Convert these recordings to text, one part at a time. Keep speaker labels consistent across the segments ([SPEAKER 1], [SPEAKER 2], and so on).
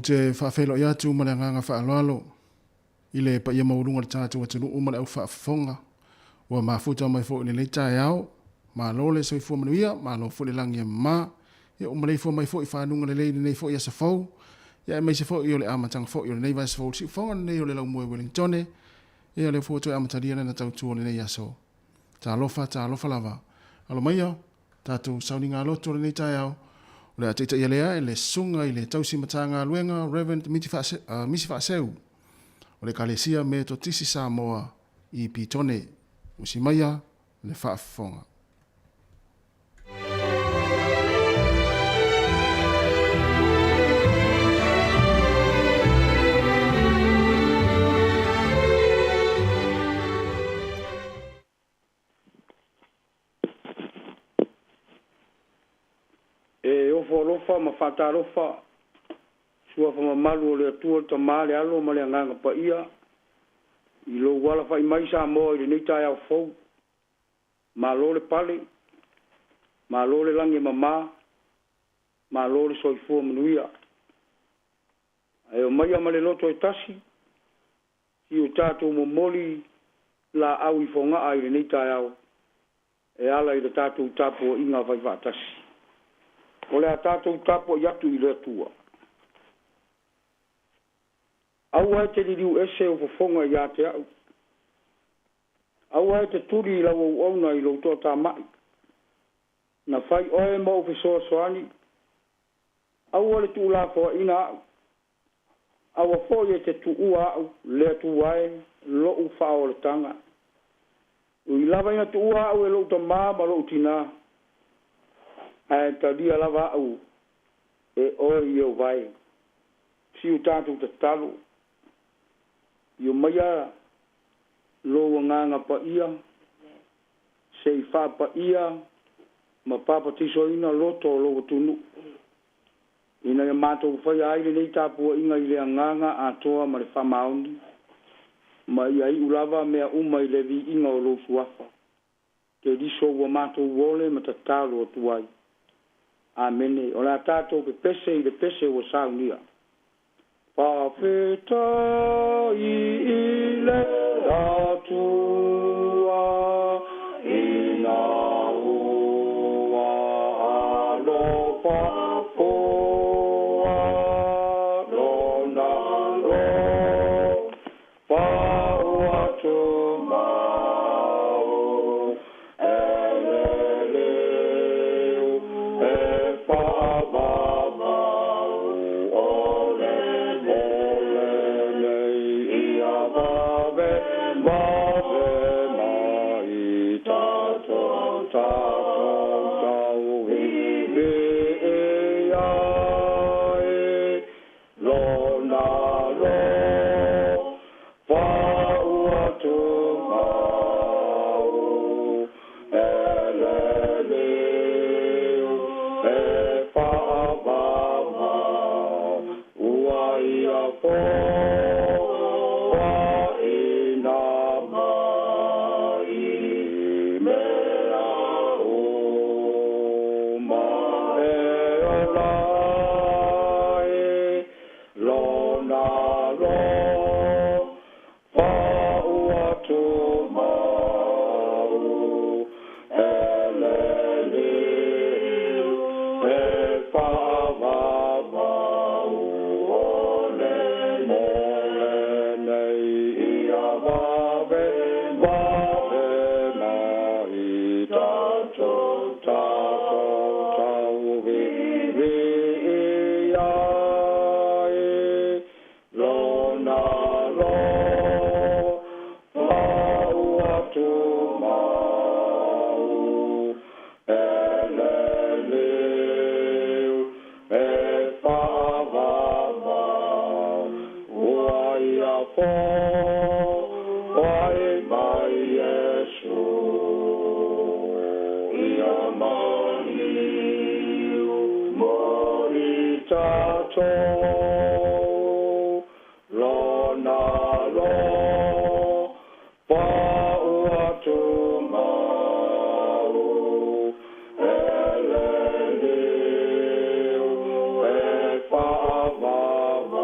[SPEAKER 1] te whaafelo i atu ma le nganga whaaloalo. I le pa ia maurunga le tātou atunu uma le au whaafonga. Ua mafuta mai fo le leita e au. Ma lole so i fua manuia, ma lo fo le langi e ma. Ia umalei fo mai fo i whanunga le leile nei fo i asa fau. Ia e mai se fo i o le amatanga fo i o le nei vai sa fau. Si fonga nei o le lau mue Wellingtone. Ia le fo toi amataria na tautua le nei aso. Ta lofa lava. Alo mai au, tātou sauninga loto le nei tai au. O le ateita ia lea e le sunga i le tausi matanga luenga Reverend Misi Whaaseu. O le kalesia me to tisi Samoa i pitone. Usi maia le whaafonga.
[SPEAKER 2] E ofo lofa ma fata lofa sua fa malu o le atua ta male alo ma le nganga pa ia i lo wala fa i mai sa mo i nei tai au fou ma lo le pale ma lo le langi mama ma lo le soifua manuia e o mai ama le loto e tasi i o tātou mo moli la au i fonga ai le nei tai au e ala i le tātou tapo inga vai va tasi o le tātou tapo i atu i le atua. Au ai te liu ese o fonga i ate au. Au ai te turi i lau au auna i lau toa tā mai. Na fai oe mo o fisoa soani. Au ale tu la fo ina au. Au a fo i te tu ua au, le tu wae, lo u fa o le tanga. Ui lava ina tu ua au e lo ta maa ma lo tina. Ai ta dia lava au e oi eu vai si o tanto te talo io maia lo nganga pa ia se fa pa ia ma papa ti so ina loto lo tunu ina e mato fa ai le tapu ina ile nganga Atua ma le fa maundi ma ia i ulava me uma ile vi ina lo suafa ke di so wo mato wole ma talo tuai. Amene, o la tātou pe pese i le pese o saunia. Pawheta i le Atua i nā ua alofa poa lona lo pau atu mau va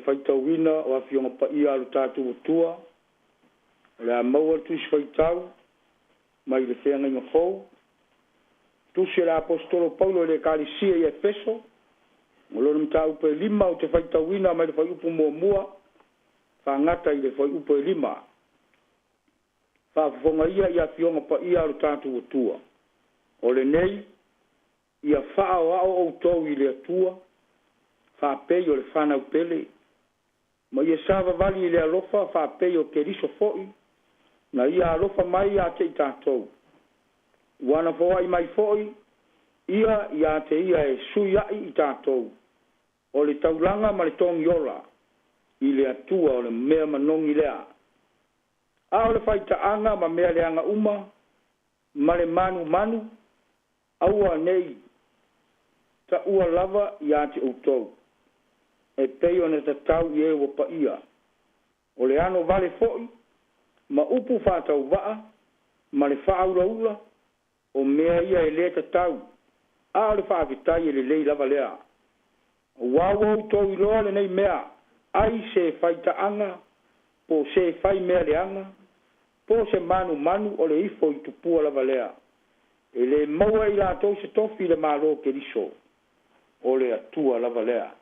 [SPEAKER 2] faitauina o afioga paia alu tatou atua le a maua le tusi faitau mai le feagaiga fou tusi le apostolo paulo i le ekalisia i efeso o lona mataupu e lima o te faitauina mai le faiupu muamua faagata i le faiupu e lima faafofogaia i afioga paia alu tatou atua o lenei ia faaoao outou i le atua faapei o le fanaupele ma ia savavali i le alofa faapei o keriso fo'i na ia alofa mai iā te i tātou uana foa'i mai fo'i ia iā te ia e sui a'i i tātou o le taulaga ma le togiola i le atua o le mea manogi lea a o le faita'aga ma mea leaga uma ma le manumanu aua nei ta'ua lava iā te outou e pei ona tatau i e ua pa'ia o le ano vale fo'i ma upu fa'atauva'a ma le fa'aulaula o mea ia e lē tatau a o le fa'afitai e lelei lava lea uau outou iloa lenei mea ai se faita'aga po se fai mea leaga po se manumanu o le ifo i tupua lava lea e lē maua i latou se tofi i le mālō keliso o le atua lava lea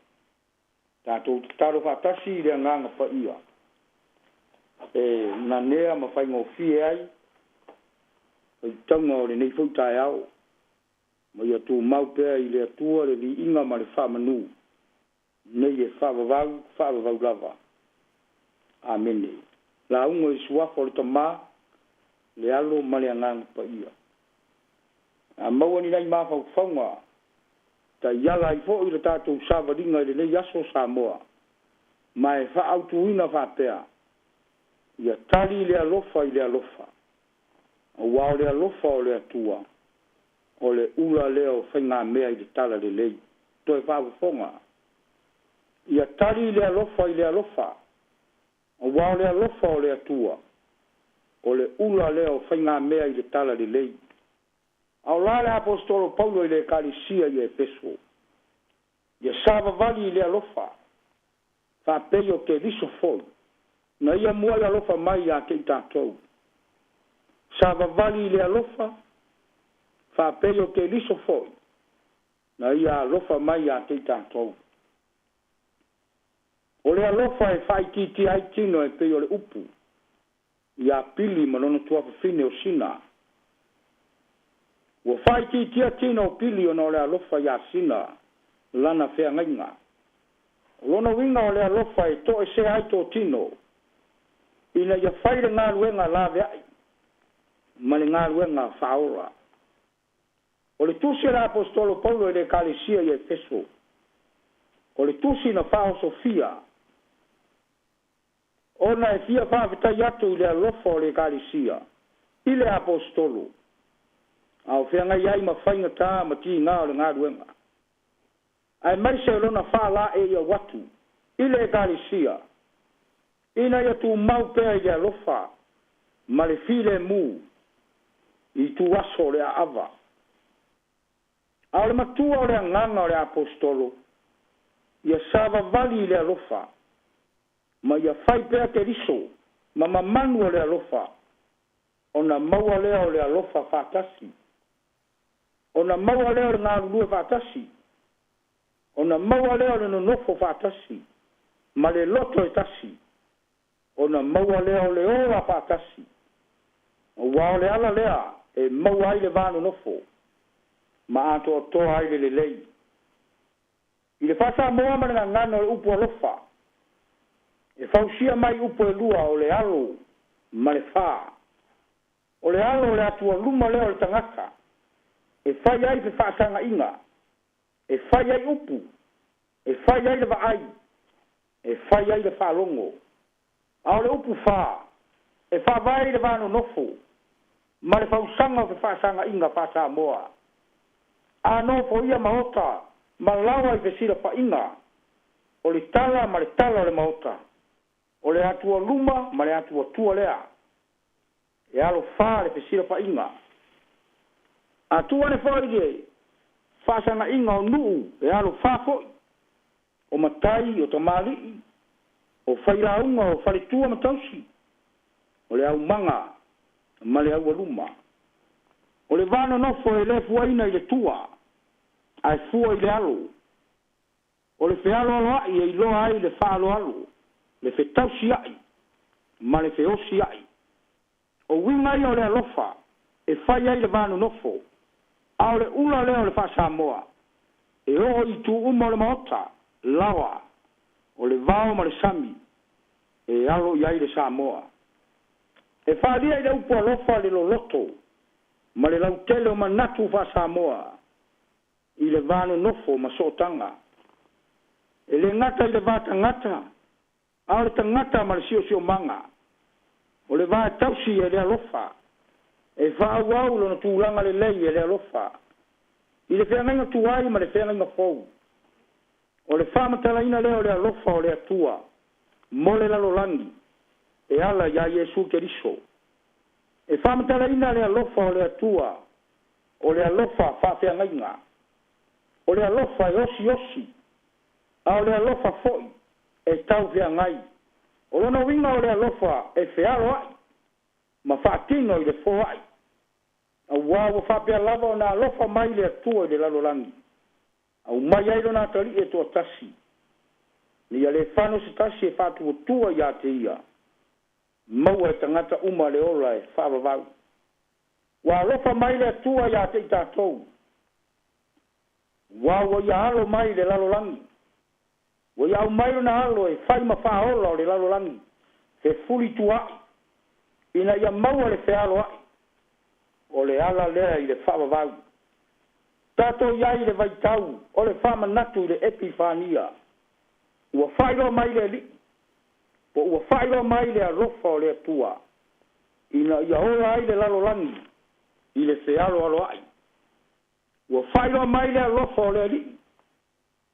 [SPEAKER 2] tātou tatalo fa'atasi i le agaga pa'ia e nanea ma faigofie ai i tauga o lenei fo'i taeao ma ia tumau pea i le atua le li'iga ma le fa'amanū nei e fa'avavau lava amene lauga i suafa o le tamā le alo ma le agaga pa'ia a maua ni nai mafaufauga taiala ai fo'i le tatou savaliga i lenei aso Samoa ma e fa'autuina fa'apea ia tali i le alofa ua o le alofa o le atua o le ula lea o faigamea i le tala lelei toe fa'afofoga ia tali i le alofa ua o le alofa o le atua o le ula lea o faigamea i le tala lelei ao la le apostolo paulo i le ekalisia i efeso ia savavali i le alofa faapei o keliso foi na ia mua i alofa mai iā ke i tātou savavali i le alofa faapei o keliso foi na ia alofa mai iā ke i tātou o le alofa e fa'aitiiti ai tino e pei o le upu ia pili ma lona tuafafine o sina ua fa'aitiitia tino o pili ona o le alofa iā sina lana feagaiga o lona uiga o le alofa e to'ese ai totino ina ia fai le galuega lavea'i ma le galuega fa'aola o le tusi le apostolo paulo i le ekalisia i efeso o le tusi na fa'aosofia ona e fia fa'afetai atu i le alofa o le ekalisia i le apostolo ao feagai ai ma faigatā ma tigā o le galuega ae maise o lona fa'ala'e ia watu i le ekalisia ina ia tumau pea i le alofa ma le filemu i tuaso o le a'ava ao le matua o le agaga o le apostolo ia savavali i le alofa ma ia fai pea keliso ma mamanu o le alofa ona maua lea o le alofa fa'atasi ona maua leo le ngālulue whātasi. Ona maua leo le nonofo whātasi. Ma le loto e tasi. Ona maua leo le ora whātasi. O wao le ala lea e maua ai le vāno nofo. Ma ato o toa ai le lei. I le whasa moa ma nga ngano le upo alofa. E whausia mai upo e lua o le alo ma le wha. O le alo le atua luma leo le tangata. E whai ai pe whaasanga inga. E whai ai upu. E whai ai le vaai. E whai ai le whaalongo. A o le upu wha. E whawai le vāno nofo. Ma le whausanga o pe whaasanga inga whasa moa. A no po ia maota. Ma lawa i vesira pa inga. O le tala ma le tala o le maota. O le atua luma ma le atua tua lea. E alo wha le vesira pa inga. Atua le whai le. Whaasanga inga o nuu. E alo wha foi. O matai o tamali. O whairaunga o wharitua matausi. O le au manga. Ma le au aluma. O le vano nofo e le fuaina i le tua. Ai fua i le alo. O le fealo alo ai e iloa ai le whaalo alo. Le fetausi ai. Ma le feosi ai. O winga ai o le alofa. E whai ai le vano nofo. A o le ula leo le wha Samoa. E o i tu uma o le maota. Lawa. O le vao ma le sami. E alo i ai le Samoa. E whaalia i le upo alofa le loloto. Ma le lautele o manatu wha Samoa. I le vano nofo ma sotanga. E le ngata i le vata ngata. A le tangata ma le sio manga. O le vata tausi e le alofa. E whaau au lona tūlanga le lei e le alofa. I le whenga tuai ma le whenga fau. O le whamatala ina leo le alofa o le atua. Mo le lalolangi. E ala ia Yesu Keriso. E whamatala ina le alofa o le atua. O le alofa whawhenga inga. O le alofa e osi. A o le alofa foi. E tau whiangai. O lona winga o le alofa e whiaro ai. Ma whaatino i le fo ai. A wawa whapea lava o na alofa mai le atua i le lalolangi. Au mai ai lona tali e toa tasi. Ni a le whano se tasi e whātua tua i a te ia. Maua e tangata uma le ola e whawawau. Wa alofa mai le atua i a te i tātou. Wawa i alo mai le lalolangi. Wa i au mai lona alo e whai ma whaola o le lalolangi. He fuli tuai. Ina ia maua le whealo ai. O le ala lea i le whawawau. Tato iai le vaitau. O le whamanatu i le epifania. Ua whairo mai le li. Po ua whairo mai le arofa o le atua. Ina ia ola ai le lalolangi. I le whealo alo ai. Ua whairo mai le arofa o le li.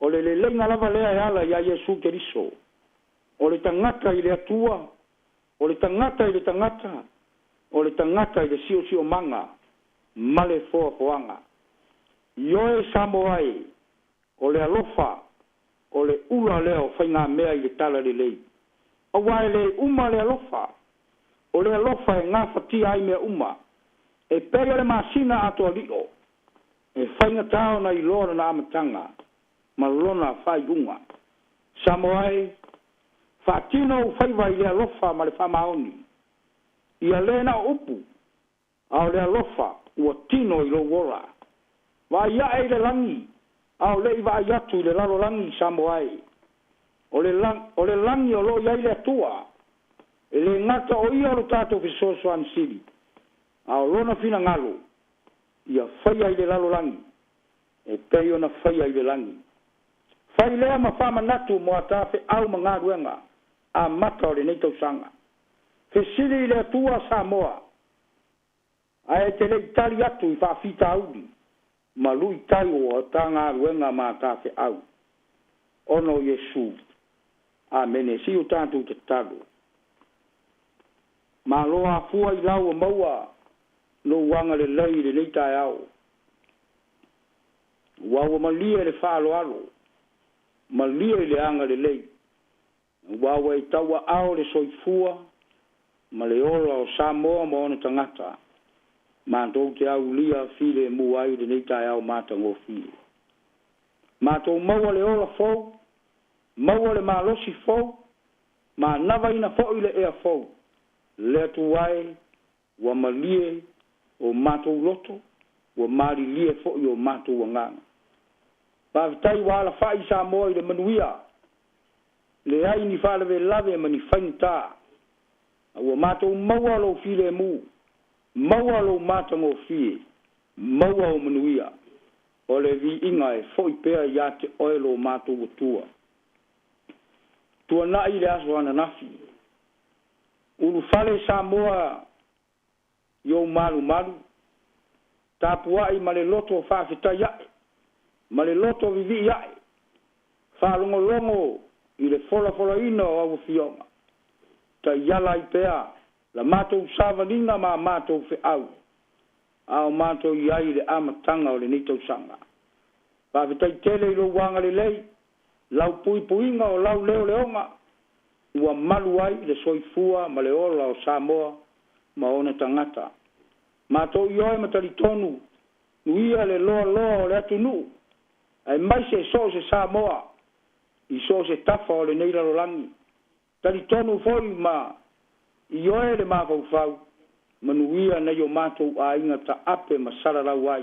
[SPEAKER 2] O le lenga lava lea e ala ia Yesu Keriso. O le tangata i le atua. O le tangata i le tangata. O le tangata i le sio manga. Male foa foanga. Ioe Samoa e. O le alofa. O le ula leo whainga mea i le tala le lei. Awa e le uma le alofa. O le alofa e ngā whatia ai mea uma. E pere le masina ato a liko. E whainga tau na i lora na amatanga. Ma lona whai unga. Samoa e. Whaatino u whaiwa i le alofa ma le whamaoni. Ia lena upu. Ao le alofa ua tino i lo wora. Wa ia e le langi. Ao le iwa ai atu i le lalo langi Samoa e. O le langi o lo iai le atua. E le ngata o ia lo tato fisoso ansili. Ao lona fina ngalo. Ia whaia i le lalo langi. E pei ona whaia i le langi. Whai lea ma whama natu mo atafe au mga ruenga. A mata o le neitau sanga. Fesili i le atua Samoa. A e te le itali atu i whaafita audi. Ma lui tai o tanga ruenga ma atafe au. Ono Yesu. Amen. Si o tantu te talo. Ma loa fua i lau o maua. No wanga le lei le leitai au. Wawa malia le whaalo alo. Malia i le anga le lei. Wawa i taua ao le soifua. Ma le ola o Samoa ma ona tangata. Mātou te au lia file muai le nei tai au mātango file. Mātou maua le ola fau, maua le malosi fau, ma nawa ina fau ile ea fau. Le tuai, wa malie o mātou loto, wa mari lie fau i o mātou wanganga. Pāvitai wa ala fai Samoa i le manuia, le ai ni whalewe lave ma ni whainta. Wa mātou maua lo file mu, maua lo mātango fie, maua o manuia. O le vi inga e foi pea ia te oelo mātou tua. Tua nai le aso ana nafi. Ulu fale Samoa yo malu malu. Tapuai ma le loto whawhita iae. Ma le loto vivi iae. Whalongo longo i le fola fola ina o au fionga. Ta iala i pea la mātou savanina ma mātou fe au. Ao mātou iai le amatanga o le nitau sanga. Pāwetai tele i lo wanga le lei, lau pui puinga o lau leo leonga, ua malu ai le soifua ma le ola o Samoa ma ona tangata. Mātou i oe matari tonu, nuia le loa loa o le atu nu, ai mai se so se Samoa, i so se tafa o le neira lo langi. Tari tonu foi ma, i oe le mafau fau, manuia na yo mātou a inga ta ape ma sarara wai.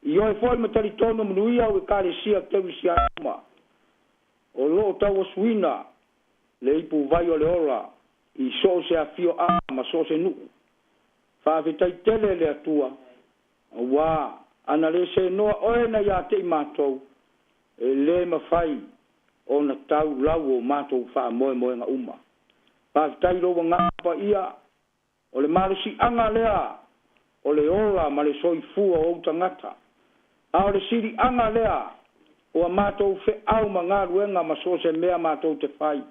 [SPEAKER 2] I oe foi matari tono manuia o e kare sia tewi sia uma. O lo tau suina, le ipu vai o le ola, i so se a fio a ma so se nu. Whawhetai tele le atua, wa, ana le se noa oe na ia te i mātou, e le mawhai, o na tau lau o mātou wha moe moe nga uma. Whawhetai roa ngapa ia, o le marusi anga lea, o le ola ma le soifua o tangata. A o le siri anga lea, o a mātou fe au ma ngā ruenga ma so se mea mātou te whai.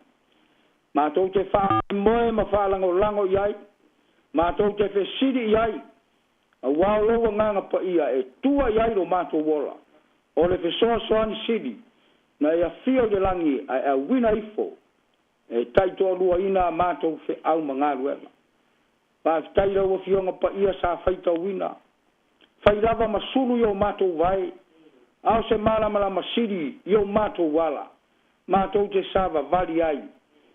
[SPEAKER 2] Mātou te whai moe ma whalango lango iai, mātou te fe siri iai, a wao loa nganga pa ia e tua iai ro mātou wola. O le fe soa soani siri, na e a fio de langi a wina ifo, e taitoa lua ina mātou fe au ma ngā ruenga. Pāwhitai rau a fionga pa ia sa whaita wina. Whairava masulu yo mātou vai. Ao se malamala masiri yo mātou wala. Mātou te sava vari ai.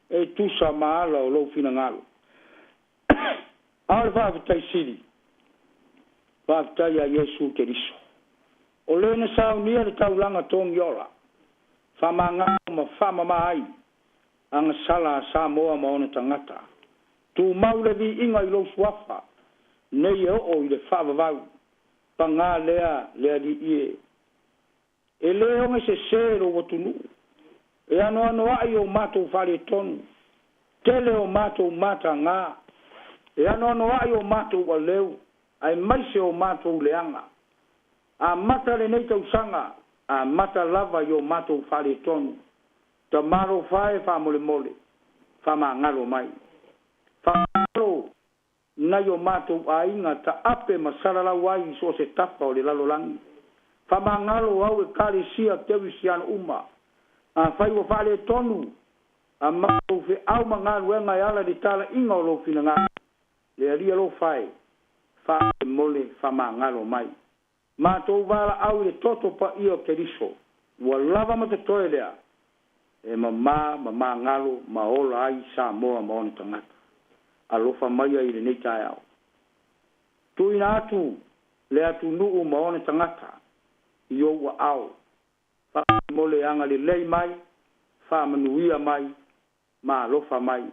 [SPEAKER 2] E tusa maala o lau fina ngalo. Ao le whawhitai siri. Whawhitai a Yesu te riso. O lena sao nia le taulanga tōngi ora. Whama ngao ma whama mai. Anga sala Samoa ma ona tangata. Tu maule vi inga i lo swafa. Nei e o i le whavavau. Pa ngā lea di ie. E leo nge se sero watunu. E ano ai o mātou whare tonu. Tele o mātou mata ngā. E ano ai o mātou wa leu. Ai maise o mātou leanga. A mata le nei tau sanga. A mata lava i o mātou whare tonu. Ta maro whae wha mole mole. Wha ma ngaro mai. Whakaro na yo mātou a inga ta ape ma sarara wai so se tapa o le lalolangi. Whamangalo au e kare sia tewi siana uma. A whai wa whale tonu. A mātou fe au ma ngā ruenga e ala di tala inga o lo fina ngā. Le aria lo whai. Whae mole whamangalo mai. Mātou wala au le toto pa io ke riso. Wa lava ma te toe lea. E ma ngalo ma ola ai Samoa ma ona tangata. Alofa mai ai le nei tai au. Tuina atu, le atu nuu ma one tangata, i o wa au. Wha mole anga le lei mai, wha manuia mai, ma alofa mai.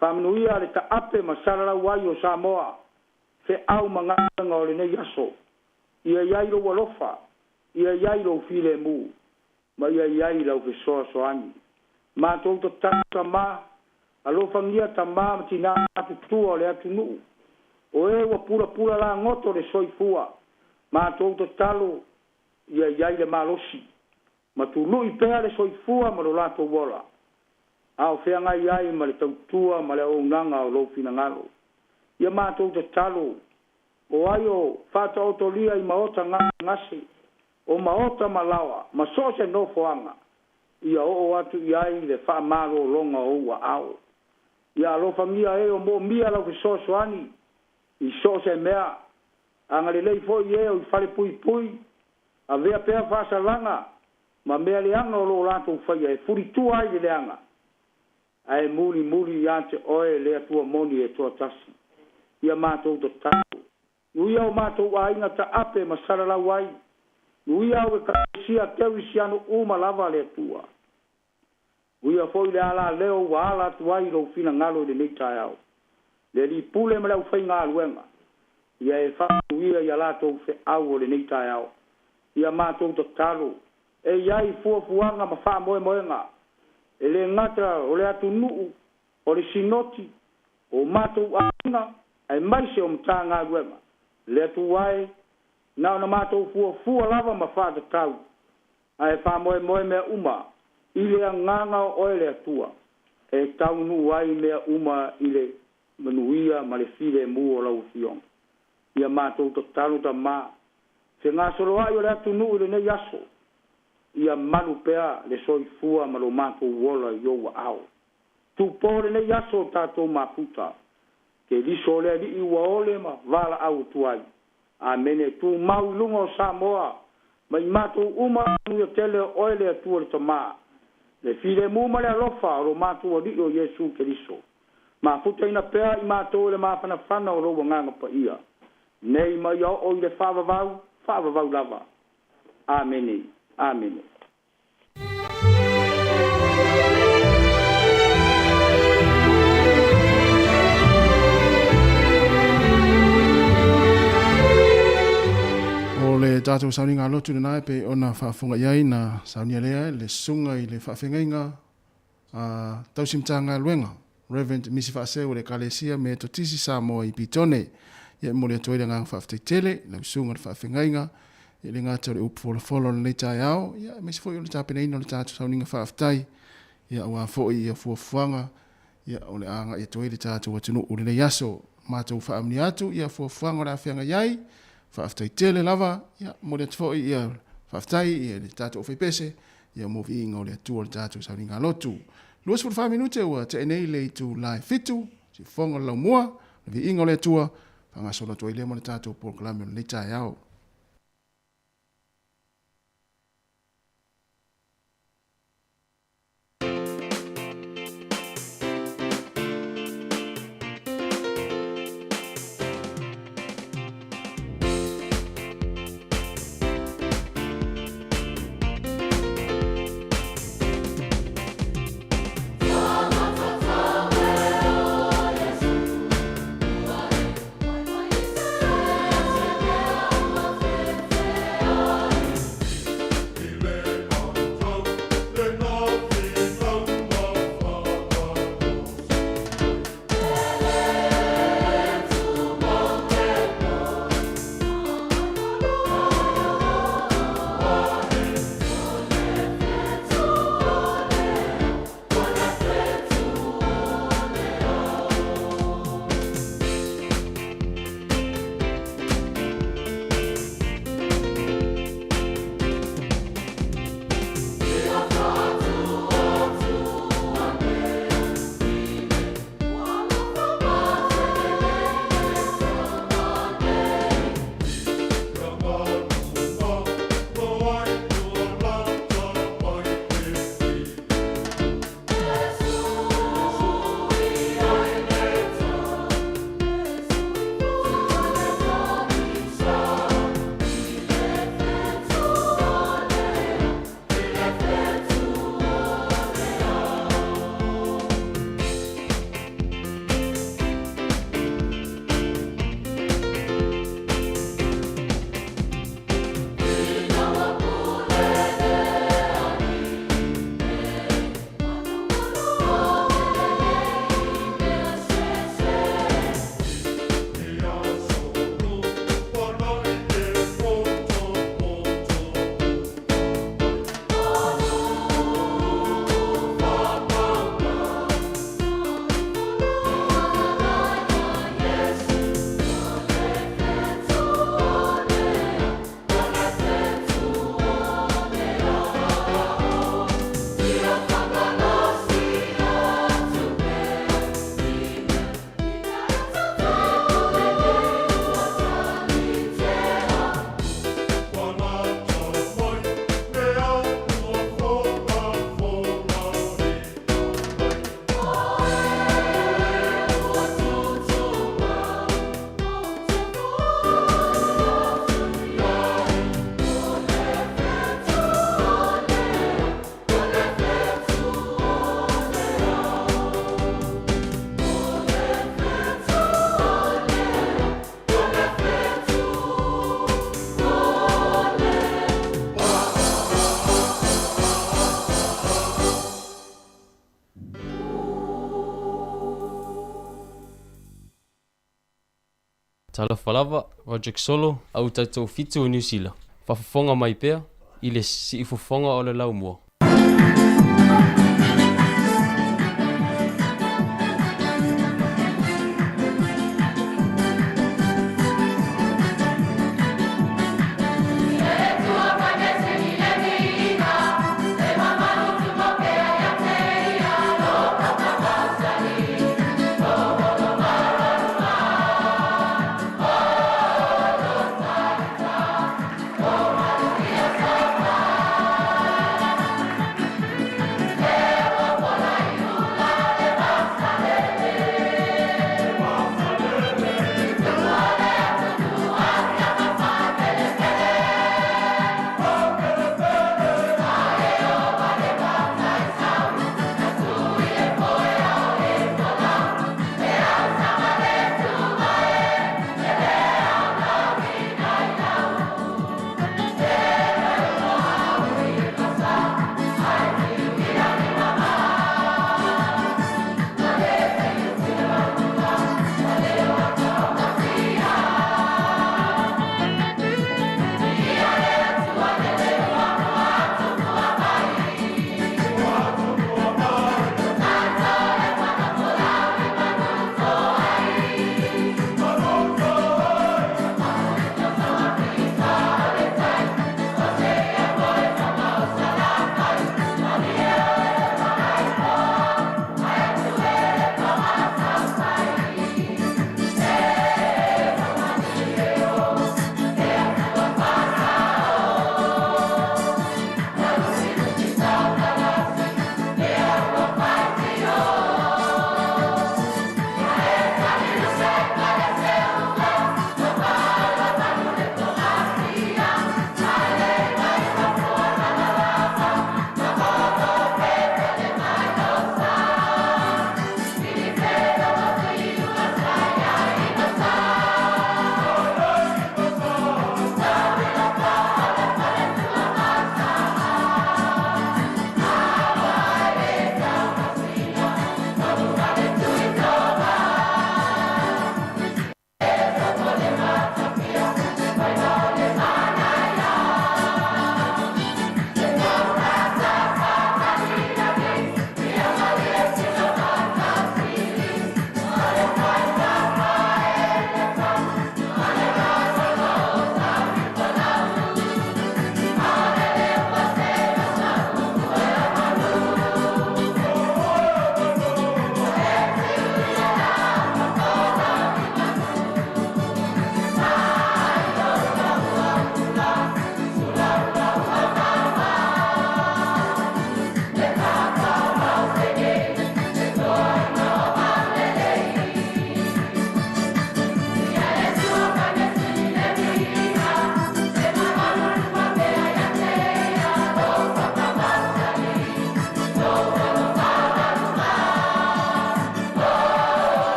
[SPEAKER 2] Wha manuia le ta ape ma sarara wai o Samoa, fe au ma nganga o le nei aso. Ia iairo wa lofa, ia iairo file mu, ma ia iairo fe soa soani. Ma tonto tata ma, alofa ngia tamama tina atu tua le atu nuu. O e wa pura la ngoto le soifua. Ma tonto talo, ia iai le malosi. Ma tu lui pea le soifua ma lo lato wola. Ao fea ngai iai ma le tautua ma le ounanga o lo fina ngalo. Ia ma tonto talo, o aio fata otolia i maota ngasi. O maota malawa, ma sose no foanga. Ia o atu iai le wha maro longa o ua ao. Ia alofa mia e o mo mia lau fi sosoani. I sose mea, anga le lei fo ye o fale pui pui a vea pea whaasalanga ma mea le anga o lo lato whaia e furi tu ai le anga ai muli ante oe le atua moni e tua tasi ia mātou to tātou uia o mātou a inga ta ape ma sarala wai uia o e kaisia kewi siano uma lava le atua uia foi le ala leo wa ala tuai lo fina ngalo le nei tai au le li pule ma lau whai ngā luenga ia e whauia ia lato fe au o le nei tai au ia mātou to talo e iai fuafuanga ma wha moe moenga e le ngata o le atu nuu o le sinoti o mātou aina ai maise o mta ngā luenga le atu wai na ona mātou fuafua lava ma wha te tau ai wha moe moe mea uma i le nganga o le atua e tau nu wai mea uma i le manuia ma le file mu o lau fiong ia mātou to talo ta mā se ngā solo ai o le atu nuu le nei aso ia manu pea le soifua ma lo mātou wola i oua au tupore nei aso tātou maputa ke liso le li i waole ma vala au tuai a mene tu mau lungo Samoa mai mātou uma anu tele oile atua le tama le file mu ma le alofa o lo mātou li o Yesu ke liso ma futa ina pea i mātou le mapana whana o lo wanganga pa ia nei mai o i le whavavau lava amene amene
[SPEAKER 1] le tātou sauni ngā lotu na nai pe ona whaafunga iai na sauni alea le sunga i le whaafengainga tausimtanga luenga Reverend Misi Whaaseu le Kalesia me to tisi Samoa i pitone ia mo le atoile ngā whaaftitele le sunga le whaafengainga i le ngātou le upfolofolo le tai au ia misi fo i le tāpena ino le tātou sauni ngā whaaftai ia ua fo i a fuafuanga ia o le anga i atoile tātou atunu ule le yaso mātou whaamni atu ia fuafuanga le awhenga iai whaaftai tele lava, ia, mo le tfoi, ia, whaaftai, ia, le tātou whaipese, ia, mo vi inga o le atua le tātou sauni ngā lotu. Luas 45 minute ua, te enei le tu lai fitu, si whonga lau mua, vi inga o le atua, pangasola toi le mo le tātou proklame le tai au.
[SPEAKER 3] Tala falava, Roger Solo, au tatou fitu o New Zealand. Fafafonga mai pea, i le si ifufonga o le lau mua.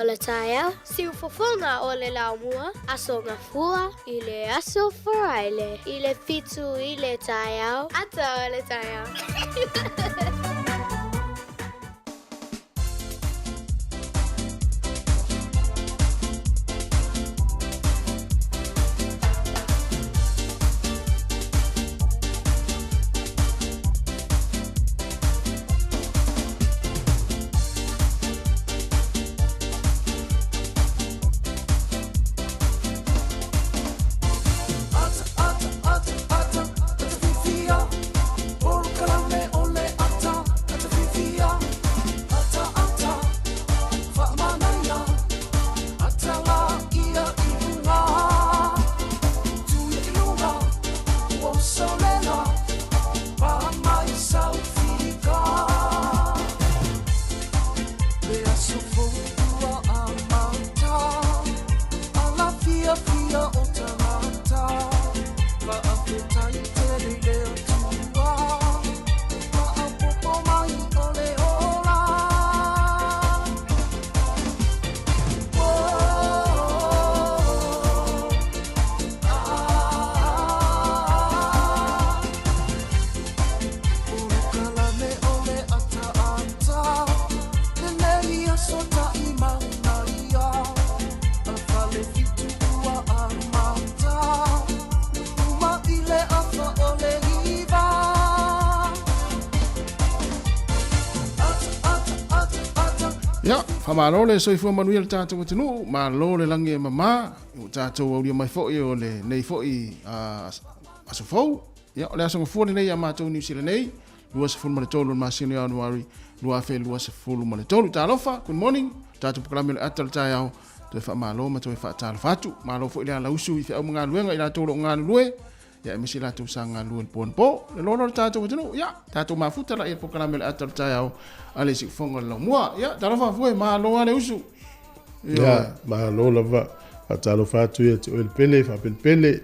[SPEAKER 4] O le taia, si ufofonga o le laumua, aso ngafua, i le aso faraile, i le fitu i le taia, ata o le taia.
[SPEAKER 5] Ata, ata, ata, ata, ata, fifia, por calame ole ata.
[SPEAKER 1] Whamalo le soifua manuia le tātou atinu, malo le langi e mama, o tātou au lia mai fo o le nei fo i aso fau. Ia, o le aso ngafua nei a mātou New Zealand nei, lua se fulu manitolu ma sini Januari, lua fe lua se fulu manitolu. Tālofa, good morning, tātou pukalami le ata le tai au, te wha malo ma toi wha tālo fatu, malo fo i le ala usu i au mga luenga i la tolo ngā lue, ia misi la tu sanga lue le po, le lolo le tātou atinu, ia, tātou mafuta la i pukalami le ata le tai au, ale si fonga la mua, ia, tālofa fue, malo ale usu.
[SPEAKER 5] Ia, malo lava, tālo fatu ia te oil pele, fa pele,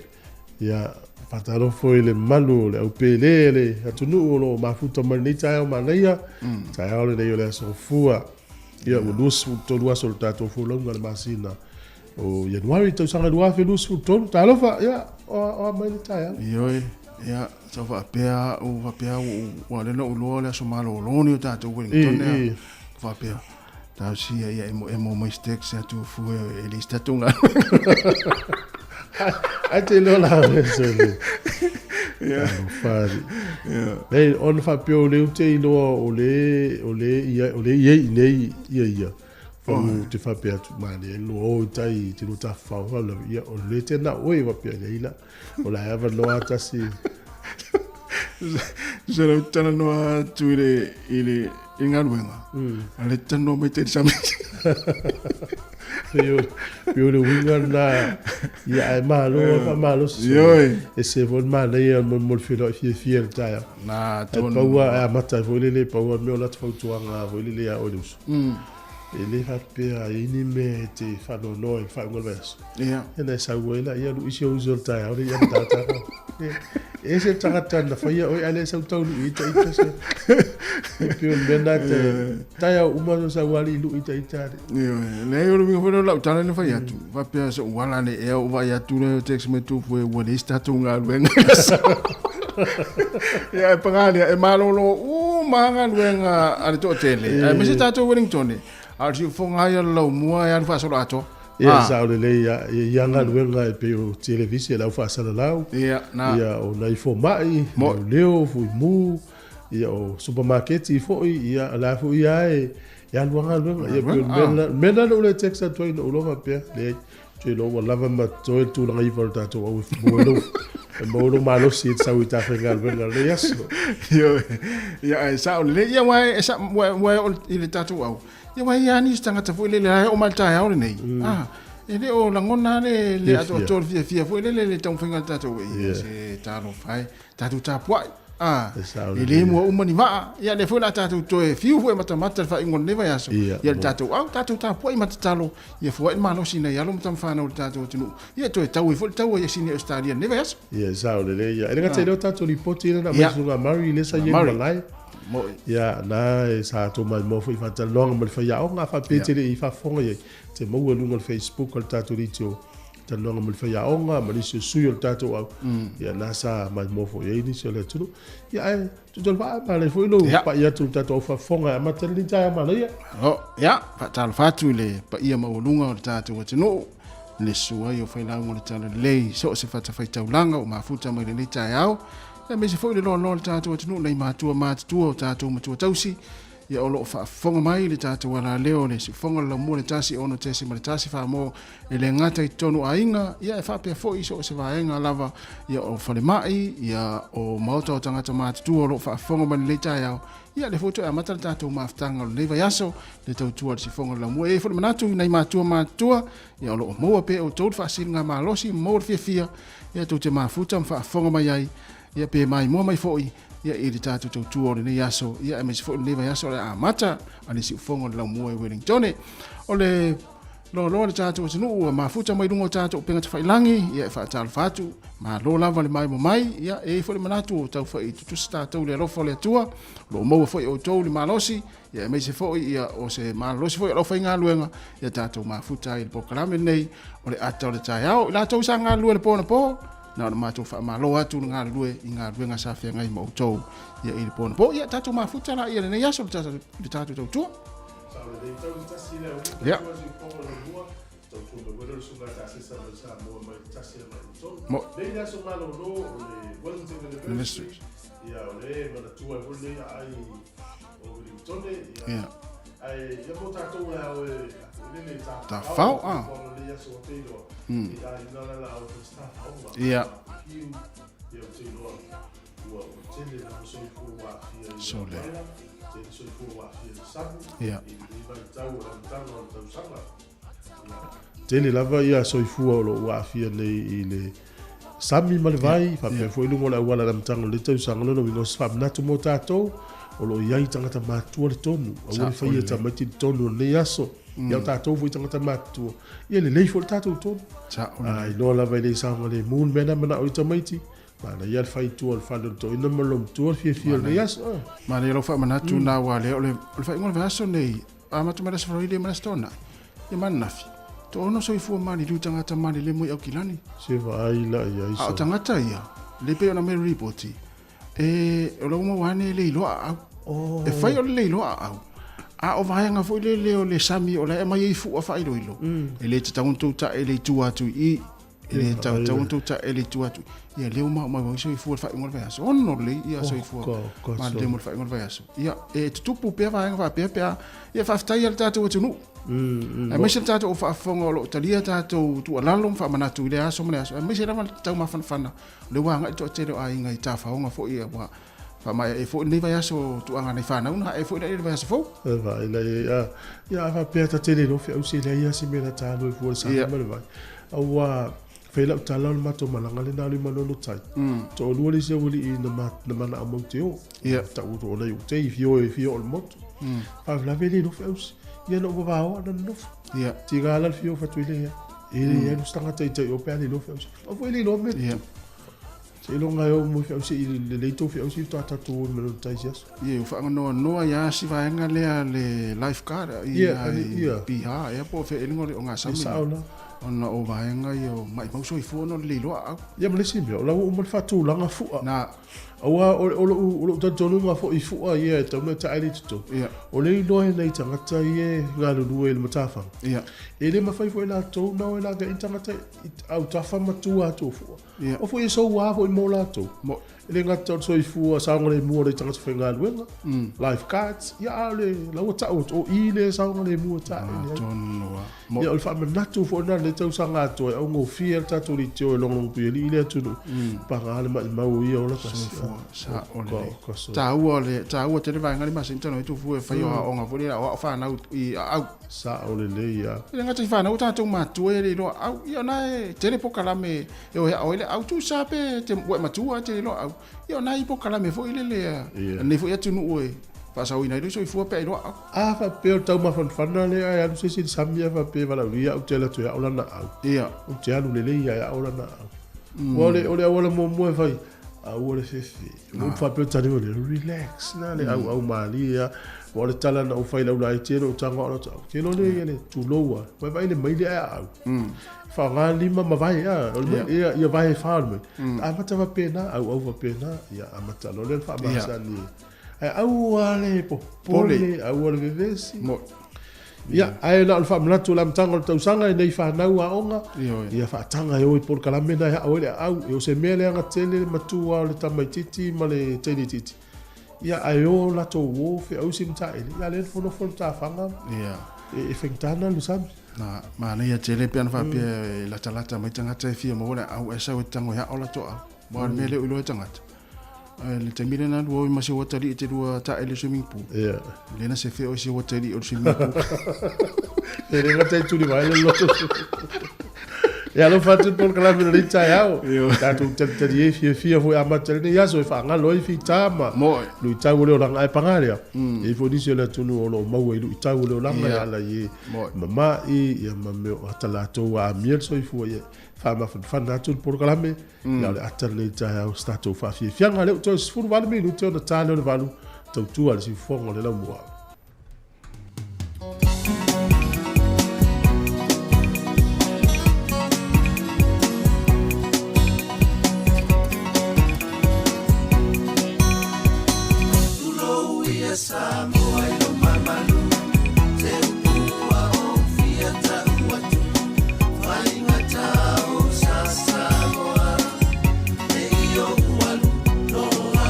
[SPEAKER 5] ia, Patalo foi le malu le au pele le atunu lo mafuta mani tai o manaia tai o le le so fua ia o lus to lua soltato fu longa le masina o Januari to sanga lua fe lus to talo fa ia o mani tai
[SPEAKER 1] Ioi ia so va pea o le no lo le so malo lo ni tato Wellington ia va pea ta si ia emo mistakes atu fu e li statunga
[SPEAKER 5] I te lo la mesele. Yeah. Fari. Yeah. Nei on fa pio le te ilo o le ia. Fo te fa pia tu mane lo o tai te lo ta fa la ia o le te na oi va pia le ila. O la ava lo ata si.
[SPEAKER 1] Zero tana no tu ile ingaluenga. Ale tano me te sami.
[SPEAKER 5] Pio le winga na ia ai malo e se von mana ia mo filo fie taia
[SPEAKER 1] na
[SPEAKER 5] to paua a mata volele paua me ola tfautu anga volele ia olus ele fa pe a ini me te fa no fa ngol vers
[SPEAKER 1] ia
[SPEAKER 5] ena sa wela ia lu isi o taia ora ia tata ese tata fa ia oi ale sa tau lu ita se pio benda te taia uma sa wali lu ita
[SPEAKER 1] ia nei o mi fo la tana ne fa ia tu va pe so wala ne e o va ia tu le text me tu foi o le sta tu nga luenga ia pangani e malolo manga luenga ale to tele e me se tato Wellington al si fonga ia lo mua ia fa so ato
[SPEAKER 5] ia sa o le ia nga luenga e pe o televisi la fa sala lau
[SPEAKER 1] ia na
[SPEAKER 5] ia o nai fo mai leo fu mu ia o supermarket i fo ia la fo ia ia luanga ia pe mena lo le text to no lo va pe le tu lo wa lava ma to tu la i volta to o mo malo si sa uita fregal ben le yes
[SPEAKER 1] ia sa o le ia wa o ile tatu au ia wa ia ni stanga ta fo le o malta ia o nei ele o la ngona le ato to fia fo le tau finga tatu e se talo fai tatu tapua ele mo umani va ia le fo la tatu to e fiu fo mata fa ingon neva yaso ia tatu au tatu tapua i mata talo ia fo ma no sina ia lo mata fana o tatu tinu ia to e tau fo tau ia sini Australia neva yaso
[SPEAKER 5] ia sa le ia ele ga te tatu ripoti na ma mari le sa ia lai ia na sa to mai mo fo i fa talonga mo fa ia o nga fa petele i fa fonga ia te mo lu ngol Facebook al tatu ritio talonga mo fa ia o nga ma si suyo tatu au ia na sa mai mo fo ia ni so le tu ia tu tol va ma le fo lo pa ia tu tatu fa fonga ma tele ja ma ia
[SPEAKER 1] ia fa tal fatu le pa ia mo lunga o tatu tino le sua yo fa la ngol tala le so se fa fa taulanga o mafuta mai le tai au e me se foi le lo tātou atunu nei mātua o tātou matua tausi ia o lo fa fonga mai le tātou ala leo le si fonga la mo le tasi ono tesi ma le tasi fa mo e le ngata i tonu ainga ia e fa pe foi so se vaenga lava ia o fale mai ia o mauta o tangata mātua o lo fa fonga mai le tai au ia le foto e amata le tātou maftanga o le yaso le tautua le si fonga la mo e fole manatu nei mātua ia o lo moa pe o tau fa singa malosi mo fia ia tau te mafuta fa fonga mai ai ia pe mai mo mai foi ia i le tatu tu o le yaso ia me se foi le yaso le amata ani si fongo la mo e Wellington o le lo le tatu o sinu ma futa mai lungo tatu penga te failangi ia fa tal fatu ma lo lava le mai mo mai ia e foi manatu tau fa i tu sta tau le rofo le tua lo mo foi o tau le malosi ia me se foi ia o se malosi foi lo fa inga luenga ia tatu ma futa i pokalame nei o le ata o le taiao la tau sanga lue le pona po na matou fa malo atu nga lue inga luenga sa fe ngai mo tou ia i pon po ia tatu mafuta la ia ne yaso tatu tatu tu ia mo
[SPEAKER 5] le yaso malo no le Wellington le ia le mana tua le ai o Wellington ia ai ia mo tātou la o le
[SPEAKER 1] Ta fau, ah.
[SPEAKER 5] Le ia so te lo. Ia ina la o te staff au.
[SPEAKER 1] Ia.
[SPEAKER 5] Ia te lo. Ua te le na so i fu wa fia.
[SPEAKER 1] So le.
[SPEAKER 5] Te so i fu wa fia sabu.
[SPEAKER 1] Ia.
[SPEAKER 5] I vai tau la tanga o tau sanga. Te le lava ia so i fu o lo wa fia le le sami ma le vai fa pe foi lungo la wala na tanga le tau sanga no wingo fa na tu mo tātou. O lo iai tangata mātua le tonu. A wale whaia ta maiti le tonu le aso. Iau tātou vui tangata mātua. Ia le leifo le tātou tonu. Ai loa lawa i le saunga le moon mena mana o i ta maiti. Mana ia le whai tua le whale to ina malom tua le fia le aso.
[SPEAKER 1] Mana ia lo wha manatu nā wale o le whai ngol vaso nei. A matu mara sa wharoile mana stona. Ia mana nafi. To ono so i fua mani liu tangata mani le mui au kilani.
[SPEAKER 5] Se vai la ia isa.
[SPEAKER 1] A o tangata ia. Le pe ona me reporti. O lau mawane le iloa au. E fai o le iloa au. A o vaenga fo le o le sami o le e mai i fu a fai lo ilo. E le tauntou ta e le tu atu i. E le tauntou ta e le tu atu. Ia leo ma mai so i fu fai ngol vai aso. Ono le ia so i fu. Ma le mo fai ngol vai aso. Ia e tupu pe vaenga va pe pe. Ia fa ftai al tatu o tunu. E mai se tatu o fa fonga lo talia tatu tu alalo fa manatu le aso mo le aso. E mai se la tau ma fan. Le wanga to te lo ai ngai ta fa nga fo ia wa. Fa mai e fo nei vai aso tu anga nei fa na una e fo nei vai aso fo.
[SPEAKER 5] Vai la ia fa pe ta tele no fe o se le ia se me na ta no fo sa ma vai. Awa fe la ta la ma to malanga le na le manono tai. To lu le se woli i na mana amo te o. Ia ta u to nei u te fio o mot. Fa la vele no fe o ia no va o na no. Ia ti ga la fio fa tu ile ia. Ia no stanga te o pe le no fe o. O fo ile no me. Ia se longa yo mo fa si le to fa si ta to me tai jas
[SPEAKER 1] ye fa no ya si va nga le lifeguard ia piha e po fe elingo o nga sami ona o va nga yo mai mo so i fu no le lo
[SPEAKER 5] ia me si me la o mo fa tu langa fu na o ta tonu ma fo i fu ia ta me ta ali to o le no e nei tanga ta ie nga lu e le matafa ia e le ma fai fo la to no e la ga tanga ta au ta fa ma tu a to fu o fo e so wa fo i mo la to mo le nga ta so i fu sa ngole mo le tanga fa nga lu life cards ia le la o ta o i le sa ngole mo ta mo ia o fa me na tu fo na le tau sa nga to o ngo fiel ta to li to lo ngo pu le tu pa ga le ma o ia o la ta
[SPEAKER 1] sa ole ta ua te vai ngari mas intano tu fu e fai o nga fo o fa na i au
[SPEAKER 5] sa ole le ia
[SPEAKER 1] le nga te fa na uta tu matu e lo au ia na te le pokala me e o ile au tu sa pe te we matu a te lo au ia na i pokala me fo ile le ne fo ia tu nu e fa sa ina i so i fu pe lo
[SPEAKER 5] a fa pe tau ma fan le ai se si samia fa pe vala ia o te la tu ia ola na au ia o te alu le ia ola na au ole mo fai au le fefe o fa pe tani o le relax na le au malia o le tala na o fai la ula te no tanga o ta ke lo le tu loa vai le mai le au fa nga lima ma vai ia vai fa me a mata va pena au va pena ia a mata lo le fa ba sa ni au ale pole au le vesi ia ai la fa mla tu lam tanga tu sanga nei fa na wa onga ia fa tanga yo por kala me na au le au yo se mele anga tele matu wa le tamaititi ma le tele titi ia ayo la to wo fe au sim ta ele ia le fo no fo ta fanga ia e fentana lu sam
[SPEAKER 1] na ma na ia tele pe fa pe la talata mai tanga te fi mo la au esa o tango ya o la to mo mele u lo tanga le temile na wo ma se wotali te do ta ele swimming pool
[SPEAKER 5] ia
[SPEAKER 1] le na se fe o se wotali o swimming pool
[SPEAKER 5] e le ngata tu di vai lo ia lo fatu por kala me le ta yao ta tu te ye fi foi amateur ne ya so fa nga lo fi tama
[SPEAKER 1] mo
[SPEAKER 5] lu ta wo lo nga e pangaria e fo di se la tu no lo ma wo lu ta wo lo nga ya la ye mama ia mame o tala to wa miel so fu ye fa ma fa na tu por kala me la le atale ta yao sta to fa fi nga le to fu va le lu to na ta le valu to tu al si fo le la mo
[SPEAKER 6] Samoa ilo mamalu te upua o fiata uatu whaingata o sa Samoa e io ualu noa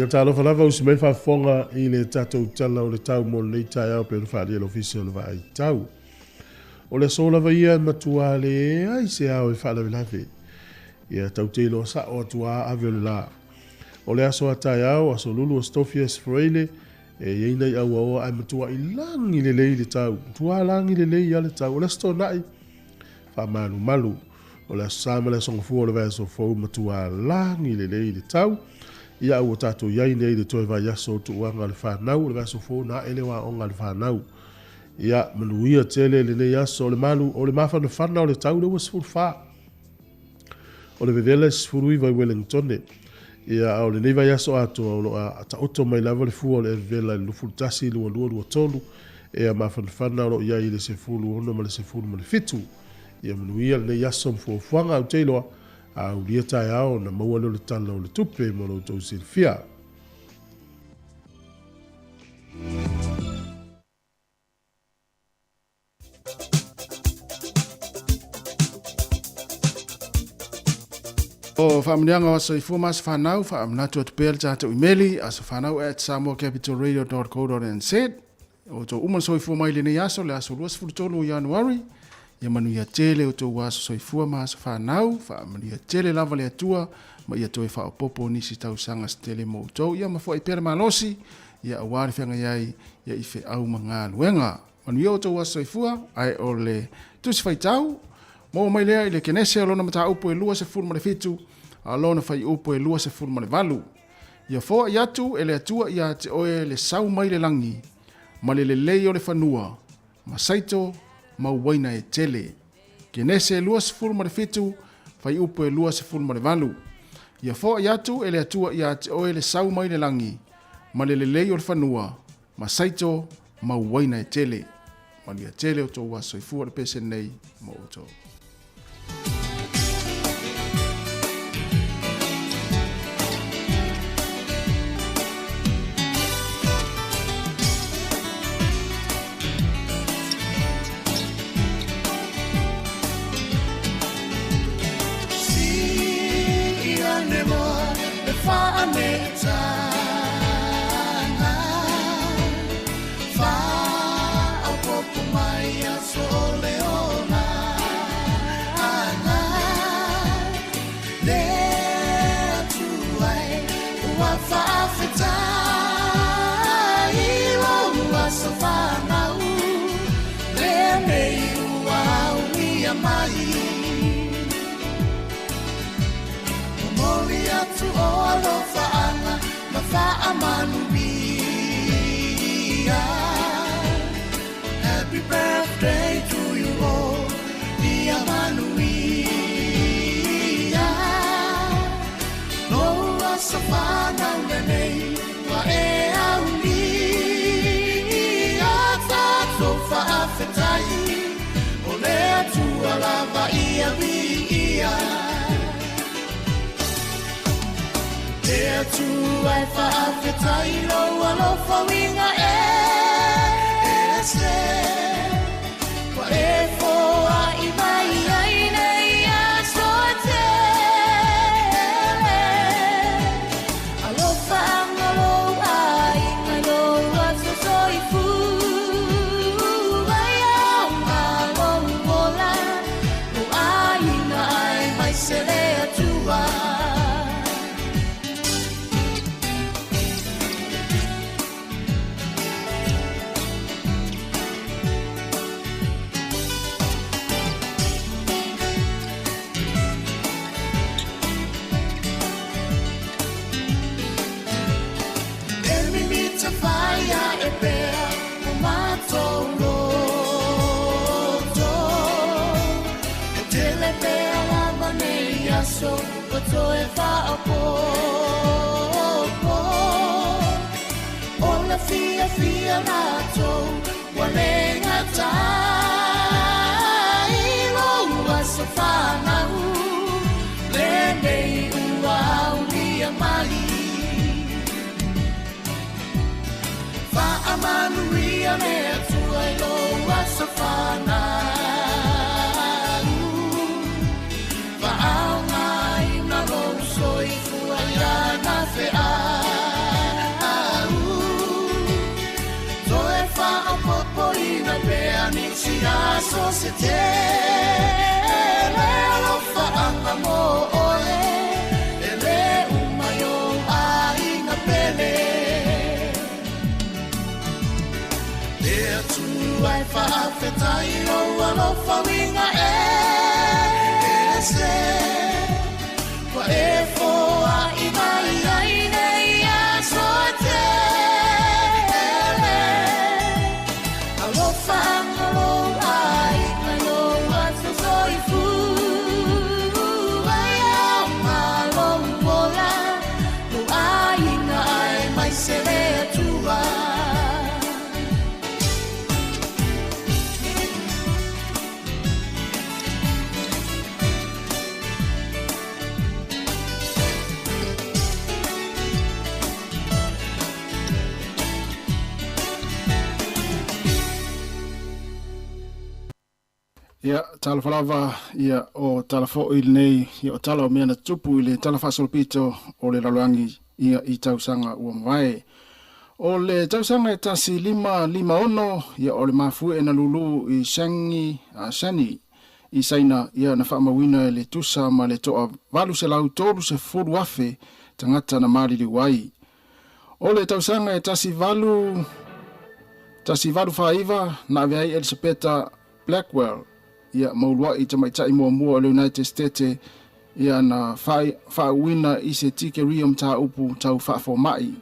[SPEAKER 5] talo fa lava usi mai fa fonga I le tatou tala o le tau mo le tai au pe fa le ofisi o le vai tau. O le sola va ia matua le ai se au fa la lave. Ia tau te lo sa o tua ave la. O le aso atai au aso lulu o stofies freile e ye nei au ai matua I langi le le tau. Tua langi le le ia le tau. O le sto nai fa malu. O le sama le songa fu o le vai so fo matua langi le tau. Ia o tatou iai nei le toi vai aso tu anga le whanau, le vaso fō na ele wa onga le whanau. Ia manuia tele le nei aso o le malu, o le mawhana whanau le tau le was furu wha. O le vevele sifuru iwa I Wellingtone. Ia o le nei vai aso ato o lo a ta oto mai lava le fu o le vela le lufuru tasi lua tolu. Ia mawhana whanau lo iai le se fulu ono ma le se fulu ma le fitu. Ia manuia le nei aso mfuafuanga au teiloa. Au lia tai ao na maua le tala o le tupe mo lo tau silfia.
[SPEAKER 1] O whaamnianga wa soifua mas whanau, whaamnatu atu pēle tātou emaili, asa whanau at samoacapitalradio.co.nz. O tō uman soifua mai le nei aso, le aso luas fulutolu o Januari. Ia manu ia tele o tō waso soifua mas whanau, manu ia tele lava le atua, ma ia toi whaopopo nisi tau sanga stele mo tō, ia mafua I pere malosi, ia awari whenga iai, ia I whe au mga luenga. Manu ia o tō waso soifua, ai o le tusi whaitau, mo mai lea I le kenese alona mata upo lua se furu mare fitu, alona whai upo lua se furu mare valu. Ia fōa I atu, le atua ia te oe le sau mai le langi, ma le lei o le whanua, ma saito, mauaina e tele. Kenese lua se furu mare fitu, whai upo lua se furu mare valu. Ia fōa I atu, le atua ia te oe le sau mai le langi, ma le lei o le whanua, ma saito, mauaina e tele. Manu ia tele o tō waso I fua le pese nei, mo o tō.
[SPEAKER 6] Happy birthday to you all, dear Manuia. No wasafana lenei wa e auni. Atato fa afetai, ole atua lava ia via. There to I fa lo fa winga wa e fo a I mai ai nei a so te alo fa ngalo ai ngalo a so I fu ai au ngalo mola o ai mai mai se le atua. So to e fa po ola fia na to wale ngata ilo was fa na le nei ua unia mai fa amanu ria me tu ilo was fa na soy fu na fe a nisi aso se te le alofa anga mo ole ele umayo ai na pele e tu ai fa afetai o alofa winga se kwa e fo a imai ai nei aso te
[SPEAKER 1] Ia talafalava ia o talafo i lenei ia o tala o mea na tupu i le talafasolopito o le laloangi ia i tausanga ua mawai. O le tausanga e tasi lima ono ia o le mafue na lulu i Shani i saina ia na whaamawina le tusa ma le toa valu se lau tolu se furu afe tangata na marili wai. O le tausanga e tasi valu whaiva na aveai Elisabetta Blackwell ia maulua i tamaitai mua le United States ia na whauina i se tike riam ta upu tau whaafo mai.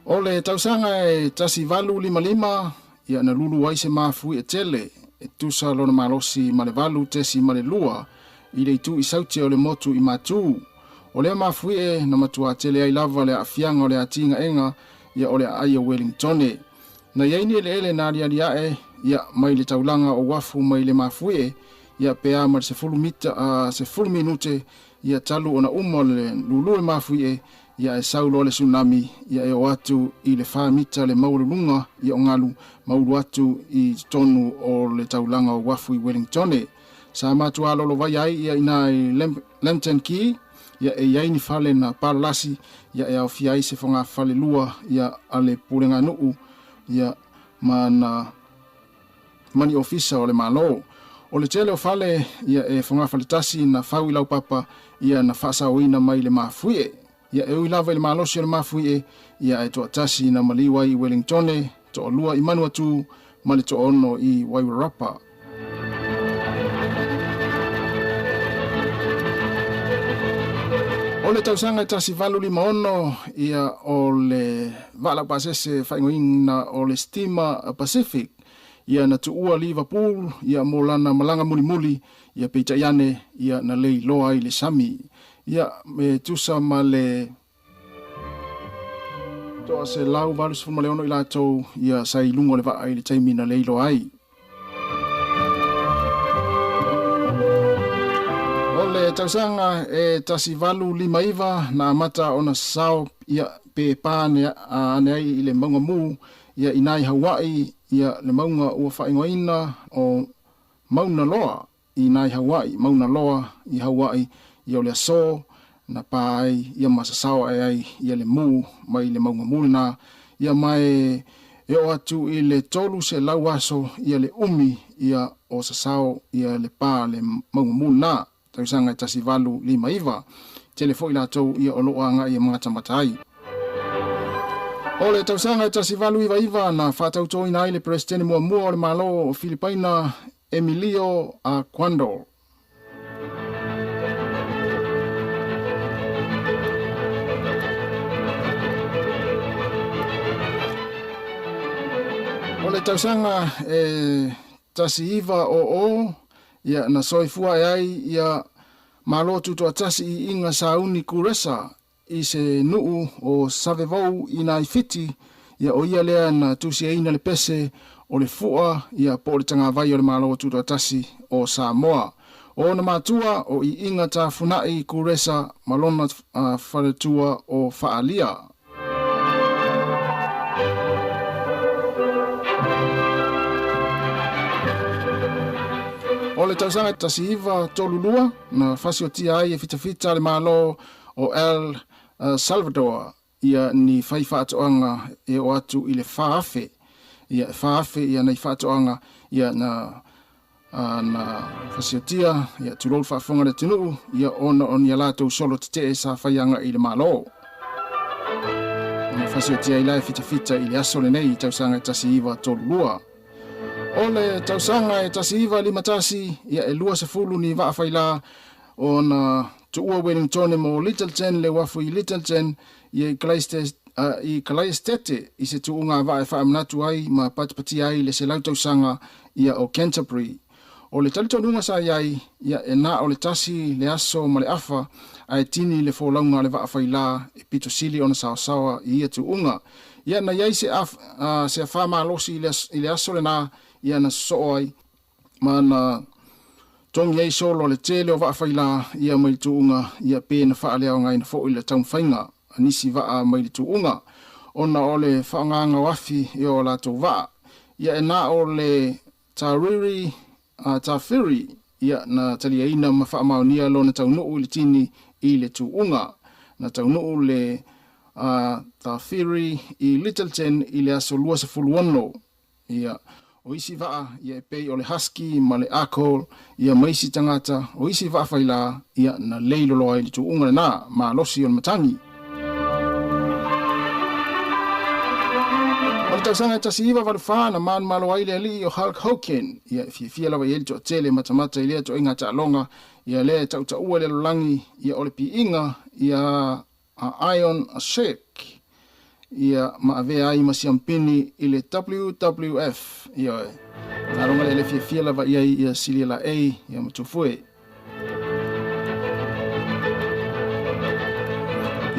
[SPEAKER 1] O le tausanga e tasi valu lima ia na lulu wai se mafui e tele e tusa lona malosi ma le valu tesi ma le lua i le itu i sautia o le motu i matu. O le mafui e na matua tele ai lava le afianga o le atinga enga ia o le aia Wellingtone. Na yaini ele na aliae ia mai le taulanga o wafu mai le mafue ia pea ma se fulu minute ia talu ona le lulu le mafue ia e saulo le tsunami ia e o atu i le 5 mita le maulunga ia o ngalu maulu atu i tonu o le taulanga o wafu i Wellingtone. Sa matua lolo vai ai ia ina i Lambton Key ia e yaini fale na paralasi ia e au fiai se fonga fale lua ia ale purenga nuu ia mani ofisa o le malo. O le tele o fale ia e fonga fale tasi na fau ilau papa ia na fasa oina mai le mafue. Ia e uilava le malosi o le mafue ia e toa tasi na maliwa i Wellingtone, toa lua i Manuatu, mali toa ono i Wairarapa. O le tausanga tasi valu lima ono ia o le vala pasese whaingoina o le Steamer Pacific ia na tuua Liverpool ia molana malanga muli ia peita iane ia na lei loa i le sami ia me tusa ma le toa se lau valu se fuma leono i latou ia sai lungo le vaa i le taimi na lei loa ai. O le tausanga e tasi valu lima iwa na mata ona sao ia pe pāne ane ai i le maunga mu ia inai Hawaii ia le maunga ua whaingoina o Mauna Loa i nai Hawaii, Mauna Loa i Hawaii ia o le aso na pai ia masasao ai ia le mu mai le maunga mulina ia mai e o atu i le tolu se lau aso ia le umi ia o sasao ia le pā le maunga mulina tausanga tasi valu lima iwa telefo ila tau ia o loa nga ia mga tamatai. O le tausanga tasi valu iwa na whatauto ina i le presidente mua o le malo o Filipaina Emilio Aquando. O le tausanga tasi iwa o ia na soifua ai ia malo tutoa tasi i inga sauni kuresa i se nuu o savevou ina i fiti ia o ia lea na tusi eina le pese o le fua ia po le tanga vai o le malo tutoa tasi o Samoa. O na matua o i inga ta funai kuresa malona wharetua o Faalia. O le tausanga tasi iwa tolulua na fasiotia ai e fitafita le malo o El Salvador ia ni faifa atoanga e o atu i le whaafe. ia whaafe ia nei whaatoanga ia na fasiotia ia tulol whaafonga le tunu ia ona on ia lātou solo te sa whaianga i le malo. Fasiotia i lai fita i le aso le nei tausanga e tasi iwa tolu lua. Ole tausanga e tasi iwa lima tasi ia e lua se fulu ni waa whaila ona tuua Wellington mo Littleton le wafu i Littleton ia i Kalaistete i se tuunga waa e wha amnatu ai ma patipati ai le se lau tausanga ia o Canterbury. O le talitonunga sa iai ia e na o le tasi le aso ma le afa ai tini le fōlaunga le waa whaila e pito sili ona sawa i ia tuunga. Ia na iai se a wha losi i le aso le na ia na so ai ma na tongi iai solo le tele o waa whaila ia mai tuunga ia pe na wha leo ngai na fo i le taun whainga anisi waa mai le tuunga. Ona o le whaanganga wafi i o la tau waa. Ia e na o le Tariri Tawhiri ia na taliaina ma whaamaunia lo na taunuu le tini i le tuunga. Na taunuu le Tawhiri i Littleton i le aso lua sa fuluano. Ia o isi waa ia e pei o le husky ma le akol ia maisi tangata o isi waa whaila ia na leiloloa i le tuunga le na ma losi o le matangi. Tausanga tasi iwa walufana man malo aile ali o Hulk Hogan ia fia lawa i elito tele matamata ilea to inga alonga ia le tauta ua le lulangi ia ole pi inga ia Iron Shake ia maave ai masiampini ile WWF ia taronga le fia lawa ia silia la ia matufue.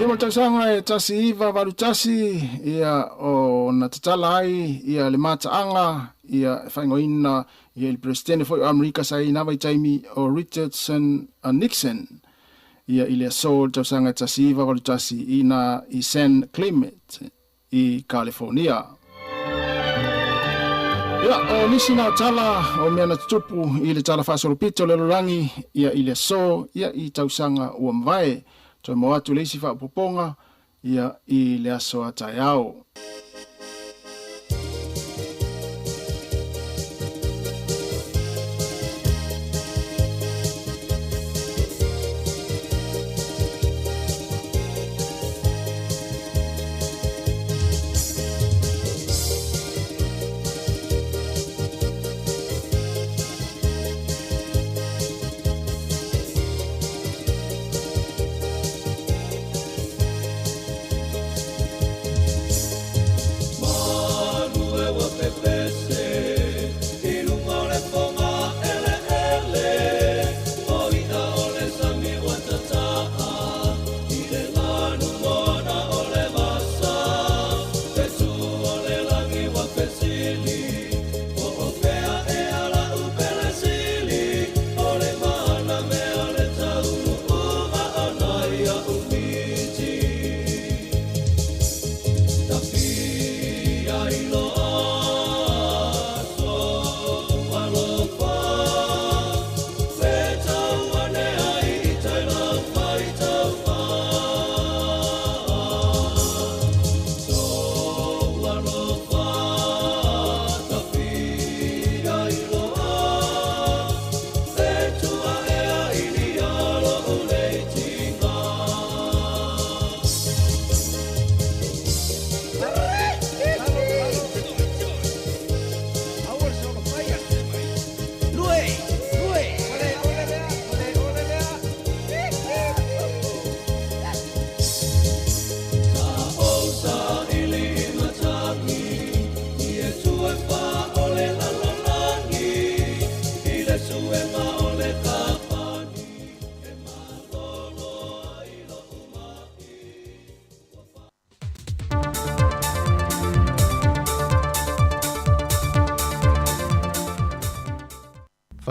[SPEAKER 1] Ia matausanga e tasi iwa walu tasi ia o na tatala ai ia le mataanga ia whaingoina ia il presidente foi o Amerika sa i nawa i taimi o Richardson Nixon ia ile so tausanga e tasi iwa walu tasi ina i San Clemente i California. Ia o nisi na tala o mea na tutupu i le tala whasolopito le lorangi ia ile so ia i tausanga ua mwae. Toi mo atu leisi wha poponga ia i le aso a tai au.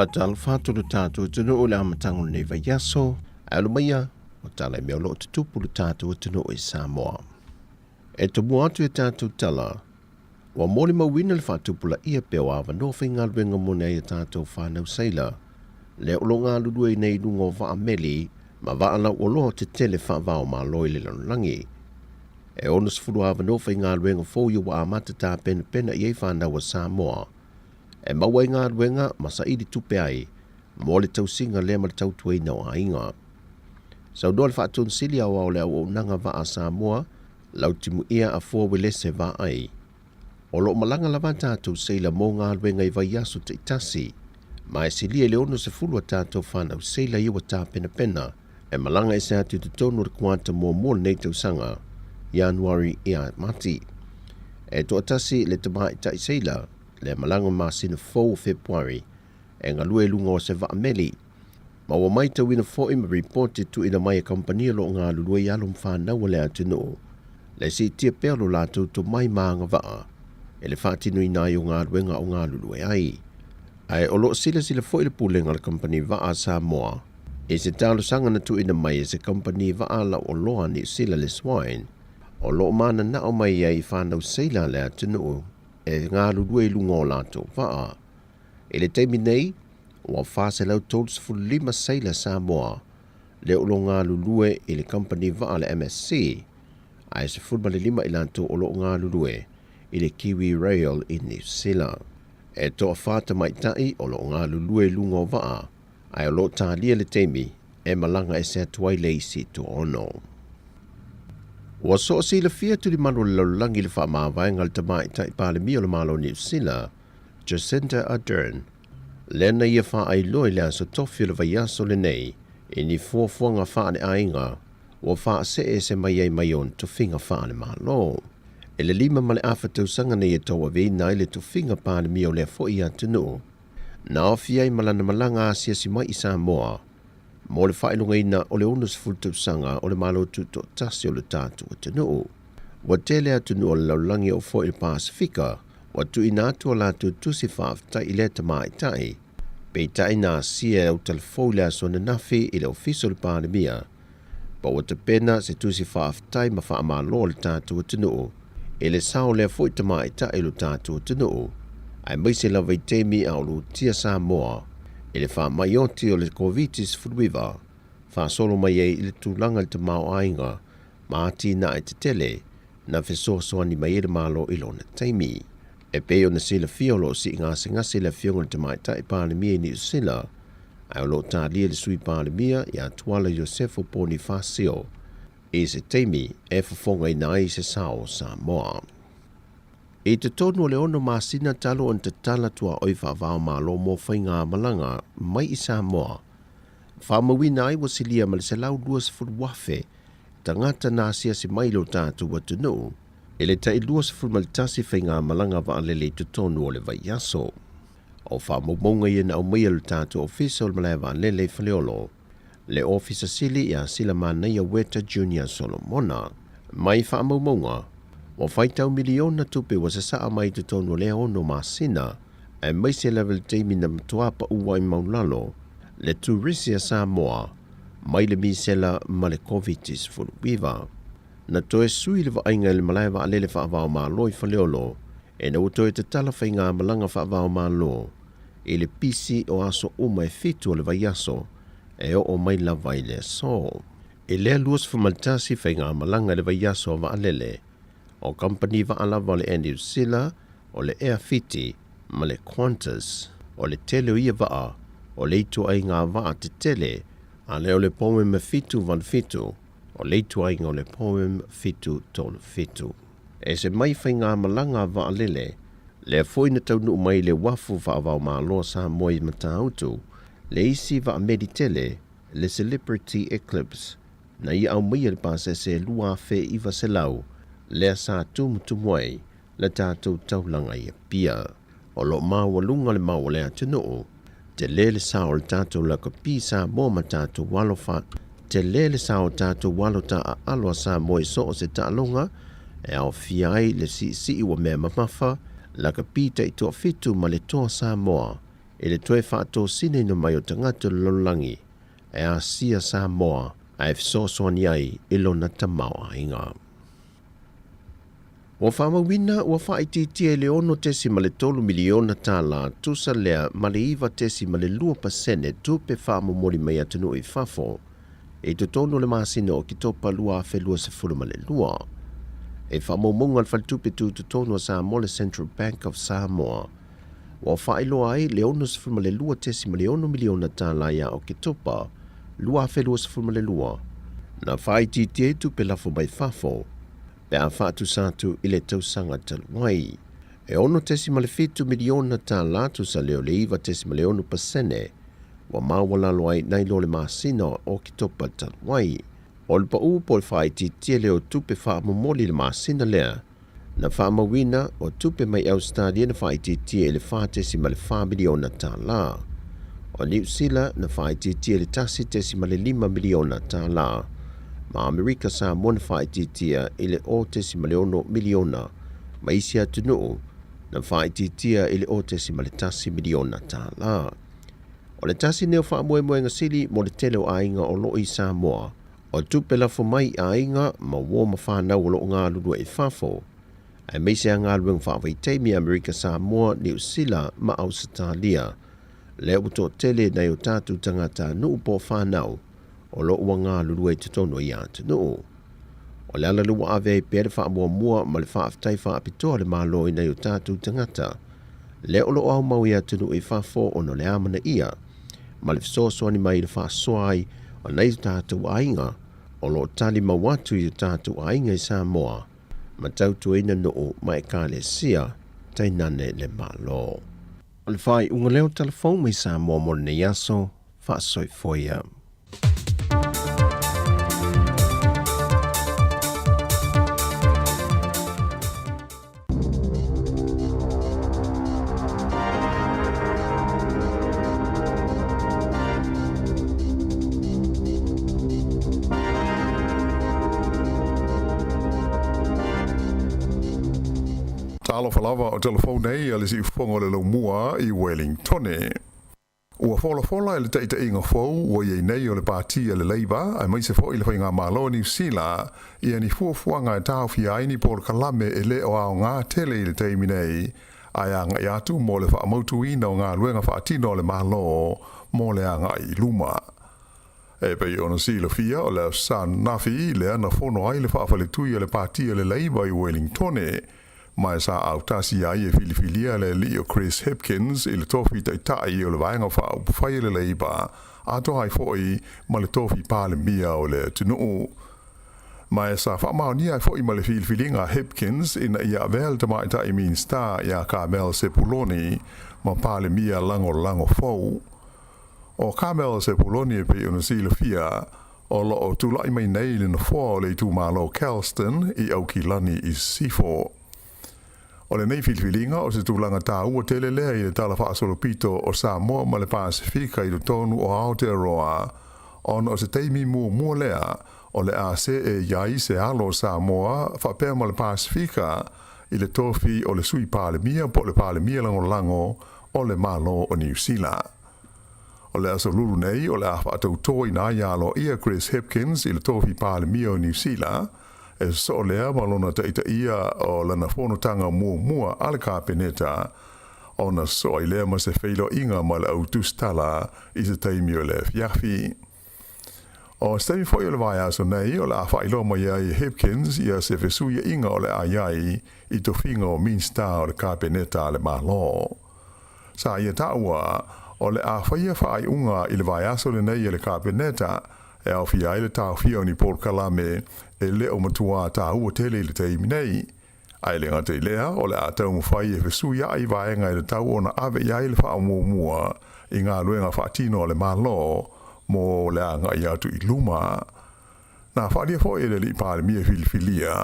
[SPEAKER 7] Fatal fatulu tatu tunu ule amatangu ni vayaso alumaya otala me lo tupu tatu tunu i Samoa. E tumu atu e tatu tala wa moli mawina le fatupula ia pewa wa no finga lwenga mone e tatu whanau saila le ulonga ludue nei lungo va ameli ma va ala olo te tele fa va o ma loi le langi. E ono se fulu ava no whai ngā luenga fōi wa amata tā pena i whānau wa Samoa. E maua i ngā luenga masa ili tupe ai, mo le tausinga lea ma le tautuai na o ainga. Sau doa le whaatun sili au au le au nanga wa a Samoa, lau timu ia a fua welese wa ai. O lo malanga lava tātou seila mō ngā luenga i vai asu te itasi, ma e silia le ono se fulu a tātou whanau seila i wa tā pena, e malanga e se atu te tonu le kuanta mō nei tausanga, Januari ia mati. E to atasi le tama i tai seila, le malanga ma sina fōu Februari, e ngā lue lunga o se wa ameli. Ma wa mai tau ina fōi ma reporti tu ina mai a kompania lo ngā lulua i alum whanau le atu no. Le si tia pēlo lātou to mai maanga waa, e le whātinu i nai o ngā luenga o ngā lulua ai. Ai o lo sila fōi le pūlenga le kompani waa Samoa, e se tālo sanga na tu ina mai e se kompani waa la o loa ni sila le swine, o lo mana na o mai ai whanau seila le atu no, e ngā lulua i lunga o lātou waa. E le teimi nei, wa fase lau tolus fulima seila Samoa, le o lo ngā lulue i le company waa le MSC, ai se fulma le 5 i lanto o lo ngā lulue i le Kiwi Rail i New Zealand. E toa whāta mai tai o lo ngā lulue lunga o waa, ai o lo tālia le teimi e malanga e se atuai le isi to ono. Wa so si le fia tu di manu le laulangi le wha mawai ngal tamai tai pāle mi o le malo New Zealand, Jacinta Ardern, lena ia wha ai loi lea so tofi le vai aso lenei, i ni fuafuanga wha ne ainga, wa wha se e se mai ai mai on to finga wha ne malo. E le 5 male awha tausanga nei e toa vei nai le to finga pāne mi o lea fo i atunu. Na ofi ai malana malanga asia si mai i Samoa, mo le whailunga ina o le onus full tausanga o le malo tu to tasi o le tātu atunu. Wa tele atunu o le laulangi o fo i Pasifika, wa tu ina atua la tu tusi whaafta i le tamai tai, pe tai nā sia au telefou lea so na nafi i le ofiso le pandemia, pa wa te pena se tusi whaafta i ma wha amalo le tātu atunu, e le sao lea fo i tamai tai lo tātu atunu, ai maise la vai temi au lu tia Samoa, e le wha maioti o le COVID-19 furuiva, wha solo mai e i le tūlanga le tamau ainga, ma ati na e te tele, na fesoasoani mai e le malo i lona taimi. E peo na sila fiolo si ngase le fionga te mai tai pālemia ni usila, ai o lo tālia le sui pālemia i Atua Josefo Poni Fasio, e se teimi e fafonga i nai se sao Samoa. E te tonu le ono masina talo on te tala tua oi whaavao malo mo whainga malanga mai i Samoa. Whamawina ai wasilia ma le se lau duas furuafe, tangata nāsia si mailo tātu watunu, e le tai lua se fulmalitasi whainga malanga wa alele te tonu o le vai aso. O whamomonga i na o maia le tātu official malaya wa alele whaleolo, le ofisa sili i a sila manaya Weta Junior Solomona. Mai whamomonga, o whaitau miliona tupe wa se saa mai te tonu le ono masina, e mai se level teimi na mtuapa uwa i maulalo, le turisia Samoa, mai le misela ma le COVID-19 furuwiva. Na toe sui le vainga le malaya wa alele whaavao malo i whaleolo, e na utoe te tala whainga malanga whaavao malo, e le pisi o aso uma e fitu o le vai aso, e o mai la vai le so. E lea luas whamaltasi whainga malanga le vai aso wa alele, o company wa alawa le New Zealand, o le Airfiti, ma le Qantas, o le tele o ia waa, o le itu ai ngā waa te tele, a leo le pome me fitu van fitu, o leitu ai ngā le poem fitu tolu fitu. E se mai whai ngā malanga wa alele, le foi na taunu mai le wafu whaavau mā loa sa moi matautu, le isi wa meditele, le celebrity eclipse, na i au mai le pase se lua fe iwa se lau, le sa tumutumwai, le tātou taulanga i pia. O lo māwalunga le mawale atunu, te lele sa o le tātou la kapi sa mō matatu walofa, te lele sa o tātou walo ta a aloa sa moe so o se tālonga, e au fiai le si wa mea mamafa, la ka pita i toa fitu ma le toa sa moa, e le toe whaato sine no mai o tangata lolangi, e a sia sa moa, a e fisosoani ai ilo na tamau ainga. O whamawina ua whaititia le ono tesi ma le 3 miliona tāla tusa lea ma le iwa tesi ma le 2% tupe whamomori mai atunu i whafo, e to tono le masina o ki topa lua a whelua se fulu ma le lua. e whamaumunga whaltupe tu tonu Samoa le Central Bank of Samoa. Wa whaeloa ai le ono sifuma le lua tesi ma le ono miliona tāla ia o ke topa, lua whelua sifuma le lua. Na whai titie tu pe lafo mai whafo, pe a whatu sātu i le tausanga taluai. E ono tesi ma le fitu miliona tāla tu sa leo le iwa tesi ma le ono pasene, wa mawalalo ai nai lo le masina o ke topa taluai. O le pa upo le whai titie leo tupe wha momoli le masina lea, na whamawina o tupe mai Australia na whaititia le whātesi ma le 4 miliona tāla. O New Zealand na whaititia le tasi tesi ma le 5 miliona tāla. Ma Amerika sa mo na whaititia le o tesi ma le 1 miliona. Ma isi atunuu na whaititia le o tesi ma le tasi miliona tāla. O le tasi neo whaamoe ngasili mo le tele o ainga o loi Samoa. O tupe lafo mai ainga ma wo ma whanau o lo ngā lulu e whafo. Ai meise ngā lueng whaawaitai mi Amerika Samoa, New Zealand ma Australia. Leo uto tele na o tātu tangata nuu po whanau o lo ua ngā lulu e tutono i atu nuu. O le ala lua ave e pere whaamua mua ma le whaaftai whaapitoa le malo i na o tātu tangata. Leo lo au mau i atu nuu i whafo o no le amana ia. Ma le fisosoani mai le whaasoai o nei tātu ainga o lo tali mawatu i tātu ainga i Samoa. Ma tautu ina noo mai kāle sia tainane le malo. O le whai unga leo telefon mai Samoa mo ne yaso whaasoi foia.
[SPEAKER 8] Alo falava o telefone nei ale si fongo le lo mua i Wellington. Ua fola ele taita inga fou o ye nei o le parti le Labour ai mai se fo ile fainga malo ni sila i ani fuanga e tau fi ai ni por kalame ele o au ngā tele le taimi nei ai anga i atu mo le wha mautu ina o ngā luenga wha atino le malo mo le anga i luma. E pe ono sila fia o le san nafi le ana fono ai le wha fale tui le parti le Labour i Wellington. Mai sa au tasi ai e filifilia le Leo Chris Hopkins i le tofi tai o le vaenga wha upufai le Labour ato hai foi ma le tofi pāle mia o le tunuu. Mai sa whamau ni ai foi ma le filifilinga Hopkins ina ia vel te mai tai min star ia Carmel Sepuloni ma pāle mia lango fau. O Carmel Sepuloni e pe una sila fia o lo o tulai mai nei le na fua le tu malo Kelston i au ki lani i sifo. O le nei filifilinga o se tūlanga tā ua tele lea i le tala whaasolopito o Samoa ma le Pasifika i le tonu o Aotearoa. Ono o se teimi mua lea o le ase e iai se alo Samoa whapea ma le Pasifika i le tofi o le sui palemia po le palemia lango o le malo o New Zealand. O le aso lulu nei o le awha atau toi na ialo ia Chris Hopkins i le tofi palemia o New Zealand e so lea malona taita ia o lana whonotanga mua ale kāpeneta o na so i lea ma se whailo inga ma le au tustala i se taimi o le fiafi. O stemi fwoi o le vai aso nei o le a whailo ma iai Hopkins ia se fesuia inga o le a iai i to whinga o minsta o le kāpeneta le malo. Sa ia taua o le a whaia whaai unga i le vai aso le nei le kāpeneta e au fia i le tau fia ni Port Kalame e leo matua tā ua tele le teimi nei. Ai le ngata i lea o le a tau mwhai e fesu ia i vaenga i le tau o na ave ia i le wha mua i ngā luenga whaatino le malo mo le anga i atu i luma. Nā whaalia fo e le li pāle mia filifilia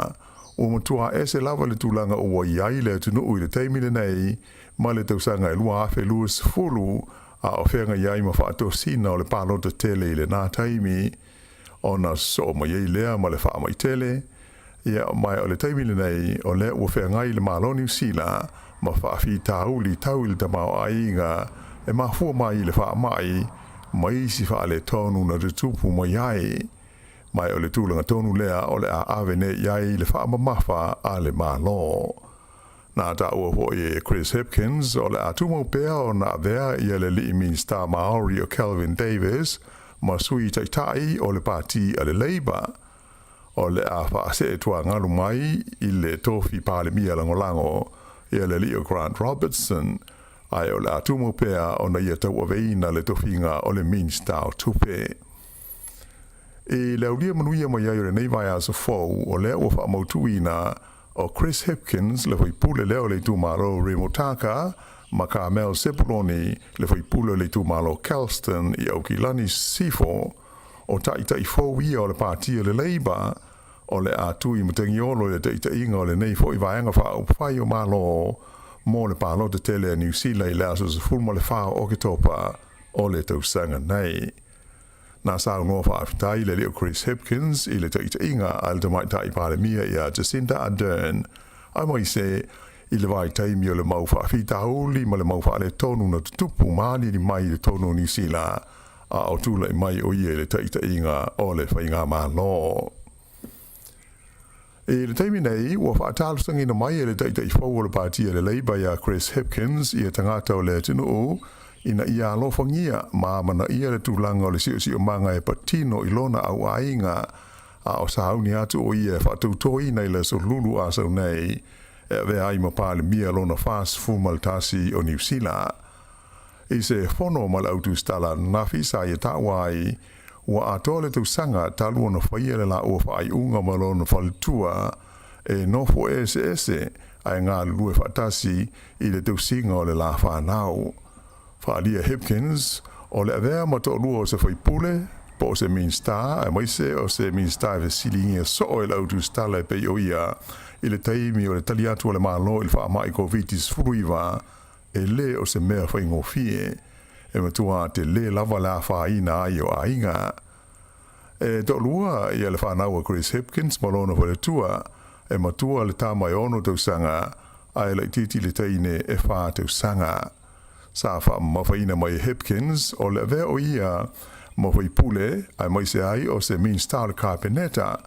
[SPEAKER 8] o matua e se lava le tūlanga o i ai le tunu i le teimi le nei ma le tausanga i lua afe luas fulu a o whenga iai ma whaato sina o le pālota tele i le nā taimi o na so ma iei lea ma le wha mai tele ia mai o le taimi le nei o le ua whenga i le maloni usila ma whaafi tāuli tau i le tamau ainga e ma fua mai i le wha mai ma isi wha le tonu na tutupu ma iai mai o le tūlanga tonu lea o le a avene iai le wha mamafa a le malo. Nā tā ua po e Chris Hopkins o le atumau pēr o nā vea i le li minsta Maori o Calvin Davis ma sui taitai o le parti a le Labour. o le a wha se tua ngalu mai i le tofi pāle mia langolango i le Leo Grant Robertson ai o le atumo pea o na ia tau aveina le tofinga o le Minstau tupe. E le aulia manuia mai ai o le nei vai aso fau o le o wha mautuina o Chris Hipkins le fai pule leo le tumaro Remotaka ma Carmel Sepuloni le fai pule le tumaro Kelston i Aukilani Sifo o tai fau ia o le pātia le Labour o le atui matangiolo le te inga o le nei fo i vaenga wha o whai o malo mo le pālo te tele a New Zealand i le aso se fulma le wha o ke topa o le tausanga nei. Nā sāu noa whaafitai le leo Chris Hipkins i le te inga al te mai tai pāle mia i a Jacinda Ardern. Ai mai se i le vai taimi o le mau whaafita huli ma le mau wha le tonu na tutupu maani ni mai le tonu New Zealand a o tūla i mai o ie le te inga o le whainga mā lo. E le taimi nei, ua whaatalusangi na mai e le te whau o le pātia le Labour ia Chris Hipkins i e tangata o le tinu o ina ia alofangia maamana ia le tūlanga o le sio manga e patino i lona au ainga a o sahauni atu o ia whaatautoi nei le so lulu a sau nei e vea ai mapale mia lona fast fumaltasi o New Zealand. I se whono mal autu stala nafi sa i tawai ua atole tu sanga talua na whaia le la ua whaai unga malona whalitua e nofo ese ai ngā lue whaatasi i le tu singa o le la whanau. Whaalia Hipkins o le avea mato lua o se whaipule po se Minstau e maise o se Minstau e silingia so o le autu stala e pei o ia i le taimi o le taliatu o le malo i le whaamai COVID-19 furuiva e le o se mea whaingofie e matua te le lava la whaina ai o ainga. E to lua i le whanau a Chris Hipkins malona wale tua e matua le tamai ono tausanga ai le titi le teine e wha tausanga. Sa wha mawhaina mai Hipkins o le vea o ia mawhai pule ai mai se ai o se Minstau Carpeneta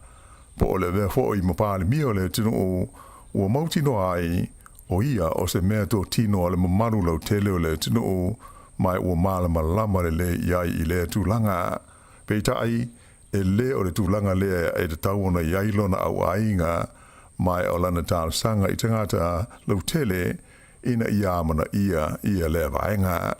[SPEAKER 8] po o le vea fo i mapale mio le tino o ua mautino ai o ia o se mea tō tino o le mamaru lau tele o le tino o mai ua malama lama le iai i le tūlanga. Peita ai e le o le tūlanga le e te tauona iai lona au ainga mai o lana tāna sanga i tangata lau tele ina ia mana ia le vaenga.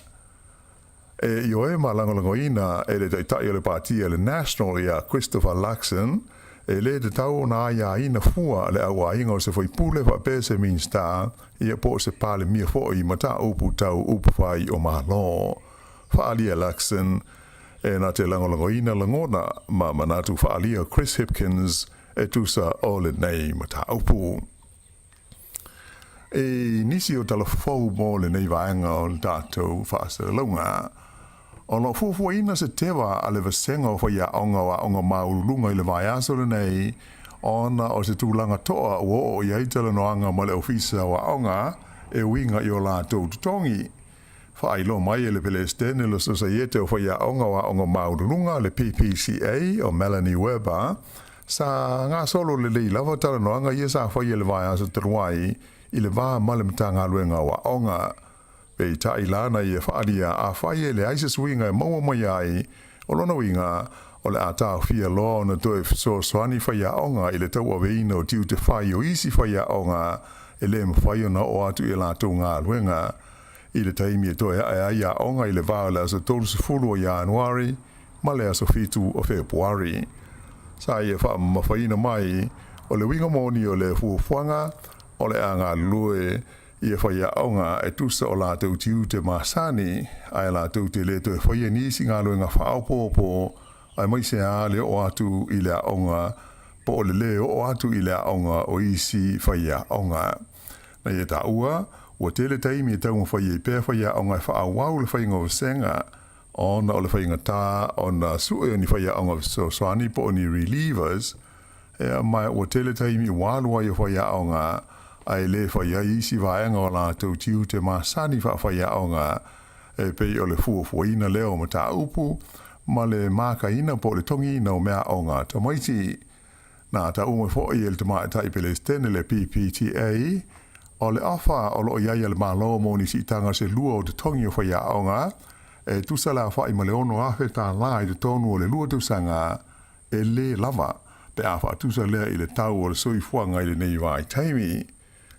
[SPEAKER 8] E io e malangolango ina e le taitai o le pātia le National ia Christopher Luxon e le te tauona ia ina fua le au ainga o se whaipule wa pese Minstau ia po se pale mia fo i mata upu tau upu whai o mahalo. Whaalia Luxon e na te langolango ina langona ma manatu whaalia Chris Hipkins e tusa o le nei mata upu. E nisi o tala fau mo le nei vaenga o le tātou whaasa launga. O no fufua ina se tewa a le vasenga o whaia onga wa onga maurulunga i le vai aso le nei ona o se tūlanga toa o o iai tala noanga ma le ofisa wa onga e winga i o la tau tutongi. Whailo mai e le Palestine le Societe o whaia onga wa onga maurulunga le PPCA o Melanie Weber sa ngā solo le lei lava tala noanga i sa whaia le vai aso taruai i le vā malemtanga luenga wa onga. Pei tai lana i e whaalia a whaie le aise suinga e maua mai ai o lona winga o le atao fia loa na toe so swani whaia onga i le tau aveina o tiu te whai o isi whaia onga e le mwhai na o atu i la tau ngā luenga i le taimi e toe ai a onga i le vā le aso tolu se fulu o Januari ma le aso fitu o Februari. Sa i e wha mawhaina mai o le winga moni o le fuafuanga o le anga lue i e whaia aonga e tusa o la tau tiu te masani ai la tau te le to e whaia nisi ngā luenga whaopopo ai mai se a le o atu i le aonga po o le o atu i le aonga o isi whaia aonga. Na i e ta ua, ua tele taimi e tau ma whaia i pēr whaia aonga e whaawau le whainga o senga ona o le whainga tā ona sue ni whaia aonga so swani po o ni relievers e mai ua tele taimi walua i whaia aonga ai le whaia isi vaenga o la tau tiu te masani whaia aonga e pei o le fuafuaina leo ma tā upu ma le maka ina po le tongi ina o mea aonga ta maiti. Nā ta ume fo i el te mai tai Palestine le PPTA o le awha o lo iaia le malo mo ni si tanga se lua o te tongi o whaia aonga e tusa la whai ma le ono ahe tā lai te tonu o le lua tusanga e le lava pe a whaatusa lea i le tau o le soifuanga i le nei wai taimi.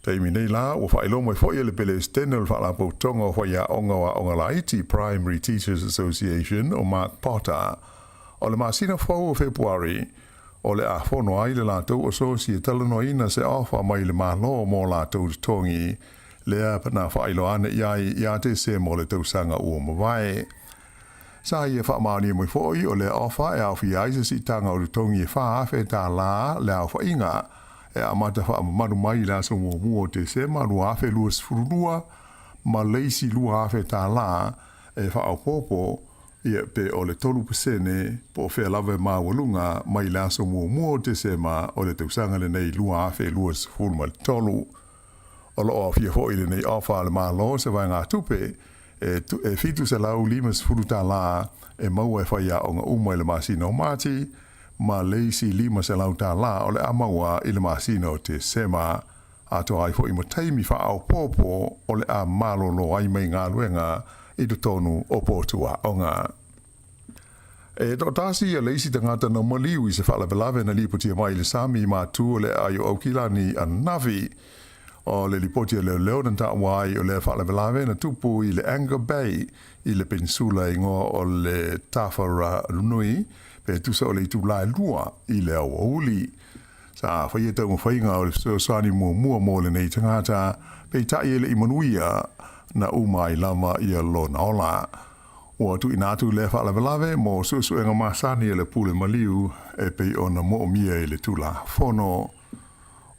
[SPEAKER 8] Taimi nei la, o whaelo mai fo i le pele stene o le whaala pautonga o whaia onga wa onga laiti Primary Teachers Association o Mark Potter. O le masina fau o Februari, o le a whono ai le lātou o sosi e talano ina se awha mai le malo mo lātou tongi, lea pana whaelo ane ia te se mo le tausanga ua mawai. Sa ia whaamani mo foi o le awha e awhi aisa si tanga o le tongi e whaafe tā la le awha inga, e amata whaamamanu mai la so mua te se manu afe luas furunua, ma leisi lua afe tā la e whaapopo, ia pe o le 3% po fe lava mawalunga mai la so mua te se ma o le tausanga le nei lua afe luas furuma le tolu. O lo o fia foi le nei awha le malo se vai ngā tupe, e fitu se lau limas furuta la e maua e whaia o ngā umai le masina o mati, ma leisi lima se lau tā la o le amaua i le masina o te sema, ato ai fo i mo taimi wha au popo o le a malo lo ai mai ngā luenga i tu tonu o potua o ngā. E do tasi a leisi tangata na maliu i se whala velave na lipotia mai le sami mātu o le ayo au kilani a navi, o le lipotia leo na ta wai o le whala velave na tupu i le Anger Bay i le peninsula ingo o le Tafara Nui, pe tusa o le itu lai lua i le au uli. Sa whaia tau mwhainga o le sani mua mo le nei tangata, pe tai ele i manuia na umai lama i a lo naola. O tu inatu le whala velave mo susu enga masani e le pule maliu e pe ona mo mia i le tula fono.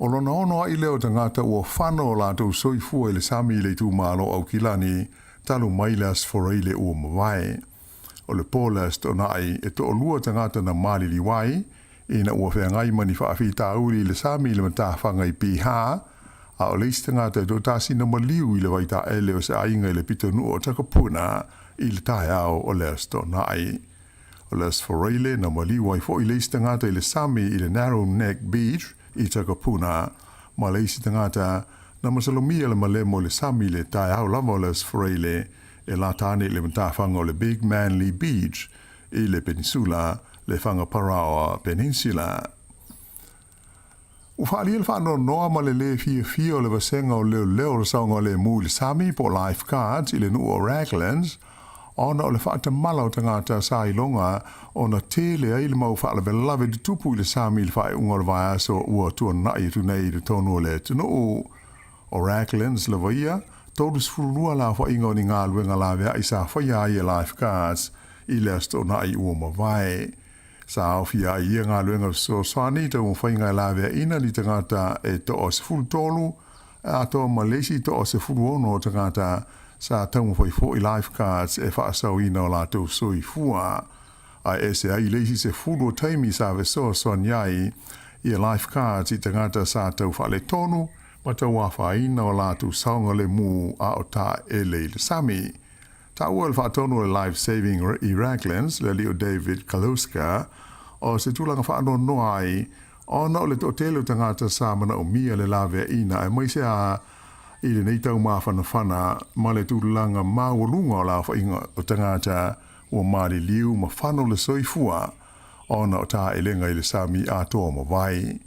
[SPEAKER 8] O lona ono i leo tangata ua whano la tau soifua i le sami i le tu malo au kilani talu mailas foreile ua mawai. O le polas tona ai e to o lua tangata na mali liwai ina ua whengai mani whaafi tauri i le sami i le matawhanga i piha a o leisi tangata do tasi na maliu i le waita ele o se ainga i le pitonu o takapuna i le tae au o leas tona ai. O leas foreile na maliu ai fo i leisi tangata i le sami i le Narrow Neck Beach i takapuna, ma leisi tangata na masalomia le malemo le sami le tae au lama o les foreile e la tane le matawhanga o le Big Manly Beach i le peninsula le Whangaparaoa Peninsula. Ufali el whano noa ma le fia o le vasenga o leo le saunga o le mu le sami po lifeguards i le nu o Raglands, ona o le whaata mala o tangata sa i longa o na tele ai le mau whaala velave di tupu i le sami le whae unga le vai aso ua tua nai tu nei le tonu o le tunu o Raglands le vaia, todus furunua la wha inga o ni ngā luenga la vea i sa whaia i e lifeguards i le asto nai ua mawai. Sa au fia i e ngā luenga so swani tau mo whainga la vea ina ni tangata e to o se fulu tolu, a to Malaysi to o se fulu ono o tangata sa tau mo whaifo i lifeguards e whaasau ina o la tau soi fua. A e se ai leisi se fulu o taimi sa ve so swaniai i e lifeguards i tangata sa tau whaale tonu, ma tau wafa ina o la tau saunga le mu a o ta e le sami. Ta ua le whaatonu le life saving i Raglands le leo David Kaluska o se tūlanga whaano noa ai ona o le tōtelo tangata sa mana o mia le lawe ina e mai se a i le nei tau mawhana ma le tūlanga mawalunga o la whainga o tangata ua maari liu ma whano le soifua ona o tā elenga i le sami atoa ma vai.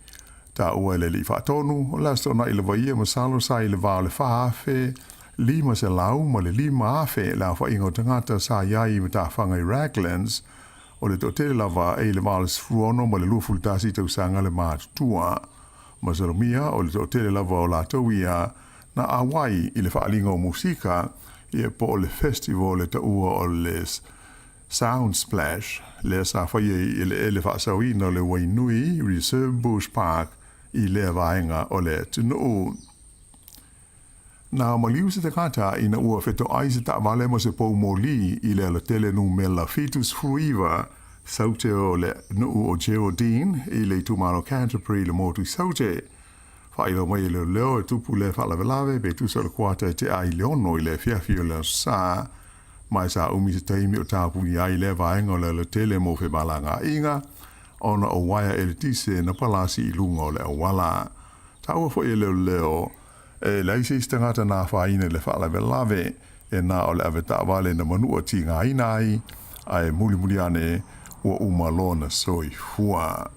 [SPEAKER 8] Ta ua le li whaatonu o la stona i le vaia masalo sa i le vao le whaafe lima se lau ma le lima afe la whainga o tangata sa iai ma tā whanga i Raglands o le tōtele lava e le malas fruono ma le luafultasi tau sanga le mātutua. Ma salomia o le tōtele lava o la tauia na awai i le whaalinga o musika i e po o le festival le taua o le Sound Splash le sa whaia i le ele whaasawina o le Wainui Reserve Bush Park i le vaenga o le tunu. Na maliu se te kata ina ua feto aise ta vale mo se pou moli i le tele nu mela fitus fruiva saute o le nu o Geraldine i le tumaro Canterbury le motu saute. Whailo mai le leo e tupu le whalavelave be tu sa le kuata te ai leono i le fiafio le sa mai sa umi se teimi o tāpu i ai le vaenga le tele mo fe malanga inga ona o waia e le tise na palasi i lunga o le awala. Ta ua fo i leo e laisi stangata na whaine le whalavelave e na o le aveta wale na manua ti ngā inai ai muli ane ua umalona soi fua.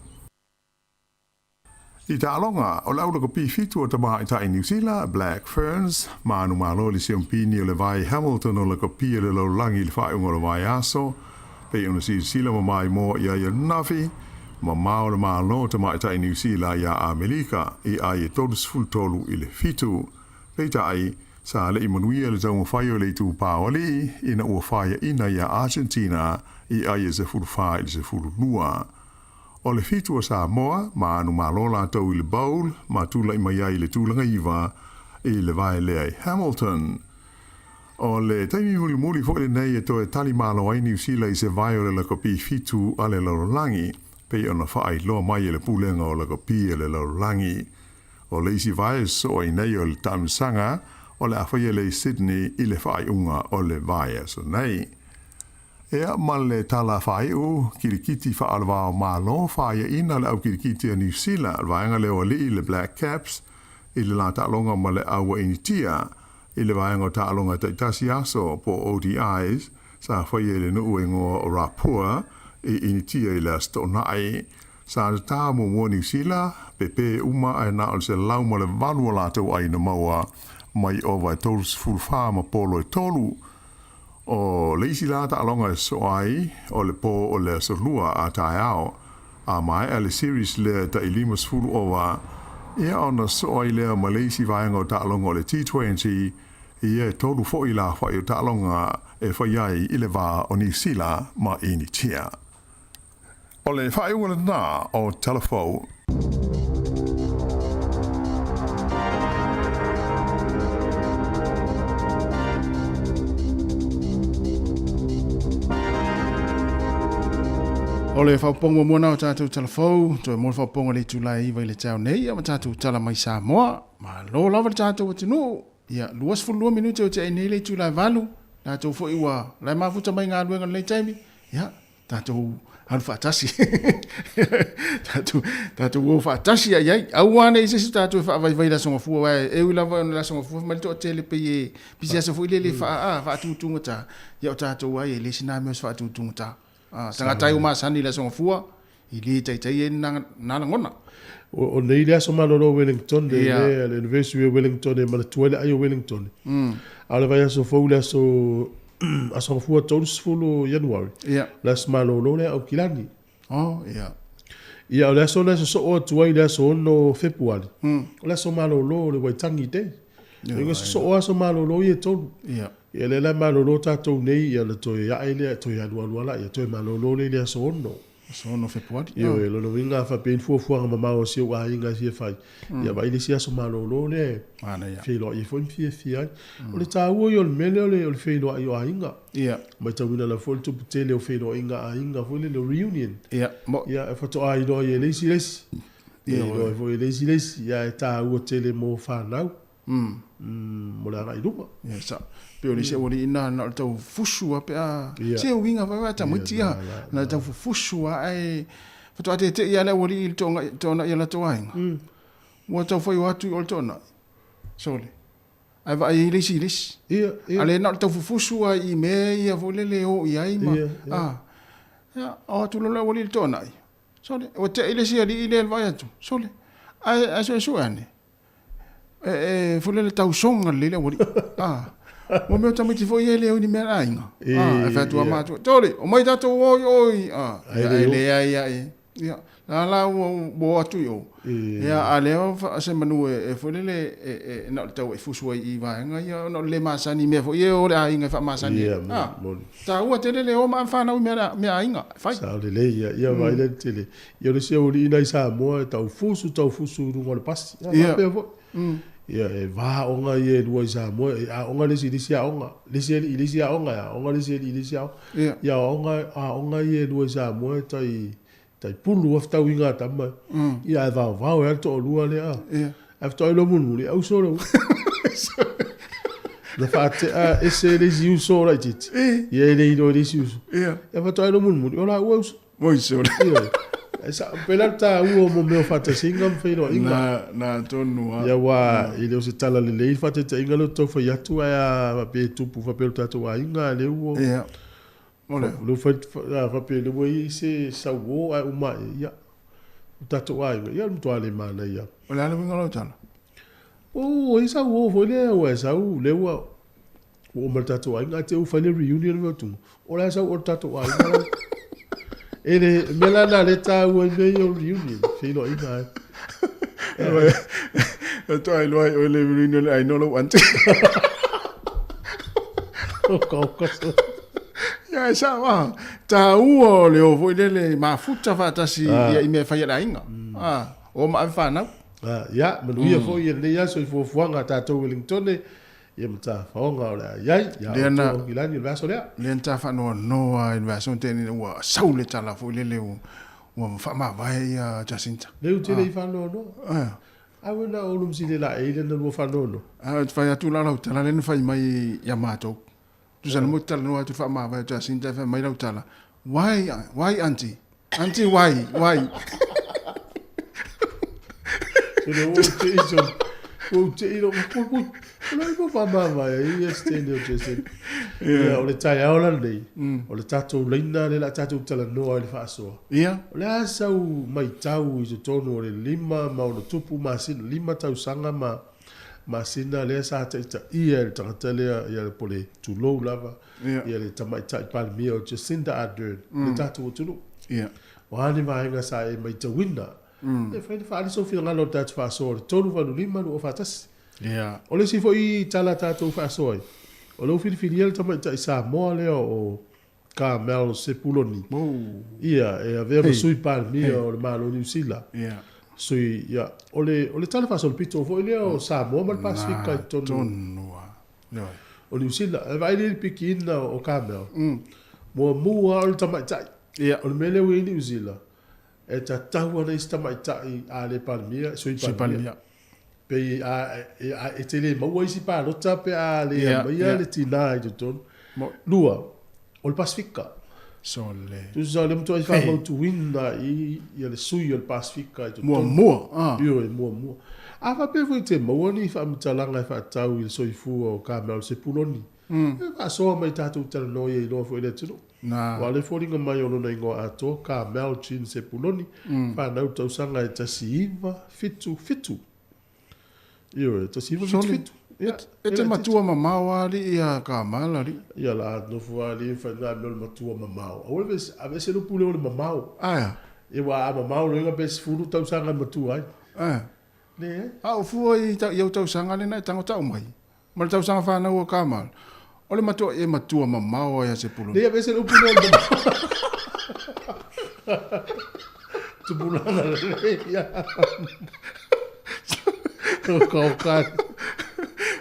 [SPEAKER 8] I ta'alonga, o lau lako pifitu o tamaha i tai New Zealand, Black Ferns, manu malo li siampini o le vai Hamilton o lako pia le lau langi le whae unga le vai aso, pei una si sila ma mai mo ia ia nafi, ma mao le malo tamaha i tai New Zealand ia Amerika, i ai e todus fultolu i le fitu, pei tai sa le imanuia le taunga whae o le tu paoli, ina ua whae ina ia Argentina, i ai e se fulu whae i se fulu lua. O le fitu o Samoa, ma anu malola tau i le bowl, ma tula i mai ai le tūlanga iwa, i le vai lea i Hamilton. O le taimi muli fo le nei e to e tali malo ai New Zealand i se vai o le lakopi fitu a le laulangi, pei ona whaai loa mai e le pulenga o lakopi e le laulangi. O le isi vai so ai nei o le tamsanga, o le awhai le Sydney i le whaai unga o le vai so nei. Ea ma le tala whae u, kirikiti wha alwa o malo, whae ina le au kirikiti a New Zealand, vaenga le o li le Black Caps, i le la ta'alonga ma le awa initia, i le vaenga o ta'alonga taitasi aso po ODIs, sa whae le nuu e ngoa o Rapua, i initia i le astonai, sa le tā mua New Zealand, pepe uma ai na o se lau ma le valua la tau ai na maua, mai o vai tolus fulwha ma polo e tolu, o le isi la ta'alonga e so ai, o le po o le sorlua a tae ao, a mai a le series le ta ilimas fulu owa, ia ona so ai lea ma le isi vaenga o ta'alonga o le T20, ia e tolu fo i la whai o ta'alonga e whaiai i le wā o New Zealand ma initia. O le whai ua na o telefou.
[SPEAKER 1] O le whaupongo mona o tātou telefou, to e mō whaupongo le tūlai iwa i le tau nei, a ma tātou tala mai Samoa, ma lo lawa le tātou atinu, ia luas fulua minute o te ai nei le tūlai valu, tātou fo iwa, lai mafuta mai ngā luenga le taimi, ia, tātou haru whaatasi, tātou o whaatasi ai ai, au ane i sesu tātou e whaavai la songa fua, wai e ui lawa la songa fua, mali to o tele pe e, pisi asa fo i le whaatutunga ta, ia o tātou ai e le siname o whaatutunga ta. Tanga tai o masani la songa fua i le tai e na ngona
[SPEAKER 5] o nei le so malolo Wellington le University of Wellington e mana tuele ai o Wellington ala vai so fo le so a songa fua todos fulu January la malolo le o kilani ia le so o tuai le so no February le so malolo le waitangi te e so malolo e tolu ia le la malolo tatou nei ia le toe ai le toe alualua la ia toe malolo le sono
[SPEAKER 1] Februari
[SPEAKER 5] ia e lo vinga fa pen fuafuaga ma mao si ua inga si fai ia vai le sia so malolo le
[SPEAKER 1] ana ia
[SPEAKER 5] felo ia foi fia o le tāua i o le mele o le felo ai o ainga
[SPEAKER 1] ia
[SPEAKER 5] mai tauina la fol tu tele o felo inga ainga foi le reunion
[SPEAKER 1] ia
[SPEAKER 5] ia e fato ai do ia lesi ia do foi lesi ia e tāua tele mo fanau mo la rai dupa
[SPEAKER 1] ia sa pe ole se ori ina na tau fusua pe a se winga va ta mutia na tau fusua ai fato ate te ia le ori tona ia la toainga mo tau foi watu o tona sole ai va i lisi
[SPEAKER 5] ia
[SPEAKER 1] ale na tau fusua i me ia volele o ia ma ia o tu lo ori tona sole o te ile si ali ile va tu sole ai so ane fulele tau songa le wori mo me tamiti fo ele o ni mera inga e fa tu amato tole o mai tato oi ai ia la bo atu yo ia ale se manu e fulele na tau e fusu i va nga ia no le masani me fo ye o ai nga fa masani ta u tele le o ma fa na me inga fa
[SPEAKER 5] sa le ia vai le tele ia le se o ni na sa mo tau fusu ru le pas ia e va onga ye lua isa mo a onga le si a onga le si a onga onga le si a ia onga ye lua isa mo tai pulu afta winga tama ia va e to lua le afta lo munu le au solo le fate ese le si uso la tit ia le do le si uso ia va to lo munu ola uso
[SPEAKER 1] moi solo
[SPEAKER 5] esa pelata uo mo me fata singa fero
[SPEAKER 1] inga na tonu
[SPEAKER 5] ya wa ile se tala le fata te inga lo to fa ya tu ya pe tu pu fa pelata to inga le uo
[SPEAKER 1] ya ole
[SPEAKER 5] lo fa pe le wo se sa wo a uma ya tato ai ia mtu ale mana ia
[SPEAKER 1] O le ale winga lo tala.
[SPEAKER 5] o isa wo fo le o isa u le wa o ma tato ai ngate u fa le reunion no tu o la sa o tato ai ele melana le ta o me yo reunion fi lo ina
[SPEAKER 1] to ai lo o le reunion ai no lo want
[SPEAKER 5] o ko
[SPEAKER 1] ya sa wa ta u le o vo le ma futa fa ta si ia i me fa ia inga o ma fa na
[SPEAKER 5] ya ma lu ia fo ia le ia so fo fuanga tato Wellington ia mta faonga ola ia ya to ilani va so le
[SPEAKER 1] ta fa no in va so te ni wa sau le tala fo le wa fa ma vai ya Jacinta
[SPEAKER 5] le u te le fa no a wena o lum si le la e le no fa no
[SPEAKER 1] fa ya tu la la tala le fa mai ya mato tu sa mo tala no tu fa ma vai Jacinta fa mai la tala why auntie why o te ilo o fa ma vai ia stende o te se o le tai aula nei o le tato leina le la tato tala no le fa so ia
[SPEAKER 5] o le asa u mai tau i te tono o le lima ma o le tupu ma sin lima tau sanga ma sina le sa te ia le tangata le ia le pole tu lo lava ia le tamai tai pal mia o te sinda adern le tato o tunu
[SPEAKER 1] ia
[SPEAKER 5] o ani vaenga sa e mai te wina e fa ali so fil ngalo tato fa so le tonu va lima no fa tas
[SPEAKER 1] ia
[SPEAKER 5] o le si fo i tala tato fa so o lo fil filiel tamai tai Samoa le o Carmel Sepuloni ia e aveva sui pal mia o le malo New Zealand
[SPEAKER 1] ia
[SPEAKER 5] sui ia o le tala fa so le pito fo le o Samoa mal Pacifica i tonu o New Zealand vai le pikina o Carmel mo mua o tamai tai ia o le mele o New Zealand e ta taua nei tamai tai a le palmia sui palmia pe e te le maua isi pa lota pe a le ia le tina i ton lua o le Pacifica
[SPEAKER 1] so le
[SPEAKER 5] tu sa le mtu ai fa mo tu winna i le sui o le Pacifica i ton
[SPEAKER 1] mua
[SPEAKER 5] io e mua a fa pe foi te maua ni fa mtalanga fa tau i soifu o Carmel Sepuloni fa so mai tatu tala no i lo foi le tu
[SPEAKER 1] na
[SPEAKER 5] wale foringa mai o lona ingo Atua Carmel Chin Sepuloni fa na tau sanga e tasiva fitu io tasiva fitu
[SPEAKER 1] e te matua mamawa li ia Carmel li
[SPEAKER 5] ia la no fua li fa na no matua mamao o ves a ves no pule o mamao e wa mamao lo bes furu tau sanga matua ai le
[SPEAKER 1] o fua i tau sanga le na tango tau mai ma tau sanga fa na o Carmel o le matua e matua mamao ia Sepuloni
[SPEAKER 5] le ves no pule o tu bulana le ia ko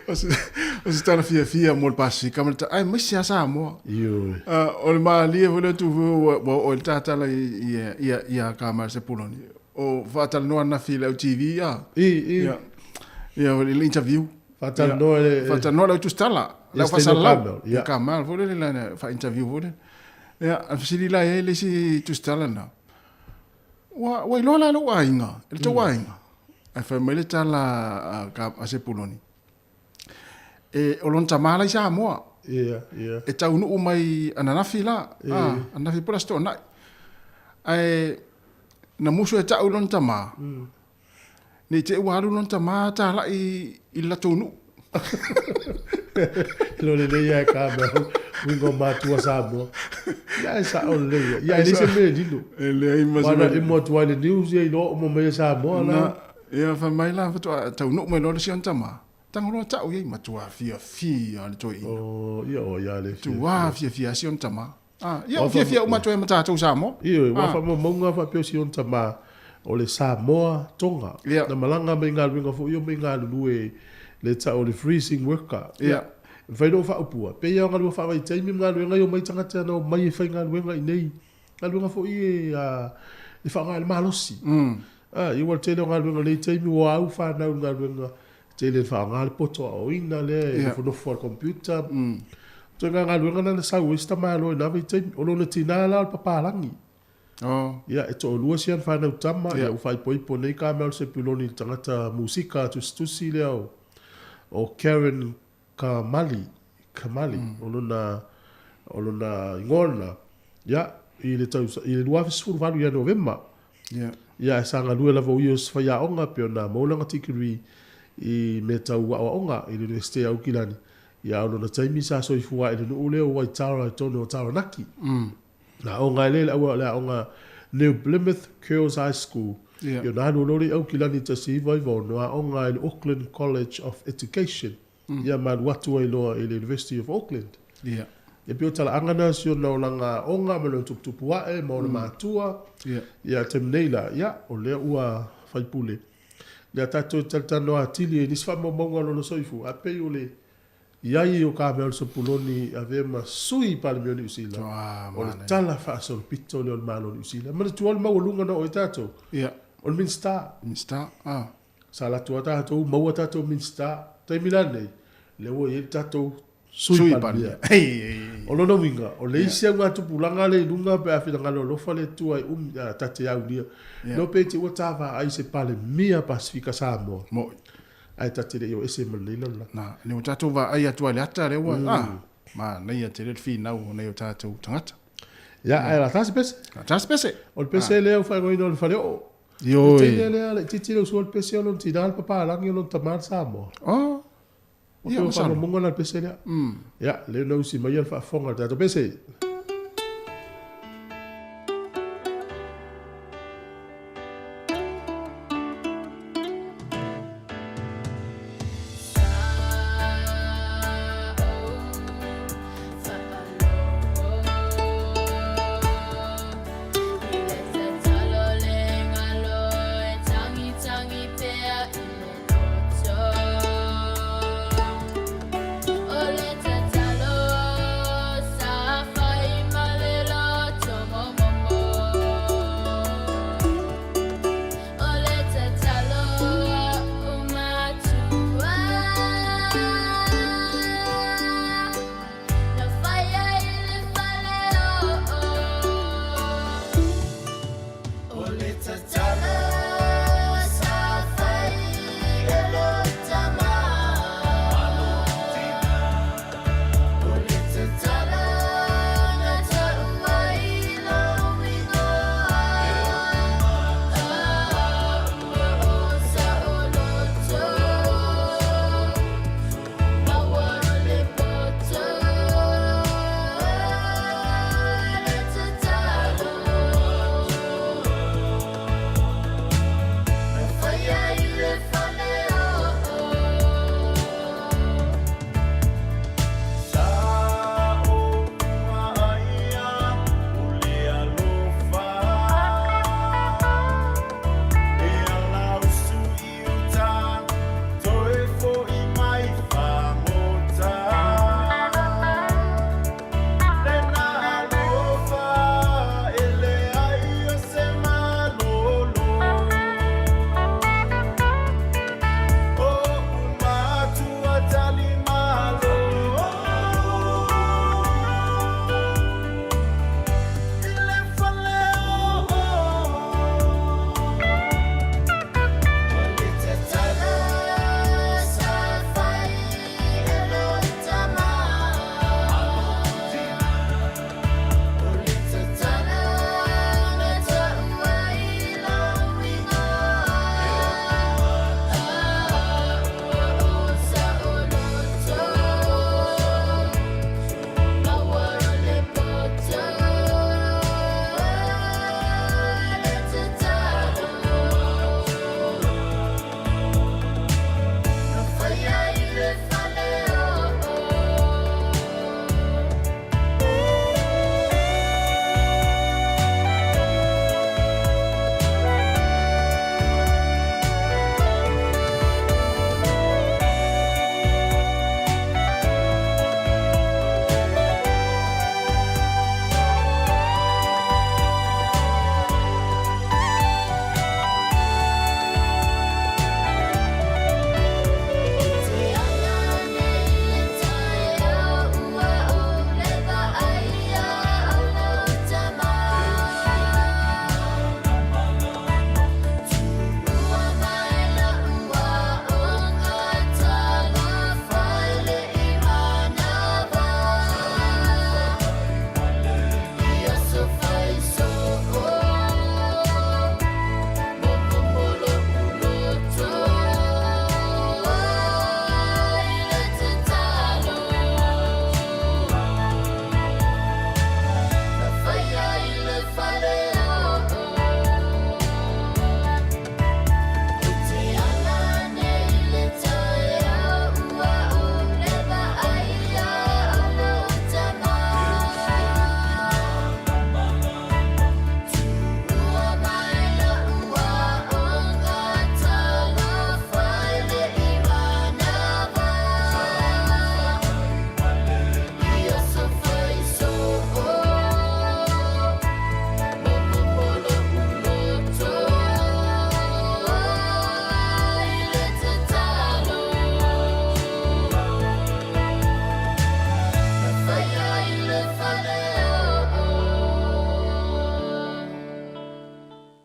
[SPEAKER 1] o se tala fia mo le Pacifica ma ai mai sia Samoa o le malia vole tu o le tatala ia Carmel Sepuloni o fatal no na fila o TV ia o le interview fatal no le tu stala la fasala ia Carmel vole le fa interview vole ia a fili la ele si tu stala na wa lo la lo ainga el to ainga a fa mele tala a Sepuloni e o lon tamala i Samoa e tau nu mai ananafi la ananafi pula sto nai ai na musu e tau lon tama ni te waru lon tama ta la i la tonu
[SPEAKER 5] lo le ia Carmel wingo matua Samoa ya sa o le ya le se me dilo
[SPEAKER 1] le ai mas
[SPEAKER 5] e mo tua le news e lo mo me Samoa la
[SPEAKER 1] ia fa mai la fa tau nu mai lo le sian tama tango tau ye matua fia le toi
[SPEAKER 5] ia le
[SPEAKER 1] tu wa fia sion tama ia fia o matua mata tau Samoa
[SPEAKER 5] wa fa mo nga fa pe sion tama o le Samoa tonga na malanga me nga winga fo yo me nga lu e le ta o le freezing worker vai do fa upua pe ia nga lu fa vai taimi nga lu nga yo mai tanga tana o mai fa nga lu nga nei nga lu nga fo i fa nga le malosi i wa tele nga lu nga le taimi wa au fa na nga lu nga tele fa nga le poto o ina le fo no for computer to nga lu nga na sa wista ma lo na vai taimi o lo le tina la papa langi ia e to lua sian fa na tama ia u fai poi po nei Carmel Sepuloni tangata musika tusi le o Karen Kamali o lona ngona ia i le tau i le lua fisuru valu ia November ia sanga lua lava uios whaia onga peo na maulanga tikiri I me tau wa onga I University au Kilani. Ia ono na taimi sa soifua I lunu uleo wa Tara tono o Tara Naki. Na onga ele awa le onga New Plymouth Girls High School. Ia na anu lori au Kilani ta si vai vono a onga I Auckland College of Education. Ia man watu ai loa I University of Auckland. Ia pio tala angana sio na olanga onga melo tuputupu wae maona maatua. Ia temneila ia o lea ua faipule. Ia tatou talatano atili e nisi whamamonga lono soifu. A pei ole iai o ka mea so puloni a vea masui pale meo ni usila. O le tala whaasoro pito le o le malo ni usila. Mana tuol mau lunga no o i tatou. O le minsta.
[SPEAKER 1] Minsta,
[SPEAKER 5] Sa la tua tatou, maua tatou minsta. Tai milane, le o i tatou sui pale mea. O lono winga, o le isi au ngatu pulanga le lunga pe a whilanga lo lofa le tua I tate au nia. No pe te o tawa ai se pale mea Pasifika Samoa.
[SPEAKER 1] Moi.
[SPEAKER 5] Ai tate le o ese malila la.
[SPEAKER 1] Na, ne o tatou wa ai atua le ata le ua. Ma, nei a te re fi nau nei o tatou tangata.
[SPEAKER 5] Ya, ai la tasi pese.
[SPEAKER 1] Tasi pese.
[SPEAKER 5] O le pese leo whai ngoi no le whare o.
[SPEAKER 1] Yo.
[SPEAKER 5] Tine lea le titi leo sua le pese o lon tinal papa alangi o lon tamar Samoa. O te o whano mungo na le pese lea. Ya, leo nau si mai al whaafonga le tatou pese.
[SPEAKER 6] Fire.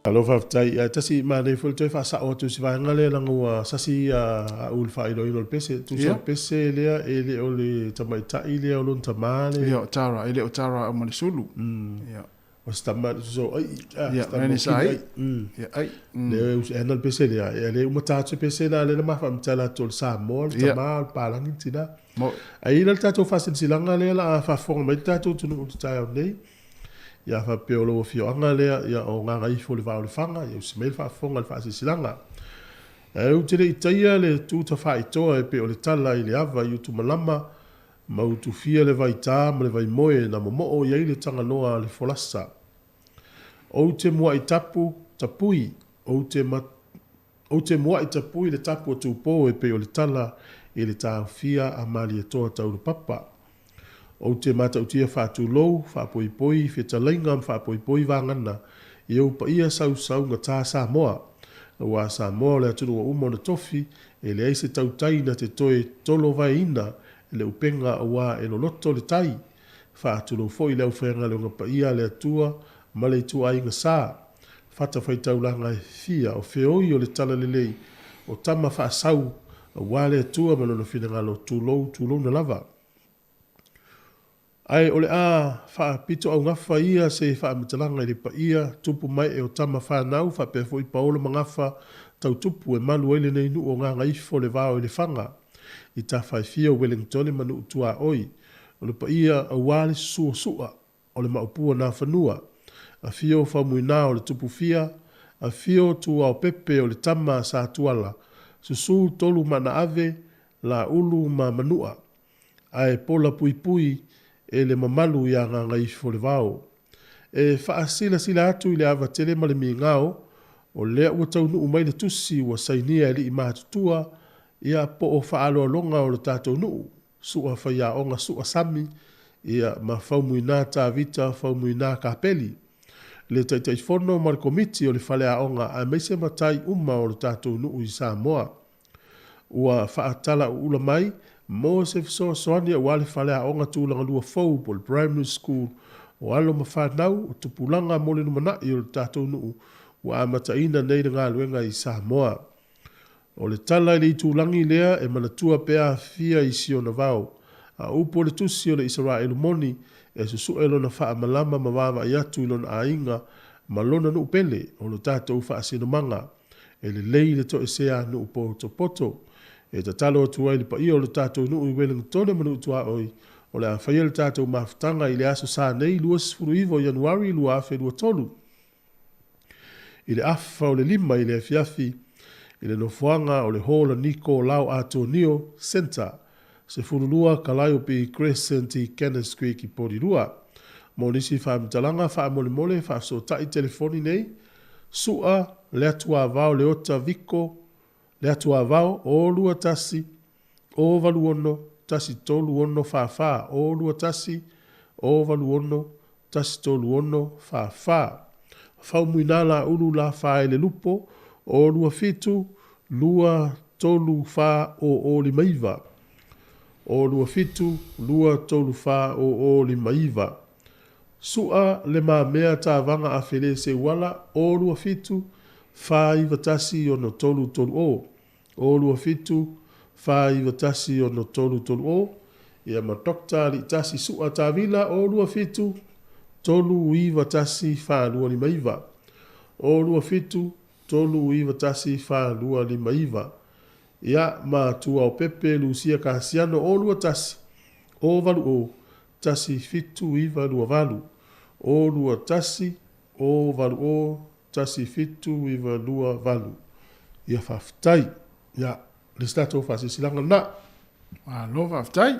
[SPEAKER 5] Alo faftai tasi mane fol toi fa sa o tu si vanga le lango sasi ul fa ilo ilo pese tu so pese le ele o le tamaita ile o lon tamale
[SPEAKER 1] ya tara ile o tara o mani sulu ya
[SPEAKER 5] o stama so ai
[SPEAKER 1] nani sai ya ai
[SPEAKER 5] le us enal pese le le uma tatu pese la le ma fam tala tol Samoa tama palangi tina ai le tatu fa silanga le la fa forma tatu tu no tata nei ya fa peolo fio anga le ya o nga ngai fo le va le fanga ya usmel fa fonga fa silanga u tele itaia le tu ta fa ito e pe o le tala ile ava yu tu malama ma u tu fia le vai ta ma le vai moe na mo o ya ile tanga noa le folasa o te mua i tapu tapui o te mua i tapui le tapu o tu po e pe o le tala ile ta fia a mali e toa tau papa o te mata utia fa tu lou fa poi poi fe talainga fa poi poi vangana e o pa ia sau nga ta Samoa wa Samoa le tu o mo tofi e le ise tau tai na te toi tolo vai ina le upenga wa e lo loto le tai fa tu lo foi le ofenga le pa ia le tua ma le tu ai nga sa fata fai tau langa fia o fe oi o le tala lelei o tama fa sau wa le tua ma no fina ngalo tu lo na lava ai ole fa pito au ngafa ia se fa mtalanga le pa ia tupu mai e o tama fa nau fa pe foi paolo mangafa tau tupu e malu ele nei nu o nga ifo le vao le fanga i ta fa fia Wellington manu tua oi ole pa ia awale su'a ole maupua na fanua a fio fa muina o le tupu fia a fio tu au pepe o le tama sa tuala susu tolu mana ave la ulu ma manua ai pola pui e le mamalu ia nganga i fo le vao. E faa sila atu i le ava tele ma le mi ngao, o lea ua tau nuu mai le tusi ua sainia e li i mahatutua, ia po o faa aloa longa o le tatou nuu, sua faya onga sua sami, ia ma faumuina ta vita, faumuina kapeli. Le taitai fono ma le komiti o le falea onga a meise matai uma o le tatou nuu i Samoa. Ua faa tala ula mai, mo se so soani wa le fale a onga tulanga lua fou po le primary school o alo mawhanau o tupulanga mo le numana i o le tatou nuu wa amataina nei ngā luenga i Samoa. O le tala i le tulangi lea e manatua pea fia i siona vau. A upo le tusi o le Israelu moni e susu elo na faa malama mawawa i atu ilona a inga malona nuu pele o le tatou faa sinomanga e le lei le to e sea nuu poto. E ta talo tua ili pa ia o le tātou nuu i Wellington manu tua oi. O le awhaia le tātou mawhitanga i le aso sā nei luas furu iwo Januari lua afe lua tolu. I le afa o le lima i le afiafi, i le nofuanga o le hola Niko Lau Atonio Center, se furu lua kalaio pi Crescent i Kenneth Creek i Porirua. Mo nisi whaamitalanga whaamole wha so tai telefoni nei, sua le atua vau le ota viko, le atua vau o lua tasi, o valuono, tasi tolu ono fa, o lua tasi, o valuono, tasi tolu ono fa. Fau muinala ulu la fa ele lupo, o lua fitu, lua tolu fa o li maiva. O lua fitu, lua tolu fa o li maiva. Sua le ma mea ta vanga a fele se wala, o lua fitu, fa iwa tasi ono tolu o. O lua fitu, fa iwa tasi ono tolu o. Ia ma dokta li tasi sua ta vila, o lua fitu, tolu iwa tasi fa lua li maiva. O lua fitu, tolu iwa tasi fa lua li maiva. Ia ma tua o pepe lusia kasiano o lua tasi. O valu o, tasi fitu iwa lua valu. O lua tasi, o valu o, tasi fitu iwa lua valu. Ia faftai. Ia, le stato fasi silanga na.
[SPEAKER 1] Alo faftai.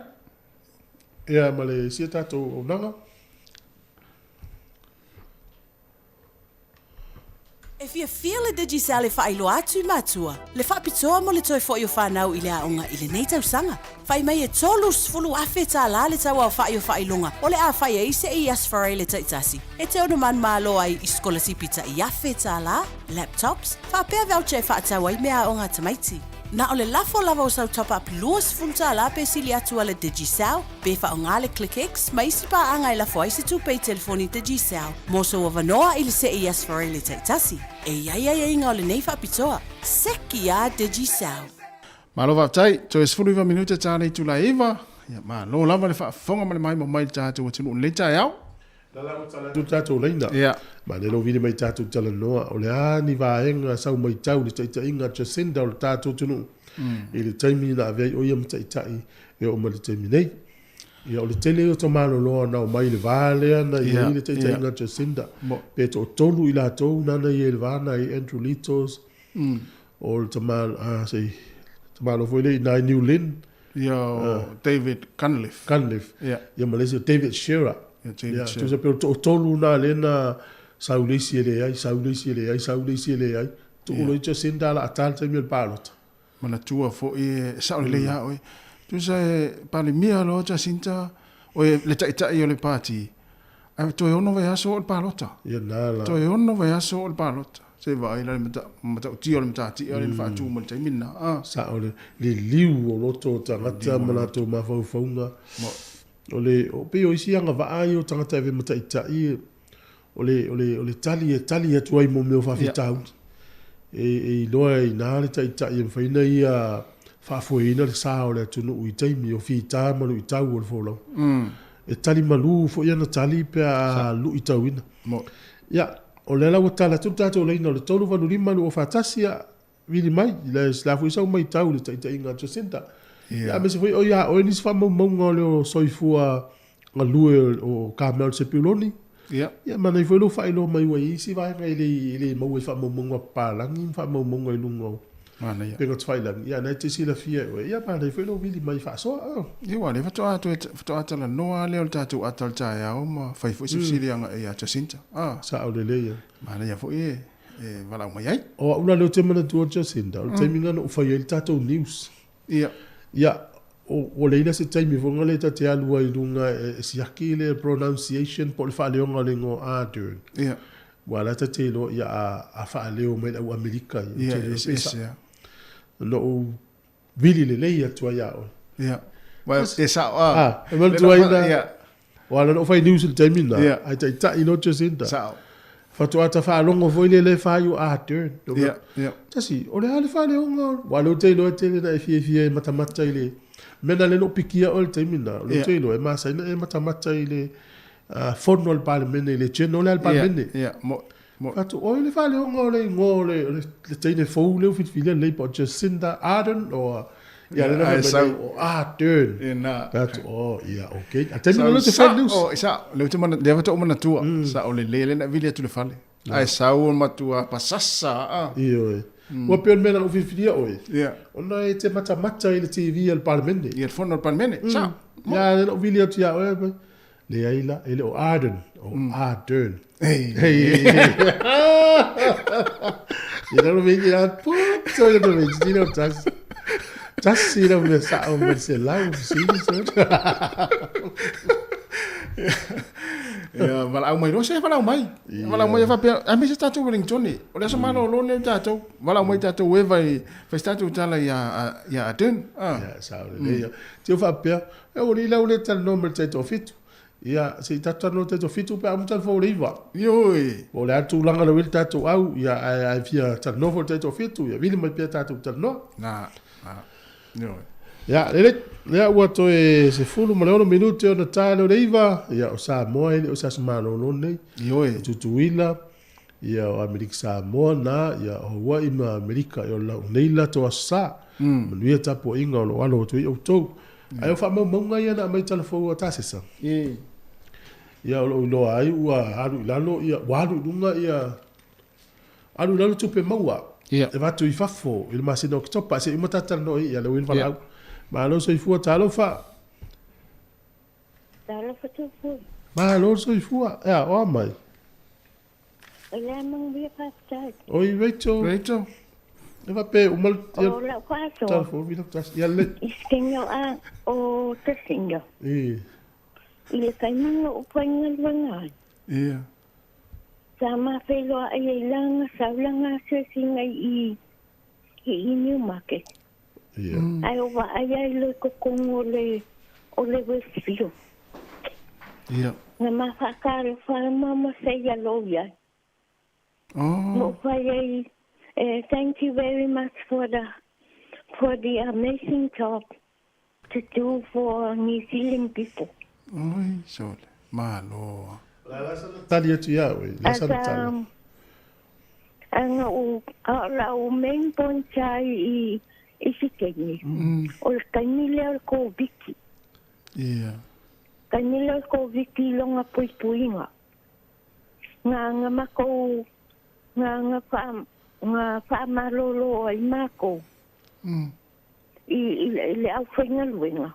[SPEAKER 5] Ia ma le sia tato o nanga.
[SPEAKER 6] E fia le digisa le whailo atu I matua. Le whapitoa mo le toi fo i o whanau I le aonga I le nei tau sanga. Whai mai e tolu sfulu afe tā la le tau au whai o whailonga. O le a whai e ise I asfarai le taitasi. E te ono man malo ai I skola sipita I afe tā la, laptops, whapea voucher whaatau ai mea aonga tamaiti. Na o le lafo lava o sau tapa apilua sifuluta la pe sili atu ale Digicel, pe whaonga le ClickX, ma isi pa anga i lafo aise tu pe telefoni Digicel. Moso wa vanoa ili se i asfare le taitasi. E ia inga o le nei whapitoa. Seki a Digicel.
[SPEAKER 1] Malo vaftai, to e 15 minuta tane tu la eva. Ya ma lo lava le whaafonga ma le mai tātou o tunu le tai au.
[SPEAKER 5] Tu tātou leina.
[SPEAKER 1] Yeah.
[SPEAKER 5] Ma le lo vini mai tātou tala noa. O le ani vaenga sau mai tau le taita inga Jacinda o le tātou tunu. I le taimi na avei o ia mataitai e o ma le taimi nei. Ia o le tele o to malo loa na o mai le vale ana i le taita inga Jacinda. Pe to tolu i la tau nana i le vana i Andrew Litos. O le tamalo, tamalo foi le i New Lynn.
[SPEAKER 1] Ia David Cunliffe.
[SPEAKER 5] Ia Malaysia David Shearer. Ya, tu se pe tolu na lena saulisi ele ai. Tu lo icha sinda la atal te mil palot.
[SPEAKER 1] Mana tua fo e saule le ya oi. Tu se pale mia lo cha sinta o le tai o le party. Ai to ono vai aso o palota.
[SPEAKER 5] Ya nala.
[SPEAKER 1] To ono vai aso o palota. Se vai la mata ti o le mata ti o le fa tu mo te minna. Ah,
[SPEAKER 5] sa o le liu o loto tangata mana to mafaufaunga. O pe o isi anga vaai o tangata e mata itai o le tali e tuai mo meo whawhitau e loa i nāre itai e mwhaina ia whaafuina le sā o le atunu ui taimi o whita manu i tau o le wholau e tali malu fo ia na tali pe a lu i tau ina ia o le lau tala tu tātou leina o le tolu vanu lima lu o whatasia vini mai le slafu isau mai tau le itai ngā Jacinda. Ya me se foi o ya o ni se fa mo le o soifua nga lue o Carmel se piloni. Ya mana foi lo fa lo mai wai si vai nga ile mo fa mo pa lang fa mo i lungo.
[SPEAKER 1] Mana ya.
[SPEAKER 5] Pero tfai lang ya na te si la fia o ya mana foi lo vili mai fa so.
[SPEAKER 1] Ia wa le fato atala noa le o tatu atal taia o ma fai foi sili anga e a Jacinta. Ah,
[SPEAKER 5] sa o le le.
[SPEAKER 1] Mana ya foi e vala mai ai.
[SPEAKER 5] O una le te mana tu Jacinta. O te minga no fa il tatu news. Ya o leila se taimi vonga le te alua i runga e siaki le pronunciation po le whaaleonga le ngo ādern.
[SPEAKER 1] Ia.
[SPEAKER 5] Wala te lo ia a whaaleo mai au Amerika.
[SPEAKER 1] Ia, ia.
[SPEAKER 5] No o vili le leia tua ia o.
[SPEAKER 1] Ia. Well, e sa
[SPEAKER 5] e mal tua ina. Wala no fai news le taimi na. Ai tai tai no Jacinda.
[SPEAKER 1] Sa
[SPEAKER 5] Fatua ta whaalongo foi le whaaio ādern.
[SPEAKER 1] Ia.
[SPEAKER 5] Tasi, o le hale whaaleonga. Wala te lo na e fie matamata i le. Mena le no pikia o le taimina. Lo te lo e masa ina e matamata i le fono al palemene, le cheno le al palemene.
[SPEAKER 1] Ia.
[SPEAKER 5] Fatu, o le whaaleonga o le ngō le teine fau leo fitfilia le po Jacinda Ardern o... Ia le na o Ardern.
[SPEAKER 1] Ia.
[SPEAKER 5] Fatu, ia, okay. A taimina lo te whale news.
[SPEAKER 1] O, isa, leo te mana, leo te o mana tua. Sa o le lele na vile tu le whale. Ai sau o matua pasasa.
[SPEAKER 5] Iyo e. Wa pe mena o fifiria oi.
[SPEAKER 1] Ia.
[SPEAKER 5] Ona e te mata i le TV al palemene.
[SPEAKER 1] Ia le fono al palemene. Sa.
[SPEAKER 5] Ia le no vile atu ia oi. Le aila, ele o Ardern. O Ardern. Hey. Ia no me ia puto ia no me dino tas. Tas sira me sa o me se lau sini so.
[SPEAKER 1] Ia, wala au mai no se wala au mai. Wala au mai fa pe a me se tatu Wellington ni. O le so malo lo le tatu. Wala au mai tatu we vai tatu tala ia Ardern.
[SPEAKER 5] Ia sa le. Tio fa pe o li la o le tal nombre tatu fitu. Ia, se tatu no te fitu pe am tal fo riva.
[SPEAKER 1] Yoi.
[SPEAKER 5] O le atu langa le tatu au ia ai fia tal no fo te fitu ia vili mai pe tatu tal no.
[SPEAKER 1] Na. Yoi.
[SPEAKER 5] Ia, le ua to e se fulu ma le ono minuti o na talo reiva. Ia o Samoa ele o Samoa no nei.
[SPEAKER 1] Yoi.
[SPEAKER 5] Tutuila. Ia o Amerika Samoa na ia o Hawaii ma Amerika o la neila to asa. Manuia tapo inga o lo alo to i o to. Ai o fa mo monga ia na mai telefo o tasesa. Ia o lo ai ua alu lalo ia walu dunga ia alu lalo tupe maua.
[SPEAKER 1] Ia.
[SPEAKER 5] E vatu i fafo il masino ki topa se imata tano ia le win falau. Ma lo so i fua talo fa.
[SPEAKER 9] Talo fa tupu.
[SPEAKER 5] Ma lo so i fua. Ia o mai.
[SPEAKER 9] Ela mang via pastai.
[SPEAKER 5] Oi Rachel. E va pe umal
[SPEAKER 9] o la kwaso.
[SPEAKER 5] Talo fo vi tas ia le.
[SPEAKER 9] Iskenyo a o tesingo. Ile kaimanga upanga lwangai.
[SPEAKER 1] Ia.
[SPEAKER 9] Sama pelo ai langa saulanga se singa i New Market. Ai o wa ai le ko kongo le o le wesio.
[SPEAKER 1] Ia.
[SPEAKER 9] Na mafakare fa mama say hello ya.
[SPEAKER 1] Oh.
[SPEAKER 9] Thank you very much for the amazing job to do for New Zealand people.
[SPEAKER 1] Oi, sole. Malo.
[SPEAKER 5] La sana tali atu ya we. La sana tali.
[SPEAKER 9] Anga o main point ai I sikeni. O kanile ko viki.
[SPEAKER 1] Ia.
[SPEAKER 9] Kanile ko viki longa puipuinga. Nga mako nga pa malolo ai mako. I le au whainga luenga.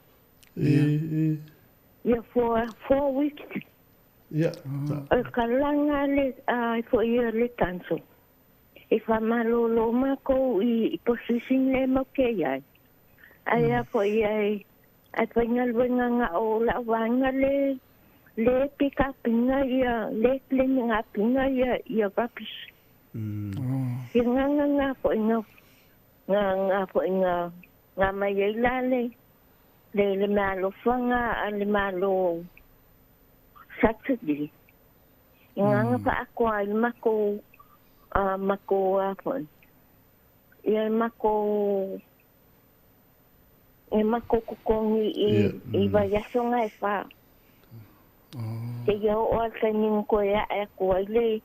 [SPEAKER 9] Ia for 4 weeks.
[SPEAKER 5] Ia.
[SPEAKER 9] Kalanga le for ia le tanso. I wha malolo mako I position le moke iai. Aia for iai ai whainga luenga nga o la wanga le pick up inga ia le cleaning up inga ia rubbish. Ia nga for inga nga for inga nga mai ai lale le malo whanga le malo Saturday. Nga pa ako ai mako apon. Ia mako kukongi I vayaso nga e wha. Te iau o alkaning ko ea e ko ai le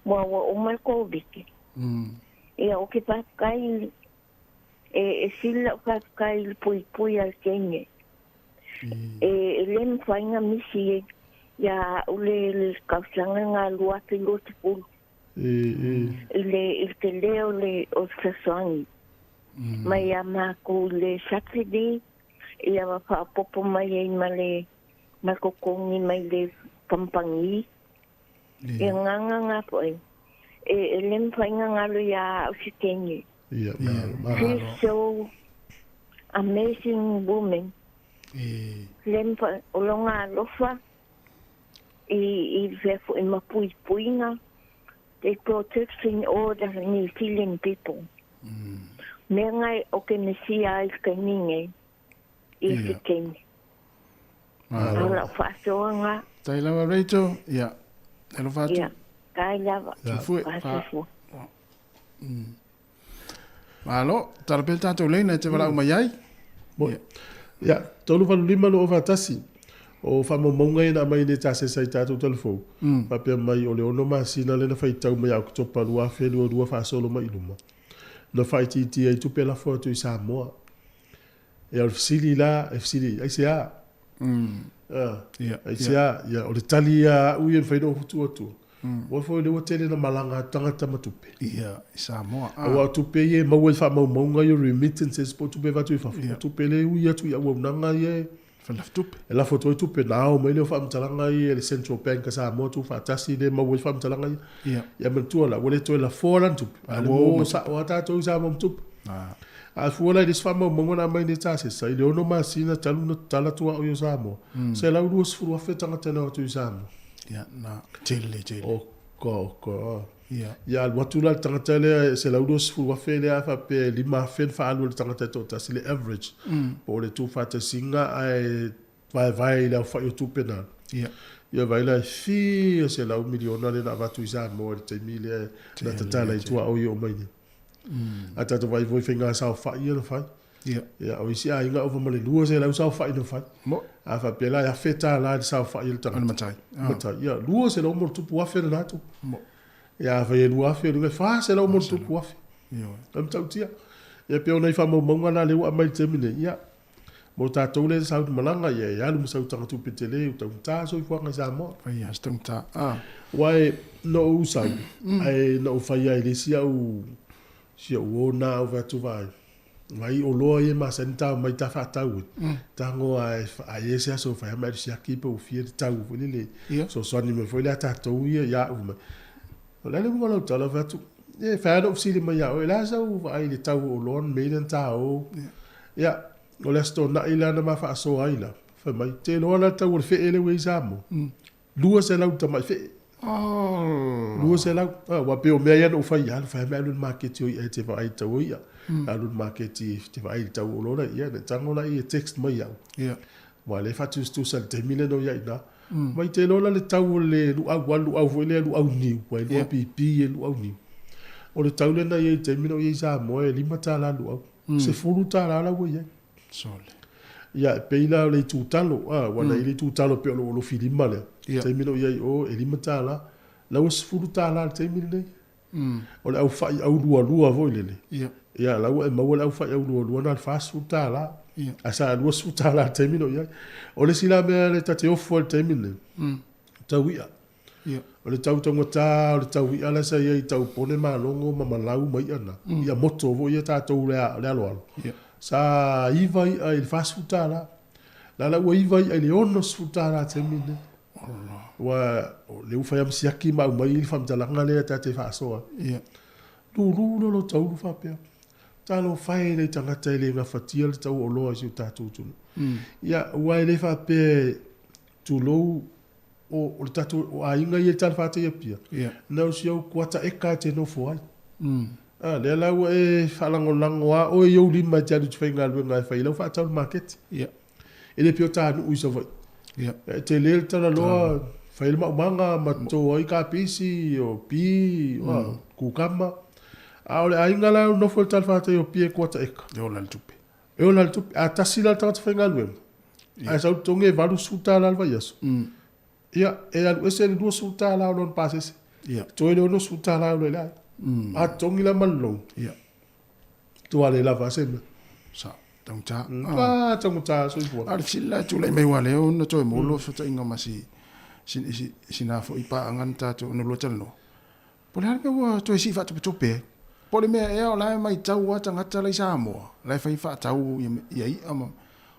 [SPEAKER 9] mua umal ko viki. Ia o ki pakai sila pakai pui al kenge. Lem whainga misi ia ule kausanga ngā lua piloti pulu. Il te leo le o sasoangi. Mai a mako le Saturday ia wapa popo mai ei ma le makokongi mai le pampangi. Ia nganga poe. Lem whainga ngalo ia o sitenge. She's so amazing woman. Lem olonga lofa I vefo I mapuipuinga. They protecting all the New Zealand people. Mea ngai o ke mesia ai kaninge I sitenge. Ala whaasoanga.
[SPEAKER 1] Tai lawa Rachel. Ia. Hello fatu.
[SPEAKER 9] Ia. Kai lava.
[SPEAKER 1] Whaasofu. Malo, tarapel tātou leina te wala mai ai.
[SPEAKER 5] Ia, tolu whalu lima no o whatasi. O whamamonga ina mai ne tāse sai tātou telefou. Papea mai o le ono masina le na whaitau mai au kutopa lua whelu o lua whaasolo mai iluma. Na whaititi ai tupe la fo tu I Samoa. E al fisili la, e fisili, ai se a. Ai se a, ia, o le tali a uien whaino hutu atu. Wa fo le hotele na malanga tangata matupe.
[SPEAKER 1] Ia, Samoa.
[SPEAKER 5] Wa tupe ye maua fa maunga yo remittances po tupe va tu fa. Tupe le uia tu ya wa nanga ye.
[SPEAKER 1] Fa la tupe.
[SPEAKER 5] E la foto tupe na o mai le fa mtalanga ye le Central Bank Samoa tu fa tasi le maua fa mtalanga ye.
[SPEAKER 1] Ia.
[SPEAKER 5] Ya mentua la wole to la foran tupe. Wo sa wa ta to sa mom tupe. A fuola dis fa maunga na mai ne tasi sa ile ono masina talu no tala tu o yo Samoa. Se la uus fu fa tangata na tu Samoa.
[SPEAKER 1] Ya, na chile.
[SPEAKER 5] Ko.
[SPEAKER 1] Ya.
[SPEAKER 5] Ya watula tangata le se la udos fu wa fe le fa pe lima fen fa alu tangata to ta le average. Po le tu fa te singa ai vai la fa yo tu penal.
[SPEAKER 1] Ya.
[SPEAKER 5] Ya vai la fi se la miliona le na va tu za mo te mile na tata tu o yo mai. Ata to vai voi finga sa fa yo fa. Ya, o isi a inga over male lua se la sa fa ino fa.
[SPEAKER 1] Mo.
[SPEAKER 5] A fa pe la ya feta la sa fa yo tangata.
[SPEAKER 1] Matai.
[SPEAKER 5] Matai. Ya, lua se la mo tu wa fe na tu. Ia fa lu afi lu fa se la mo tu afi
[SPEAKER 1] yo
[SPEAKER 5] am tautia ia pe ona fa mo monga na le wa mai temine ia mo ta to le sa malanga ia lu sa tanga tu petele u ta so fo nga sa mo
[SPEAKER 1] fa ia stumta
[SPEAKER 5] wai no usa ai no fa ia le sia u na va tu vai vai o lo ia ma senta mai ta fa ta u tango ai ese so fa mai sia ki po fi ta u le so ni me foi la ta to ia u la le mo lo tala va tu e fa do si mai ya o la sa u ai le tau o lon me den ta o ya o le sto na ila na ma fa so ai la fa mai te lo la tau fe ele we samo lua se la ta mai fe lua se la wa pe o me ya no fa ya fa me lu market yo e te va ai tau ya alu marketi te vai tau olora ia ne tangola i text mai au
[SPEAKER 1] ia
[SPEAKER 5] wa le fatu stu sal te mile no ia ina mai te lola le tau le lu au foi le lu au niu wa le pipi e lu au niu o le tau le na ia te mile ia sa mo e lima tala lu au se fulu tala la wo ia
[SPEAKER 1] sole
[SPEAKER 5] ia peila le tutalo wala ile tutalo pe lo filima le te mile ia o e lima tala la was fulu tala te mile o le au fai au lua voi lele ia la e mau au fai au lua na fast food tala asa lua su tala te mino ia o le sila me le tate ofo te mino tau ia o le tau tangata o le tau ia la sa ia tau pone malongo ma malau mai ana ia moto vo ia tatou le alo sa iva ia il fast food tala la ua iva ia le ono su tala te mino wa le ufa ya msiaki ma mai il fam talanga le tate fa so
[SPEAKER 1] ia
[SPEAKER 5] lu lo tau fa pe talo fai le tangata le nga fatia le tau olo si tatu tu ia wa le fa pe tu lo o le tatu o ainga ye tal fa te pia na si o kwata e ka te no fo ai le la e fa lango lango o yo li ma ja du fenga lu nga fa ile fa tau market ia ele pio ta nu uso vai te le tala lo fail manga ma to ai ka pisi o pi ku kama ole ainga la no fo tal fa te o pi ko ta ek
[SPEAKER 1] e ola tupe
[SPEAKER 5] a tasila ta fenga lu ai sa tonge valu suta la va yeso ia e al ese du suta la non pases
[SPEAKER 1] ia
[SPEAKER 5] to le no suta la lo la a tongi la malo
[SPEAKER 1] ia
[SPEAKER 5] to ale la va sem
[SPEAKER 1] sa tangta
[SPEAKER 5] tangta so ipo
[SPEAKER 1] al sila tu le mai wale o no to mo lo so inga masi sina fo ipa anganta to no lo tano po le ha to si fa to pe po le me e o la mai tau wa tangata le Samoa la fa tau ia ama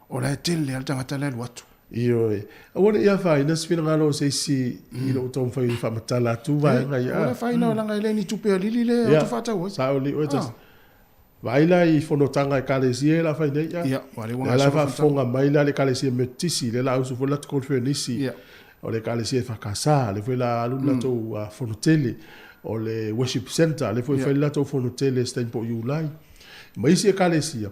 [SPEAKER 1] o la tele al tangata le watu
[SPEAKER 5] io ora ia fai na sfina ngalo se si ilo tom fai fa matala tu va nga ia
[SPEAKER 1] ora fai na la ngai le ni tu pe lili le o fa tau
[SPEAKER 5] sa o li o just vai la i fono tanga e kalesia la fai nei
[SPEAKER 1] ia wale wanga
[SPEAKER 5] la fa fonga mai la le kalesia metisi le la usu fola conferenisi o le kalesia fa casa le foi la alumna to fono tele o le worship center le foi fai la to fono tele sta po Julai mai si kalesia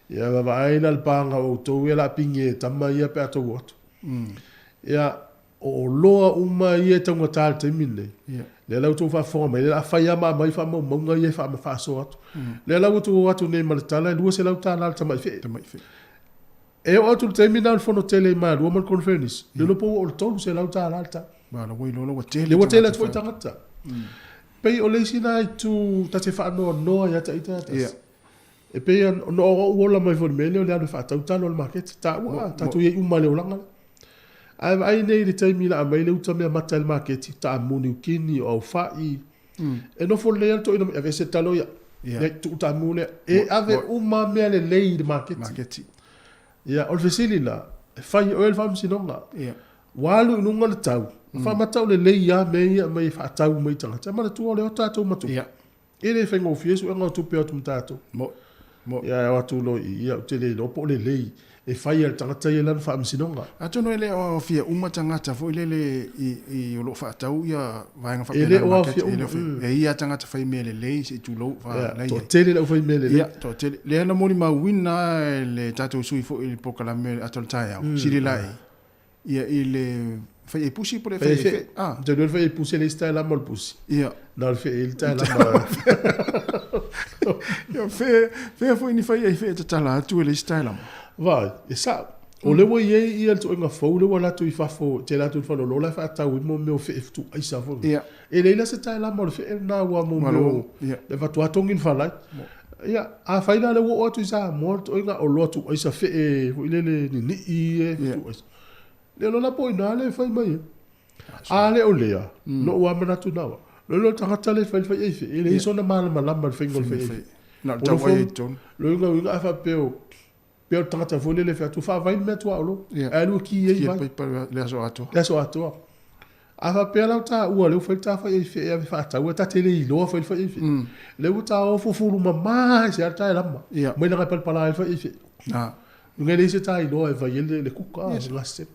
[SPEAKER 5] ia vai la panga o to ia la pinge tama ia pe ato wot ia o loa uma ia tonga tal te mine le la to fa forma le la fa ia mai fa mo nga ia fa so atu le la to atu ne mal tala lu se la tala tama fe e o atu terminal fono tele ma lu mal conference le lo po o to se la tala alta
[SPEAKER 1] ma lo lo tele
[SPEAKER 5] le tele foi tangata pe o le sina tu ta te fa no ia ta ita e pe no o la mai for mele le fa ta talo al market ta tu ye uma le ulanga ai nei le tai mila mai le uta me mata el market ta muni kini o fai e no for le to ino ave se talo ya tu ta mune e ave uma me le lei de market ya o fesili la fai o el fam sinonga walu nunga le tau fa mata le lei ya me fa tau mai tanga ta ma tu o le ta tu matu ele fengo fiesu ngo tu pe tu tato ya watu lo ia tele lo po le lei e fai al tangata ia lan fa msinonga
[SPEAKER 1] ato no ele o fia uma tangata fo ile i lo fa tau ia vainga fa
[SPEAKER 5] ele o fia
[SPEAKER 1] e ia tangata fai mele lei se tu lo fa
[SPEAKER 5] lei to tele lo fai mele
[SPEAKER 1] ia to tele le na moni ma wina le tato sui fo il pokala me atol taia siri lai ia ile fai pusi por fai
[SPEAKER 5] je dois fai pusi le sta la mol pusi
[SPEAKER 1] ia
[SPEAKER 5] na fai il ta la
[SPEAKER 1] ia fe fo ni fai fe tala tu le sta la
[SPEAKER 5] vai e sa o le wo ye ia to nga fo le wala tu fa fo te la tu fa lo la fa ta wi mo me o fe tu ai sa fo
[SPEAKER 1] ia
[SPEAKER 5] e le la se ta la mo fe na wa mo mo le fa tu atongin fa la ia a fa ina le wo tu sa mo to nga o lo tu ai sa fe e ile le ni e tu le lo la po ina le fa mai a le o le no wa mana tu na lo tangata le fa fa e fe ile so na mal mal fingol fe
[SPEAKER 1] na ta wa e ton
[SPEAKER 5] lo nga fa peo peo tangata vole le fa tu fa vai me tu alo alu ki e vai
[SPEAKER 1] le so ato
[SPEAKER 5] a fa pe la ta u le fa ta fa e fe e fa ta u ta tele i lo fa e fe le u ta o fu fu ma se ta la ma me na pa la fa e fe
[SPEAKER 1] na
[SPEAKER 5] nga le se ta i lo e va le kuka la se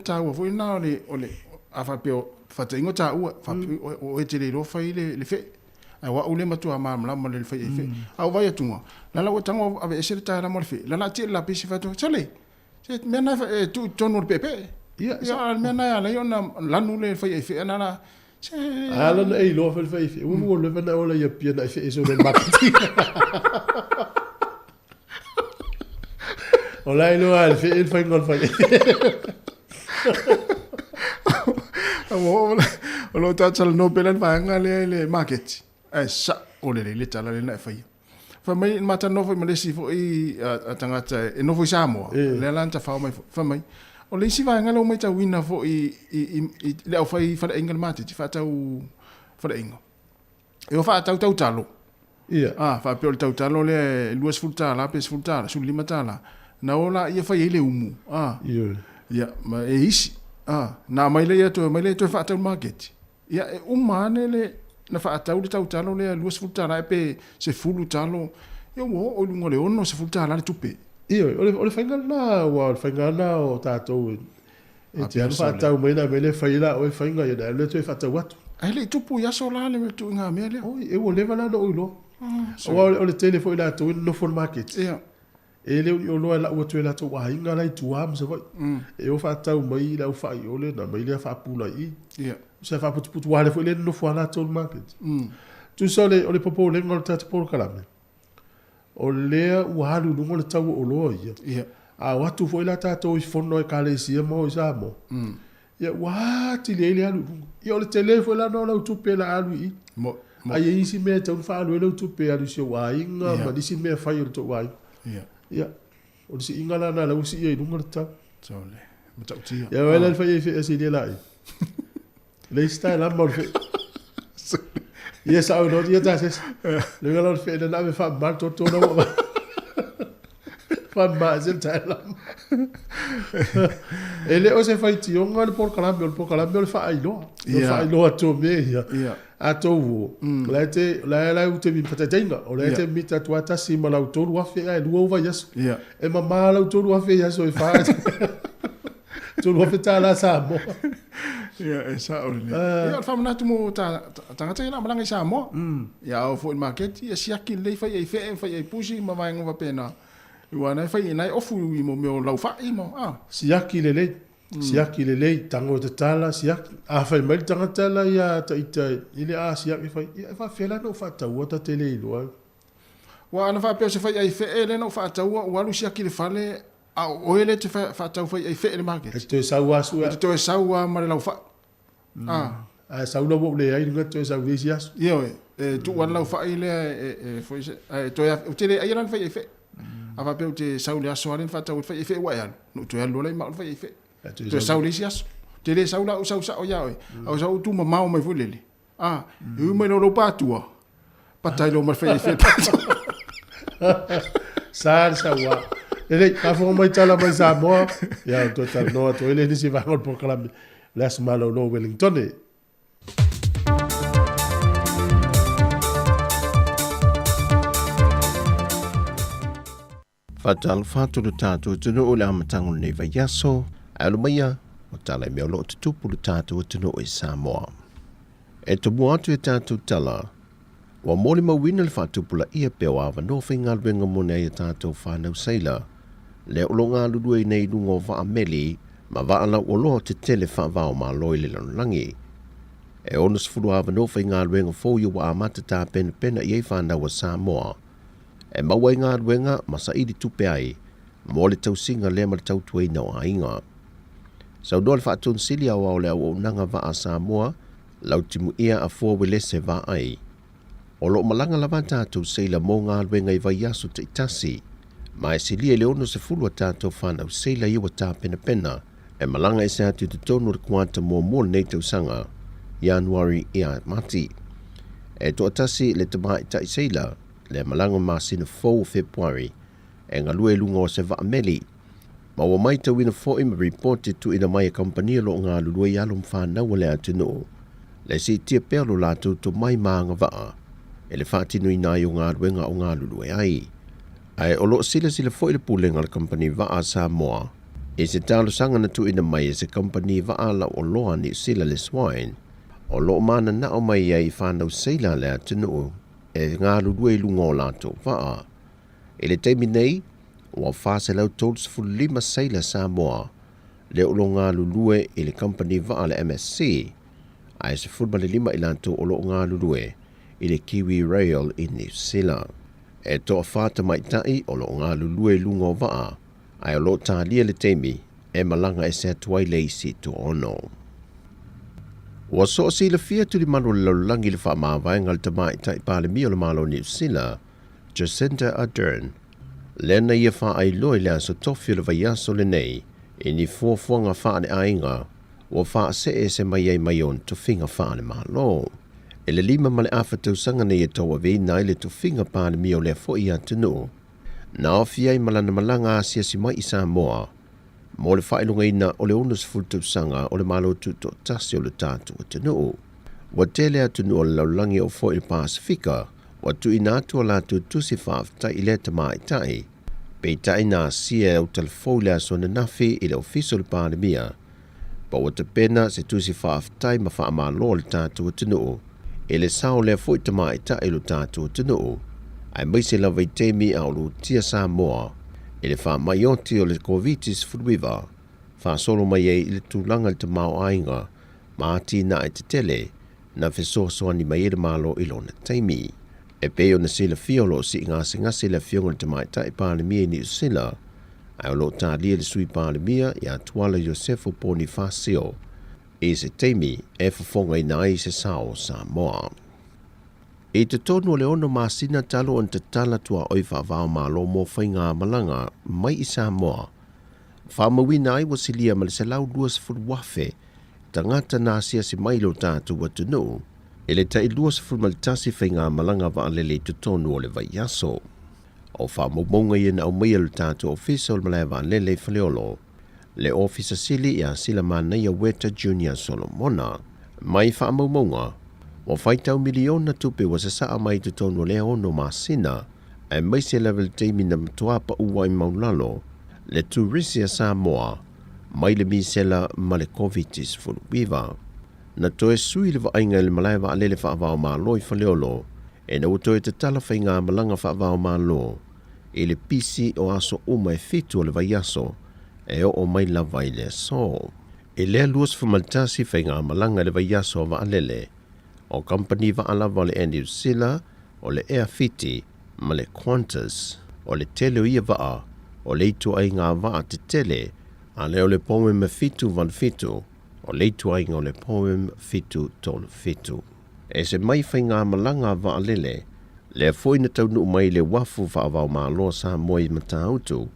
[SPEAKER 1] ta u fu na ole a fa peo fa te ingo ta u fa o e tele lo fa le fe ai wa ule matua mamla mo le fa ife au vai atunga la o tango ave ese ta la mo fe la ti la pisi fa to chale se me na tu tono pepe ya me na la yo na la nu le fa ife na la
[SPEAKER 5] ala na ei lo fa ife u mo le na ola ya pia na ife eso le makati ola ilo al fe il fa ngol fa
[SPEAKER 1] o lo tatsala no pelan vaanga le market ai sa o le tala le na fai fa mai mata no foi malesi fo i tangata e no foi Samoa le lanta fa mai fa mai o le si vaanga lo mai ta wina fo i le au fai fa engal mate fa tau fa engal e o fa tau talo fa pe o tau talo le luas fultala pes fultala sul limatala na ola ia fai ele umu ia ma e isi na mai le to fa tau market ia e umane le na fa tau le tau talo le luas fultala pe se fulu talo yo o lungo le ono se fultala le tupe
[SPEAKER 5] o le fainga na o fainga na o tato e te fa tau mai na mele faila o fainga ia le to fa tau watu
[SPEAKER 1] ai le tupu ya sola le tu nga me le
[SPEAKER 5] e o le vala no ulo o le telefone la to no for market e le o lo la o to la to wa inga lai tu am se vai e o fa tau mai la o fa i o le na mai le fa pula i se fa putu wa le fo le no fo la to market tu so le o le popo le ngol ta por kalame o le wa lu ngol ta o lo ia a watu fo la ta to i fono e kale si mo sa mo ia wa ti le alu ia o le telefone la no la tu pe la alu i ai isi me ta fa lu le tu pe alu se wa inga ma disi me fa i to wa ia o si ingala na la usi e dunga ta
[SPEAKER 1] sole mata utia
[SPEAKER 5] ya wala fa ye fi asi de lai le sta la mo fe ye sa o no dia ta ses le galo fe de na me fa mal to no fa ma zel ta la ele o se fa ti onga por calambio fa ai lo to me ya a to la te mi patatenga o la te mi tatuata si ma la to wa fe ai lo va yes e ma la to wa fe yes o fa to wa fe ta la sa mo
[SPEAKER 1] e sa o le ya fa na tu mo ta ta la malanga sa mo ya o fo market ya si aki le fa e pushi ma va ngova pena wana fa ina ofu mo me o la fa mo
[SPEAKER 5] si aki le tango te tala si a fa mai tanga tala ya ta ile a si aki fa fela no fa ta wata tele lo
[SPEAKER 1] wa ana fa pe se fa ai fe ele no fa ta wa lu si aki le fale a o ele te fa ta fa ai fe le market
[SPEAKER 5] te sa wa su
[SPEAKER 1] te sa wa ma la fa
[SPEAKER 5] a sa lo bo le ai ngo te sa vi si as
[SPEAKER 1] yo tu wa la fa ile fo to ya te ai ran fa ai fe ava pe te saule aso alen fa tau fa ife wa ya no to ya lo le ma fa ife to saule sias te le saula o sa o ya o sa tu ma mau mai fulele eu me lo pa tua pa tai lo ma fa ife
[SPEAKER 5] sa wa ele ka fo mai tala mai sa mo ya to ta no to ele ni si va ngol por kala las malo no Wellington
[SPEAKER 7] Fatal fatu le tātou tunu o le amatango nei vai yaso, alu maia, o tala mea lo te tupu le tātou tunu o Samoa. E to mua atu e tātou tala, wa mōli mawina le whātupula ia peo awa no whainga luenga mone ai tātou whānau seila, le olo ngā lulua nei lungo wa ameli, ma wa ala o loa te tele whaavao ma loi le lanlangi. E onus furu awa no whainga luenga fōia wa amata tā pena iei whānau wa Samoa, e maua ngā ruenga masa ili tupe ai, mo le tausinga le ma le tautuei na o ainga. Sau doa le whaatun sili au au le au nanga wa a Samoa, lau timu ia a fua welese wa ai. O lo malanga lava tātou seila mō ngā ruenga i vai asu te itasi, ma e sili e leono se fulu a tātou whanau seila iwa tā pena, e malanga e se atu te tonu re kuanta mō nei tausanga, Januari ia mati. E to atasi le tamaha i tai seila, le malanga masina fou February e ngalue lunga o se va ameli ma wa mai tau ina fo ima reported tu ina mai a kompania lo ngā lulua i alum whanau le atinu le si tia pēlo lātou to mai maanga vaa e le whātinu i nai o ngā luenga o ngā lulua ai ai o lo sila fo i le pulenga le kompani vaa Samoa e se talo sanga na tu ina mai e se kompani vaa la o loa ni sila le swine O lo mana na o mai ai whanau seila lea tunu e ngā lulue lungo lato waa. E le teimi nei, ua whase lau tolus fu 5 seila Samoa, le ulo ngā lulue i le company waa le MSC, ai se fulma le 5 i lato o lo ngā lulue i le Kiwi Rail i New Zealand. E toa whata mai tai o lo ngā lulue lungo waa, ai o lo tālia le teimi e malanga e se atuai leisi tu ono. Ua so si le fia tuli manu le laulangi le wha maawai ngal te mai tai pāle mio le malo New Zealand, Jacinta Ardern, lena ia wha ai loi lea so tofi le vaiaso lenei, i ni fuafuanga wha ne ainga, ua wha se e se mai ai mai on to finga wha ne malo. E le 5 male awha tausanga nei e taua vei nai le to finga pāle mio le fo i atunu. Na ofi ai malana malanga asia si mai i Samoa, mo le whailunga ina o le onus fultausanga o le malo tuto tasi o le tātu atunu. Wa tele atunu o le laulangi o fo i Pasifika, wa tu ina atua la tu tusi whaafta i le tamai tai, pei tai nā sia au telefou le aso na nafi i le ofiso le pandemia, pa wa te pena se tusi whaaftai ma wha amalo le tātu atunu, e le sao le fo i tamai tai lo tātu atunu, ai maise la vaitemi au lu tia Samoa, e le wha maioti o le COVID-19 furuiva, wha solo mai e i le tūlanga le tamau ainga, ma ati na e te tele, na fesoasoani mai e le malo i lona taimi. E peo na sila fiolo si ngase le fionga le tamai tai pālemia i New Zealand, ai o lo tālia le sui pālemia i atuala Josefo Bonifacio, e se taimi e fafonga i nai se sao Samoa. E te tonu le ono masina talo an te tala tua oi whaavao malo mo whainga malanga mai i Samoa. Whamawina ai wasilia ma le se lau 2 wafe, tangata nā sia si mailo tātu watunu, e le tai 2 malitasi whainga malanga wa alele te tonu o le vaiaso. O whamamonga i na au mai alu tātu official malaya wa alele whaleolo, le ofisa sili i a sila manaya Weta Junior Solomona, mai whamamonga, wa whaitau miliona tupe wa se saa mai te tonu le ono masina, e mai se level teimi na mtuapa uwa i maulalo, le turisia Samoa, mai le misela ma le COVID-19 furuiva. Na toe sui le vainga le malaya wa alele whaavao malo i whaleolo, e na utoe te tala whainga malanga whaavao malo, e le pisi o aso uma e fitu o le vaiaso, e o mai la vai le so. E lea luas fumaltasi whainga malanga le vaiaso wa alele, o company va alava le New Zealand, o le Airfiti, ma le Qantas, o le tele ia vaa, o le itu ai ngā vaa te tele, a leo le poem fitu van fitu, o le itu ai ngā le poem fitu tolu fitu. E se mai whai ngā malanga vaa lele, le foi na taunu mai le wafu whaavau māloa sa moi matautu,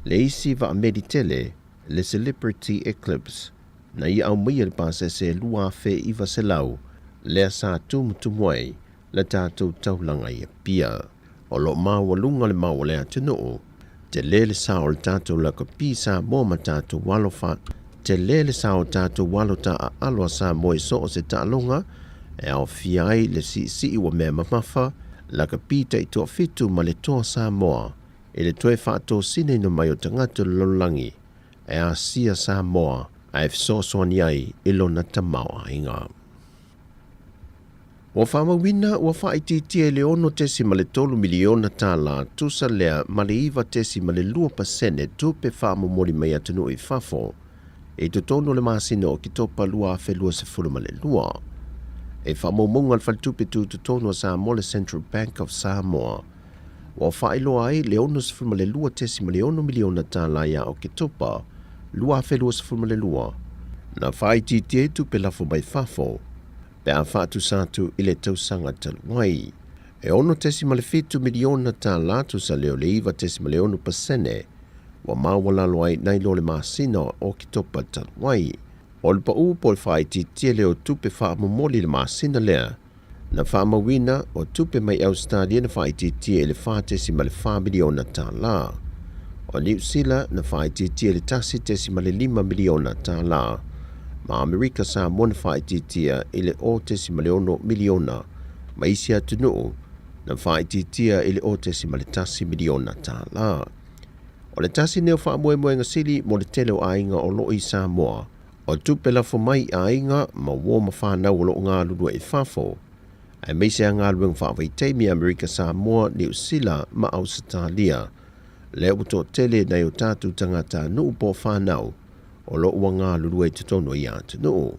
[SPEAKER 7] le isi vaa meditele, le Celebrity Eclipse, na ia au mai le pase se lua fe iwa se lau, lea sa tumutumwai, le tātou taulanga i pia. O lo māwalunga le māwa lea tunu, te lele sao le tātou la ka pi sa mō ma tātou walofa, te lele sao tātou walo ta a aloa sa moi so o se tālonga, e au fiai le si wa mea mamafa, la ka pi ta i toa fitu ma le toa sa moa, e le toe whaato sine no mai o tangata lolangi, e a sia sa moa, a e fisosoani ai ilo na tamau ainga. Wa whamawina wa whaititia le ono tesi ma le 3 miliona tāla tusa lea ma le iwa tesi ma le 2% tupe whamamori mai atunu i whafo. E to tono le masina o ki topa lua afe lua se fulu ma le lua. E whamamonga le whaltupe tu to tono sa mo le Central Bank of Samoa. Wa whailoa ai le ono se fulu ma le lua tesi ma le 1 miliona tāla ia o ki topa lua afe lua se fulu ma le lua. Na whaititia tupe lafo mai whafo. Pe a whaatu sātu i le tausanga taluai. E ono tesi ma le 5 miliona tā lātu sa leo le iwa tesi ma le 1%, wa mawalalo ai nai lo le masina o ki topa taluai. O le pa upo le whaititia leo tupe whaamomoli le masina lea, na whaamawina o tupe mai Australia na whaititia le whaatesi ma le 4 miliona tā lā. O New Zealand na whaititia le tasi tesi ma le 5 miliona tā lā. Ma Amerika sa mona whaititia i le o tesi ma le 1 miliona, ma isi atunu, na whaititia i le o tesi ma le tasi miliona tā lā. O le tasi neo wha moe moe ngasili mo le tele o ainga o loi Samoa, o O tupela fo mai a inga ma wo ma whanau o lo ngā lulu e whafo. Ai meise a ngā lueng whawai teimi Amerika Samoa, New Zealand ma Australia. Leo buto tele na o tātu tangata nuu po whanau o lo ua ngā lulu e tutono i atu nuu.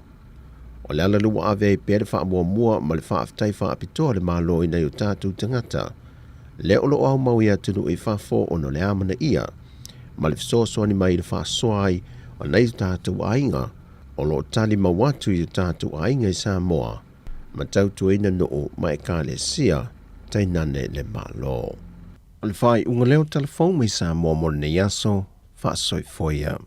[SPEAKER 7] O le ala lua ave e pere wha mua ma le whaaftai whaapitoa le malo i na o tātu tangata. Leo lo au mau i atu nuu e whafo o no le amana ia. Ma le fisosoani mai le whaasoai o nei tātu ainga o lo tali mawatu i tātu ainga i Samoa. Ma tautu ina nuu mai ka le sia tainane le malo. O le whai unga leo telefon mai Samoa mo le yaso whaasoi foia.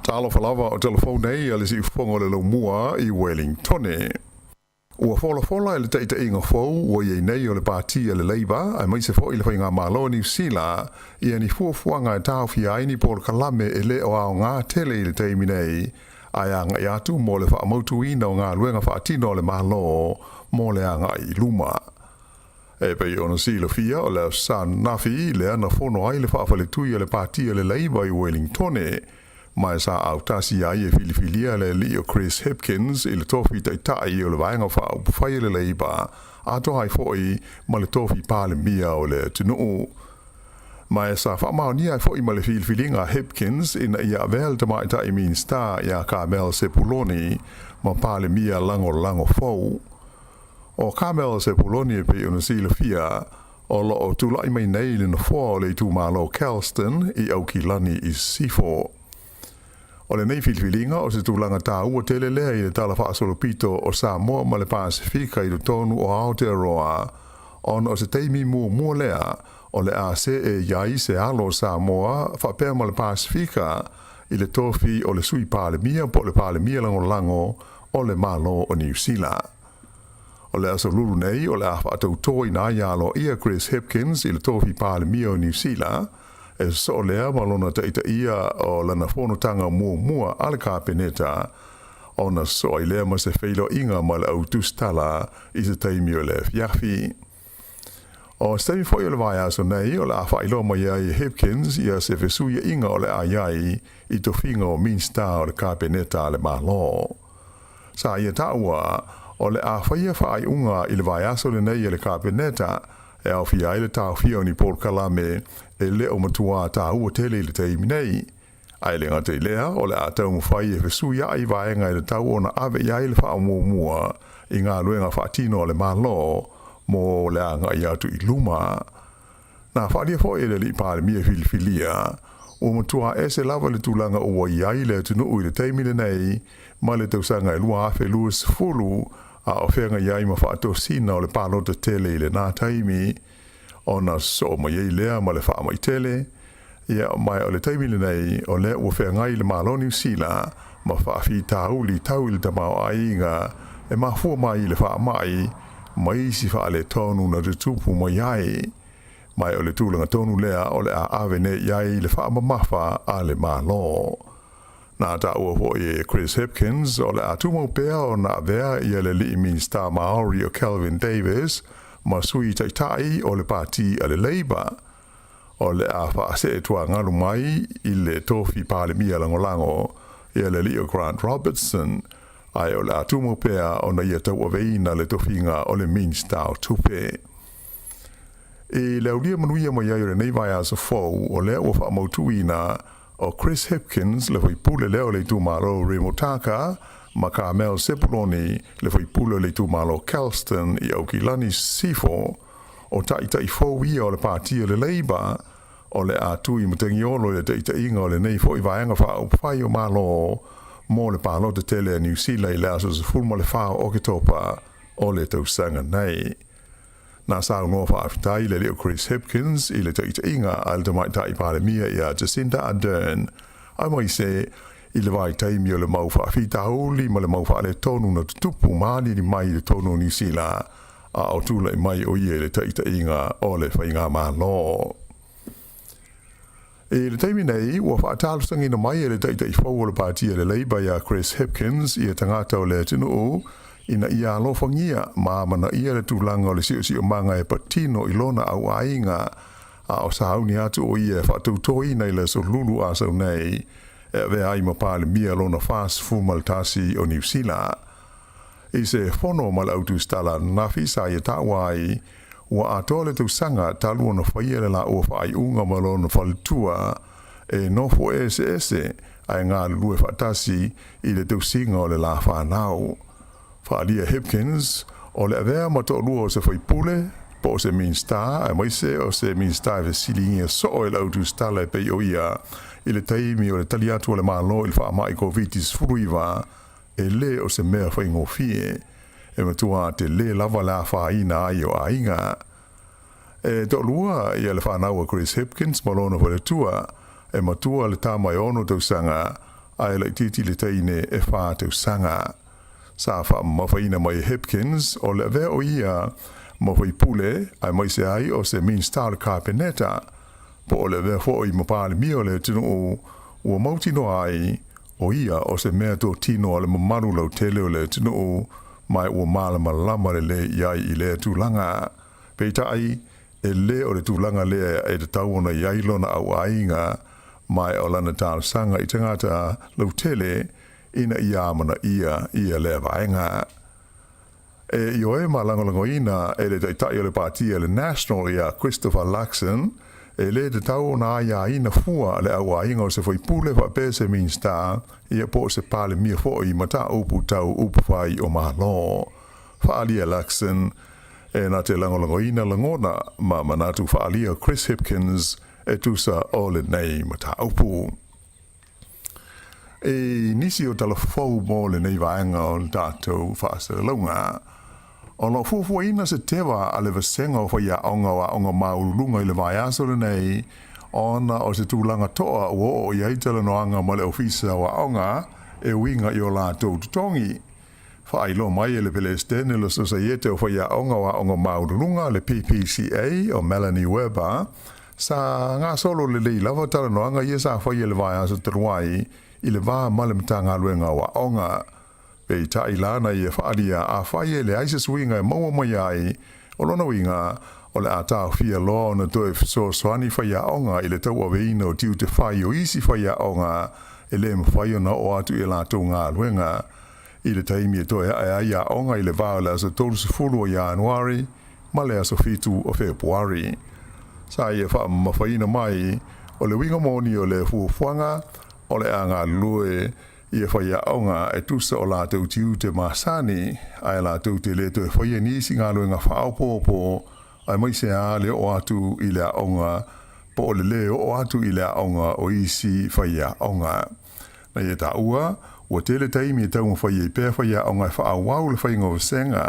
[SPEAKER 8] Talo falava o telefone nei ale si fongo le mua i Wellington. Ua fola ele taita inga fou o ye nei o le parti le Labour ai mai se fo ile fainga malo ni sila i ani fuanga e tau fi aini por kalame ele o a nga tele ile taimi nei ai anga ya tu mo le fa motu ina nga luenga fa tino le malo mo le anga i luma. E pe ona sila fia o le san nafi le ana fono ai le fa le tu le parti le Labour i Wellington. Mai sa autasi ai e filifilia le Leo Chris Hipkins il tofi tai o le vainga fa o fai le Labour ato ai foi ma le tofi pale mia o le tunu. Mai sa fa mauni ai foi ma le filifilinga Hipkins in ia vel te mai tai min sta ia Carmel Sepuloni ma pale mia lango fou. O Carmel Sepuloni pe una sila fia o lo o tulai mai nei le no fo le tu malo Kelston i au kilani i sifo. O le nei filifilinga o se tūlanga tā ua tele lea i le tala whaasolopito o Samoa ma le Pasifika i le tonu o Aotearoa. On o se teimi mua lea o le ase e iai se alo Samoa whapea ma le Pasifika i le tofi o le sui palemia po le palemia lango o le malo o New Zealand. O le aso lulu nei o le awha atau toi na ialo ia Chris Hipkins i le tofi palemia o New Zealand e so lea malona taita ia o lana whonotanga mua ale ka peneta o na so i lea ma se whailo inga ma le autustala i se taimi o le fiafi. O stemi foi o le vai aso nei o le awha ilo ma iai Hipkins ia se fesuia inga o le aiai i to finga o minsta o le ka peneta le malo. Sa ia taua o le awha ia whaai unga i le vai aso le nei le ka peneta e au fia ele tau fia ni por kalame e le o matua ta ua tele le teimi nei. Ai le ngate lea o le atau mwhai e fesu ia i vaenga le tau ona ave ia ele wha mua i ngā luenga whaatino le malo mo le anga i atu i luma. Nā whaalia fo ele li pāle mia filifilia o matua e se lava le tūlanga o iai le tunu ui le teimi le nei ma le tausanga e lua afe luas fulu a o whenga iai ma whaato sina o le pālota tele i le nā taimi o na so ma iei lea ma le wha mai tele ia mai o le taimi le nei o le ua whenga i le maloni usila ma whaafi tāuli tau i le tamau ainga e ma fua mai i le wha mai ma isi wha le tonu na tutupu ma iai mai o le tūlanga tonu lea o le a avene iai le wha mamafa a le malo. Nā tā ua ho e Chris Hipkins o le atumo pēa o nā vea i le li minsta Maori o Calvin Davis ma sui taitai o le parti a le Labour. O le a whaase e tua ngaru mai i le tofi palemia langolango i le li o Grant Robertson ai o le atumo pēa o na ia tau aveina le tofinga o le minsta o tupe. E le ulia manuia mai ai o le nei vai asa fau o le ua whaamautuina o Chris Hipkins le foi pule leo le tu malo Remotaka ma Carmel Sepuloni le foi pule le tu malo Kelston i Aukilani Sifo o tai fo ia o le parti o le Labour o le atu i mutengiolo le taita inga o le nei foi vaenga wha o whai o malo mo le palo te tele a New Zealand i le aso se fulma le whao o ke topa o le tausanga nei. Nā sāu noa whaafitai le leo Chris Hipkins i le taita inga al te mai tai palemia i a Jacinda Ardern. Ai mai se i le vai taimi o le mau whaafita holi ma le mau whaale tonu na tutupu maani ni mai le tonu New Zealand a o tula I mai o ia le taita inga o le whainga mālo. E le taimi nei, ua whaatalusangi na mai le taita I whau o le pātia le Labour ia Chris Hipkins i tangata o le tino o, ina ia alofangia mana ia le tūlanga o le sio manga e patino I lona au ainga a o sauni atu o ia whaatutoi nei le so lulu a sau nei e vea ai mapale mia lona fast fumaltasi o New Zealand. I se whono mala autu stala nafi sa ia tawai ua atole tu sanga talua na whaia la o whai unga malona whalitua e nofo ese ai ngā lue whatasi I le tu singa o le la whanau. Whaalia Hipkins o le avea mato lua o se whaipule po o se Mean Star ai maise o se Mean Star ve silingia so o le autu stala e pei o ia I le taimi o le taliatu o le malo I le whaamai COVID-19 furuiwa e le o se mea whaingofie e matua te le lava la whaina ai o ainga. E to lua I le whanau a Chris Hipkins malona wale tua e matua le tamai ono tau sanga ai le titi le teine e wha tau sanga. Sa wha mawhaina mai Hipkins o le vea o ia mawhai pule ai mai se ai o se Mean Star Carpeneta po o le vea fo I mapale mio le tino o ua mautino ai o ia o se mea tō tino o le mamaru lau tele o le tino o mai ua malama lama le iai I le tūlanga. Peitai e le o le tūlanga le e te tau ona iai lona au ainga mai o lana tāl sanga I tangata lau tele ina ia mana ia le vaenga. E io e malangolangoina e le taitai o le pātia le National ia Christopher Luxon e le te tau na ia ina fua le au ainga o se whaipule wa pese Mean Star ia po se pale mia fo I mata upu tau upu whai o mahalo. Whaalia Luxon e na te langolangoina langona ma manatu whaalia Chris Hipkins e tusa o le nei mata upu. E nisi o talafou mo le nei vaenga o le tātou whaasera launga. O lo fufuaina se tewa a le vasenga o whaia onga maurulunga I le vai aso le nei, ona o se tūlanga toa o iai tala noanga ma le ofisa wa onga e winga I o la tau tutongi. Whailo mai e le Palestine le Societe o whaia onga maurulunga le PPCA o Melanie Weber, sa ngā solo le lei lava tala noanga ia sa whaia le vai aso taruai I le vā malemtanga luenga wa onga. Pei ta ilana I e whaalia a whaie le aise swinga e maua mai ai o lona winga o le ata fia loa na toe so swani whaia onga I le tau aweina o tiu te whai o isi whaia onga e le mwhaio na o atu e la tau ngā luenga. I le taimi e toe ai a onga I le vā le aso tolu se fulu o Januari ma le aso fitu o Februari. Sa I e wha mawhaina mai o le winga moni o le fuafuanga o le anga lue I e whaia onga e tusa o la tau tiu te masani ai la tau te le to e whaia nisi ngā lue ngā whaopopo ai mai se a le o atu I le onga po o le o atu I le onga o isi whaia onga. Na I e ta ua tele taimi e tau mwhaia I pēr whaia onga e whaawau le whainga o senga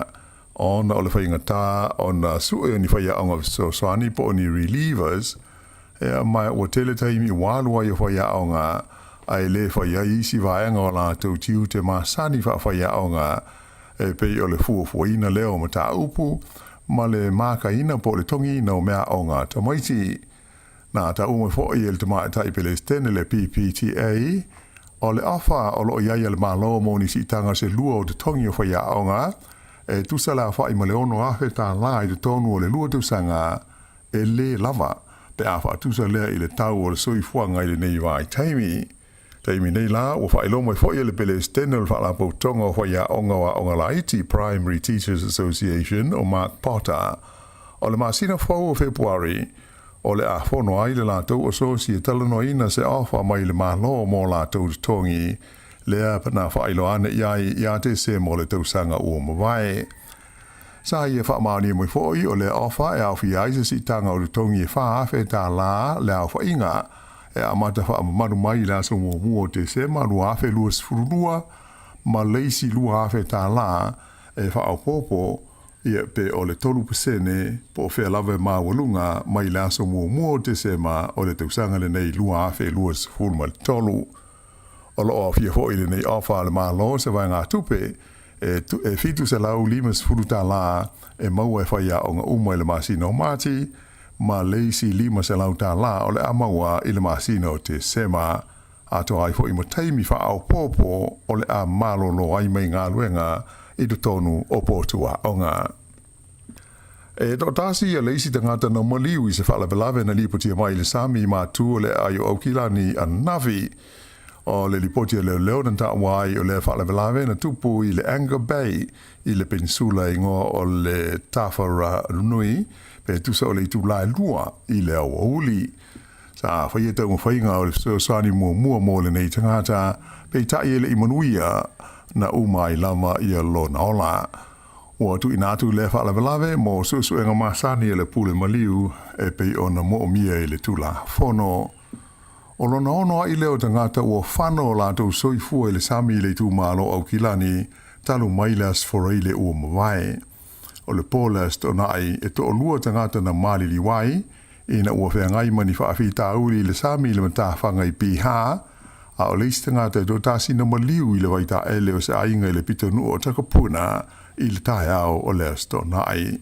[SPEAKER 8] ona o le whainga tā ona sue o ni whaia onga so swani po o ni relievers e mai o tele taimi walua I whaia onga ai le whaia isi vaenga o la tau tiu te masani whaia onga e pei o le fuafuaina leo ma tā upu ma le makaina po le tongi na o mea onga ta maiti. Na ta ume fo I el te mai tai Palestine le PPTA o le afa o lo iaia le malo mo ni si tanga se lua o te tongi o whaia onga e tusa la whai ma le ono afe tā la I te tonu o le lua tu sanga e le lava pe afa tusa lea I le tau o le soifuanga I le nei vai taimi. Taimi nei la, o whaelo mai fo I le Palestine o whala pautonga o whaia onga la Iti Primary Teachers Association o Mark Potter. O le masina fau o Februari, o le a whono ai le la tau o sosi e talano ina se awha mai le malo mo la tau tongi, lea pana whaelo ane ia te se mo le tau sanga ua mawai. Sa I e whaamani mai fo I o le awha e awhi aise si tanga o le tongi e wha awhi tā la le awha inga, e amata wha maru mai la so mua te se maru afe lua sfurunua ma leisi lua afe tā la e wha au popo ia pe o le 3% po whea lawe maa walunga mai la so mua te se ma o le tausanga le nei lua afe lua sfurunua le tolu. O lo o fia fo i le nei awha le maa lo se vai ngā tupe fitu se lau limas furuta la mau whaia o ngā uma i le masino mati, ma leisi lima se lau tā la o le amaua i le masino te sema, ato ai fo i mo taimi wha au popo o le a malolo ai mai ngā luenga i tu tonu o potua o ngā. Do tasi a leisi tangata na maliu i se wha lawe na lipotia mai le sami mātu le ai o aukilani a navi o le lipotia leo na ta wai o le wha lawe na tupu i le Anger Bay i le peninsula i ngō o le Tawhara Nui pe tusa o le itu lai lua i le au uli. Sa whaia tau mo whainga o le sani mua mo le nei tangata pe tai ele i manuia na umai lama i a lona ola. Ua tu inatu le whaalawe mo susu e ngā masani e le pule maliu e pei o na mo mia i le tula whono. O lona ono i leo tangata ua whano la tau soifua i le sami i le tu malo au kilani talu mailas foreile ua mawai. O le polas to nai e to olua tangata na mali liwai ina ua whea ngai mani whaafi tauli le sami le mata whanga i piha a o leisi tangata do tasi na maliu i le waita ele o se ainga i le pito nu o takapuna i le tae au o le asto nai.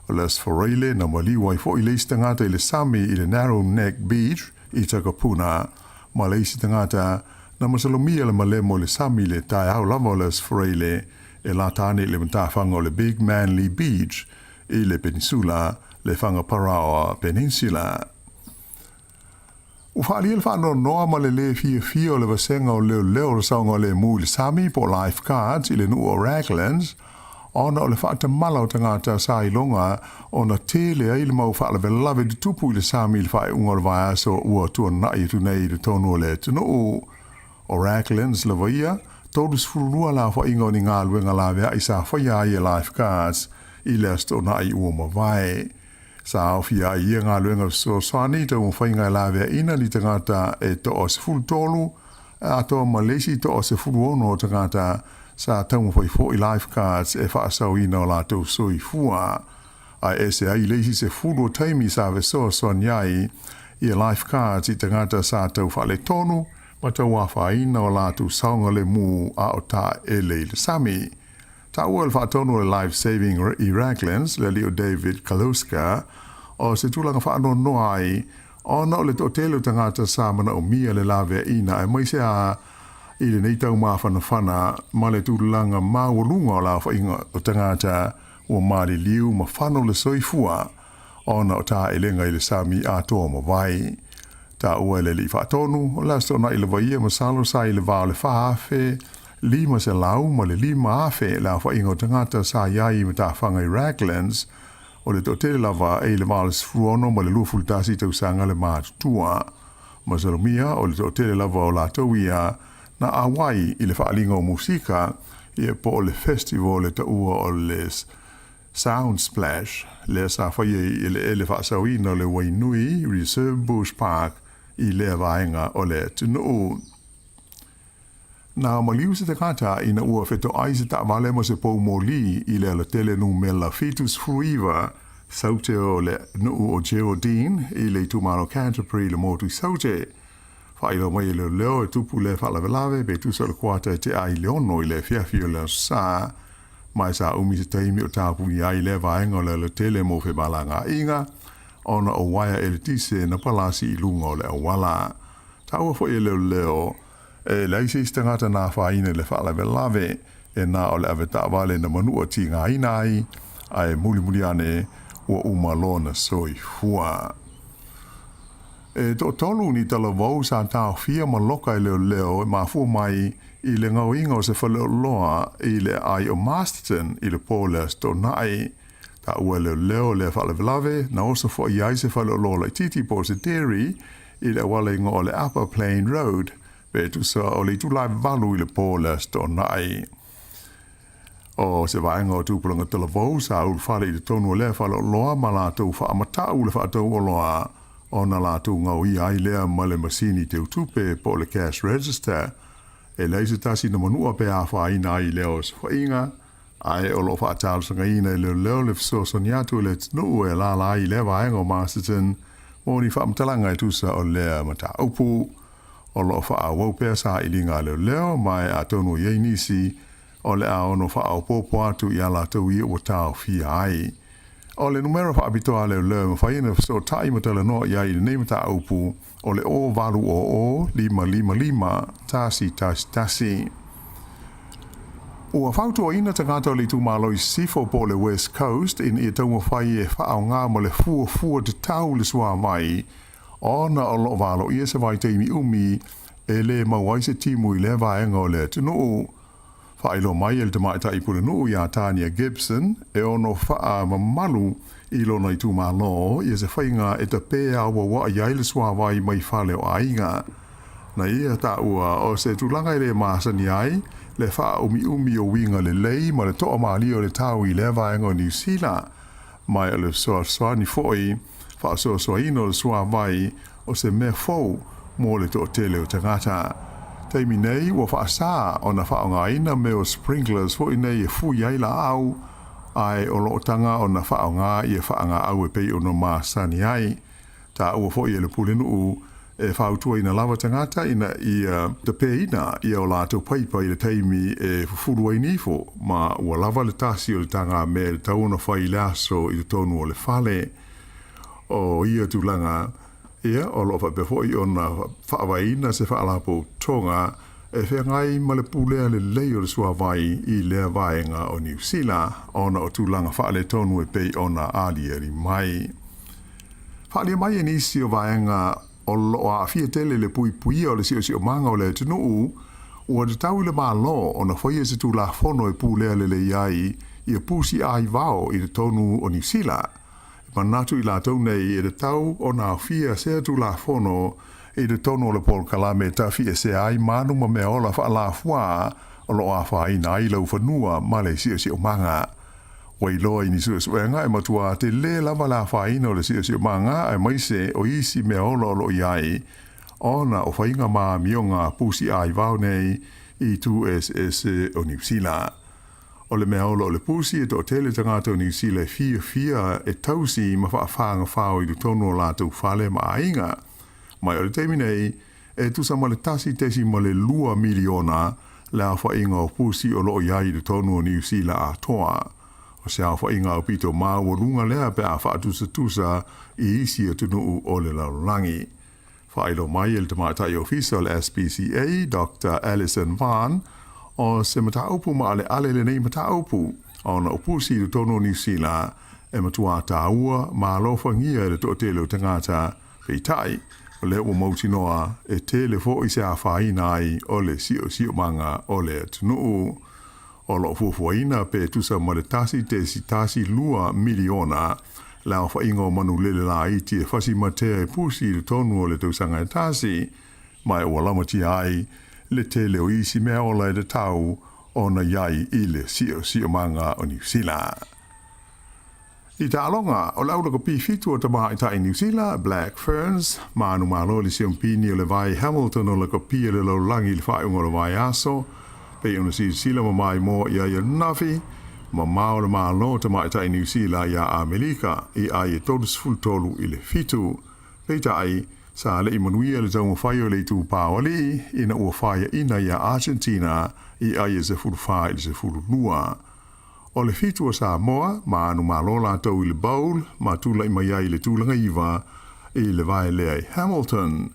[SPEAKER 8] O le asforeile na maliu ai fo i leisi tangata i le sami i le Narrow Neck Beach i takapuna ma leisi tangata na masalomia le malemo le sami le tae au lama o le asforeile e la tane le mata whanga o le Big Manly Beach i le peninsula le whanga Parawa Peninsula. Ufali el whano noa ma le fia o le wasenga o leo le saunga le mu le sami po lifeguards i le nu o Raglands ona o le whaata mala o tangata sa i longa o na tele ai le mau whaala lawe du tupu i le sami le whae unga le vai aso ua tua nai tu nei le tonu o le tunu o Raglands le vaia tolu sfurunua la wha inga o ni ngā luenga la vea i sa whaia i e lifeguards i le asto nai ua mawai. Sa ofia i ngā luenga so swani tau mwhainga la vea ina li tangata e to o se fulu tolu a to Malaysia to o se fulu ono o tangata sa tau mwhaifo i lifeguards e whaasau ina o la tau soi fua. A ese ai leisi se fulu o taimi sa ve so swaniai i lifeguards i tangata sa tau whale tonu ma tau wafa ina o la tau saunga le mu a o ta ele le sami. Ta ua le whaatonu le life saving i Raglands le lio David Kaluska o se tūlanga whaano noai o na o le tōtelo tangata sa mana o mia le lawe ina e mai se a i le nei tau maa whana ma le tūlanga maa walunga o la whainga o tangata o maari liu ma whano le soifua o na o tā elenga i le sami a toa ma vai. Ta ua le li whaatonu o la stona i le vaia ma salo sa i le vao le whaafe lima se lau ma le lima afe la whainga o tangata sa iai ma tā whanga i Raglands o le tōtele lava e le vaales fruono ma le luafultasi tau sanga le mātutua. Ma salomia o le tōtele lava o la tauia na awai i le whaalinga o musika i e po o le festival le taua o le Sound Splash le sa whaia i le ele whaasawina o le Wainui Reserve Bush Park i le vaenga o le tunu. Na maliu se te kata ina ua feto ai se ta vale mo se pou moli i le ala tele nu mela fetus fruiva saute o le nu o Geraldine i le tumaro Canterbury le motu saute. Whailo mai le leo e tupu le whalawelawe be tu sa le kuata e te ai leono i le fiafi o le sa mai sa umi se taimi o tāpu i ai le vaenga o le ala tele mo fe malanga inga ona o waia e le tise na palasi i lunga o le awala. Taua fo i leo e laisi istangata nā whaine le whaalawe e nā o le aweta wale na manua ti ngā inai ai muli ane ua umalona soi fua. E to tolu ni tala wau sa tāo fia maloka i leo e mafua mai i le ngau inga o se whaleo loa i le ai o Masterton i le polas to nai ta ua leo le whaalawe na osa fo i ai se whaleo loa lai titi po se dairy i le wale inga o le Upper Plain Road pe tu sa o le tu lai valu i le polas to nai. O se vaenga o tūpulanga tala vau sa ul whare i le tonu le whale loa ma la tau wha amatau le wha tau o loa o na la tau ngau i ai lea ma le masini te utupe po le cash register. E leise tasi na manua pe a wha ina i leo se whainga ai o lo wha atalu sanga ina i leo le fso soniatu le tnu e la i le vaenga o Masterton o ni wha amatalanga i tusa o lea mata upu. O lo wha a wau pēr sa i linga leo mai a tonu iei nisi o le a ono wha au popo atu i ala tau i o tau fia ai. O le numero wha abitoa leo leo ma whaina so tai matala no i ai le neimata aupu o le o valu o 555 tasi. Ua whautua ina tangata o le tu malo i sifo po le West Coast in i tau mawhai e whaau ngā mo le fua te tau le sua mai ona o lo valo i se vai teimi umi e le mawai se timu i le vaenga o le tunu. Whailo mai el te maita i pule nuu i a Tania Gibson e ono wha mamalu i lona i tu malo i se whainga e te pēa awa wa i aile sua vai mai whale o ainga. Na ia ta ua o se tulanga i le maasani ai le wha umi o winga le lei ma le toa maali o le tau i le vaenga o New Zealand mai o le soa ni foi wha soa ino le sua vai o se mea fau mo le toa tele o tangata. Teimi nei ua whaasa o na whaonga ina me o sprinklers fo i nei e fui ai la au ai o lootanga o na whaonga i e whaanga au e pei o no maasani ai. Ta ua fo i e le pulenu e whautua ina lava tangata ina i te peina i o lātou paipa i le teimi e fufuru ai nifo ma ua lava le tasi o le tanga me le tauna whai le aso i le tonu o le whale o ia tūlanga ia o lo whapefo i o na whaawaina se whaalapo tonga e whengai ma le pulea le lei o le sua vai i lea vaenga o New Zealand ona o tūlanga whaale tonu e pei ona alieri mai. Whaale mai e nisi o vaenga o lo a fia tele le pui o le si o manga o le tunu ua te tau le malo o na whaia se tu la fono e pulea le iai i a pusi ai vao i le tonu o New Zealand. Manatu i la tau nei e le tau o na fia se tu la fono i le tonu o le pol kalame ta fia se ai manu ma mea ola wha la fua o lo a wha ina i lau whanua ma le si o manga. Wai loa i ni suenga e matua te le lava la whaina o le si o manga e maise o isi mea ola o lo iai ona o whainga maa mionga pusi ai vau nei i tu SS o New Zealand. O le mea ola o le pusi e to tele tangata o New Zealand fia e tausi ma whaafanga whao i le tonu o lātou whale ma ainga. Mai o le teimi nei e tusa ma le tasi tesi ma le 2 miliona le a whainga o pusi o lo iai le tonu o New Zealand Atua. O se a whainga o pito maa o lunga lea pe a whaatusa i isi o tunu o le laurangi. Whailo mai el te maatai official SPCA, Dr. Alison Van, o se mataupu ma ale lenei mataupu, o na opusi le tono New Zealand, e matua taua ma alofangia le to tele o tangata peitai, o le ua mautinoa e tele fo i se a whaina ai o le sio manga o le tunu. O lo fufuaina pe tusa ma le tasi 2 miliona la o whainga o manu lele la iti e whasi matea e pusi le tonu o le tausanga e tasi, mai o walamati ai le tele o isi mea ola e le tau o na iai i le sio manga o New Zealand. I ta alonga o laula ko pifitu o tama i ta i New Zealand, Black Ferns, manu malo le siompini o le vai Hamilton o le ko pia le lau langi le whaunga o le vai aso, pe ona si sila ma mai mo ia ia nafi, ma mao le malo te mai tai New Zealand ia Amerika i ai e tolus fultolu i le fitu. Pe tai sa le imanuia le tau mawhai o le tu pāwali ina ua whaia ina ia Argentina i ai e se fulu whai i se fulu lua. O le fitu o Samoa, ma anu malo la tau i le bowl, ma tula i mai ai le tūlanga iwa i le vai lea i Hamilton.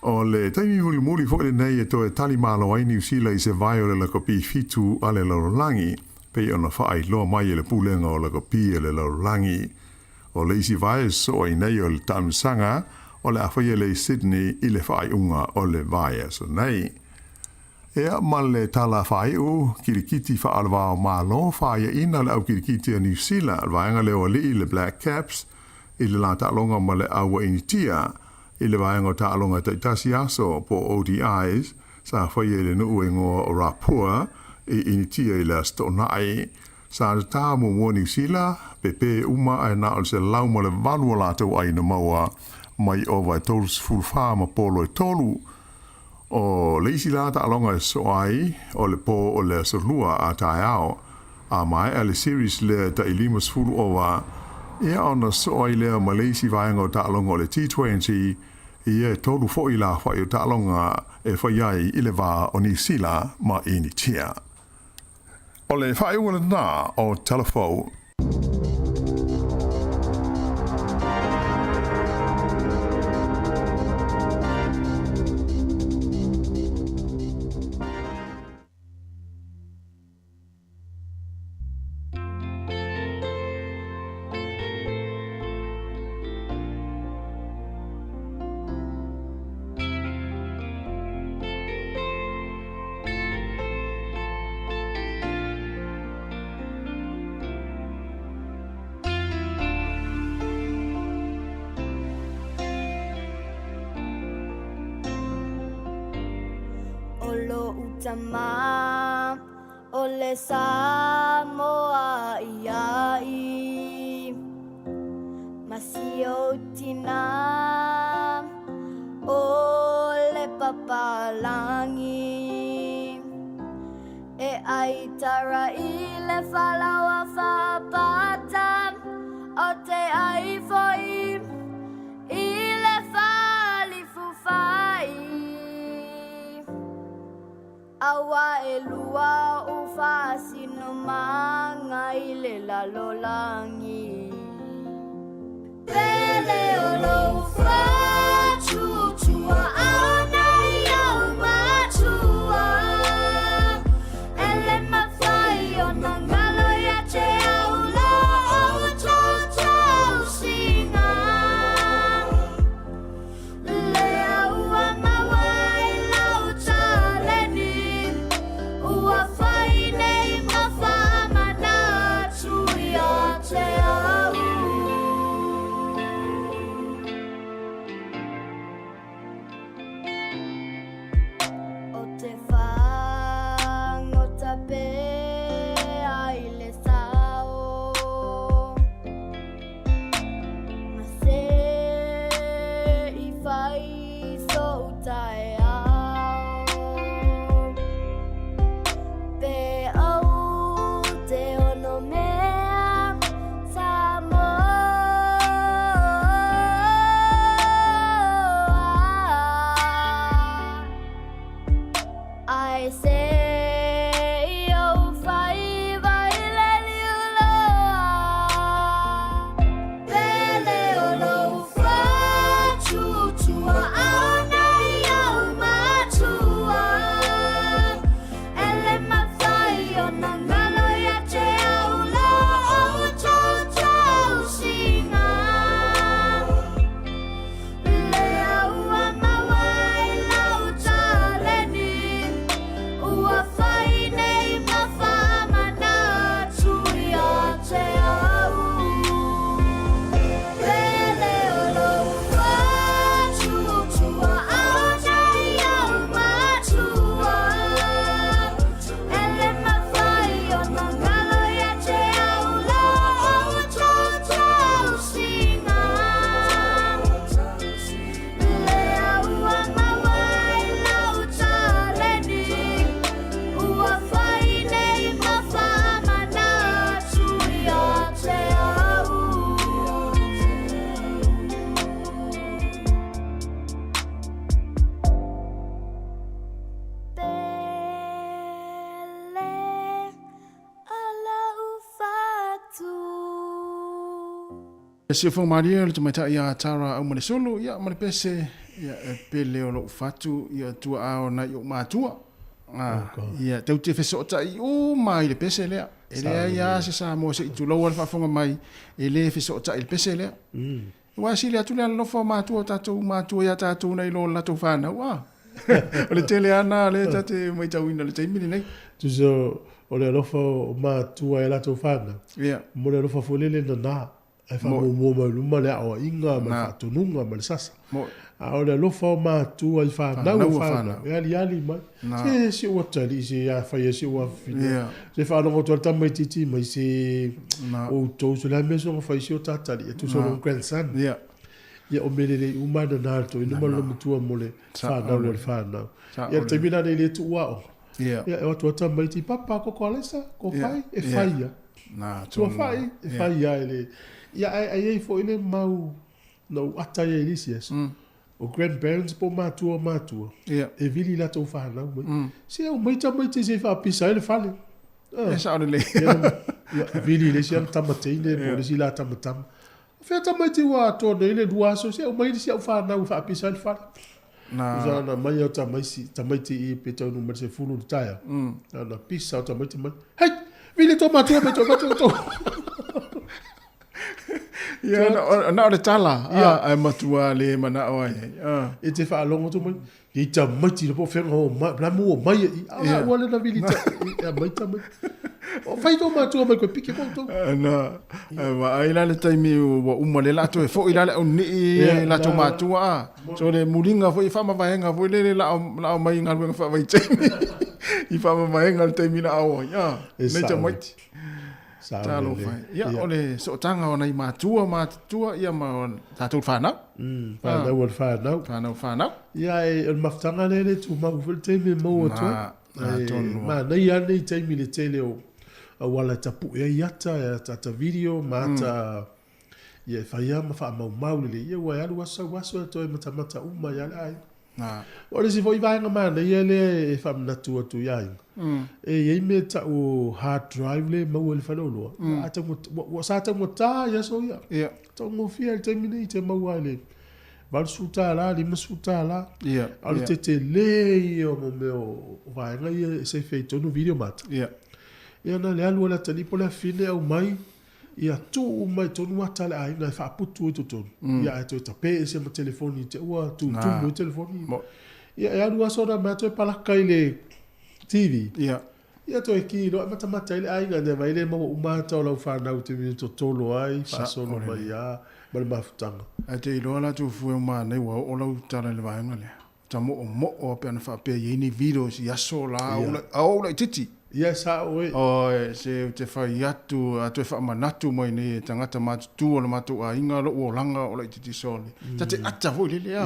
[SPEAKER 8] O le taimi muli fo le nei e to e tali malo ai New Zealand i se vai o le lakopi fitu a le laurangi, pe ona whaai loa mai e le pulenga o lakopi e le laurangi. O le isi vai so ai nei o le tamsanga, o le awhaia le Sydney i le whaai unga o le vai so nei. Ea ma le tala whaai u, kirikiti whaalwa o malo, whaia ina le au kirikiti a New Zealand, vaenga leo li i le Black Caps, i le la ta'alonga ma le awa initia, i le vaenga o ta'alonga taitasi aso po ODIs, sa whaia le nuu e ngoa o Rapua, i initia i le astonai, sa le tā mua New Zealand, pepe uma ai na o se lau ma le valua lātou ai na maua, mai o vai tolus fulwha ma polo e tolu, o le isi la ta'alonga e so ai, o le po o le solua a tae ao, a mai a le series le ta ilimas fulu owa, ia ona so ai lea ma le isi vaenga o ta'alonga o le T20, ia e tolu fo i la whai o ta'alonga e whaiai i le wā o New Zealand ma initia. O le whaeunga le nā o telefou.
[SPEAKER 10] Tama ole Samoa iai Masio tina ole papalangi E ai tara i le falawa whapata O te ai foi i le fali fufai Awa e lua o fasino manga i le lalolangi Pele o lo fatu tua ana i au matua Ele mawhai o na ngalo ia te au lo o tau singa Le aua mawai lau taleni Ua whai nei mawhama nā tui a te au O te whangota pe ai le sao Ma se I whai so tai au Pe au te ono mea Samoa I say oh whai vai le liuloa Pele o lo whatu tua ana i au matua Ele mawhai o na ngalo ia te au lo o tau singa Le aua mawai lau taleni Ua whai nei mawhama nā tui a te au Pele o lo whatu tua ana i au matua Ele mawhai o na ngalo ia te au lo o tau singa Le aua mawai lau taleni Ua whai nei mawhama nā tui a te au Pele ala ufatu
[SPEAKER 1] E si fo Maria le tamaita ia tara au mane solo ia mane pese ia pele o lo fatu ia tua ao na yo matua. Ia tau te feso ta i o mai le pese lea. Ele ia se sa mo se tu lo wa fa fonga mai ele feso ta il pese lea. Wa si le atu le lo fo matua matua ia tatu nei lo la to fana wa. O le tele ana le tate mai tau ina le taimi nei.
[SPEAKER 5] Tu so o le alofa matua e lato whana.
[SPEAKER 1] Ia.
[SPEAKER 5] Mo le alofa folele na nā. E wha mo ma luma le awa inga ma whatonunga ma le sasa. A o le alofa matua i whanau whana. E ali mai. Se ua tali se a whaia se ua whina. Se whanongo tua tamai titi mai se o tau so la meso nga whai se o tatali. E tu so no grandson. Ia. Ia o merere umana nārto. Ina malo mutua mo le whanau mo le whanau. Ia te mina nei le tu ua o. Ia e o tua tamai ti papa ko alesa ko whai e whaia. Tua whai e whaia e le. Ia ai fo ile mau no ata ia ilisias. O grandparents po matua. E vili la to whanau mai. Se o mai tamai te se wha pisa ele whale.
[SPEAKER 1] sa o le
[SPEAKER 5] vili le sia tamate le po le sila tamatam fe tamate wa to le dua so se o mai sia o fa na o fa pisal fa na mai o tamate I pe to no se fulu taia na pisa o tamate mai hey vili to matua pe to
[SPEAKER 1] ia na o le tala ai matua le mana o ai
[SPEAKER 5] e te fa longo to mai I tamate le po fe o la mo mai I wala na vili ta mai o fai to matua mai ko pike ko to
[SPEAKER 1] na wa ai la le taimi wa uma le lato e fo ila le ni la to matua so le mulinga fo I fa ma vaenga fo le la mai ngal fa vai taimi I fa ma vaenga le taimi na o ya me te mai talo fai ya ole so tanga ona I matua ia ma tatu fana fana
[SPEAKER 5] ya e maftanga le tu ma fu taimi mo to ma nei ane taimi le tele o wala tapu e yata ta video mata ye faya ma fa mau le ye wa ya waso to e mata uma ya ai ora si foi vai ma ye le fa na tu ya e ye me ta o hard drive le ma wel fa lo ata mo sa ta mo ta ya so ya to mo fi terminate ma wa le val suta la li suta la al tete le o mo me o vai nga ye se feito no video mat ia na le alu la tali po la fine au mai ia tu mai tonu atale ai na fa putu to ton ia to tape se mo telefoni te ua tu mo telefoni ia alu aso da ma to pala kai le TV ia to ki lo mata ile ai ga vai le mo uma to lo fa na te mi to tolo ai fa solo mai ia ma mafutanga
[SPEAKER 1] te lo la tu fu ma nei wa o lo tala le vai ngale tamo o pe na fa pe ni videos ia so la o la titi
[SPEAKER 5] Yes, oe.
[SPEAKER 1] Se te whai atu e whamanatu mai ne tangata matu o le matu a inga o langa o le titi soli. Ta te ata hoi lele a.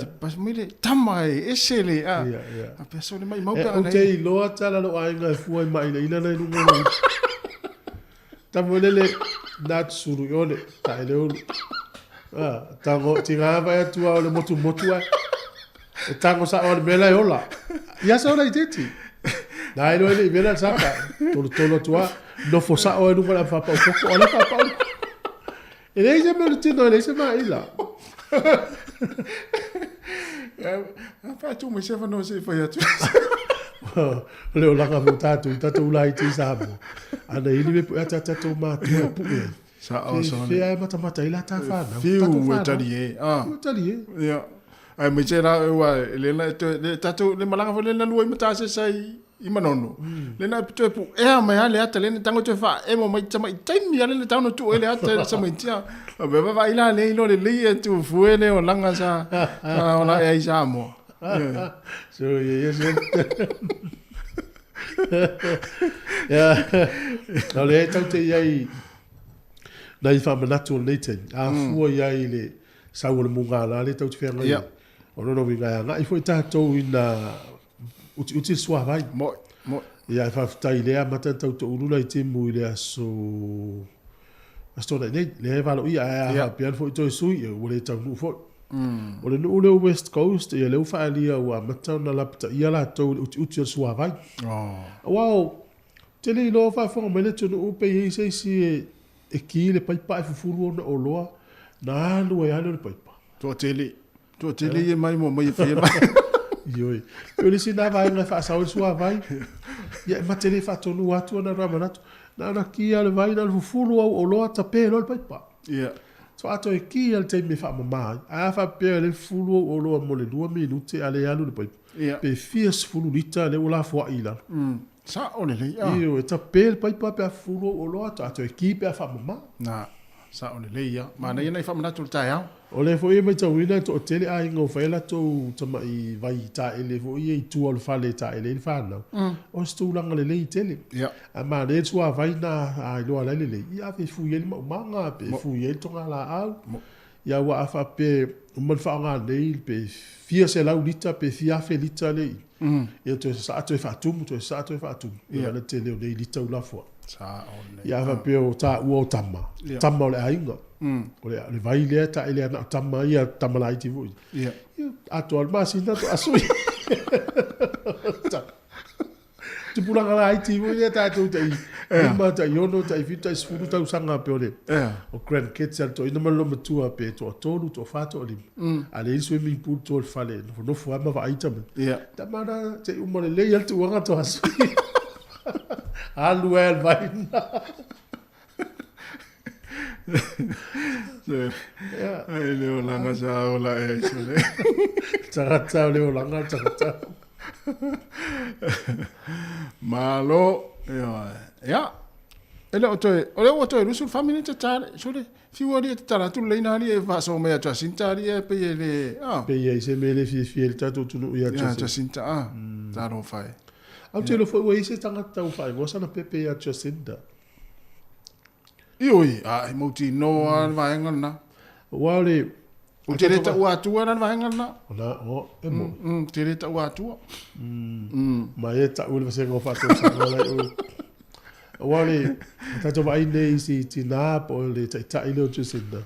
[SPEAKER 1] Te pas mai le tamai ese le a. A pia soli mai mauka
[SPEAKER 5] anai. O te I loa tala lo a inga e fuai mai le ina nei nunga. Tamo lele nat suru yole ta ele ulu. Tango tinga vai atua o le motu a. E tango sa o le mela e ola. Ia sa ola I titi. Dai no ele vela saka tolo tua no fosa o nunca la fa pa poco o la fa pa ele já me tino ele já mai lá
[SPEAKER 1] fa tu me chef no se foi atu
[SPEAKER 5] le ola ka tatu la iti sabo ana ele me ata tatu ma tu pu
[SPEAKER 1] sa o so
[SPEAKER 5] fe ai mata ila ta fa na
[SPEAKER 1] fiu talie ya ai me chera wa le na tatu le malanga fo le na luai mata se sai I manono. Le na pito pu e mai ale ata le tango te fa e mo mai tama taimi ale le tano tu ele ata sa mai tia. Be va ila le no le tu fuele o langa sa ona e sa mo.
[SPEAKER 5] So yes. Ya. No le tante yai. Na I fa manatu le te. A fu yai le sa o le munga la le tau te fenga. Ya. Ono no vinga nga I foi tato ina uti swa vai
[SPEAKER 1] mo
[SPEAKER 5] ia fa tai le mata tau to ulula I te mu le aso le va lo ia pian fo to sui o le tau nu fo o le no le west coast ia le fa alia wa mata na lapta ia la to uti swa vai wow te le lo fa fo me le to no pe I se si e ki le pai pai fu furu o loa na lu ia le pai pa
[SPEAKER 1] to tele e mai mo mai fe
[SPEAKER 5] Ioi. Eu disse na vai na fa saúde sua vai. E matele fa tonu atu na ramanato. Na ki al vai na fulu o lo tape lo pai pa.
[SPEAKER 1] Yeah.
[SPEAKER 5] So ato e ki al te me fa mama. A fa pe le fulu o lo mo le 2 minute ale alu le pai. Pe fies fulu lita le ola fo ila.
[SPEAKER 1] Sa o le le.
[SPEAKER 5] Io e tape pai pa pe fulu o lo ato e ki pe fa mama.
[SPEAKER 1] Na sa o le le ia. Ma na ia fa manato ta ya.
[SPEAKER 5] O le fo i mai tau ina to tele ai ngo faila to tama I vai ta ele fo I tu al fale ta ele fa no o stu langa le le tele
[SPEAKER 1] ya
[SPEAKER 5] ama le tu vai na ai lo ala le ia fe fu yel ma nga pe fu yel to ngala au ya wa afa pe mon fa nga le pe fia se la ulita pe fia fe lita le ia to sa to fa tu ia le tele le lita ula fo
[SPEAKER 1] sa o le
[SPEAKER 5] ia fa pe o ta u o tama le ai ngo o le vai le ta ele na tama ia tama lai ti voi
[SPEAKER 1] ia
[SPEAKER 5] ato al masina to asui te pulanga la ai tivo ia tātou tai. Ima tai ono tai fita isfuru tau sanga pe ole. O grand kids al to ina malo matua pe to tolu to fato oli. Ale swimming pool to fale no fuama va item. Tamara te umole le al tu wanga to asu. Alu el vai.
[SPEAKER 1] Ai leo langa sa ola e sole.
[SPEAKER 5] Tarata leo langa tarata.
[SPEAKER 1] Malo ya. Ele o toi rusul family te tale sole. Fiori te tala tu leina ali e va so me a sinta ali e pe ele.
[SPEAKER 5] Pe ye se me le fi el tato tu no ya
[SPEAKER 1] sinta taro fai.
[SPEAKER 5] Au te lo foi se tanga tau fai go sana pepe ya sinta.
[SPEAKER 1] Ioi, mauti no an vaenga na.
[SPEAKER 5] Wale,
[SPEAKER 1] o te reta ua atua an vaenga na.
[SPEAKER 5] O emo.
[SPEAKER 1] Te reta ua atua.
[SPEAKER 5] Ma e ta ule se ngo fato sa wale. Wale, tato vai nei si tina po le ta ile tu sinda.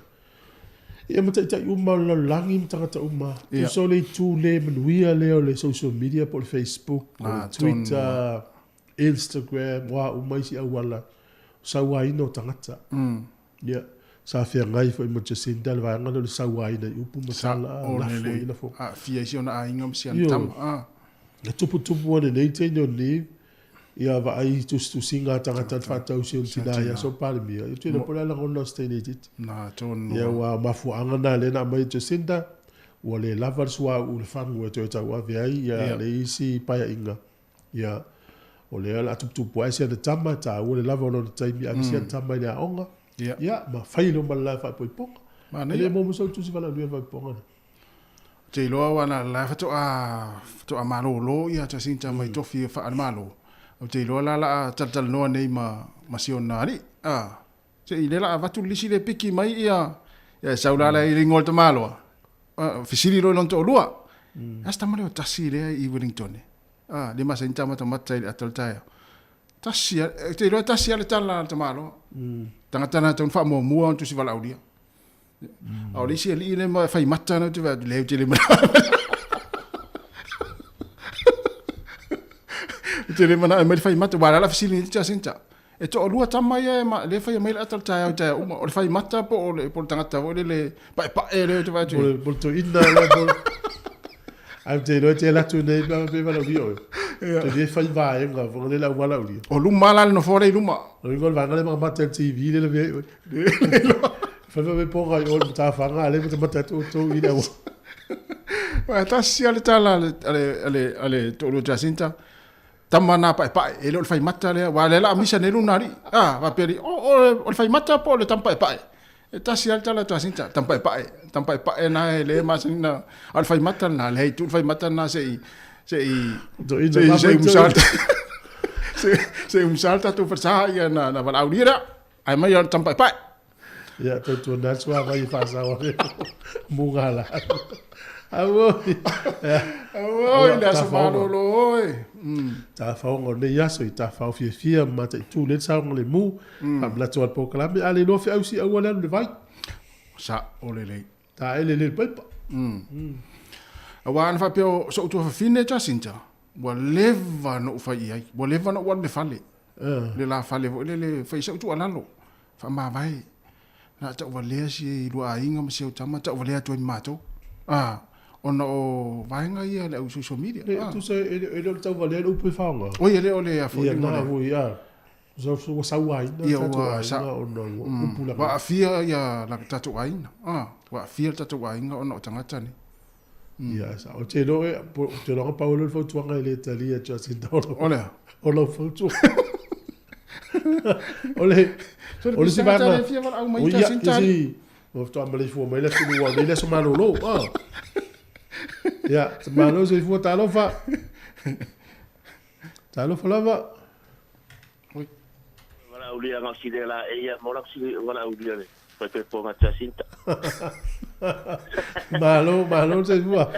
[SPEAKER 5] E mo ta uma la langi mtanga ta uma. Tu so le tu le manuia le social media po Facebook, Twitter, Instagram, wa uma si awala. Sawaino tangata. Ya. Sa fia ngai foi mo Jacinda le vanga le sawaina upu masala la foi na fo.
[SPEAKER 1] Fia si ona ainga msian tam.
[SPEAKER 5] Le tupu one nei te no ni. Ia va ai tu singa tangata fata o se tina ya so palmi. E tu no pola la ngona stenetit.
[SPEAKER 1] Na ton.
[SPEAKER 5] Ya wa mafu anga na le na mai Jacinda. Wa le lavar swa u le fangu e ta wa via ya le isi pa ya inga. Ya. O le ala tupu ai se de tama ta o le lava no taimi a se tama ia onga ya ma failo mala fa poi ponga ma le mo mo so tu si vala lui va ponga
[SPEAKER 1] te lo wana la fa to a malo lo ia ta sinta mai to fi fa malo o te lo la tal no nei ma sionari se ile la va tu lisi le piki mai ia saula la i ringol to malo fisili lo non to lua hasta male o tasile i Wellington le masa inta mata mata i ataltaia. Tasia, te roa tasia le tala te malo. Tangata na te unfa mo mua tu si vala aulia. Au le si le ma fai mata na te va le te le mana. Te le mana me fai mata wala la fisili te sinta. E to lua tama ia ma le fai mai ataltaia o te uma o le fai mata po o le tangata o le pa le te va tu.
[SPEAKER 5] Por to inda le Ai te roa te la tu nei ba be vala dio. Te di fai vai nga vo le la wala dio.
[SPEAKER 1] O luma la no fore luma.
[SPEAKER 5] O ngol va ngale ma te TV le ve. Fa ve po ga o ta fa nga le te mata to i da.
[SPEAKER 1] Wa ta si ale tala ale to lo Jacinta. Tamana pa e lo fai mata le wa le la misa ne lunari. Va peri o fai mata po le tampa pa. E tasi alta la Jacinta tampa pa na le masina al fai mata na le tu fai mata na se un salta tu persa ya na vala audira ai mai al tampa pa
[SPEAKER 5] ya tu na swa vai fa sa wa mugala awo
[SPEAKER 1] ina so malo loi
[SPEAKER 5] ta fa ngo le yaso ta fa fia mata tu le sa ngo le mu am la tu al proclame ale no fa aussi awala le vai
[SPEAKER 1] sa olele
[SPEAKER 5] ta ele le pepa
[SPEAKER 1] awan fa pio so tu fa fine Jacinta wa leva no fa ai wa leva no wa le fale le la fale le fa so tu alalo fa ma vai na ta wa le si lu ainga ma se ta ma ta wa le tu mato ona o vaenga ia le social media.
[SPEAKER 5] Tu se ele tau vale o pe fanga.
[SPEAKER 1] O ele a fo
[SPEAKER 5] ia na o ia. So sa wai na sa ona o pula.
[SPEAKER 1] Wa afia ia la tatu aina. Wa afia tatu aina ona o tangata ni.
[SPEAKER 5] Ia sa o te lo Paulo fo tuanga ele Italia Jacinta.
[SPEAKER 1] Ole.
[SPEAKER 5] Ole fo tu. Ole. Ole se va na. O ia si. O to ambele fo mai le tu wa le so malolo. Ja, maar nou is voor Talofa. Talofa lava.
[SPEAKER 11] Oi. Wala ulia nga sidela e mola si wala ulia le. Pepe po nga Jacinta.
[SPEAKER 5] Malo se vua.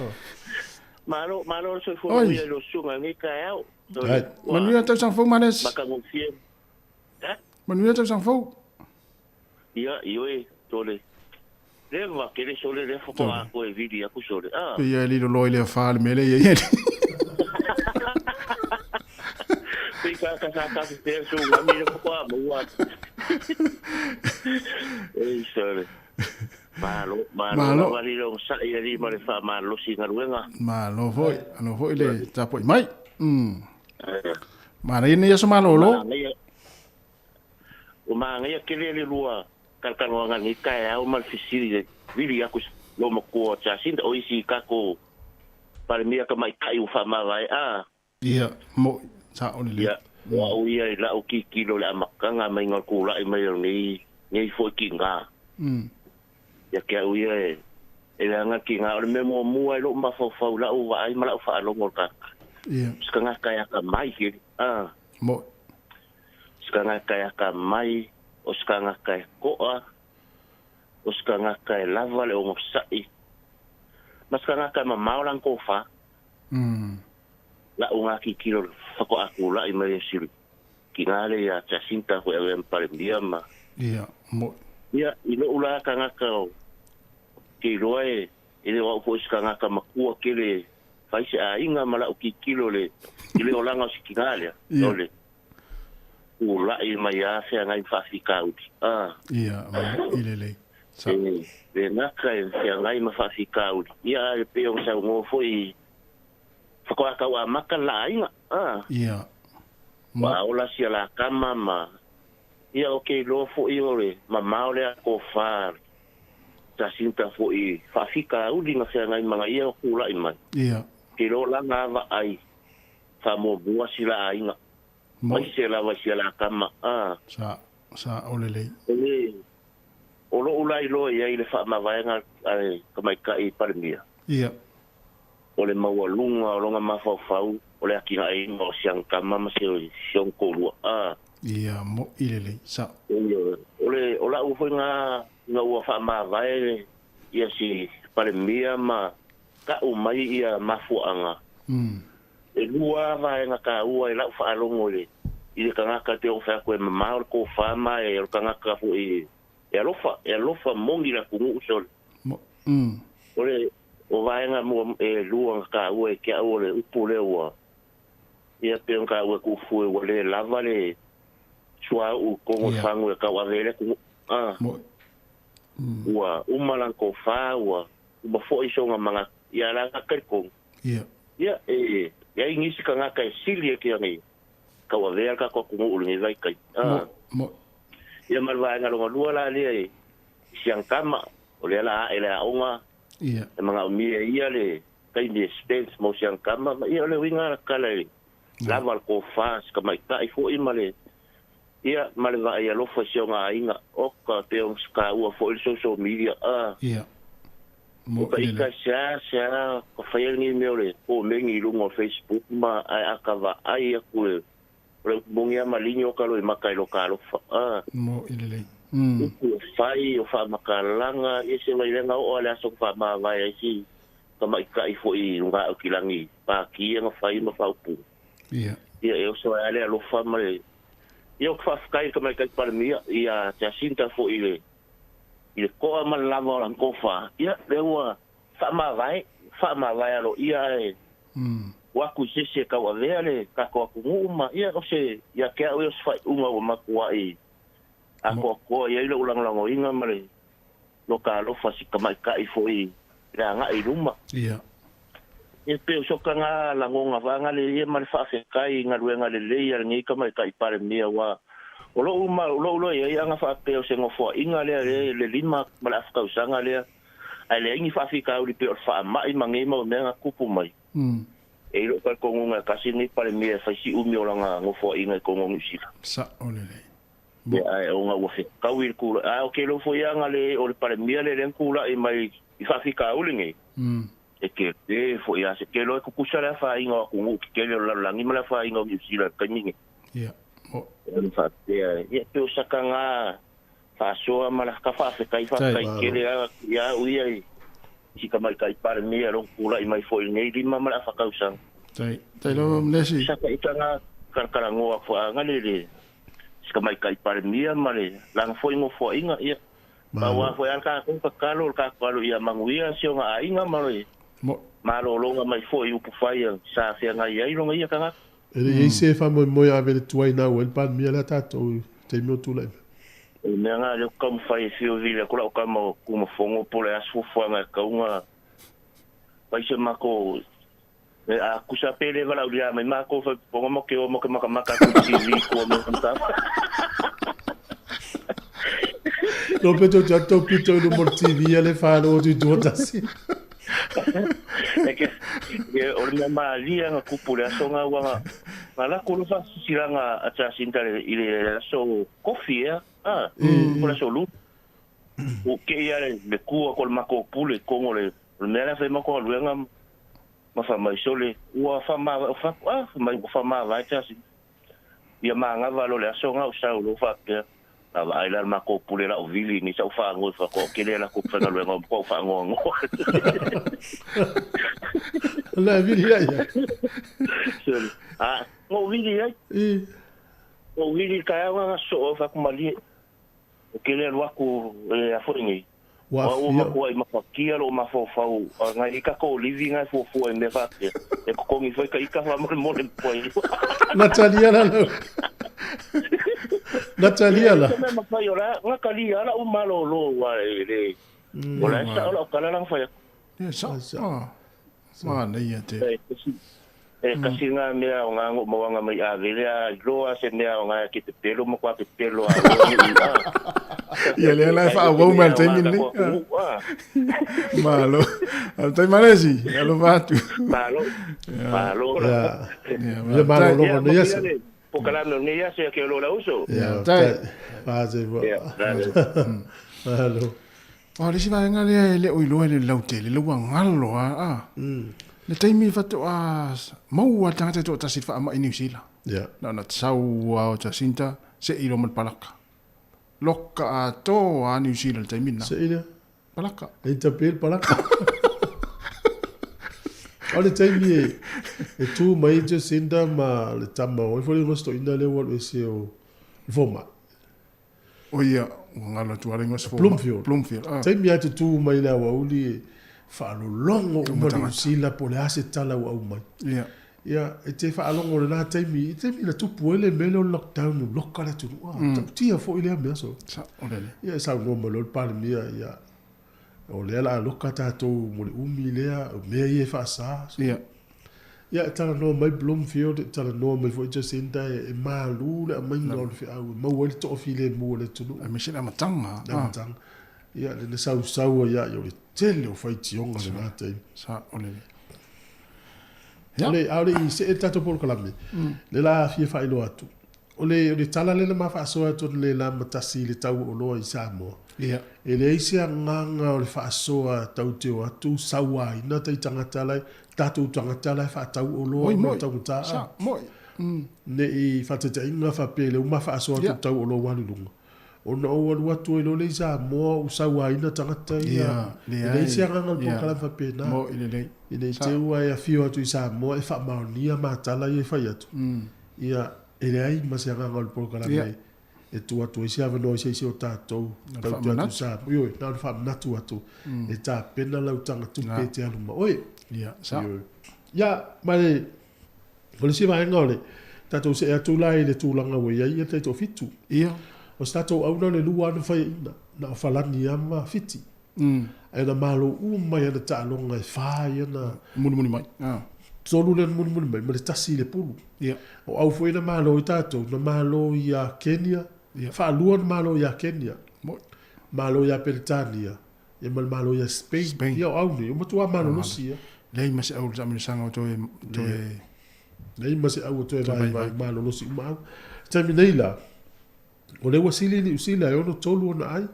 [SPEAKER 11] Malo se fu ulia lo sunga ni kael.
[SPEAKER 1] Manu ta sang fo manes.
[SPEAKER 11] Maka ngufie.
[SPEAKER 1] Manu ta sang fo.
[SPEAKER 11] Ia, ioi, tole. Le va che le sole le foto a quei video a sole.
[SPEAKER 1] Ia li lo le fa le mele ia.
[SPEAKER 11] Pika ka te so ngami le ko mo. Sorry. Malo wali lo sa ia ma le fa malo singa ruenga.
[SPEAKER 1] Malo foi le tapo mai. Ma re ne so malo lo.
[SPEAKER 11] O ma ngai ke le lua kalkalonga ni kai au mal fisiri vili aku lo mo ko cha sin o isi ka ko para mia ka mai kai u fa ma vai
[SPEAKER 1] ia mo sa on le
[SPEAKER 11] ia wa o ia la o ki kilo la makanga mai ngol ku la mai ni fo ki nga ia ke o ia e la nga ki nga o me mo mo lo ma fo fo la o vai ma la fa lo ngol ka
[SPEAKER 1] ia
[SPEAKER 11] skanga kai ka mai ki
[SPEAKER 1] mo
[SPEAKER 11] skanga kai ka mai o skanga kai koa o skanga kai lava le o mosai mas skanga kai mamau lang ko fa la unga ki kilo fako aku la i mai siri ki ngale ya chasinta ko e pare dia ma
[SPEAKER 1] ia mo
[SPEAKER 11] ia ilo ula kanga ka ki roe ile wa ko skanga ka makua kele faise a inga mala o ki kilo le ile o langa o ki ngale ole ula i mai a se ngai fa fika uti
[SPEAKER 1] ia ile le
[SPEAKER 11] sa le na kai se ngai ma fa fika uti ia le pe o sa ngo foi fako aka wa maka la inga
[SPEAKER 1] ia
[SPEAKER 11] wa ola sia la kama ma ia okay lo fo i ore ma maule ko far ta sinta fo i fa fika udi na se ngai manga ia ku la i mai
[SPEAKER 1] ia
[SPEAKER 11] ke lo la nga va ai fa mo bua sila inga mai se la va sia la kama
[SPEAKER 1] sa olele
[SPEAKER 11] olo ulai lo ia ile fa ma va nga ai kamai kai parmia
[SPEAKER 1] ia
[SPEAKER 11] ole mawalunga longa mafafau ole akina ai no siang kama masio siong kolua
[SPEAKER 1] ia mo ilele sa
[SPEAKER 11] ole ola u foi nga wa fa ma vai ia si parmia ma ka u mai ia mafuanga e lua vai nga ka u ai la fa longo le ile kanga ka te o fa ko ma ko fa ma e kanga ka fu e lofa mongi la kungu sol ole o vai nga mo e lua ka u e ka ole upule wa ia pe ka u ku fu e le lava le sua u ko fangu e ka wa vele ku wa umalan ko fa wa ba fo iso nga manga ia la ka ko
[SPEAKER 1] ia
[SPEAKER 11] ia ingisi ka nga ka silia ki ngai ka wa vele ka ko ku ngi vai kai
[SPEAKER 1] mo
[SPEAKER 11] ia malva nga lo lua la le siang kama ole la ele aunga
[SPEAKER 1] ia
[SPEAKER 11] e mga umia ia le kai ni expense mo siang kama ia le winga kala lava ko fas ka mai kai fo i male ia male va ia lo fa sionga inga o ka te on ska u fo il social media
[SPEAKER 1] ia
[SPEAKER 11] mo ka sa ko fa ni me ole o mengi lu mo Facebook ma ai akava ai ku re bongia malinho ka lo makai lo ka lo fa
[SPEAKER 1] mo ilele
[SPEAKER 11] ku fai o fa makalanga ese vai lenga o ala so fa ma vai si ka mai kai fo i nga o kilangi pa ki nga fai ma fa pu
[SPEAKER 1] ia
[SPEAKER 11] eu so ale lo fa male eu fa kai ka mai kai para mia ia te sinta fo ile ko ma lava lan ko fa ia lewa fa ma vai alo ia wa ku se ka wa vele ka ko ku uma ia o se ia ke o fa uma o ma ku ai a ko ia ile ulang lang o inga male lo ka lo fa si ka mai kai fo i la nga i luma
[SPEAKER 1] ia
[SPEAKER 11] e pe so ka nga langonga va nga le ia mal fa fe kai nga luenga le le ia ngi ka mai kai pare mia wa o lo ia nga fa pe o se ngo fo inga le lima mal afka usanga le ai le ngi fa fi ka u pe fa mai mangi mo me nga kupu mai e lo ka ko nga kasi ni pare mia fa si u mi o nga ngo fo inga ko ngo sila
[SPEAKER 1] sa olele
[SPEAKER 11] ai o nga wo fe ka wi ku okay lo fo ia nga le o pare mia le kula e mai i fa fi ka u ngi e ke te fo ia se ke lo ku kusala fa inga ku ngu ke le la ngi mala fa inga u sila ka ngi
[SPEAKER 1] ia
[SPEAKER 11] en fa te ia te sakanga fa so mala ka fa fe kai fa kai ke le ya u ia si ka mai kai par mi ro kula i mai fo nei di mama la fa kausa
[SPEAKER 1] tai lo mlesi
[SPEAKER 11] sa kai tanga kar ngo fo nga le si ka mai kai par mi male la fo ngo fo inga ia ba wa fo al ka ku ka lo ia manguia si nga inga male malo lo nga mai fo i ku fa ia sa fe nga ia ro nga ia ka
[SPEAKER 5] Ele se fa mo ya vele tuai na wel pan mi ala tato te mo tu le.
[SPEAKER 11] Me nga le kam fai fio vile kula kam ku mo fongo pole asu fanga ka unga. Pai se mako a kusa pele vala ulia me mako fa pongo mo ke maka ku TV ko mo konta.
[SPEAKER 5] No peto jato pito no mo TV ele fa no tu dotasi.
[SPEAKER 11] Eke orina malia nga kupule asonga wanga ngala kulu fa silanga acha sintale ile so coffee kula so lu o ke ya le ku ko mako pule ko le mera fe mako luenga ma fa mai sole wa fa ma va cha si ya manga valo le asonga o sa lo fa ke ai la mako pule la o vili ni sa fa ngo fa ko ke le la ku fa luenga ko fa ngo
[SPEAKER 5] la vili ya
[SPEAKER 11] o vili ya o vili ka wa so fa ku mali ke le wa ku a foringi wa ko ai ma kia lo ma fo fa o ngai ka ko living ai fo e me fa e ko mi foi ka fa mo le poi
[SPEAKER 5] Natalia la
[SPEAKER 11] ma fa yo la nga kali ala o malo lo wa le wala sa o kala lang fa
[SPEAKER 1] sa ma nei te
[SPEAKER 11] kasi nga mea o nga mawanga mai avele a loa se mea o nga ki te pelo mo kwa te pelo a
[SPEAKER 1] ia le la fa o mal te min malo al te malesi alo vatu
[SPEAKER 11] malo
[SPEAKER 5] ya malo lo no ya se
[SPEAKER 11] po kala no ne ya se ke lo la uso
[SPEAKER 5] ya tai fa se malo
[SPEAKER 1] le si va ngale le o ilo le laute le lo ngalo le taimi fatu mau tangata to tasi fa ma New Zealand na tsau o tasinta se ilo mal palaka lokka to New Zealand taimi na
[SPEAKER 5] se ilo
[SPEAKER 1] palaka
[SPEAKER 5] interpel palaka ole taimi e tu mai tasinta ma le tama o foi gosto inda le wol se o voma
[SPEAKER 1] o ia ngalo tu arenga se
[SPEAKER 5] Plumfield taimi atu tu mai la wa uli fa longo o mo sila po le ase tala o mai ya te fa longo le na taimi la tu puele melo lockdown no lokala tu tia fo ile me so ya sa no mo lo par mia ya o le la lokata to mo le umi le me ye fa sa ya tala no mai Bloomfield tala no mai fo just in day e malu le mai no fi au mo wel to fi le mo le tu
[SPEAKER 1] a me sina matanga
[SPEAKER 5] ya le sau ya yo tele o fai tionga le mate
[SPEAKER 1] sa ole
[SPEAKER 5] ole ale se tato por kalami le la fi fai lo atu ole tala le ma fa so atu le la matasi le tau o lo i Samoa ele isi nganga ole fa so tau te o atu sawa ina tai tangata lai tato tangata lai fa tau o lo mo tau ta
[SPEAKER 1] sa moi
[SPEAKER 5] ne i fa te inga fa pele o ma fa so atu tau o lo wanu lunga ona o watu lo le Samoa o sawa ina tangata le isi nganga po kala fa pena
[SPEAKER 1] mo ile
[SPEAKER 5] te ua e fio atu i Samoa e fa maonia matala i fa atu ia ele ai ma se nganga o po kala mai e tu atu isi ava no isi o tatou tau atu sa yo na fa natu atu e ta pena lau tanga tu pe te alu ma oi
[SPEAKER 1] sa
[SPEAKER 5] ya male ole si va ngole tatou se atu lai le tulanga we ia te to fitu o stato au le lua no fai na falani ama fiti e na malo mai na talonga e fai na
[SPEAKER 1] muni mai
[SPEAKER 5] tolu le muni mai ma le tasi le pulu o au foi na malo i tato na malo ia Kenya fa lua na malo ia Kenya malo ia Britania e malo ia Spain ia au ni o matua malo no sia
[SPEAKER 1] lei ma se au jamu sanga to
[SPEAKER 5] lei ma se au to vai malo no si ma terminela o le wasili ni usila e ono tolu na ai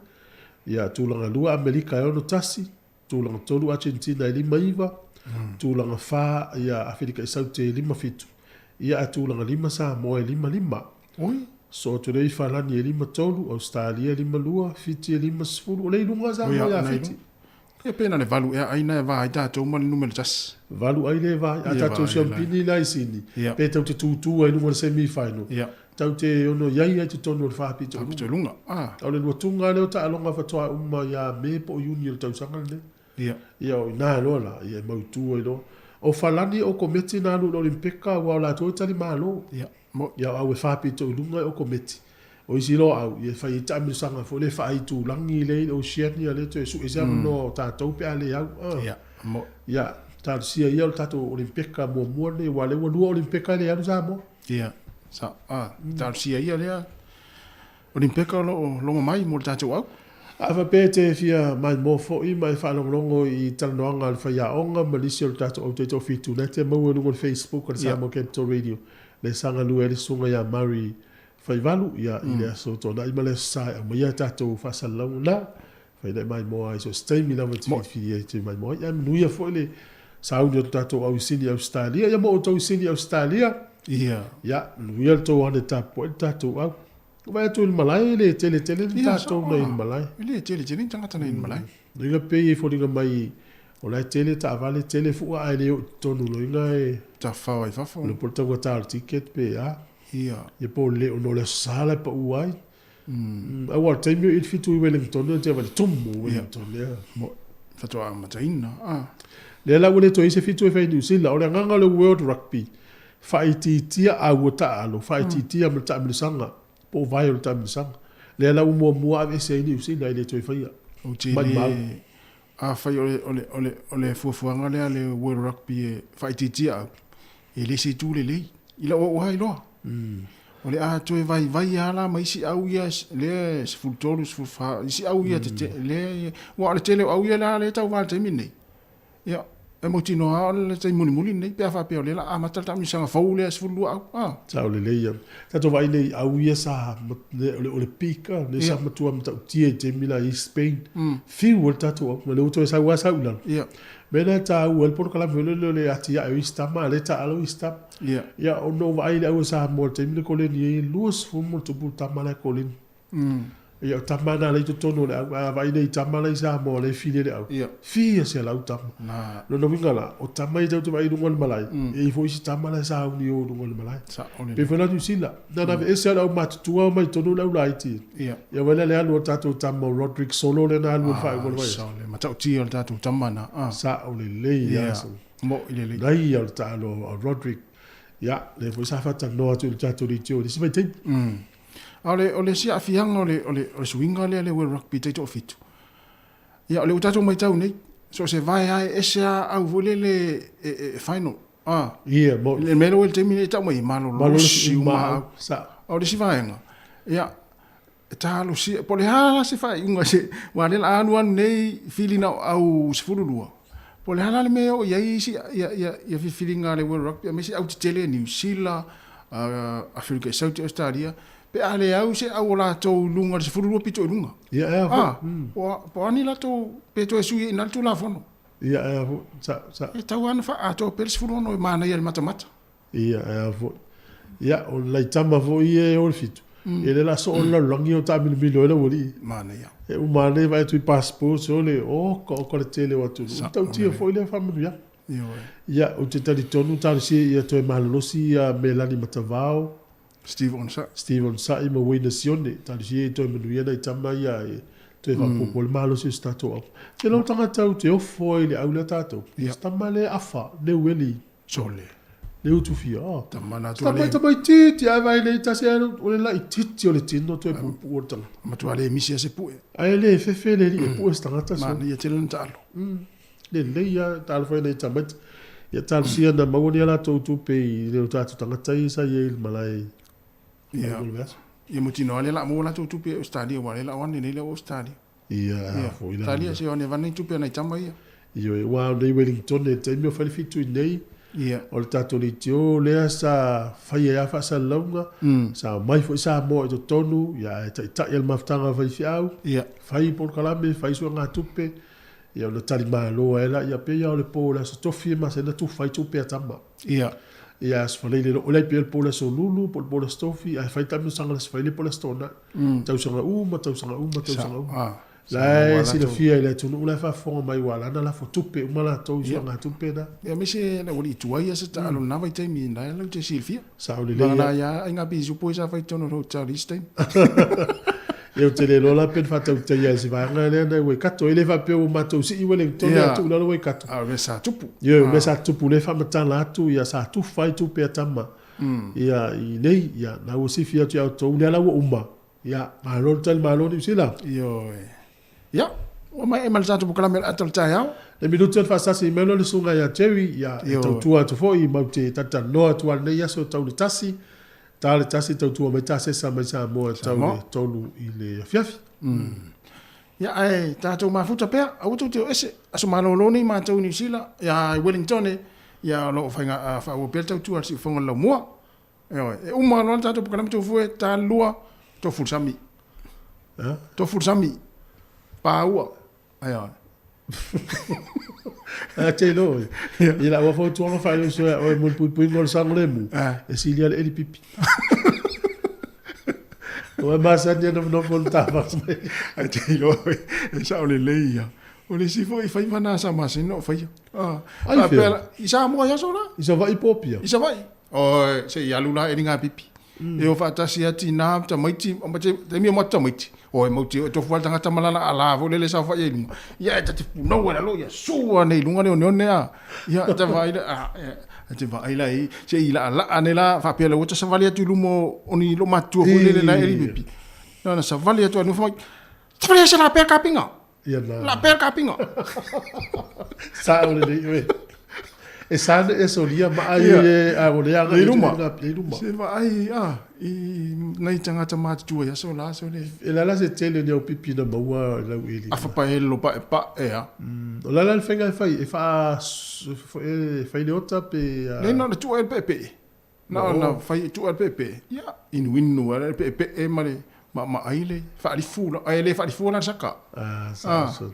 [SPEAKER 5] ia tulanga lua Amerika e ono tasi tulanga tolu Argentina e lima iva tulanga fa ia Afrika i saute e lima fitu ia tulanga lima Samoa e lima so tulei falani e lima tolu Australia e lima lua fiti e lima sifuru o le ilunga Samoa ia fiti
[SPEAKER 1] e pena le valu e aina e vai tatou ma le numero tas
[SPEAKER 5] valu ai le vai a tatou champini lai sini pe tau te tutu e lunga semi final tau te ono iai ai te tono le whapi te
[SPEAKER 1] lunga
[SPEAKER 5] au le lua tunga leo ta alonga whatoa uma ia me po union tau sanga le ia o ina loa la ia mautua i lo o falani o komiti na lu olimpika wa la to tali malo ya au fapi to lunga o komiti o isilo au ye fai tami sanga fo le fai tu langi le o siani le to su isa no ta to pe ale au ya tal sia ia o tato olimpika mo le wale wa lu olimpika le anu sa mo
[SPEAKER 1] sa tal sia ia le olimpika lo mai mo tato au
[SPEAKER 5] Afa pete fia mai mo fo I mai fa longo I talnoanga al fa ya onga malisi o tato o te to fitu lete mo no Facebook o Samoa Capital Radio le sanga lu ele sunga ya Mari fa valu ya ile so to na imale sa mo ya tato fa salong la fa ile mai mo ai so stay mi lava ti mai mo ya nu ya fo ile Saudi o tato au sini Australia ya mo to sini Australia ya nu ya to ane tapo tato au vai tu il malai le tele tato na il malai
[SPEAKER 1] le tele tangata na il malai
[SPEAKER 5] Liga pe fo liga mai o la tele ta vale tele fu ai le tonu lo inga
[SPEAKER 1] ta fa ai fa fo
[SPEAKER 5] le porta go ta ticket pe ye po le no le sala pa uai a wa time il fitu Wellington no te vale tummo Wellington le
[SPEAKER 1] mo fa to a mataina
[SPEAKER 5] le la wole to ise fitu fe New Zealand o le nganga le World Rugby fight tia a wota alo fight tia mo ta mi sanga po vai o tam sang le la mo ave se ni usi dai le toi fai
[SPEAKER 1] o che a fai ole fuanga le World Rugby fai titia e le si tu le ila o hai lo ole a toi vai ala mai si au ia le futolus fu fa si au ia te le wa le tele au ia la le tau va te mini ya e mo tino a le te muni nei pe fa pe ole la a mata ta mi sanga fo le fu lu au
[SPEAKER 5] sa ole le ia ta to vai nei au ia sa ole pika le sa matu am ta tie te mila I Spain fi volta to le to sa wa sa ulan bena ta wel por kala vele le atia I sta ma le ta alo sta ya o no vai le sa mo te mila ko le ni lus fu mo to puta mala ko le ya tamana le to tono le vai nei tamana sa mo le file le au fi se la uta no vingala o tamai to vai ngol malai e fo si tamana sa uni o ngol malai pe fela tu sila na na e se la mat tu mai to no la laiti ya wala le alu tato tammo Rodrick solo le na alu fa ngol vai
[SPEAKER 1] sa le mata ti o tato tamana
[SPEAKER 5] sa o le ya
[SPEAKER 1] mo ile le
[SPEAKER 5] dai ya talo Rodrick ya le fo sa fa no tu tato di tio di se mai tin
[SPEAKER 1] ole si afianga ole swinga le World Rugby te to fitu ya ole utato mai tau nei so se vai ai esa au vole le final
[SPEAKER 5] mo
[SPEAKER 1] le melo el termine tau mai malo si ma
[SPEAKER 5] sa
[SPEAKER 1] ole si vaenga ya talo si pole hala se fai unga se wale la anu nei filina au sfululua pole hala le meo ya si ya filinga le World Rugby me si au tele New Zealand Africa South Australia pe ale au se au la to lunga se furu pito lunga po ani la to pe to su ina tu la fono
[SPEAKER 5] sa
[SPEAKER 1] e tau ana fa ato per se furu no mana ia mata
[SPEAKER 5] o la tama vo ie o fitu ele la so la longi o tabi bilo le woli
[SPEAKER 1] mana ia
[SPEAKER 5] e o mane vai tu passport so le ko le tele o tu tau ti fo ile familia ya o te tali tonu tali si ia to malolosi a Melanie Matavao Steven sa I mo wina sione tali si to menuia na tama ia to va popol malo si stato op te lo tanga tau te ofo ile au le tato sta male afa le weli
[SPEAKER 1] sole
[SPEAKER 5] le utu fia
[SPEAKER 1] tamana to
[SPEAKER 5] le tamai titi ai vai le tasi o le la titi o le tino to pu tanga
[SPEAKER 1] ma to ale misia se pu
[SPEAKER 5] ai le fefe le pu stanga ta so
[SPEAKER 1] ma ia telen talo
[SPEAKER 5] le ia tal foi le tamai ia tal sia na mawoni ala to tu pe le tato tanga tai sa ye malai
[SPEAKER 1] ia mutino ale la mo la tu pe Australia wale la wan nei le Australia
[SPEAKER 5] foi la
[SPEAKER 1] Australia se one van tu pe na tama ia
[SPEAKER 5] io wa le Wellington e te mio fali fitu nei o tato li tio le sa fai ia fa sa longa sa mai foi sa mo to tonu ya ta el maftanga fai fiau fai por kalame fai so nga tupe ia le tali malo ela ia pe ia le po la so tofi ma se na tu fai tu pe tama ia as fale le o le pe po la so lulu po la stofi ai fai tamu sanga la fai le po la stona tau sanga la si le fia ile tunu la fa fo mai wala na la fo tupe uma la to so nga tupe na
[SPEAKER 1] ia me se na wali tu ai se ta alo na vai temi na la te silfia
[SPEAKER 5] sa o le
[SPEAKER 1] la ya inga bi su po sa fai tono ro charliste
[SPEAKER 5] Eu te le lola pen fa tau te ia si va ngana na we kato ele fa pe o mato si I Wellington ya tu lo we kato.
[SPEAKER 1] Ah, me sa tupu.
[SPEAKER 5] Yo me sa tupu le fa matala tu ya sa tu fai tu pe tama. Ia I nei ya na o si fia tu ya to le la wo umba. Ya malon tal malon I sila.
[SPEAKER 1] Yo. Ya. O mai e mal sa tupu kala me atal ta ya.
[SPEAKER 5] Le minuto fa sa si melo le sunga ya Jerry ya tau tua tu fo I mau te tata no tu al nei ya so tau le tasi. Tale tasi tau tua mai tasi sa mai sa mo tau le tonu I le fiafi.
[SPEAKER 1] Ya ai tātou mafuta pea, au tu te ese, aso maloloni mātou New Zealand, ya Wellington ya lo whainga whao pea tau tua si whonga lau mua. E uma lona tātou pukanam tau fue tā lua tō fulsami. Tō fulsami, pāua. Ai ai.
[SPEAKER 5] Te lo. Ila wa fo tuanga fa le so o mo pui ngol sang le mu. E silia le eli pipi. O masa dia no volta va.
[SPEAKER 1] Te lo. E sa o le leia. O le sifo I fai mana sa masi no fai.
[SPEAKER 5] Ai
[SPEAKER 1] pela I sa mo ya so la.
[SPEAKER 5] I sa vai popia.
[SPEAKER 1] I sa vai. O se ya lula e nga pipi. E o fa tasi ati na ta maiti o mate te mi mo ta maiti. O e mauti to fual tanga tamalala ala vo le sa fa ye ni. Ya ta te no wala lo ya su nei lunga ne ne a. Ya ta vai te vai lai se ila ala anela fa pele o ta sa valia tu lumo oni lo matu o le na eri pipi. Na sa valia tu no fa. Sa valia se la per kapinga.
[SPEAKER 5] Ya na.
[SPEAKER 1] La per kapinga.
[SPEAKER 5] Sa o le we. E sa e solia ma ai a o le anga
[SPEAKER 1] le luma.
[SPEAKER 5] Se
[SPEAKER 1] va ai I nei tanga ta matu ya so la so le.
[SPEAKER 5] E la se tele ne o pipi na maua la wili.
[SPEAKER 1] A fa pa lo pa e a.
[SPEAKER 5] O la le fenga fai e fa fai le ota pe.
[SPEAKER 1] Le no tu el pepe. No fai tu el pepe. Ya in winu el pepe e mare ma aile fa li fula aile fa li fula saka.
[SPEAKER 5] So.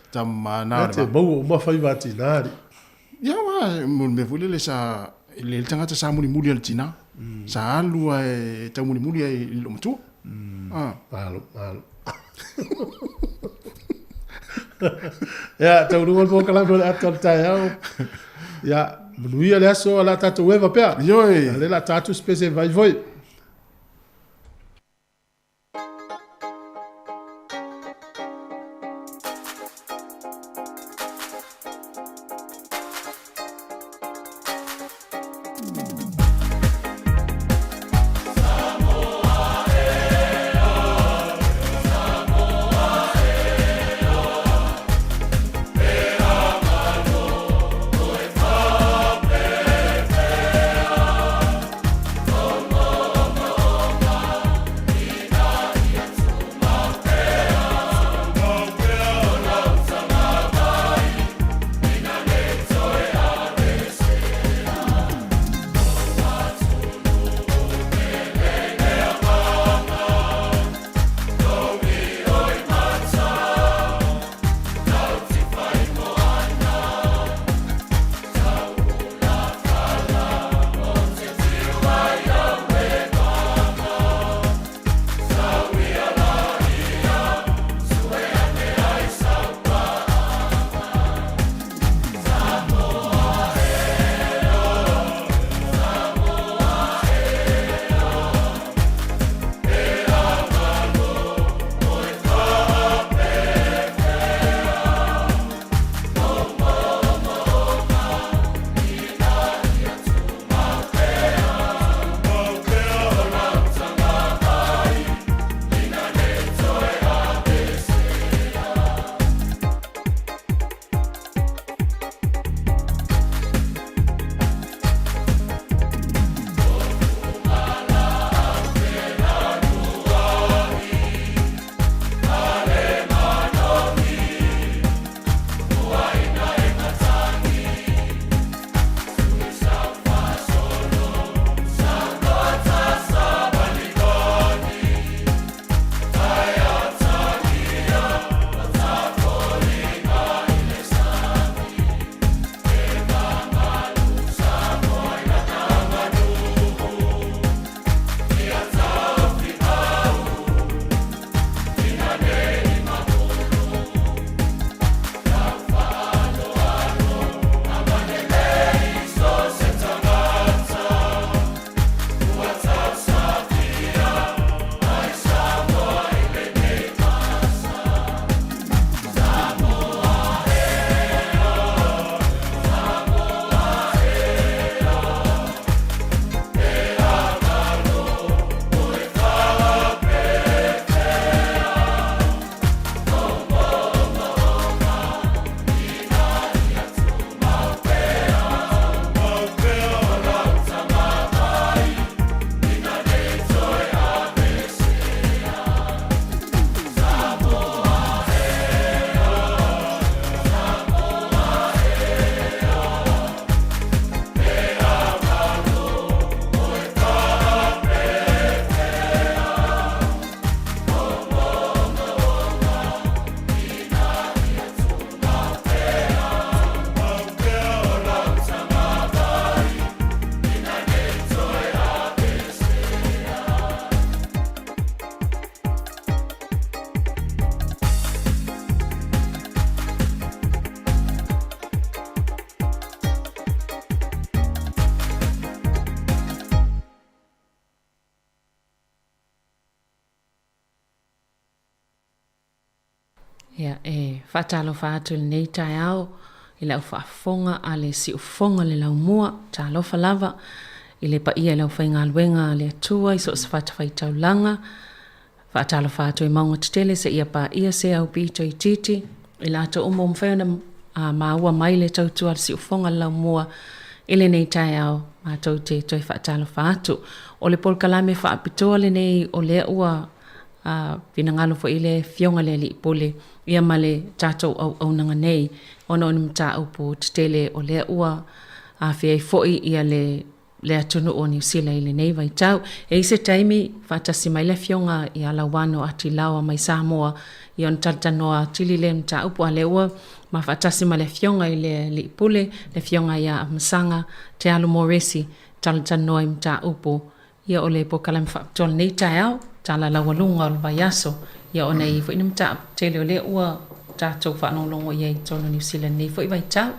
[SPEAKER 1] Tamana.
[SPEAKER 5] Te mo fai vati nari.
[SPEAKER 1] Ya wa mo me vole le sa le tanga ta sa muli al tina. Sa alu e ta muli ai lo mtu.
[SPEAKER 5] Malo. Ya, te uru mo kala mo atol ta ya. Ya, mnuia le so ala tatu weva pea.
[SPEAKER 1] Yo
[SPEAKER 5] le la tatu spese vai voi.
[SPEAKER 12] Ia whaatalo whaatu nei tai au i lau whaafonga a le si ufonga le lau mua talo lava i le pa ia lau whainga luenga le atua i so se whatawhai taulanga whaatalo whaatu i maunga tetele se ia pa ia se au pito i titi i la to umo mwhena maua mai le tautua si ufonga le lau mua i le nei tai au ma tau te toi whaatalo whaatu o le polkalame whaapitoa le nei o le ua pinangalo fo ile fionga le li pole ia male tato au nanga nei ono ni mta upo tele o le ua fia foi ia le atunu o New Zealand ile nei vai tau e se taimi fata si mai le fionga ia la wano atilawa mai Samoa ia on tatanoa tili le mta upo le ua ma fata si mai le fionga ile li pole le fionga ia msanga te alu moresi tatanoa mta upo ia ole pokalam fa tol nei tau tala la walunga o vayaso ia ona i foi nimta tele ole ua tato fa no longo ia tono New Zealand nei foi vai tau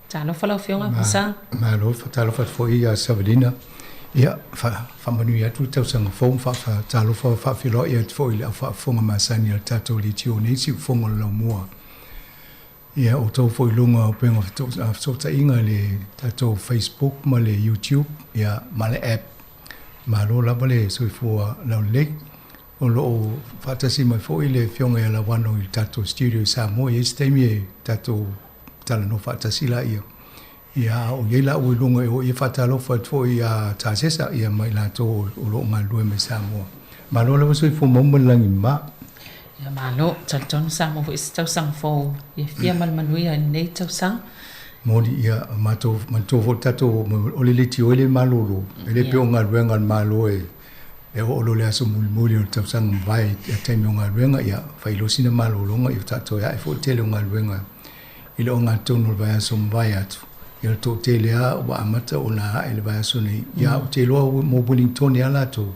[SPEAKER 12] talo fa la fionga pasa
[SPEAKER 13] ma lo fa talo fa foi ia Savelina ia fa manu ia tu tau sang fong fa talo fa filo ia foi la fa fonga masani tato li tio nei si fonga lo mua ia o to foi lunga penga so ta inga le tato Facebook ma le YouTube ia ma le app ma lo la vale so fo la le o lo fatasi mai fo ile fionga la wano il tato studio Samoa este mi tato tala no fatasi la ia o ye la o lunga o ye fatalo fo ia tasesa ia mai la to o lo ngal do me Samoa ma lo la so fo mo langi ma
[SPEAKER 12] ia ma lo taton Samoa fo sta sang fo ye fia mal manuia nei tau sang
[SPEAKER 13] modi ia mato fo tato o le liti o le malolo ele pe ngal wenga malo e o lo le aso muli o tau sang vai e temi ngal wenga ia fai lo sina malolo nga ia tato ia fo tele ngal wenga ile ngal tono vai aso vai atu ia to tele a wa amata ona ele vai aso ni ia o te lo mo Wellington ia la to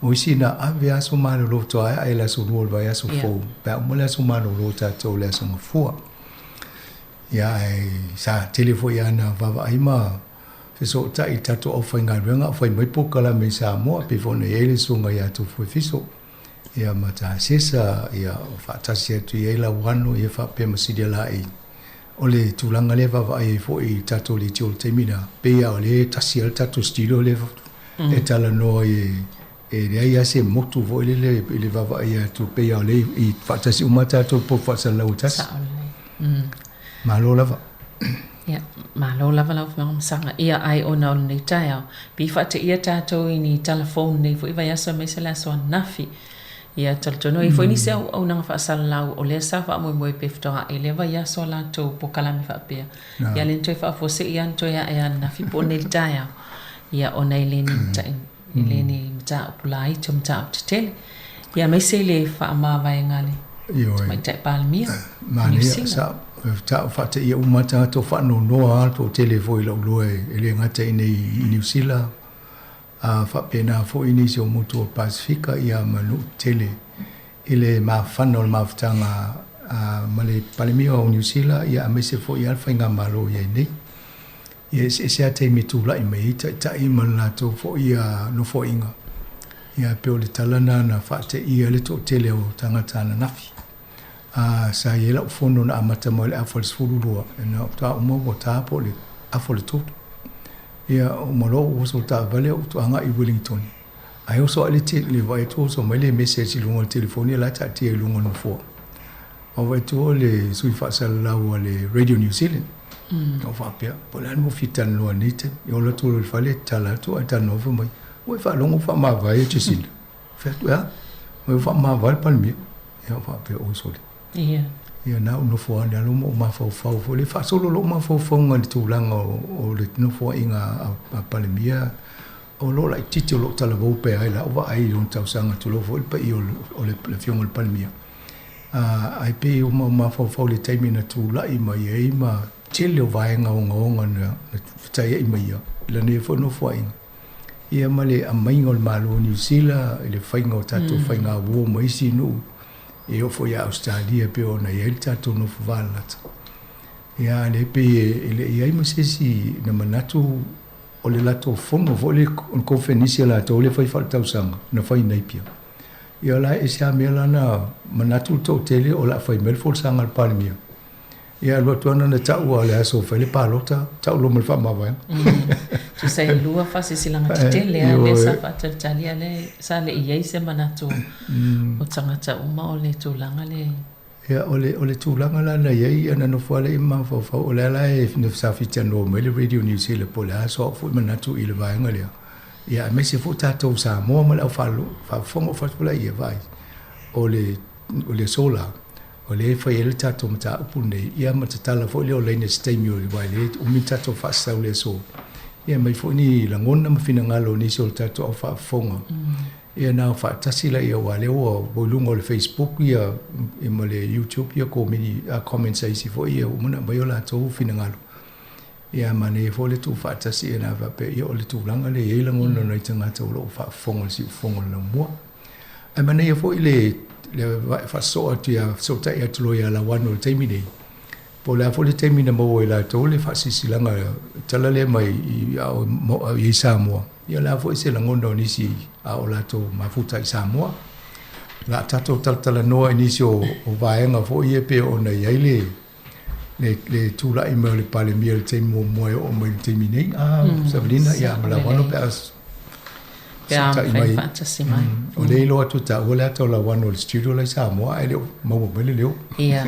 [SPEAKER 13] o sina ave aso malolo to ai ele aso lo vai aso fo pa mo le aso malolo tato le aso fo ia sa telefo ia na vava aima fiso ta i tato o whainga renga whai mai pokala me Samoa pe fone ele sunga ia tu fo fiso ia mata sesa ia fatasi atu ia la wano ia fa pe masidi la i ole tulanga le vava ai fo i tato li tio temina pe ia ole tasi al tato stilo le e tala no e ia se motu vo le vava ia tu pe ia ole i fatasi umata to po fasa la utas malo lava
[SPEAKER 12] ia malo lava la fo sanga ia ai ona nei tai bi fa te ia tato ni telephone nei fo i vai asa mesela so nafi ia taltono i fo ni se au nanga fa sala o le sa fa mo pe fta ele vai asa la to po kala mi fa pe ia le toi fa fo se ia to ia nafi po nei tai ia ona ile ni tai ile ni mta pulai to mta tele ia mai se le fa ma vai ngale mai tai palmia
[SPEAKER 13] mani sa ta fata ia umata to fa no to telefo ilo lo ele ngata i New Zealand fa pena fo ini so mutu Pacifica ia manu tele ile ma fanol ma ftanga male palemia o New Zealand ia me se fo ia fainga malo ia ni yes se ate mi tu la i me ta i mana to fo ia no fo inga ia pe o le talana na fata ia le to tele o tangata na nafi sa yela fono na amata mo le afol sfulu na ta mo ta po le afol tu ia mo lo so ta vale to anga i Wellington ai so ale ti le vai to so mele message lungo telefoni la ta ti lungo no fo o vai to le sui fa sal la o le Radio New Zealand o fa pia po la mo fitan lo nite yo lo to le fale tala to ata no fo mai o fa longo fa ma vai ti sil fa ya o fa ma vai palmi ya fa pia o so ia na no fo ana lo mo ma fo le fa solo lo ma fo ngal tu langa o le no fo inga a palemia o lo lai titi lo tala vo pe ai la va ai un tau sanga tu lo fo pe o le fiong le palemia ai pe o ma fo le taimi na tu la i mai ai ma tele vai nga nga na tai i mai le ne fo no fo inga ia male a mai ngol malo New Zealand le fainga tatu fainga wo mai sinu e o foi a Australia pe ona ia tato no vala ia le pe ele ia mo se si na manatu o le lato fongo vole on conferência la to le foi falta usanga na foi nei pia ia la e sa mea lana manatu to tele o la fai mel fol sanga al palimia ia lo tuana na tau le aso fai le palota tau lo mel fa mava
[SPEAKER 12] tu sai lua fa se silanga tele le sa fa talia le sa le ia se manatu o tangata uma o le tulanga le
[SPEAKER 13] ia ole tulanga la na ia na no fa le ma fa o le la e no sa fitia no mel radio news le pola so fu manatu ile va ngale ia me se fu tatou Samoa ma le fa fongo fa pula ia vai o le sola o le fa ele tatou mata upune ia mata tala fo le o le stemi o le vai le o mi tatou fa sa le so ia mai fo ni la ngona ma fina ngalo ni so tatou fa fonga ia na fa tasila ia wale o bolungo le Facebook ia e ma le YouTube ia ko mini comments ai si fo ia o mona mai o la tatou fina ngalo ia mane fo le tu fa tasi na va pe ia o le tu langa le ia ngona no itanga tau lo fa fonga si fonga la mo ai mane ia fo ile le fa so atia so ta ia tu ia la wano te mini po la fo le te mini mo la to le fa si langa tala le mai i Samoa ia la fo se la ngona ni si a o la to mafuta i Samoa la tato tala no ni si o vaenga fo ia pe ona ia le tula i le pale mia le te mo o mai te mini Sabrina ia la wano pe as
[SPEAKER 12] Pea fai fantasy mai.
[SPEAKER 13] O le ilo atu ta o le ato la wano le studio la Samoa e leo mau mele leo.
[SPEAKER 12] Ia.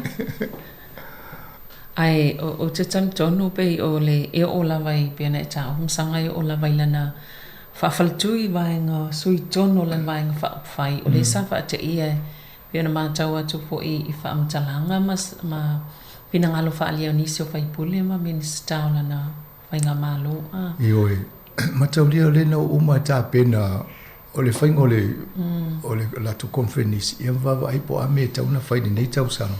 [SPEAKER 12] Ai o te tonu pe o le e o la vai pe na ta hum sanga e o la vai lana fa faltui vai nga sui tono la vai nga fa fai o le sa fa te ia pe na ma tau atu fo i fa mtalanga mas ma pinangalo fa alia ni so fai pule ma minister la na vai nga malo
[SPEAKER 13] Io mataulia le no uma ta pena o le faingo le o le la tu conference ia va ai po a me ta una fai nei tau sang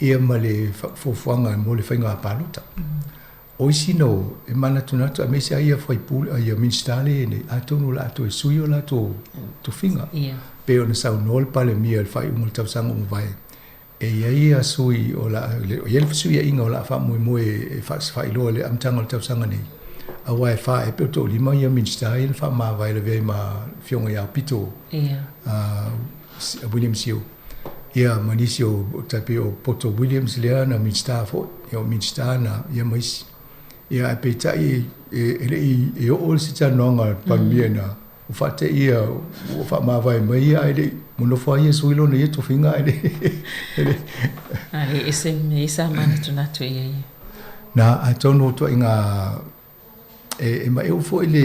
[SPEAKER 13] ia ma le fofuanga mo le fainga palota o sino e mana tu nato a me se ia fai pul ia minstale ne atonu la to suio la to finga pe ona sa no pale mia fai un tau sang un vai e ia sui o la ia sui inga o la fa mo e fa lo le am tangol tau sang nei a wai fa e peto lima ia minsta il fa ma vai le ve ma fionga ia pito William Sio ia manisio tapi o poto Williams le na minsta fo ia minsta na ia mais ia pe tai e o se ta nonga pa miena o fa te ia o fa ma vai mai ia ele mono fa ia suilo ne to finga ele
[SPEAKER 12] ai ese me sa man tu na tu ia
[SPEAKER 13] na a tono to inga e ma eu fo ile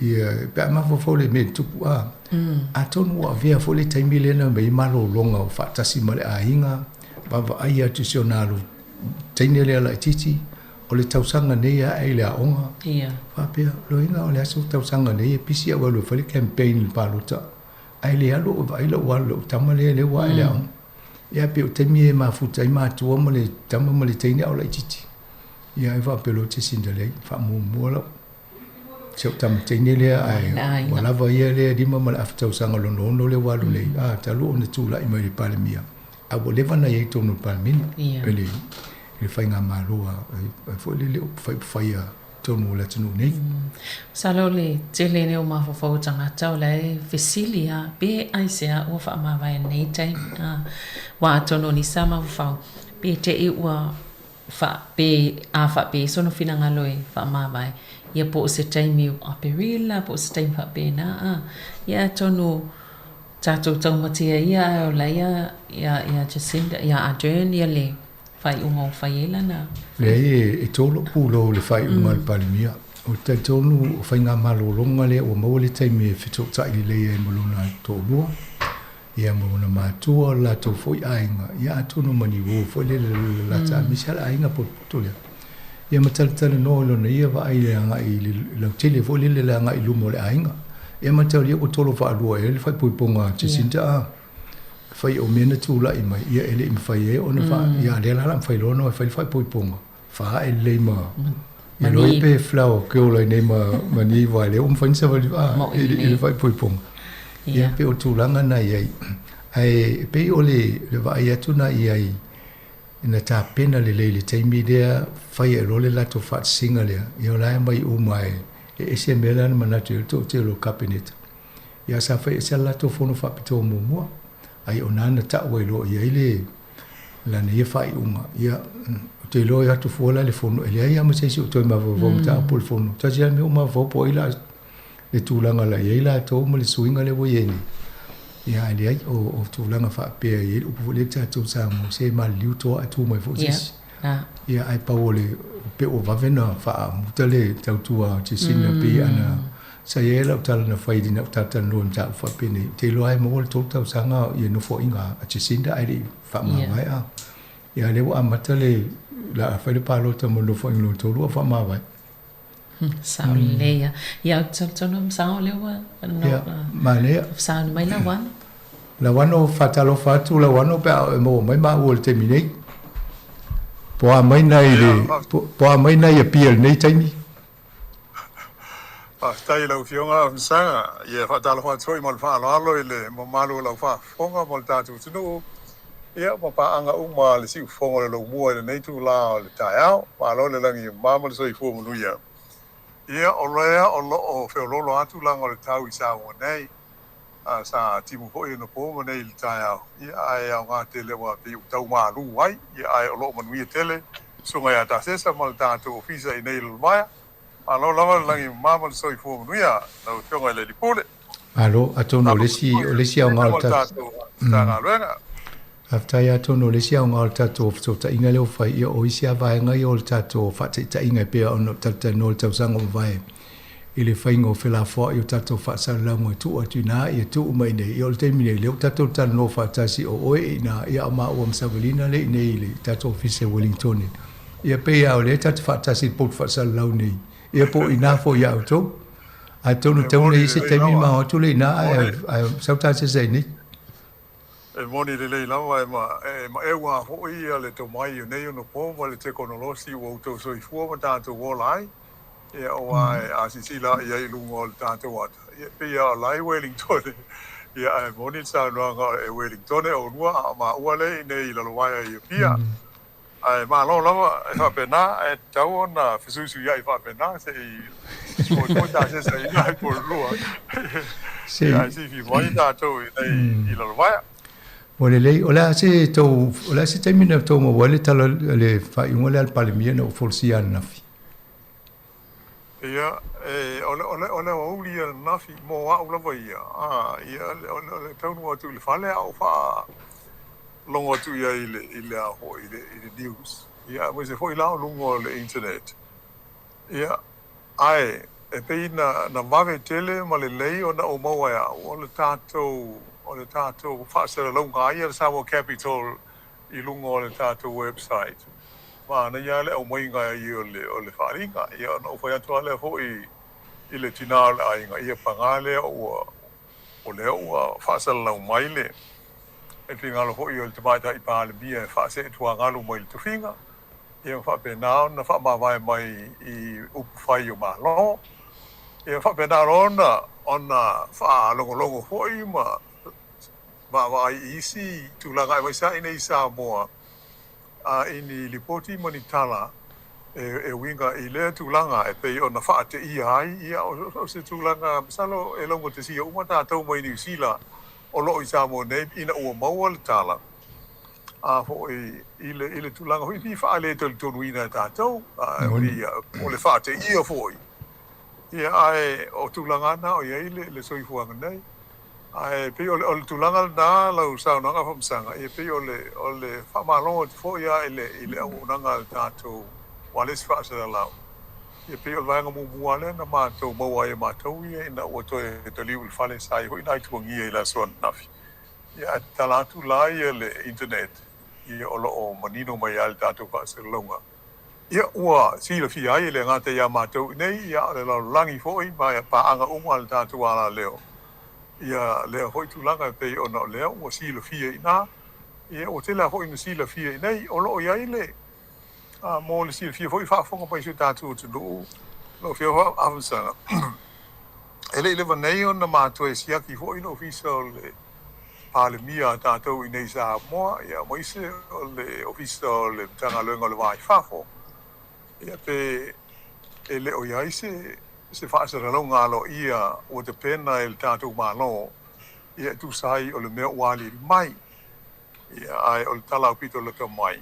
[SPEAKER 13] ia pe ma fo le me tu a tonu a via fo le taimi le na me malo longa o fa tasi male a hinga va ai atu sionalu taini le la titi o le tausanga nei a ele a onga
[SPEAKER 12] ia
[SPEAKER 13] fa pe lo inga o le asu tausanga nei pisi a lo fa le campaign pa luta ai le alo va ile wa lo tamale le wa ile on ia pe taimi ma futa i ma tu mo le tamale taini o la titi ia va pelo te sindele fa mo lo se tam taini le ai wala va ia le di ma after usanga lo no le walu le talu on tu la i mai pale mia a bo le vana ye to no pale min ele fai nga malua fo le fai to no la tunu nei
[SPEAKER 12] salo le tele ne o ma fo tanga tau le fesilia be ai se o fa ma vai nei tai wa to no ni sama fa be te e wa fa be so no fina ngaloe fa ma vai ia po se taimi a perila po se taimi pa pena ia tonu tato tau matia ia o la ia Jacinda ia Adrian ia le fai unga o fai elana
[SPEAKER 13] le e tolo pulo le fai unga le palimia o te tonu fai ngā malolonga le o mau le taimi e fito tai le e moluna tolua ia moluna mātua la to foi ainga ia tonu mani wo foi le la ta misala ainga po le ia matal no lo na ia va ai nga i le tele fo le nga i lumo le ainga ia matal ia ko tolo fa lo e fa puiponga te sinta fai o mena tu la i mai ia ele im fai e ona fa ia le la fai lo no fa puiponga fa e le ma ia lo pe flau ke o le ma mani va le fa sa va ele fa puiponga ia pe o tu langa na ia ai pe o le va ia tu na ia ina ta pena le taimi dea fai e role la to fat singa le ia la mai o mai e se mela na mana te lo cabinet ia sa fa se la to fono fa pito mo ai ona na ta we lo ia ile la ne fa uma ia te lo ia tu fola le fono ele ia mo se to ma vo ta pol fono ta ia me uma vo po ila le tulanga la ia to mo le swinga le wo yeni ia ile o tulanga fa pe ia u le ta to sa mo se ma liu to atu mo fo ia ai pa ole pe o va vena fa mutale tau tua te sina pe ana sa ia la tala na fai dina tata no ta fa pe ni te lo ai mo to tau sanga ia no fo inga te sinda ai fa ma vai a ia le wa matale la fa le palo ta mo no fo inga to lo fa ma vai
[SPEAKER 12] sa le ia tso no sa le wa no
[SPEAKER 13] ma le
[SPEAKER 12] sa mai
[SPEAKER 13] la wan o fatalo fatu la wan o pe mo mai ma o te mine po a mai nei e pia nei taimi
[SPEAKER 8] stai la fionga sanga ia fatalo fatu mo fa lo ile mo malu la fa fonga mo ta tu no ia mo pa anga uma le si fonga lo mo le nei tu la le taia pa lo le langi ma mo so i fu mo ia ia o rea o lo o fe lo atu la ngol tau isa o nei sa timu po no po nei le taia ia ai nga te le wa pe tau ma lu ai ia ai o lo mo ni tele so nga ta se sa mo ta tu ofisa i nei lo mai alo la langi ma mo so i fu mo ia no te nga le di pole
[SPEAKER 13] alo atono le si o nga ta
[SPEAKER 8] nga luenga
[SPEAKER 13] after ya tono le sia nga alta to ta inga le fa ia o isia vai nga i alta to fa ta inga pe on ta no ta sanga vai ile fa ingo fe la fo io ta to fa sa la mo tu atu na ia tu mai ne io te mine le ta to ta no fa ta si o e na ia ma o msavelina le ne ile ta to office Wellington ia pe ia le ta fa ta si pot fa sa la ni ia po ina fo ia to a to no te ne se te mi ma o tu le na ai sa ta se ni
[SPEAKER 8] e moni le lava ma e wa ho ia le to mai nei no po le te konolosi wo to so i fu ma ta to wo lai e o ai a si la ia i lungo ta to wat e ia lai Wellington ia e moni sa no nga e Wellington o lua ma ua le nei la lo ai ia pia ai ma lo lava e fa pena e tau na fisu ia i fa pena se i so ta se sai ai por lua se ai si vi voi ta to i la lo vai
[SPEAKER 13] o le lei o la se termina to mo wale tala le fa ingo le al palemia no forsia nafi
[SPEAKER 8] ia ole o uli nafi mo wa ula vai ia ole tau no tu le fale au fa longo tu ia ile ho ile news ia mo se foi la longo le internet ia ai e pe na vave tele ma le lei o na o mo ia o le tato o le tato fa se lo nga ia Samoa capital i lungo o le tato website ma na ia le o mai nga ia o le faringa ia no foi atu le ho i le tinal ai nga ia pangale o le o fa se lo mai le e finga lo ho i o te mai i pa le bia fa se tu nga lo mai tu finga ia fa pe na fa ma vai mai i upu fai o ma lo ia fa pe na ona fa longo ho i ma isi tulanga mai sa ina Samoa ini lipoti monitala e winga ile tulanga e pe ona fa te ia o se tulanga salo e longo te sia uma ta mai New Zealand o lo i Samoa ne ina o mawal tala fo ile tulanga hui fa ale to tunuina ta to o le fa te ia foi ia ai o tulanga na o ile le soifuanga nei ai pe o tulanga na la usa na nga famsanga e pe o le fa malo fo ya ile o nanga tato wales fa sa la e pe o vanga mu muale na ma to mo wa e ma to ye na o to liu fale sai ho ina tu ngi la son nafi ya talatu la ye le internet ye o lo o manino mai al tato fa sa longa ia ua si le fi ai le ngate ya ma to nei ya le langi fo i ba pa anga al tato ala leo ia le hoi tulanga pe ona le o sila fia ina ia o tela hoi no sila fia nei o lo ia ile mo le sila fia foi fa fonga pa su tatu tu lo fia avansa ele le vanei ona ma to e sia ki hoi no official le palemia tatu ina sa mo ia mo ise le official le tanga lenga le vai fa fo ia pe ele o ia ise se whaasaralonga alo ia o te pena e le tātou mālo ia tu sai o le mea wali mai ia ai o le talau pito le ka mai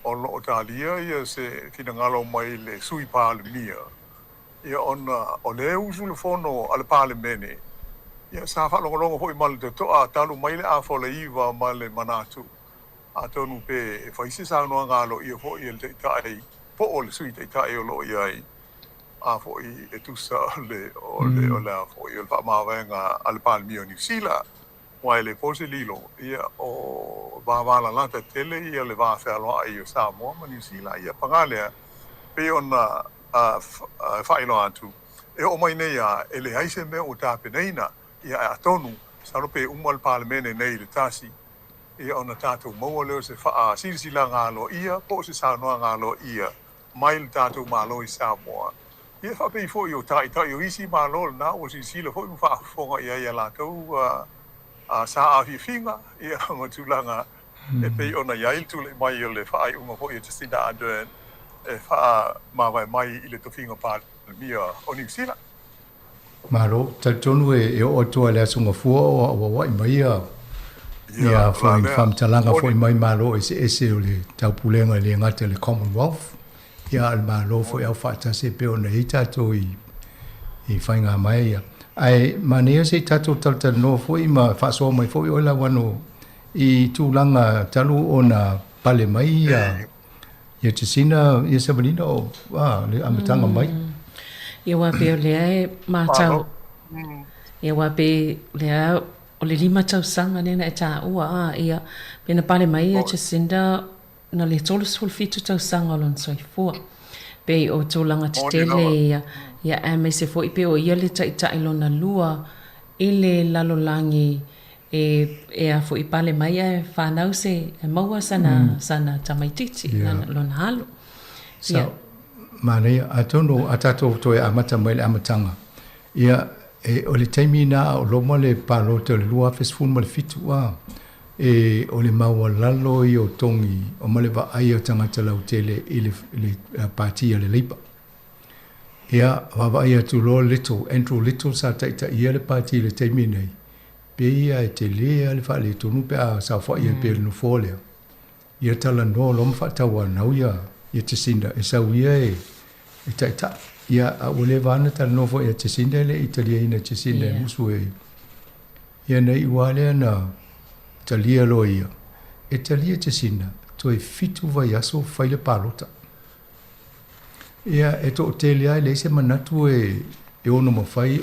[SPEAKER 8] o lo o talia ia se fina ngalo mai le sui pāle mia ia ona o le usu le fono ale pāle mene ia sa whalongolongo hoi male te toa talu mai le afo le iwa ma le manatu a tonu pe whaisi sa noa ngalo ia fo ia le te itai po o le sui te itai o lo iai a fo i e tusa o le a fo i o le whaamawenga ale pāle mia o New Zealand wai le pose lilo ia o wawala lata tele ia le wawhaloa i o Samoa ma New Zealand ia pangalea pe ona whailo atu e o mai nei a ele haise mea o tāpeneina ia a tonu saro pe umal parlemene nei le tasi ia ona tātou maua leo se wha sirisila ngalo ia po se sanoa ngalo ia mai le tātou malo i Samoa ia wha pe i fo i o tai o isi malo na o si sila fo i mwha fonga ia lātou sa a finga ia matulanga e pe ona iail tule mai o le wha i unga fo i Jacinda Ardern e wha mawai mai i le tofinga parlemia o New Zealand.
[SPEAKER 13] Maro, tonu e o tua le asunga fua o wai mai ia wham talanga fo i mai maro ese o le taupulenga le ngate le Commonwealth ia al maro fo i au whaatase pe ona i tato i whainga mai ia. Ai manea se tato taltala no fo i ma whaasoa mai fo i oila wano i tūlanga talu ona pale mai ia Jacinda ia Sabrina o le amatanga mai.
[SPEAKER 12] Ia wape o lea e mātau. Ia wape lea o le lima tau sanga nena e tā ua ia pena pale mai ia Jacinda na le tolus fulfitu tau sanga o lon soifua. Pe o tōlanga te tele ia e me se fo i pe o ia le taitai lona lua i le lalolangi e a fo i pale mai e whanau se e maua sana tamaititi lona halo.
[SPEAKER 13] So, Mane atono atato to e amata mai le amatanga. Ia o le taimi na o loma le palo te le lua fesfun ma le fitu o le maua lalo i o tongi o ma le va ai o tangata lau tele i le partia le leipa. Ia va ai atu lo Andrew Little sa taita ia le partia le taimi nei. Pe ia e te lea le wha le tonu pe a sa wha ia pe le nufolea. Ia tala no loma whatawa nau ia Jacinda e sau ia e taita ia a ule vana tala no fo ia Jacinda le Italia ina Jacinda e musu e ia nei wale na talia lo ia e talia Jacinda to e fitu vai aso fai le palota ia e to tele ai le se manatu e ono mawhai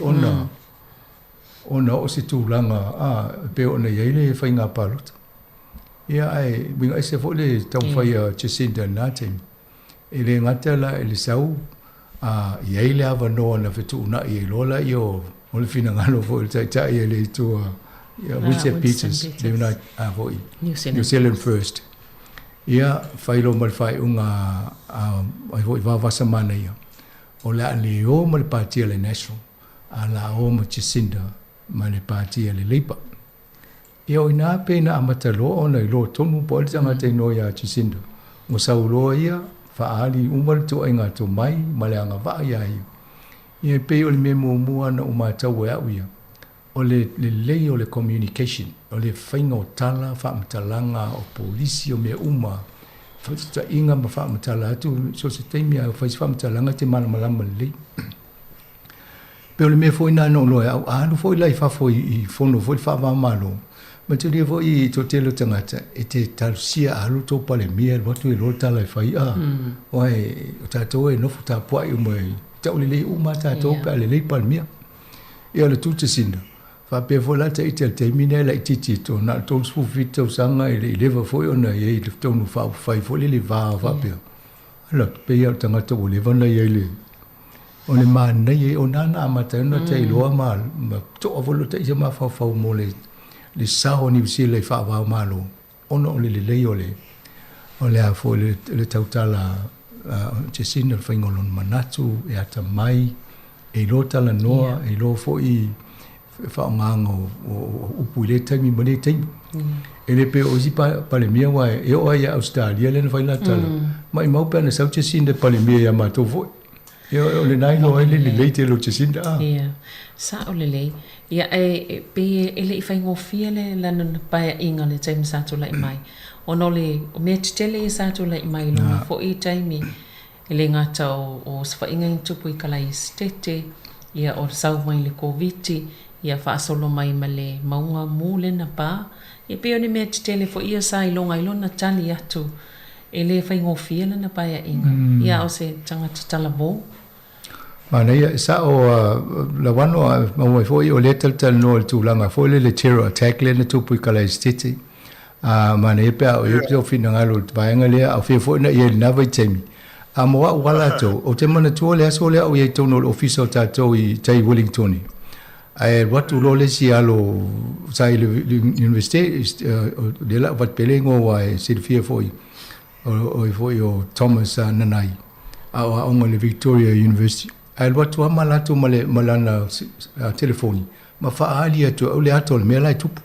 [SPEAKER 13] ona o se tūlanga pe ona iei le fai ngā palota ia ai winga se fo le tau fai a Jacinda na temi e le ngatela e le sau iei le ava noa na fitu na i lola i o le fina ngalo fo le taitai e le tua Richard Peters le una fo i New Zealand First ia fai lo mal fai unga ai fo i vavasa mana ia o le ale o mal partia le National a la o ma Jacinda ma le partia le Leipa ia o ina pena amatalo ona i lo tonu po le tanga te no ia Jacinda o saulo ia faali umal to inga to mai maleanga va ia ia pe o le memo mua na uma tau ia o le lei o le communication o le fainga o tala fa mtalanga o polisi o me uma fa inga ma fa mtala tu so se temia fa mtalanga te malama le pe o le me foi na no lo no foi lai fa foi fono foi fa va malo ma te lia voi to telo tangata e te talusia alu to pale mia watu e lota lai fai oe o tato e nofu ta pua i umai ta ulele uma tato pe alele pale mia e ala tu Jacinda fa pe volata i te termine la ititi to na to sfu vito sanga e leva foi ona e le tonu fa fai foi le va pe ala pe ia tangata o le vana ia le o le man nei o nana mata no te loa ma to volata i ma fa mo le sao New Zealand fa va malo ono le ole a fo le tautala Jacinda fa ngolon manatu e ata mai e lo tala noa e lo fo i fa ngango o pule tami mane tami e le pe o zipa pale mia wa e o ia Australia le fa la tala mai mau pe na sau Jacinda pale mia ya ma to fo Yo le nai no ele le te lo Jacinda.
[SPEAKER 12] Ia. Sa o le lei. Ia pe ele I whai ngofia le lana na paia inga le taimi sato lai mai. Ono le o mea titele sato lai mai longa fo I taimi ele ngata o sfa inga I tupu I kalai stete ia o sau mai le koviti ia whaasolo mai ma le maunga mule na pa. Ia pe o ne mea titele fo ia sa ilonga ilona tali atu ele whai ngofia lana paia inga. Ia o se tangata talabo.
[SPEAKER 13] Mana ia sa o la wano mai foi o letal tal no tu langa foi le terror attack le na tupu kala stiti mana ia pe o ia fina ngalo vaenga le a fe foi na ia na vai temi a mo wala to o te mana tu le so le o ia to no official ta to I tai Wellington ai what to lo le si alo sai le university de la vat pelengo wa Silvia foi o foi o Thomas Nanai a o le Victoria University ai watu amala tu malana telefoni ma faali atu o le ato le mela tupu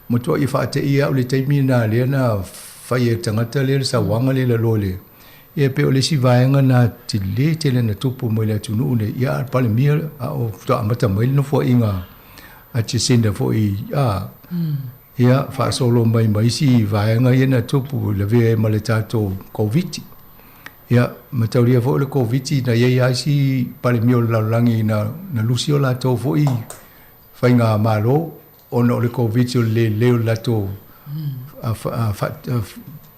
[SPEAKER 13] mo to I fa te ia o le taimina le na fai tangata le sa wanga le lole e pe o le si vaenga na te le na tupu mo le tunu ne ia pale mia o to amata mo no fo inga a Jacinda fo ia fa solo mai si vaenga ia na tupu le ve ma le tato covid ia matauria fo le covid na ia si pale mio la langi na lucio la to fo I fainga malo ono le covid le la to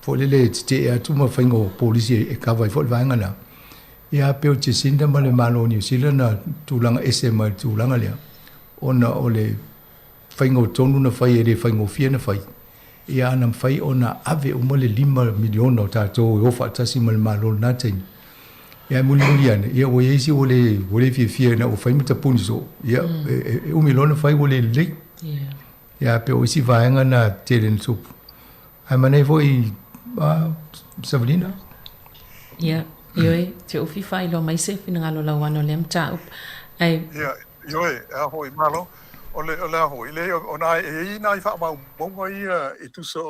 [SPEAKER 13] fo le te atu ma faingo polisi e kava fo vaenga na ia pe o Jacinda ma le malo New Zealand na tulanga SMA tulanga le ona o le faingo tonu na fai le faingo fia na fai ia na fai ona ave o mole 5 miliona o tato o fa tasi mal malo na ten ia muliana ia o yesi o le fia na o fai mata punzo ia o milona fai o le le ia pe o si vaenga na telen sup ai mane foi Sabrina
[SPEAKER 12] ia ioe te o fai lo mai se fina ngalo la wano lem ta ai
[SPEAKER 8] ia ioe a hoi malo ole ho ile ona e ina I fa ma monga I tu so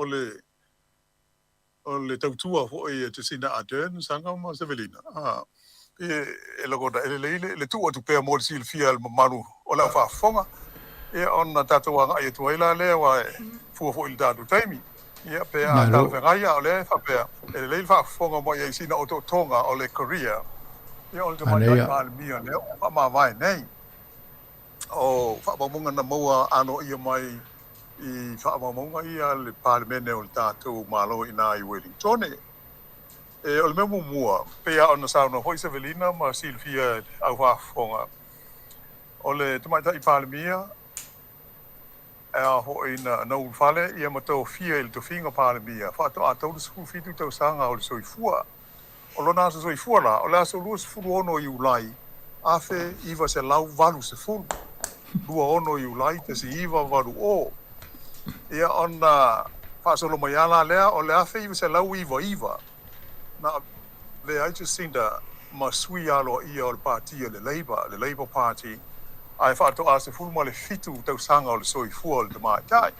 [SPEAKER 8] ole tautua ho I te sina aden sanga ma Sevelina e logo da le tu o tu pe mo Silvia manu ola fa fonga e ona tatuanga I tu ila le wa fu il dadu taimi ia pe a tal venga ole fa pe le fa fonga mo I sina o tonga ole Korea ia ole mai mal mia le ma vai nei o whaapamunga na maua ano ia mai I whaapamunga ia le parlemene o le tātou malo ina I Wellington. O le memu mua, pea o na sauna hoi Sevelina ma Silvia au whaafonga. O le tumaita I parlemia, hoi na nau whale, ia matau fia il to finga parlemia. Whaato a tau le sifu fitu tau sanga o le soifua. O lo nasa soifua la, o le aso lua sifuru ono I ulai, afe iwa se lau valu se fulu. Lua ono I ulai te si iwa varu o. Ia ona whaasolo mai ala lea o le afe iwa se lau iwa. Na le ai Jacinda ma sui alo ia o le partia le Labour Party. Ai whaato a se fulu ma le fitu tau sanga o le soifua o le tamaitai.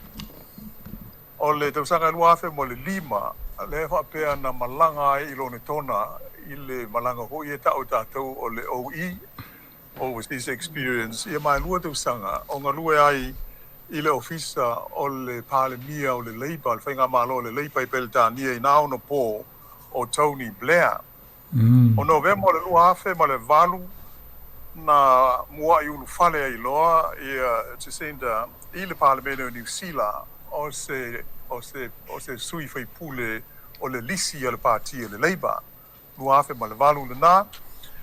[SPEAKER 8] O le tau sanga lua afe mo le 5, le whaapea na malanga ai ilo ne tona I le malanga hoi e tau tātou o le OE. Overseas experience ia mai lua tau sanga o ngā lua ai I le ofisa o le palemia o le Labour le whainga malo le Labour I Beltania I nao na pō o Tony Blair o November o le lua afe ma le valu na mua I ulu whale ai loa ia Jacinda I le palemene o New Zealand o se sui whai pule o le lisi o le partia le Labour lua afe ma le valu le nā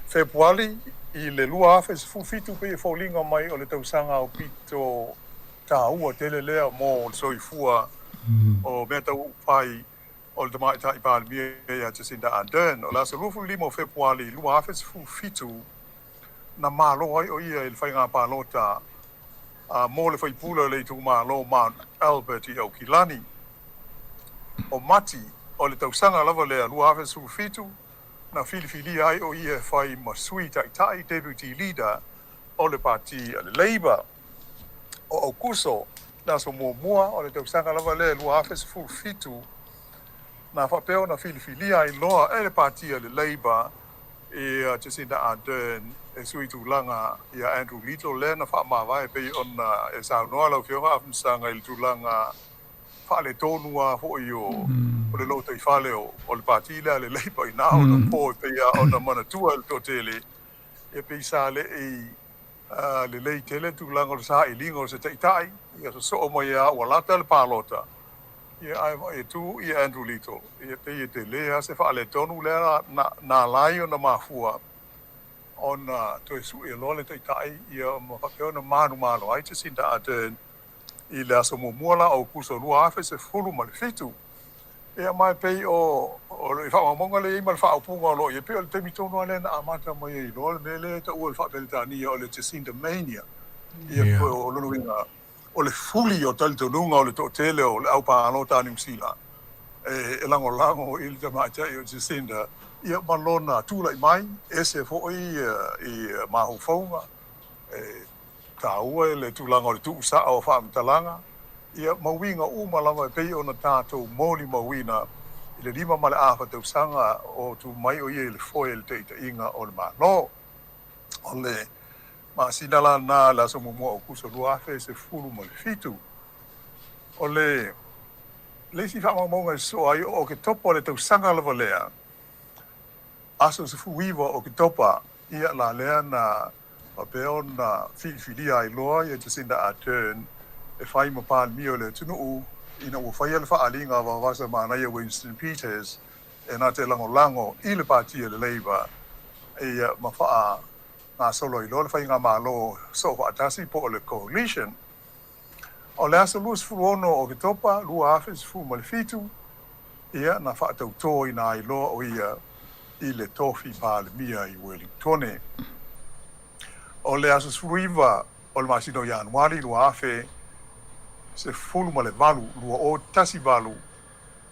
[SPEAKER 8] Februari I le lua afe se fufitu pe e faulinga mai o le tausanga o pito tāua tele lea mo o le soifua o mea tau pai o le tamaita I palemia ia Jacinda Ardern o la se lufu 5 Februari lua afe se fufitu na malo ai o ia I le whainga pālota mo le whaipula le tu malo Mount Albert I Aukilani o mati o le tausanga lava lea lua afe se fufitu na filifili ai o ia fai masui tai deputy leader o le parti le Labour o Aukuso na so mua o le tausanga lava le lua afe se fufitu na whapeo na filifili ai loa e le parti le Labour ia Jacinda Ardern e sui tūlanga ia Andrew Little le na whaamawai pei ona e saunoa lau whionga afnsanga il tūlanga whaale tōnua hoi o le lota I whale o le pātila le leipa I nao na pō pei a ona mana tua le tōtele e pei sa le le lei tele tūlanga o le sa I lingo o se teitai ia so o mai a walata le pālota ia ai tu ia Andrew Little ia pei e te lea se whaale tonu lea na lai o na mafua ona to su e lole te tai ia ma papeo na manu ai te Jacinda Ardern I le aso momuala o kuso lua afe se fulu ma le fitu ia mai pei o le whaamonga le ima le whaapunga lo ia pei o le temi tono ale na amata mai I lole mele ta ua le whaapelitania o le Jacinda Mania ia o lunu inga o le fuli o talitonunga o le tōtele o le aupa anota New Zealand e lango I le tamaitai o Jacinda ia malona tula I mai ese foi I mahufonga taua le tulanga o le tuusa o whaamtalanga ia mawinga umalama e pei o na tātou moli mawina I le lima male awha tausanga o tu mai o ie le foe le teita inga o le mano o le maasinala na la so mumua o kuso luafe se fulu ma le fitu o le si whaamamonga so ai o ke topo le tausanga lava lea aso se fuiva o ke topa ia la lea na papeo na filia I loa ia Jacinda Ardern e whai mapal mio le tunuu ina ua whai le whaalinga wa wasa manaya Winston Peters e na te lango I le pātia le Labour ia mawhaa ngā solo I loa le whai ngā malo so whaatasi po o le coalition o le asa luas furuono o ke topa lua afe se fu ma le fitu ia na whaatauto I nā I loa o ia I le tofi pāle mia I Wellingtone o le aso suiva o le masino Januari lua afe se fulu ma le valu lua o tasi valu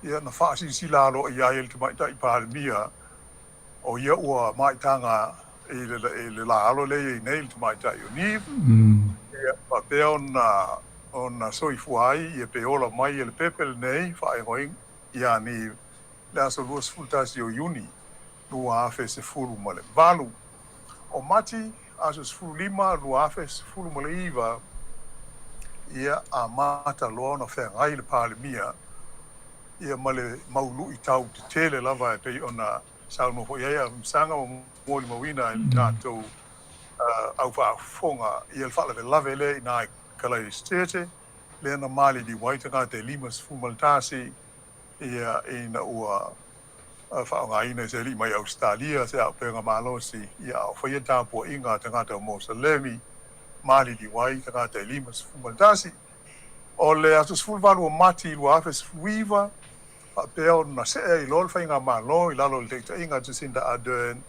[SPEAKER 8] ia na whaasi silalo I ael te maita I pāle mia o ia ua maitanga I le la alo le I neil te maita I o niv ia papea ona soifuai ia peola mai le pepe le nei whae hoing ia ni le aso luas fultasi o Juni lua afe se fulu ma le valu o mati aso se fulu lima lua afe se fulu ma le iwa ia a mata loa na whea ngai le pāle mia ia ma le maulu I tau te tele lava e pei ona sauno ho ia msanga o mōli mawina I tātou au whaafonga ia le whaale lave le I nai kalai stete le na mali di waitanga te limas fumaltasi ia ina ua whaongaina se li mai Australia se au penga malosi ia au whaia tāpua inga tangata o Mosalemi mali di wai tangata e limas fumaltasi o le atus fulvalu o mati lua afes fuiva peo na se I lol whainga malo I lalo le teita inga Jacinda Ardern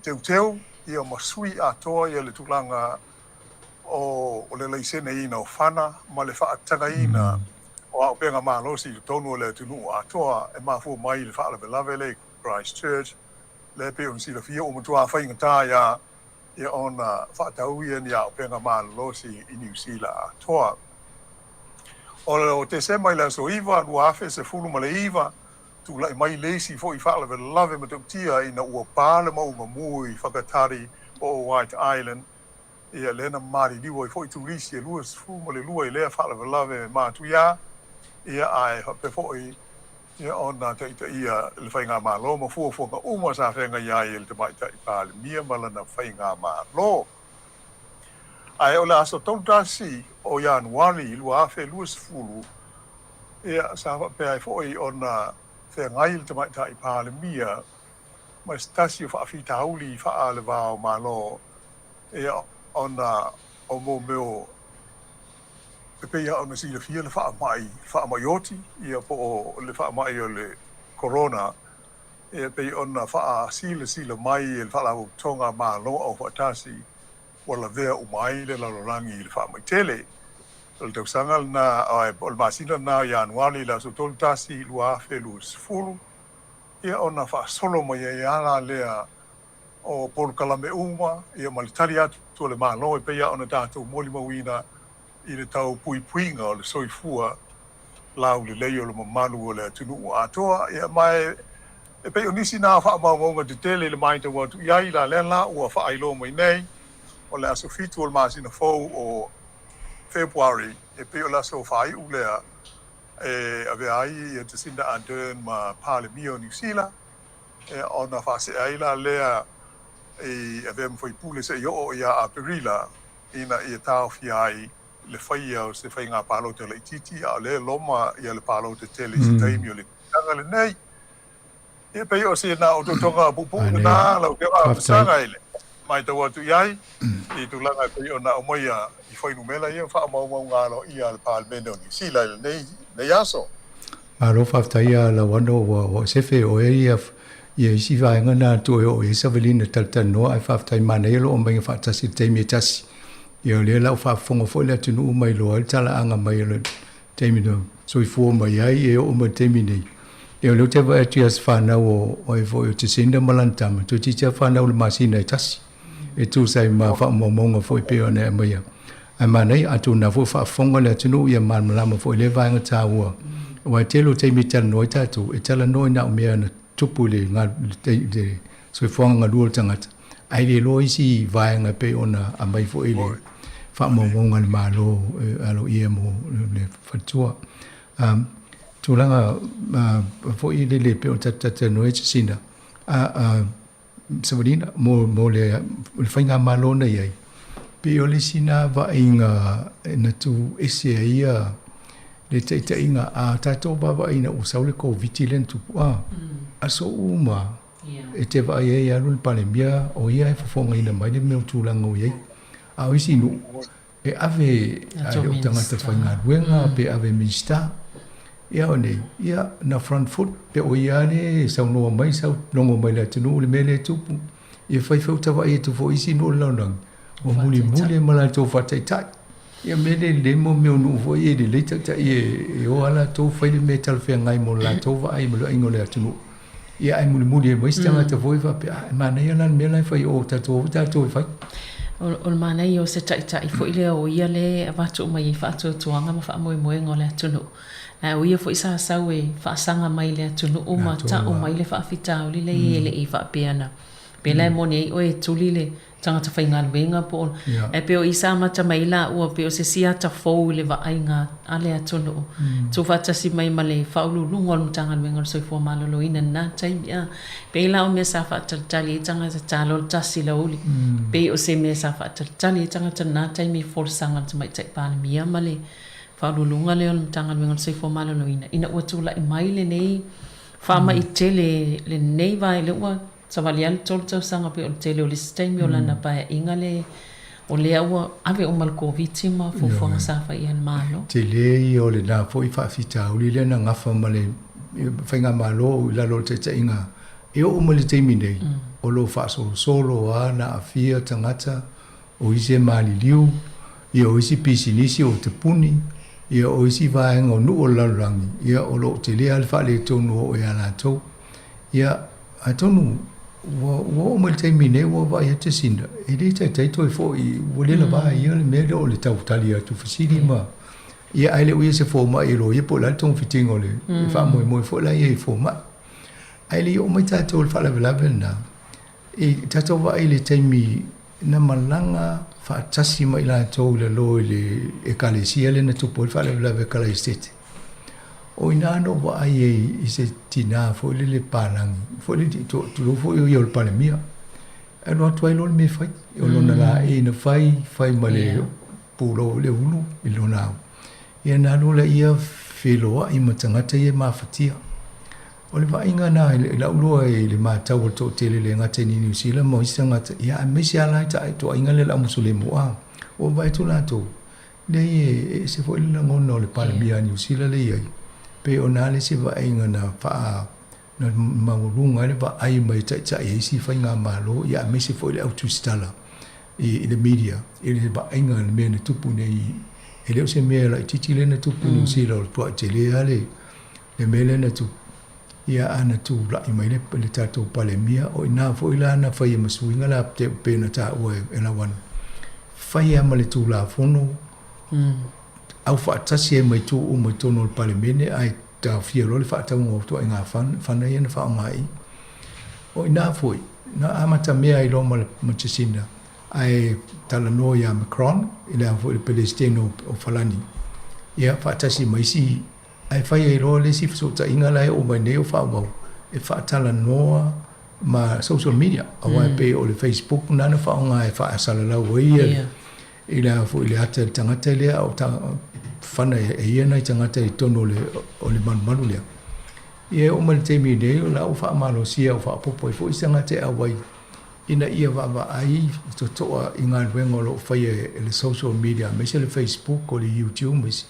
[SPEAKER 8] teuteu ia masui atoa ia le tulanga o le leisene ina o whana ma le whaatanga ina o au penga malosi I tonu o le tunu atoa e mafu mai le whaale lave le Christchurch le peo nsi le fia o matua whainga tā ia ona whaatau ia ni au penga malosi I New Zealand atoa o te se mai la so iwa lua afe se fulu ma le iwa tu lai mai leisi fo I whaale lave ma tautia ina ua pāle ma uma mui whakatari o White Island ia lena mari liwa I fo I turisi e lua fu ma le lua I lea whaale lave ma tu ia ai pe fo ia ona teita ia le whainga malo ma fuafuanga uma sa whenga ia I le te maita I pāle mia malana whainga malo ai o le aso tautasi o Januari lua afe lua sefulu ia sa pe ai fo I ona whengai le te maita I pāle mia ma stasi o whaafitauli whaale vāo malo ia ona o mo meo pepeia ona si le fia le whaamai oti ia po o le whaamai o le corona ia pei ona wha sila mai le whaalau tonga malo o whaatasi wala vea umai le lalorangi le whaamai tele o le tausanga na o le masina na Januari la so tolu tasi lua afe lua sefulu ia ona wha solo mai e ala lea o polu kalame uma ia malitari atu le malo e peia ona tātou moli mawina I le tau puipuinga o le soifua lau le lei o le mamalu o le tunu atoa ia mai E pe onisi na fa ma te tele le mai te watu iai la lela ua fa ailo mai nei o le aso fitu o le masina fou o February e pe o la so fai ulea e ave ai e te sinda Ardern ma pale mio New Zealand e ona fa se ai la lea e ave mo foi pule se yo ia a perila ina e tau fi ai le fai o se fai ngā palo te le titi a le loma ia le palo te tele se taimi o le tanga le nei e pe o se na o to tonga pupu na la o ke a sanga ile mai te watu iai i tu langa pe o na o moia i foi numela ia fa mau ngalo ia le palmeno ni sila nei aso
[SPEAKER 13] a lo fa taia la wano o se fe o ia si va ngana tu o e sa velina tal no ai fa tai mana ia lo o mai fa tasi te mi tasi ia le la fa fongo fo le tunu mai lo tala anga mai le te mi no so i fo mai ai e o mai te mi nei e lo te va ti as fa na o e fo te sinda malanta ma tu ti te fa na o masina tasi e tu sai ma fa mo mo fo pe ona mai ai mana ia tu na fo fa fongo le tunu ia man malama fo le va nga ta wo wa te lo te mi tal no ta tu e tala no na me na tupule nga te so fo nga lu tangata ai le lo isi va nga pe ona a mai fo ile fa mo nga ma lo alo ia mo le fatua tu langa fo ile le pe o ta no e sinda Sabrina mo le fainga malo na ia pe o le sina va inga na tu ese ia le te inga a tato baba ina usau le covid tu aso uma e te va ia lu palemia o ia e fonga ina mai le meu tu langa o ia a o sinu e ave a o tanga te fainga ruenga pe ave minsta ia o nei ia na front foot pe o ia ne sau no mai sau longo mai le tunu le mele tupu ia fai fauta va e tu fo isi no lonang o muli mala to fa tai tai ia mele le mo meu no fo e le ta e o ala to fai le metal fe ngai mo la to va ai mo le ingole tunu ia ai muli mai stanga te foi va pe ma nei ala mele fai o ta to fai
[SPEAKER 12] o mana io se tai fo ile o ia le va tu mai fa tu tuanga ma fa mo ngole tunu o ia fo isa sawe fa sanga mai le tunu o ma ta o mai le fa fita o le ele e fa piana pe le moni o e tuli le tanga ta fainga wenga po e pe o isa ma ta mai la o pe o se sia ta fo le va ainga ale tunu tu fa ta si mai male fa lu lu ngol tanga wenga so fo malo lo ina na tai ya pe la o me sa fa ta tali tanga ta lo ta si la uli pe o se me sa fa ta tali tanga ta na tai mi for sanga ta mai tai pa mi male fa lulunga le on tanga mengon se fo malo no ina o tu la mai le nei fa ma i tele le nei vai le wa sa valial tol tol sanga pe o tele o le stem yo la na pa inga le o le wa ave o mal covid ma fo fo sa fa i malo
[SPEAKER 13] tele o le na fo i fa fita o le na ngafa male fainga malo la lo te inga e o mo le te mi nei o lo fa solo ana afia tangata o ise mali liu ia o isi pisinisi o te puni ia o isi vaenga o nuu o lalurangi ia o lo te lea alfa le tonu o e ala tau ia a tonu wa o mai teimi ne wa vai te sinda e le tai toi fo i wole la vai ia le mele o le tau tali atu fasiri ma ia ai le ui se fo ma i lo ia po la tong fiting o le e fa moi fo la ia i fo ma ai le o mai tato le fa la na e tato va ai le teimi na malanga fa tasi mai la tau le lo le e kalesia le na tupo fa la kala estate o ina no va ai i se tina fo le palangi fo le to lo fo io il palemia e no tu ai lo me fai o lo na la e na fai male pulo le ulu i lo na e na lo la ia filo i matanga te e mafatia o le vainga na la ulo e le matau to tele le ngate ni New Zealand mo isanga ia me sia la ta to inga le la musulemo o vai tu la to le se fo le ngono le palemia New Zealand le ia pe ona le se vainga na fa na maulunga le va ai mai ta e si fainga malo ia me se fo le autostala i le media e le vainga le me tupu nei e le se me la titi le na tupu New Zealand po tele ale le mele na tupu ia ana tu la i mai le tato palemia o ina fo ila na fai masuinga la te pena ta o e la wan fai ama le tu la fono au fa tasi e mai tu o mai tono palemene ai ta fia lo le fa ta mo to inga fan ia na fa mai o ina foi na amata mea I lo ma Jacinda ai talano ya Macron ila foi Palestine o falani ia fatasi mai si ai fai ai lo le si so ta inga lai o mai ne o fa mo e fa talanoa ma social media o pe o le Facebook na fa nga e fa sala la we ila foi le ata tangata le o ta fana e ia na tangata I tono le o le manu le ia o mal te mi de la o fa malo sia o fa popo foi sanga te awai ina ia va ai to inga wengo lo fa le social media me le Facebook o le YouTube mes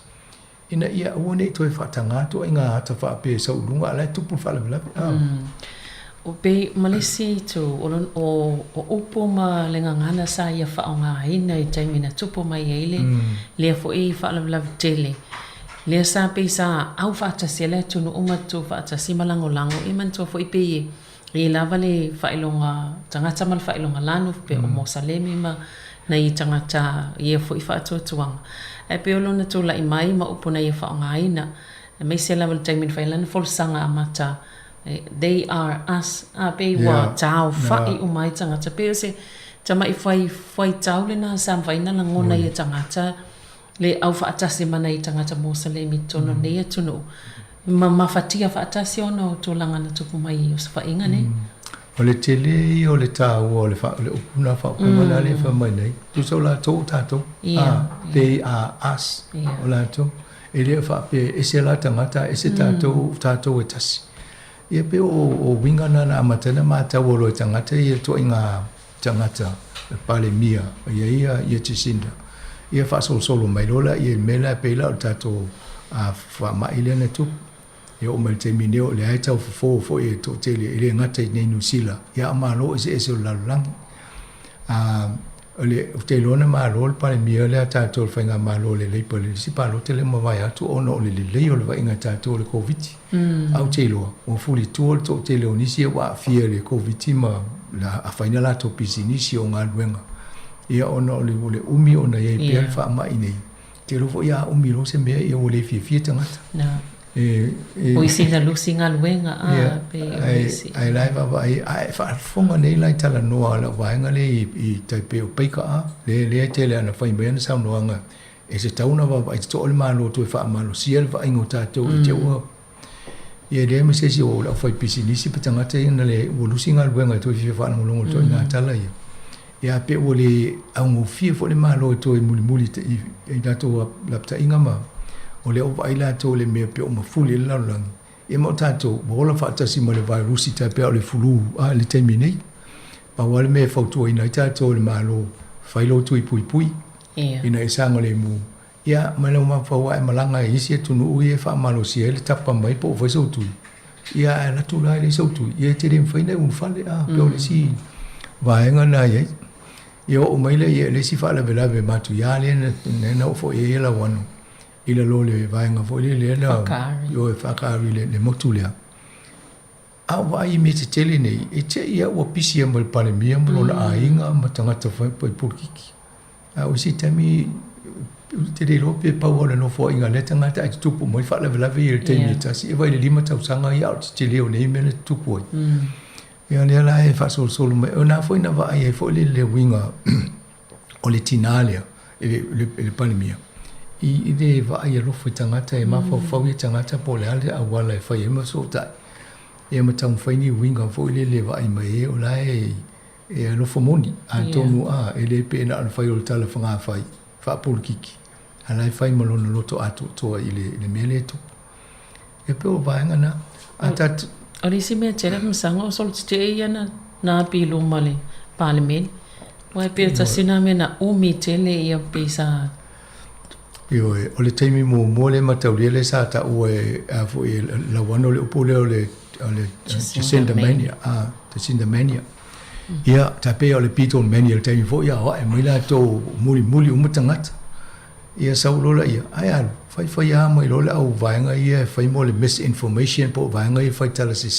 [SPEAKER 13] ina ia o ne to fa tanga to inga ta fa pe so lunga la tu pu fa la
[SPEAKER 12] o pe malisi to o upo ma le ngana sa ia fa nga ina I te mina tupo mai ele le fo e fa la tele le sa pe sa au fa ta se le tu no uma tu fa ta si malango lango I man to fo I pe e lava le fa ilonga tangata mal fa ilonga lanu pe o mo salemi ma na I tangata ia fo I fa tu tuanga e pe lo na tu la I mai ma upo na ia fa nga ina me se la te min fa lan fol sanga amata they are us a pe wa tau fa I o mai tangata pe se tama I fai tau le na sam vai na ngona ia tangata le au fa atasi mana I tangata mo salemi tono ne tuno ma fatia fa atasi ono to langa na tupu mai o fa inga ne
[SPEAKER 13] o le tele o le tau o le fa le upuna fa upuna le fa mai nei tu so la to tato they are us o la to e le fa pe e se la tangata e se tato e tasi ia pe o winga na amatana mata o lo tangata ia to inga tangata pale mia ia Jacinda ia fa solo mai lola ia mela pe la tato fa mai le na tu ia o mal te mineo le ai tau fo e to tele ele ngata nei nusila ia malo e se la lang le te lona malo pale mia le tato fa nga malo le pole si palo tele mo vai atu ono le o le vai nga tato le covid au te lo o fuli tu to tele onisi wa fia le covid ma la a faina la to pisinisi o nga luenga ia ono le umi ona ia pe fa mai nei te lo ia umi lo se me ia o le fia tangata
[SPEAKER 12] o isi na lusinga luenga pe
[SPEAKER 13] ai lai va ai fa fonga nei lai tala noa la vainga le I tai pe o peika le tele ana fai ben sa noanga e se tauna va ai to le malo to fa malo siel va ingo tato I te o ia le me se si o la fai pisinisi pe tangata ina le o lusinga luenga to fi fa no longo to ina tala ia pe o le au fie fo le malo to muli I dato la pta inga ma o le o vaila to le me pe o mafuli la lang e mo tato bola fa ta si mo le virusi ta pe o le fulu le terminate pa wale me fa to ina tato le malo failo tu pui ina isanga le mu ia malo ma fa wa malanga isi tu no e fa malo si ele tapa mai po fa so tu ia la tu la le so tu ia te le fa ina un fa le pe o le si va nga na ye io o mai le si fa la vela ve ma tu ya le ne no fo e la wano ila lo le vainga fo le la yo fakari le motulea a vai me te tele nei e te ia o pisi mo le pale mia mo la ainga ma tangata fa po purkiki a o si tami te de lope pa wala no fo inga le tangata a tupu mo fa la vela ve te mi ta si vai le lima tau sanga ia o te leo nei me le tupu ia le la e fa sol me ona fo ina vai e fo le winga o le tinalia le pale mia I de va ai lo foi tangata e ma fa tangata po le ale a wala e fa e ma so ta e ma tang fa ni winga fo le va ai mai o la e lo fo moni a tonu ele pe na fa o tala fa por kiki ala fa mo lo no to atu to ile mele to e pe o va ngana atat
[SPEAKER 12] ali si me tele msanga o sol te ia na pi lo male parliament wa pe ta sina me na umi tele ia pesa
[SPEAKER 13] Io o le taimi mo le mataulia le sa ta o fu la wano le upole o le Jacinda mania Jacinda mania ia ta pe o le pito mania le taimi fo ia o e mila to muli umutangata ia saulola ia ai fai ia mo lo le au vainga ia fai mo le misinformation po vainga ia fai tala se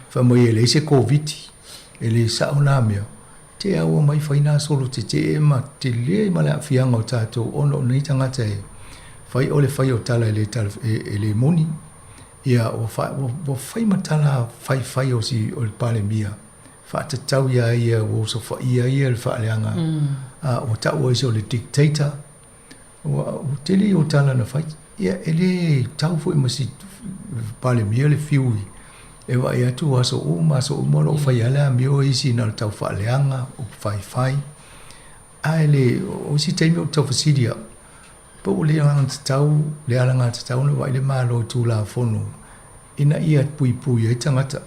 [SPEAKER 13] fa mo ia le se covid ele sa ona mia te au mai faina solo te ma te le ma la fianga o tato ono nei tangata e fai ole fai o tala ele moni ia o fai matala fai o si o le pale mia fa te tau ia o so fa ia le fa leanga o ta o so le dictator o tele o tala na fai ia ele tau fu masi pale mia le fiui e wa ia tu aso o mo lo fai ala mio isi na tau fa leanga o fai ele o si te mio tau fasidia po le ang tau le alanga tau no wa le malo tu la fono ina ia pui e tangata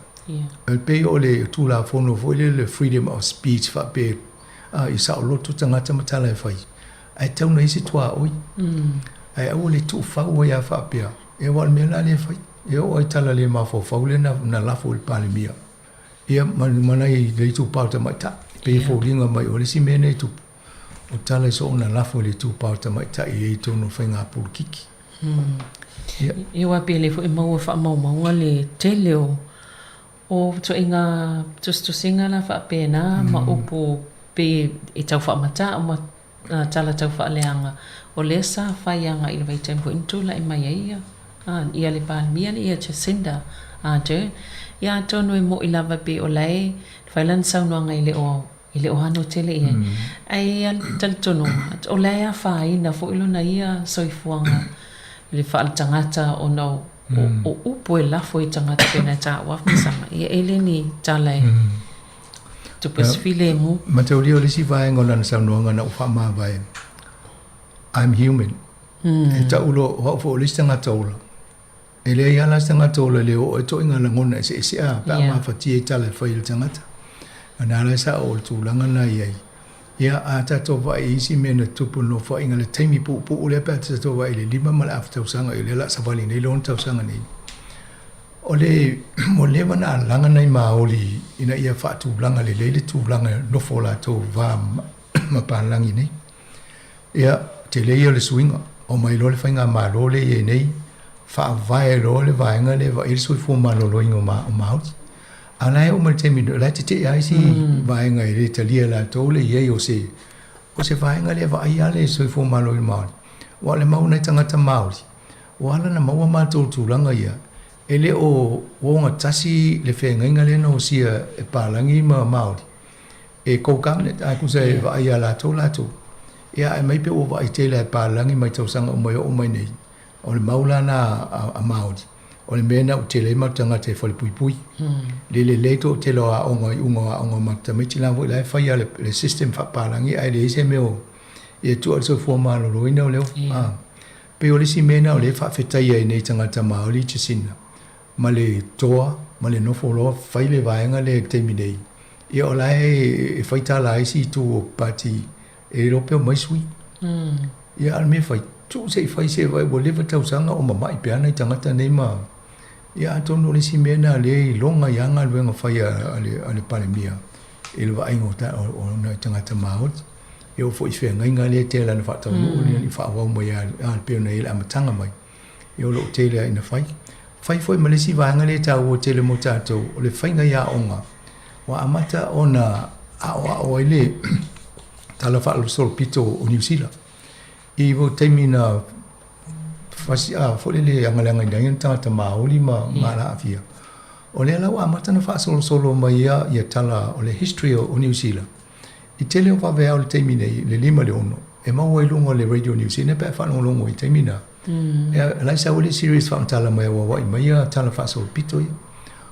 [SPEAKER 13] el pe o le tu la fono fo le freedom of speech fa pe i sa lo tu tangata matala e fai ai tau nei si tua oi ai o le tu fa o ia fa pe e wa me la le fai e o ai tala le ma fo fa le na la fo le palimia ia mana i le tu pa ta mata pe fo linga mai o le si mene tu o tala so na la fo le tu pa ta mata e to no fa nga pul kiki
[SPEAKER 12] e wa pe le fo e mau fa mau le tele o to inga just to singa la fa pe na ma upu pe e tau fa mata ma tala tau fa leanga o le sa fa yanga i le vai tempo into la mai ia ia le pan mia ia Jacinda te ia tonu mo i lava pe o lai failan sau no ngai le o hano tele ia ai al tal tonu o lai a fa ina fo ilo na ia soifuanga le fa tangata o no o upo e la fo i tangata pena ta wa sama ia ele ni tala tu pas file mo
[SPEAKER 13] mateorio le si vai ngona sa no ngana fa ma vai I'm human e ta ulo ho fo le tangata ulo ele ia la tangata ulo le o to ngana ngona se a pa ma fa ti tala fa il tangata ana la sa o tu langa na ia ata to vai si mena tupu no fa ingale taimi pu le pa to vai le lima mal after sanga ile la savali nei lon tau sanga nei ole mo le wana langa nei ma oli ina ia fa tu langa le tu langa no fola to va ma pa langi nei ia te le ia le swinga o mai lo le fainga ma lo le ye nei fa vai lo le vai nga le va il sui fu ma lo ingo ma ana o mal temi la te ai si vai nga le talia la to le ye o se vai nga le va ia le sui fu ma lo ma wa le mau nei tangata mauri wa la na mau ma to tu langa ia ele o nga tasi le fe nga le no si e palangi ma mauri e ko kam le ai ku se va ia la to ia ai mai pe o va i te le palangi mai tau sanga o mai nei o le maula na a mauri o le mena o tele ma tanga te fo le pui le leto te lo a onga ma te miti la vo la fa ya le system fa palangi ai le se meo e tu so fo ma lo ina le pe o le si mena o le fa feta ia nei tanga ta ma o li Jacinda ma le toa ma le no fo lo fa le vaenga le te mi nei e o la e fa ta la si tu party e lo pe mai sui ia al me fa tu se fa se vai bo le tau sanga o ma mai pe ana tanga ta nei ma ia tonu le si mena le longa yanga le nga fa ia ale palemia e le vai ngota o na tanga ta maut e o fo i fe nga le te la na fa tau ni fa wa mo ia al pe na ile amatanga mai e o lo te le ina fai foi malesi va nga le ta o te le mo tato o le fai nga ia onga wa amata ona o ile tala fa lo sol pito o New Zealand i vo temina fasi fo le anga ngai ta maoli ma la afia o le la wa amata na fa solo mai ia tala o le history o New Zealand i tele o va vea o le temina le lima le ono e ma o ilungo le radio New Zealand pe fa longo i temina la sa o le series fa tala mai wa mai tala fa solo pito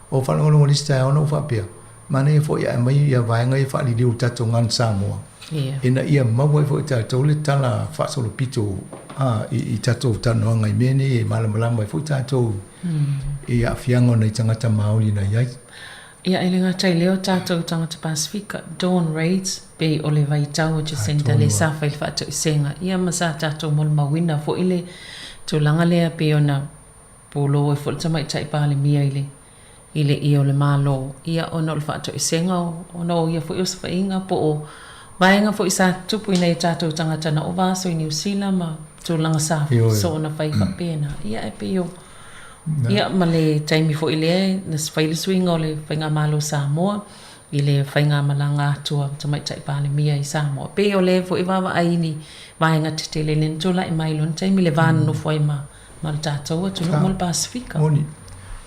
[SPEAKER 13] o fa longo le sta ono fa pe mana fo ia mai ia va nga fa li u tato ngan Samoa ina ia mawa fo ta tole tala fa solo pito i tato tano ngai mene e malama fo tato e afiango nei tangata maoli na ia
[SPEAKER 12] ia elenga tai leo tato tangata Pacifica dawn raids pe ole vai tau Jacinda le sa fa fa to senga ia masa tato mol mawina fo ile to langa le pe ona polo e fo tamai tai pa le mia ile ia le malo ia ona le fa to senga ona ia fo us fa inga po vaenga fo isa tupu nei tato tangata na o vaso i New Zealand ma to langa sa so na fai fa pena ia e peo ia male taimi fo ile na faile swing ole fainga malo Samoa ile fainga malanga Atua tamai tai pa le mia i Samoa pe ole fo i vava aini vaenga tele len to la mai lon taimi le van no foi ma mal tato to no mol Pacifica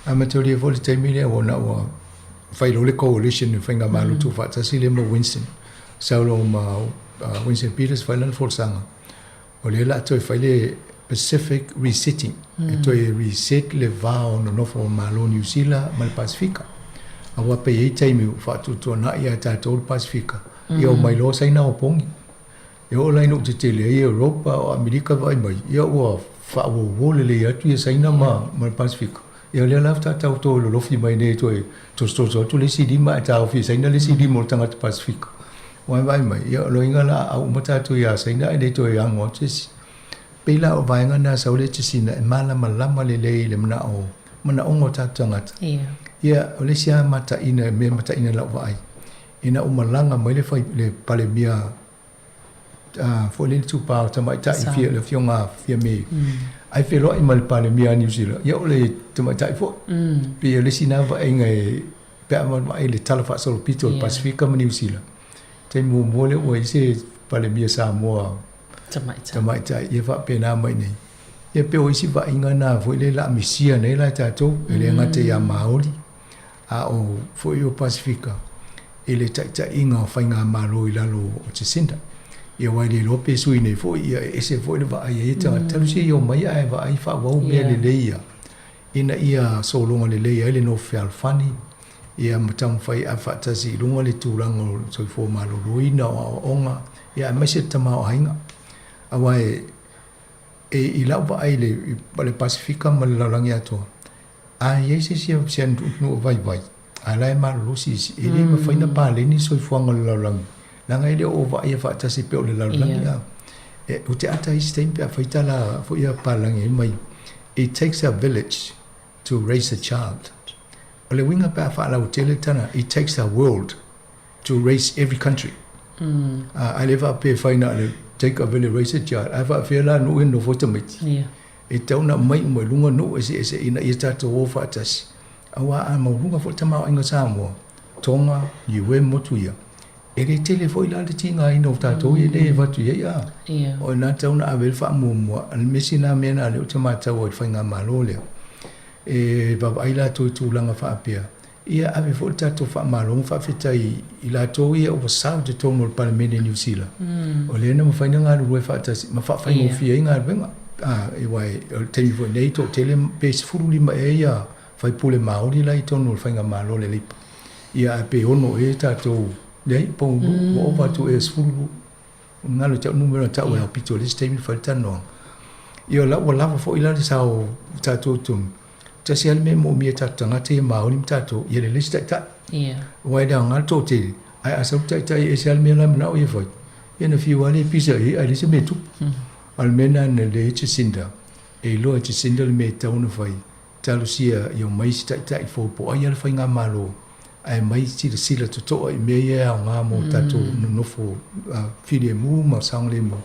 [SPEAKER 13] Amatori fo le taimi le ona wa fai lo le coalition fai nga malu tu fa tasi le mo Winston saulo ma Winston Peters fai lan for sanga o le la toi fai le Pacific resetting toi reset le va ono no fo malo New Zealand mal Pacifica awa pe e taimi fa tu to na ia ta to Pacifica io mai lo sai na opongi io la ino te le Europa o America vai mai io wa fa wo le ia tu sai na ma mal Pacifica io le lafta ta to lo fi mai ne to to le sidi ma ta fi sai na le sidi mo tanga Pacifica wa vai mai io lo inga la au mata tu ya sai na ne to ya ngo tsi pela o vai nga na sa le tsi na mala malama le mana o ngo ta tanga ia o le sia mata ina me mata ina la vai ina o malanga mai le fai le pale mia fo le tu pa ta mai ta fi le fionga fi me ai fe lo i mal pale mia New Zealand ia o le ta mai ta fo pe le sina va ngai pe mai le talafa so pito Pacifica New Zealand te mo le o se pale mia Samoa ta mai ta ia va pe na mai nei ia pe o si va inga na fo le la misia nei la ta to le ngate ya maori a o fo i o Pacifica ele ta inga fa inga malo i lalo o te sinda ia wai le lope sui nei fo ia ese fo le va ai e ta talu si o mai ai va ai fa wa me le leia ina ia so longa le leia ele no fe alfani ia matam fai a fa ta si longa le turango so fo malo ruina o onga ia mai se tama o ainga awai i lau va ai le Pacifica ma le laulangi atua a ye se sian no vai a lai ma lusi ele ma faina pa le ni so fuanga le laulangi langa ile o va ia fa ta si pe o le laulangi e o te ata is tempe a faita la fo ia pa langi mai it takes a village to raise a child ole winga pa fa la utele tana it takes a world to raise every country I live up here faina le take a village raise a child I fa fe la no no fo te mit e tauna mai mo lunga no ese ina ia tata o fa tas awa a mo lunga fo te mau inga Samoa tonga iwe motu ia e le tele fo ila le tinga ina o tato i le vatu ia o na tauna a vel fa mo al mesina mena le o te mata o fa inga malole e va aila to langa fa apia ia ave fo tato fa malo fa fitai ila to ia o sa de to mo parlamento New Zealand o le na mo fa inga lu fa tas ma fa mo fi inga venga e wai te fo nei to tele pes furuli ma ia fai pule maori lai to no fa inga malole le ia pe ono e tato dei po o va tu es fulu ngalo cha numero cha o pito le stemi falta no io la wala fo ila sa o tato tum cha sia me mo mi cha tanga te maori tato ia le lista ta wai da ngal to te ai asa ta e sia me la na o e foi e na fi wale pisa e ali se metu almena ne le chisinda e lo chisinda le meta una fai talusia io mai sta fo po ai al fai nga malo ai mai sila to i me ia nga mo tatu no fo fide mu ma sangle mo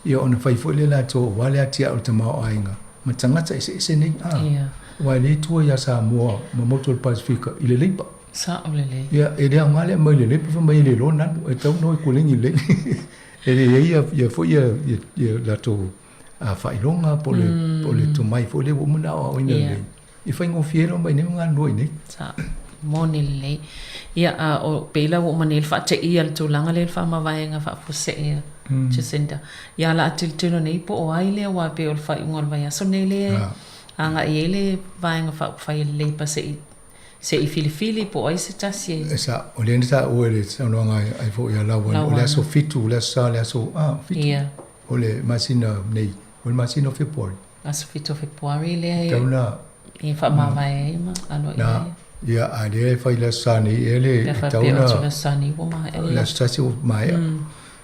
[SPEAKER 13] io ona fai fo le la to wale atia ultima ainga ma tangata ese nei wale tu ya Samoa ma moto Pacifica ile lepa
[SPEAKER 12] sa ole le
[SPEAKER 13] ia e le ngale mai le lepa mai le lona e tau no ku le ile e le ia fo ia la to a fai longa po le to mai fo le mo na o ina le i fai ngo fiero mai ne nga no nei
[SPEAKER 12] sa monile ia o pela o manel fa te ia to langa le fa ma vai nga fa fo se ia che senda ia la til tino nei po o ai le wa pe o fa ngol vai so nei le anga ele vai nga fa le pa se i fili po ai se tasi
[SPEAKER 13] esa o le nta o le no nga ai fo ia la wa o le so fitu le sa le so fitu o le masina nei o le masina february
[SPEAKER 12] aso fitu february le
[SPEAKER 13] tauna
[SPEAKER 12] e fa ma vai ma ano
[SPEAKER 13] ia a le fai la sani ele tauna
[SPEAKER 12] la sani o ma
[SPEAKER 13] la stasi o mai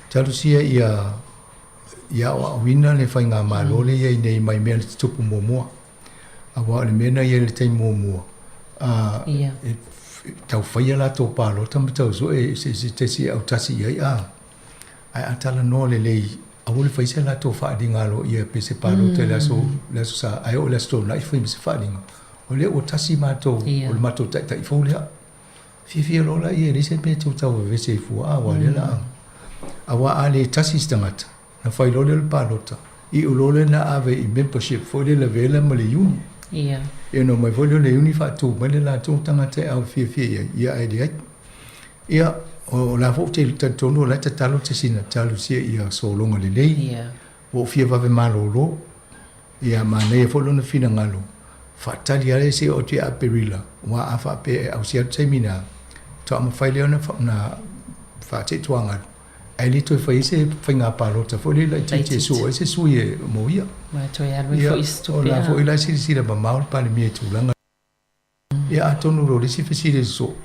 [SPEAKER 13] talu sia ia o wina le fai nga malo le ia nei mai me tupu momo awa le mena ia le tai momo tau fai la to palo tam tau so e se te si au tasi ia ai atala no le lei au le fai se la to fa dinga lo ia pe se palo te la so sa ai o la sto na fai se fa dinga o le o tasi mato o le mato tai fo le fi lo la ia le se pe tu tau ve se fu wa le la awa ale tasi stangata na fai lo le palota i ulole na ave i membership fo le vela ma le uni
[SPEAKER 12] Ia.
[SPEAKER 13] Ia no mai foi le uni fa tu mai le la tu tanga te au fia ia ai dia. Ia o la fo te tonu la te talo te sina talo sia ia so longa le lei.
[SPEAKER 12] Ia.
[SPEAKER 13] O fia va ve malolo. Ia ma ne fo lona fina ngalo. Fa tali ale se o te aperila. Wa afa pe au sia te mina. To ma fai le ona fa na fa te tuanga. Ai li to fai se fai nga palo ta fo le la te so se su ye mo ia.
[SPEAKER 12] Ma to ia ru fo istu pe.
[SPEAKER 13] La fo ila si ba maul pa le mi tu langa. Ia atonu ro le si fesi le so.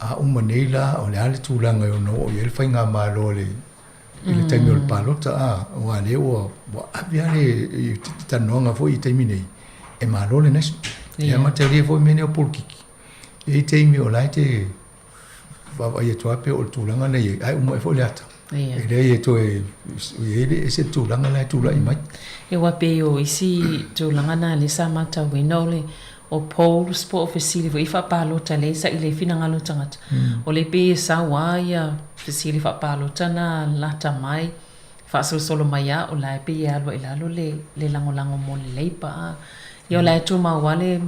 [SPEAKER 13] A umanela o le ale tu langa yo no o ye fai nga malo le. Ile taimi o le palota a o ale o avia le tanonga fo i taimi nei. E malo le nesu. Ia materia fo mene o pulkiki. E taimi o lai te va ia toa pe o tulanga nei ai umai fo le ata. E le ia to e se tulanga lai tula i mai.
[SPEAKER 12] E wa pe o isi tulanga na le sa mata wino le o Paul sport facility fo ifa palota le sa ile fina ngalo tangata. O le pe sa wa ia facility fa palota na lata mai fa solo mai ya o la pe ya lo ilalo le lango mo le leipa. Yo la tu ma wale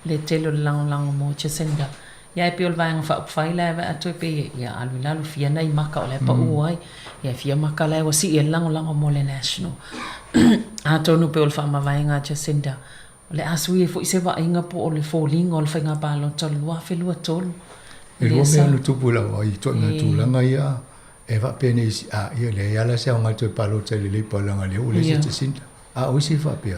[SPEAKER 12] le telo lango mo chesenda. Ya pe ol vang fa faila va atu pe ya alu lalu fia nei maka o le pa uai. Ya fia maka la o si lango mo le national. Atonu pe ol fa ma vainga chesenda. Le asui fo se va inga po o le falling o le fainga palo tolua fe lua tolu.
[SPEAKER 13] E lo me no tupu la o i to na tu langa ia e va pe nei a ia le ia la se o ngato palo tele le pa langa le o le se sinta. A o si fa pe.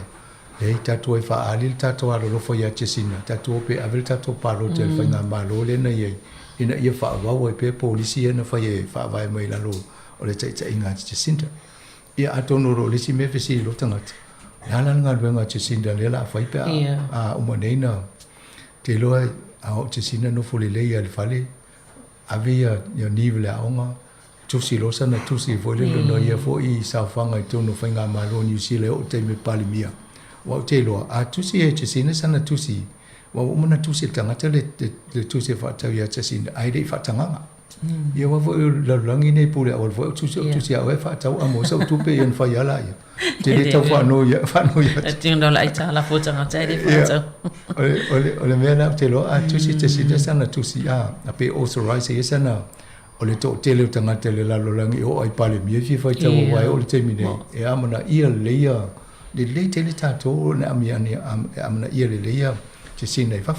[SPEAKER 13] E tatu e fa ali tatu alo lo fo ia chesina tatu pe avel tatu palo tele fainga malo le na ia ina ia fa wa o pe polisi na fa ia fa vai mai la lo o le tsa inga chesinta. Ia atonu ro le si me fe si lo tangata. Ala nga luenga chesinda le la fai pe a umaneina te loa a o chesinda no fole le ia le fale avia ya nivel a onga tusi losa na tusi fole no ia fo i sa fanga i tono fainga malo ni sile o te me palimia wa te loa a tusi e chesinda sana tusi wa umana tusi tangata le tusi fa tau ia chesinda ai dei fa tanganga ia wa fo la langi nei pule o fo tusi a fa tau a mo sa tupe en fa ia la ia te le tau fa no ia
[SPEAKER 12] te ndo la ita la foto nga te fa tau
[SPEAKER 13] ole me na te lo a tusi te si sana tusi a pe authorize ia sana ole to tele tanga tele la lo langi o ai pale mi fi fa tau wa o te mine e amana ia le ia le tele tato na mi ani amana ia le ia te sina fa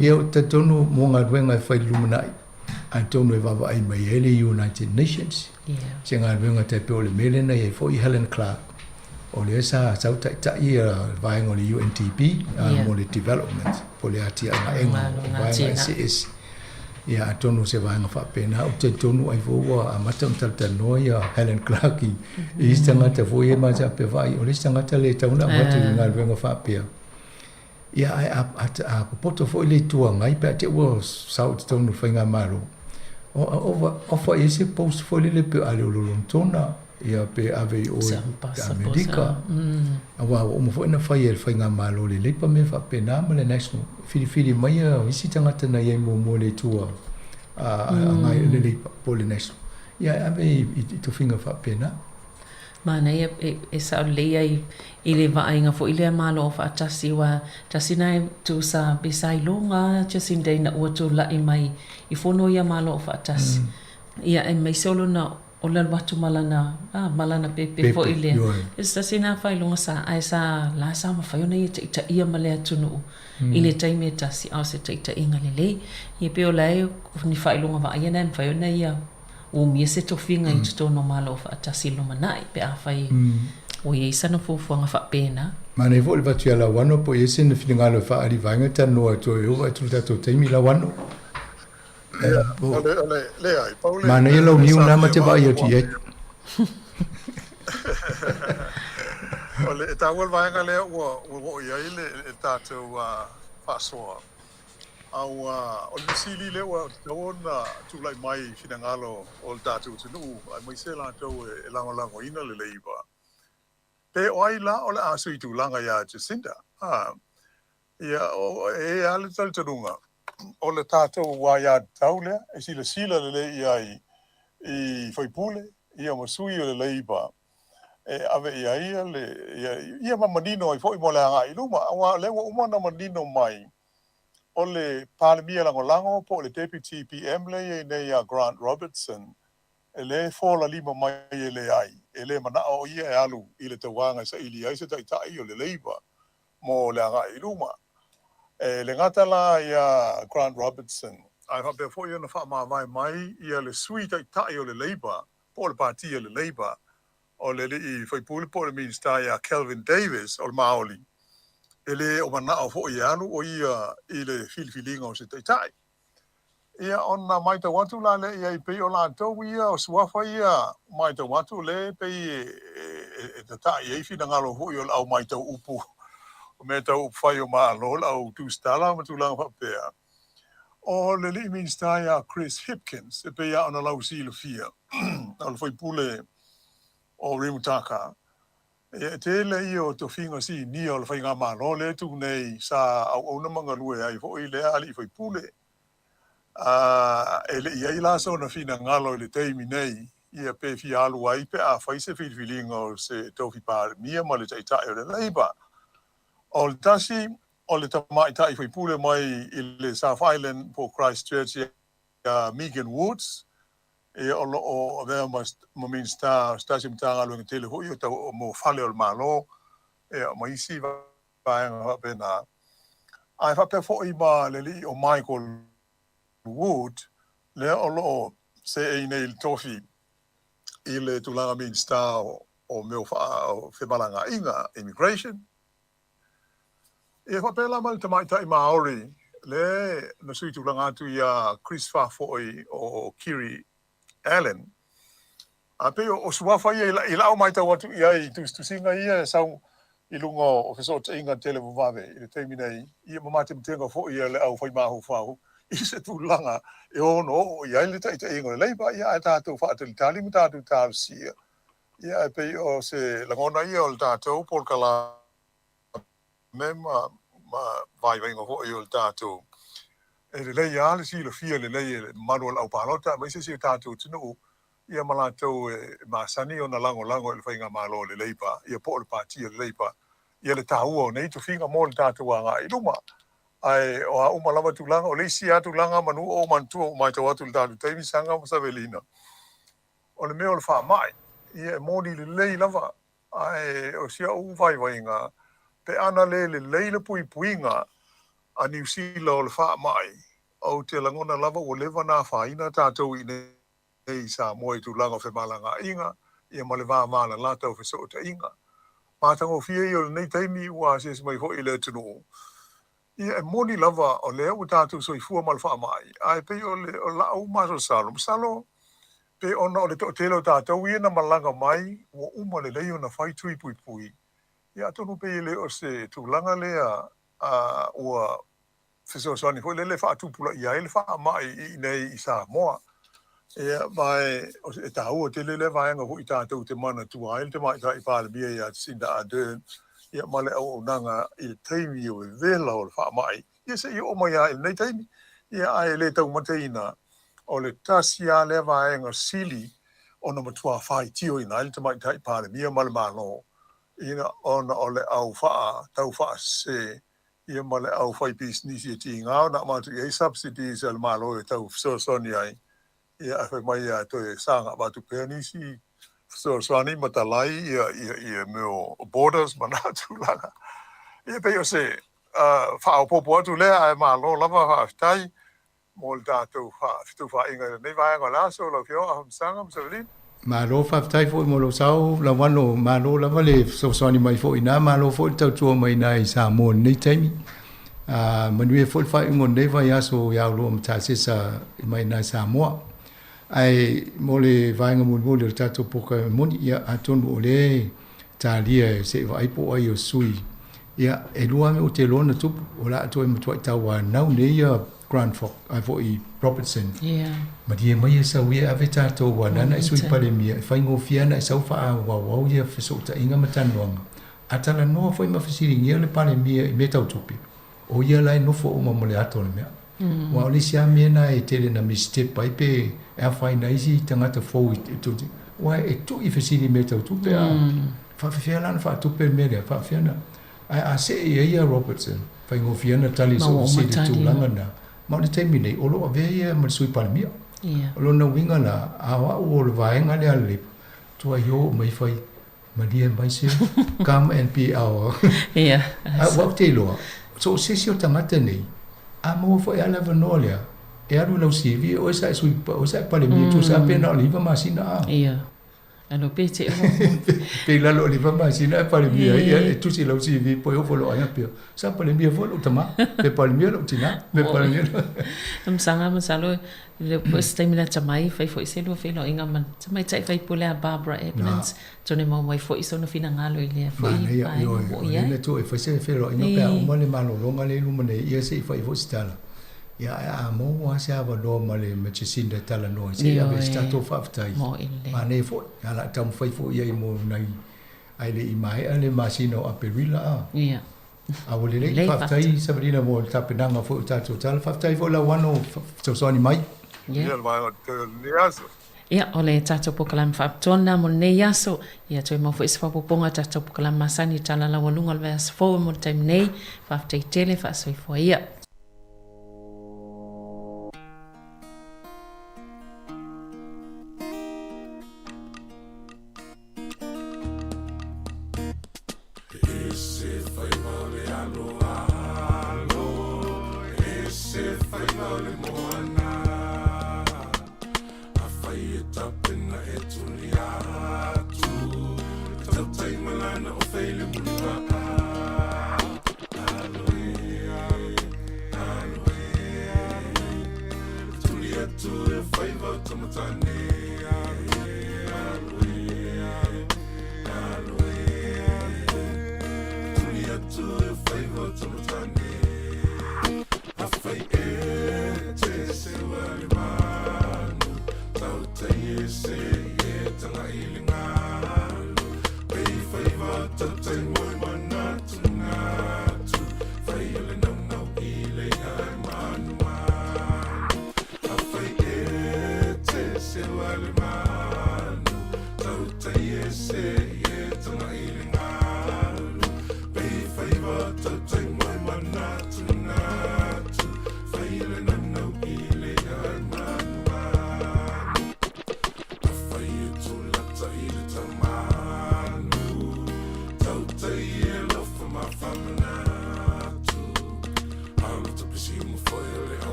[SPEAKER 13] ia te tonu mo nga wenga fa lumina Antonio e vava ai mai ele United Nations. Se ngā runga te pe o le mele nei e fo i Helen Clark. O le sa sau ta ia vaenga o le UNDP mo le development. Po le atia ngā enga vaenga CS. Ia Antonio se vaenga wha pena. O te tonu ai fōua a mata mtalta noa ia Helen Clark i istangata fo i e mata pe vai. O le istangata le tauna mata ngā runga wha pea. Ia ai a poto fo i le tua ngai pe te ua sau te tonu whainga maro. O fa ese post fo le pe ale o lontona ia pe ave o Amerika. Awa o mo fo na fa ia whainga maro le lepa me fa pe na le national. Fili mai a isi tangata na ia mo le tua a ngai le lepa po le national. Ia ave i to whinga fa pe na.
[SPEAKER 12] Mana ia e sa lea i le vaenga fo i le malo fa tasi wa tasi nai tu sa besai longa tasi ndei na ua tu la i mai i fono ia malo fa tasi ia e mai solo na o le watu malana pepe fo i le e tasi na fai longa sa ai sa la sa ma fai ona i te ita ia ma le atunu i le taime tasi au se te ita inga le le i pe o lai ni fai longa va ia na fai ona ia o mi se to finga i to no malo fa tasi lo manai pe a fai o ye sana fo nga fa pena
[SPEAKER 13] ma ne vo le vatu la wano po ye se ne finga lo fa ari vanga ta no to yo va tu ta to te mi la wano
[SPEAKER 8] le ai paule
[SPEAKER 13] ma ne lo mi una ma te va yo ti e
[SPEAKER 8] ole ta wal vanga le o ye le ta to fa so au o le sili le wa tona tu lai mai finangalo o tatu tunu ai mai se la to e lango ina le leiba pe oi la o la asu tu langa ya Jacinda ia o e ale tal tunga o le tatu wa ya taule e sila le ia i foi pule ia mo sui o le leiba ave ia le ia mamanino I fo I mola nga I luma wa le wa umana manino mai o le palemia lango po le deputy PM le nei Grant Robertson ele fola lima mai ele ai ele mana o ia alu I le tawanga sa ili ai se tai o le leiba mo le nga I luma le ngata la ia Grant Robertson ai fa be fo ia na fa mai ia le sweet tai o le leiba po le party o le leiba o le I foi pule po le minister ia Kelvin Davis o le maoli ele o mana o fo ia alu o ia I le filfilinga o se tai ia ona mai te watu la le ia I pe o la tau ia o suafa ia mai te watu le pe te tai ia I fina ngalo hu i o au mai tau upu o me tau upu whai o maa lola au tu stala ma tu langa whapea. O le li minister ia Chris Hipkins e pe ia ona lau silo fia o le whai pule o Rimutaka. E te le I o to finga si ni o le whai ngā maa lola tu nei sa au ona manga lue ai fo I le ali whai pule. Ele ia I la so na fina ngalo I le teimi nei ia pe fi alu ai pe a whai se whiliwhilinga o se tofi pāre mia ma le taitai o le leiba. O le tasi o le tamai tai whai pule mai I le South Island po Christchurch Megan Woods e o lo o vea ma minsta stasi mtanga alu ngā tele hui o tau o mo whale o le malo e o ma isi vaenga hapena. Ai whape fo I ma le li o Michael Wood le o lo se e nei le tofi I le tulanga minsta o meo o whemalanga inga immigration. E whapela ma le tamai tai Maori le na sui tulanga atu ia Chris Fafoi o Kiri Allen. A pe o suafa ia I lau mai tau atu ia I tusinga ia sau I lungo o fesota inga tele vuvave I le teimi nei ia mamate mtenga fo ia le au whai mahu whau. I se tulanga e ono ia le tai inga le leiba ia e tātou whaatali tali ma tātou tālu sia. Ia e pe o se langona ia o le tātou polkala mema ma vai vengo ho io il tato e le lei ale si lo fia le lei manual au palota ma se tato tunu ia malato ma sani ona lango il fainga malo le leipa ia po le parti le leipa ia le tau nei to finga mo le tato nga I luma ai o uma lava tu langa o le si atu langa manu o mantu o mai tawatu le tato tei sanga mo savelina o le meo le fa mai ia moni le lei lava ai o sia u vai nga pe ana le leile pui puinga a New Zealand o le wha mai au te langona lava o lewa nā whaina tātou I nei Samoa I tūlanga o whemalanga inga ia ma le wā māna lātau whesota inga. Mātango fia I o le nei teimi ua se mai ho I le tunu. Ia e moni lava o lea o tātou so I fua ma le wha mai. Ai pe o lau maso salo pe ona o le telo tātou ia na malanga mai o uma le leo na whai tui pui. Ia tonu pe le o se tūlanga lea ua whesosani hoi le whaatupula ia le wha mai I nei I Samoa. Ia mai o se tāua te le vaenga hoi tātou te mana tuaile te mai tai pāle bia ia Sinda Ardern. Ia male au nanga I teimi o vela o le wha mai. Ia se I o mai ai nei teimi. Ia ai le tau mateina o le tasia le vaenga sili o na matua whai tio I nai te mai tai pāle bia male malo. Ina ona o le au wha, tau wha se, ia ma le au whai business I ti ngāo, na matu I subsidies al malo e tau fsosoni ai. Ia a whai mai a toi sanga matu pēnisi, fsosoni matalai, ia meo borders manatu langa. Ia pe o se, wha au popo atu lea e malo lava wha aftai, mo le tātou wha, fitu wha inga nei vaenga laso, lau fio aham sanga, msavelin.
[SPEAKER 13] Malo whaftai fo I molo sau, la wano malo la wale sosani mai fo ina, malo fo tau tua mai na I Samoa nei taimi. Manue fo whai ingon nei vai aso iau loa mta sesa mai na Samoa. Ai mole vaenga mulmuli o tato poka moni ia atonu o le talia se vai po ai o sui. Ia e lua me o te lona tupu, o la ato e matua I tawa nau nei ia Grand Fork, ai fo I Robertson.
[SPEAKER 12] Yeah.
[SPEAKER 13] Ma dia mai sa wea ave tātou wa nana I sui pale mia, whai ngō whiana I sau wha wau ia whesota inga matanuanga. Atala noa whai mawhasiringi le pale mia I me tau tupi. O ia lai nofo o mamole ato le mea. Wa ole sia mea na e tele na mistep pai pe e a whai na isi tangata fōu I wa e tu I fesili me tau tupe a whawhawhia lana whatupe me rea whawhia na a se ia Robertson whaingofia na tali so se di tūlanga na mau le taimi nei olo a vea ia ma sui palimia olo na winga na awa o le vaenga le ale tua yo mai whai Maria mai se come and be our what te loa so se o tangata nei a mo fo e ala vanolia e aru lau CV o sa sui o sa palimia tu sa pena oliva masina
[SPEAKER 12] ano pete
[SPEAKER 13] pe la lo oliva masina palimia e tu si lau CV po yo folo anya pe sa palimia folo tama pe palimia lo tina me palimia
[SPEAKER 12] sanga masalo le posta mina tamai fai fo iselo felo inga man tamai tai fai pula Barbara Edmonds tone mo mai fo iso no fina ngalo ile fai
[SPEAKER 13] ya ne tu e fai se felo inga pe o mole malo longa le lu mane ia se fai fo stala ya a mo wa se ava do male me chisinda tala no se ya be stato faftai ma ne fo ala tam fai fo ia mo nai ai le mai ale masino a perila
[SPEAKER 12] ya
[SPEAKER 13] awole le faftai Sabrina mo tapinanga fo tato tal faftai fo la wano so soni mai
[SPEAKER 12] ia ole tato pokalam faaptona mo nei aso ia toi mo fo isfapoponga tato pokalam masani tala la walunga le vas fo mo time nei faftai tele fa soi fo ia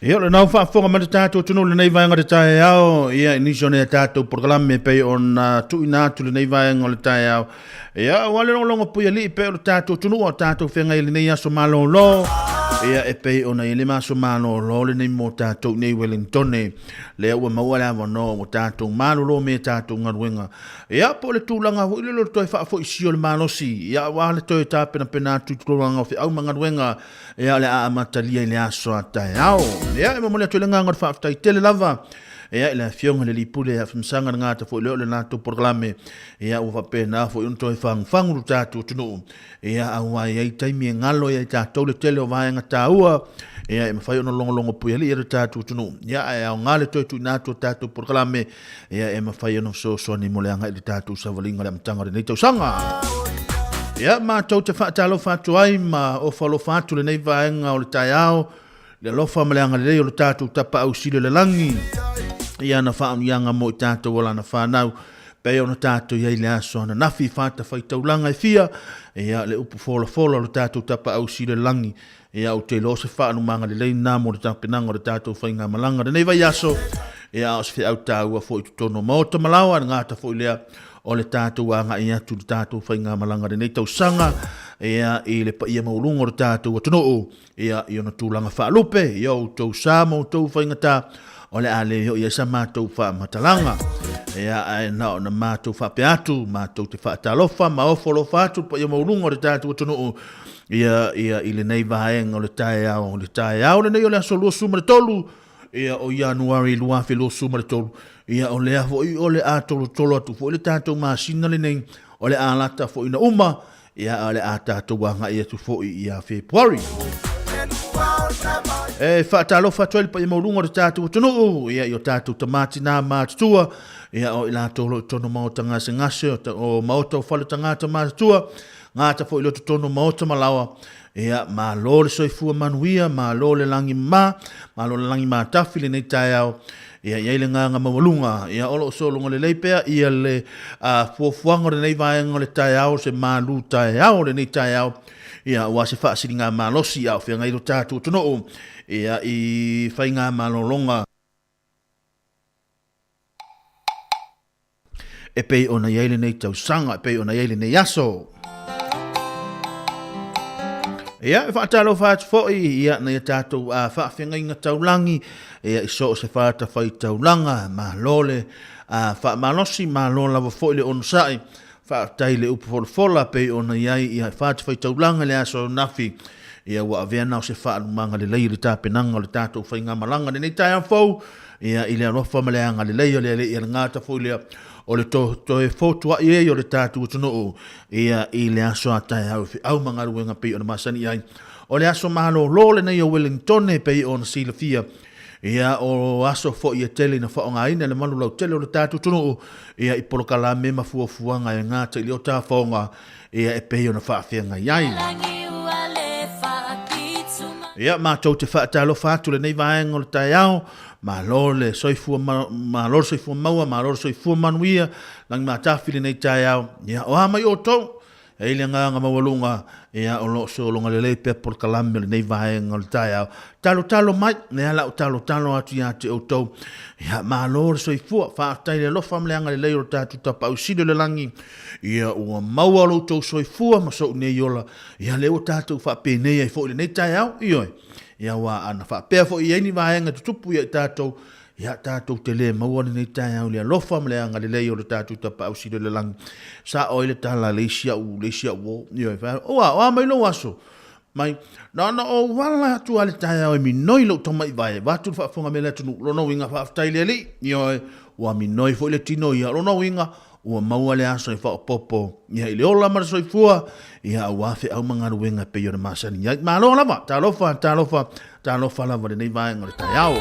[SPEAKER 14] Ia le nau whaafonga mata tātou tunu le nei vaenga le tae ao. Ia inisio nei tātou programe pei on tui nātu le nei vaenga le tae ao. Ia wale longa puia li pei o le tātou tunu o tātou whenga ili nei aso malo lo. Ia e pei ona ili maso malo lo le nei mo tātou nei Wellingtone. Lea ua maua le awa no mo tātou malo lo me tātou ngaruenga. Ia po le tūlanga hu ili lo toi whaafo isio le malosi. Ia wale toi tāpena pena tūlanga o whi au mangaruenga. Ia le a amatalia ili aso a tae ao. Ia e mamole atu le nganga le whaafitai tele lava. Ia ila fionga le lipule a whamsanga na ngata fo leo le nato programe. Ia ua whapena fo unto e whangu tātou tunu. Ia awa ia i taimi e ngalo ia i tātou le tele o vaenga tāua. Ia e mawhai ono longo pui ali ia tātou tunu. Ia e au ngale toi tu nato tātou programe. Ia e mawhai ono so ni mole anga i tātou savalinga le amtanga re nei tau sanga. Ia mātou te whaatalo whaatu ai ma o whalo whaatu le nei vaenga o le tai ao. Le lofa maleanga le o le tātou tapa au sile le langi. Ia na whaunianga mo i tātou wala na whanau. Pei ona tātou iei le aso na nafi whata whaitaulanga e fia. Ia le upu fola le tātou tapa au sile le langi. Ia o te lo se whaanu manga le leina mo le tāpenanga o le tātou whainga malanga. Le nei vai aso. Ia o se whi au tāua fo i tutono maota malawa. Ngāta fo i lea o le tātou anga i atu le tātou whainga malanga. Le nei tau sanga. Ia i le pa ia maulunga o le tātou atunoo. Ia i ona tūlanga whaalupe. Ia o tau sāma o tau whainga tā. O le ale ho ia sa mātou wha matalanga. Ia ai na o na mātou wha peatu. Mātou te wha talofa. Ma o folo whaatu pa ia maulunga o le tātou atunoo. Ia i le nei vaenga o le tae ao. O le tae ao le nei o le aso lua suma le tolu. Ia o Januari luafe lua suma le tolu. Ia o le afo i o le a tolo atu. Fo le tātou maasina le nei. O le alata fo ina uma. Ia o le a tātou wanga ia tu fo i a February. E whaatalo whatueli pa i maurunga o tātou tunu. Ia i o tātou tamati nā mātutua. Ia o i la tolo tono maota ngase ngase. O maota o whale tangata mātutua. Ngata fo i loto tono maota malawa. Ia mā lole soifua manuia. Mā lole langi mā. Mā lole langi mā tawhile nei tai au. ia le nganga mawalunga ia olo solonga le leipea ia le fuafuanga le nei vaenga le tai au se malu tai au le nei tai au ia ua se whaasiringa malosi au whianga i lo tātou tono ia i whainga malolonga e pei ona iele nei tausanga, e pei ona iele nei aso. Ia, e whaatalo whaatu fōi, ia nei tātou whaawhenga inga taulangi, ia i so se whaata whai taulanga, ma lole, whaamalosi, ma lola wa fōi le onusai, whaatai le upu fola, pei ona iai, ia whaata whai taulanga le aso nafi, ia wa aveana o se whaarumanga le lei le tāpenanga, le tātou whainga malanga, nei tai fōu, ia i le arofa ma le anga le lei, o le ngāta fōi lea, o le to e fotua i o le tātou tono ia i le aso atai au mangaruenga pei o na masani ai. O le aso mahalo lole nei o Wellington pei o na silafia ia o aso fo i tele na whaonga ina le manu lau tele o le tātou tono ia i polokala me mafuafuanga e ngāta i leo tā whaonga ia e pei o na whaafenga iai. Ia mātou te whaatalo whaatu le nei vaenga o le tai au ma lole soifua maua, ma lole soifua manuia, langi mātawhiri nei tai au, ia o amai o tau, e ile nganga mawalunga, ia o lo so longa le leipe por kalame le nei vaenga le tai au, talo mai, ne ala o talo atu ia te o tau, ia ma lole soifua, whaatai le lofa mleanga le leiro tātu tapa au sido le langi, ia ua maua lo tau soifua, ma so nei ola, ia leo tātu whaapenei ai fo le nei tai au, ioi, ia wa ana fa pe fo i ni vaenga tupu ia tātou te le maua nei tai au le lofa mle anga le lei o le tātou tapa au sido le lang sa o le tala le sia wo ia fa o mai no aso mai na o wala tu ale tai au mi noi lo toma i vai va tu fa fonga mele tu lo no winga fa tai le li ia wa mi noi fo le tino ia lo no winga ua maua le aso i wha popo. Ia i le ola mara soifua, ia au afe au mangaru wenga pe yona masani. Ia ma aloha lava, ta alofa lava le nei vaenga le tai au.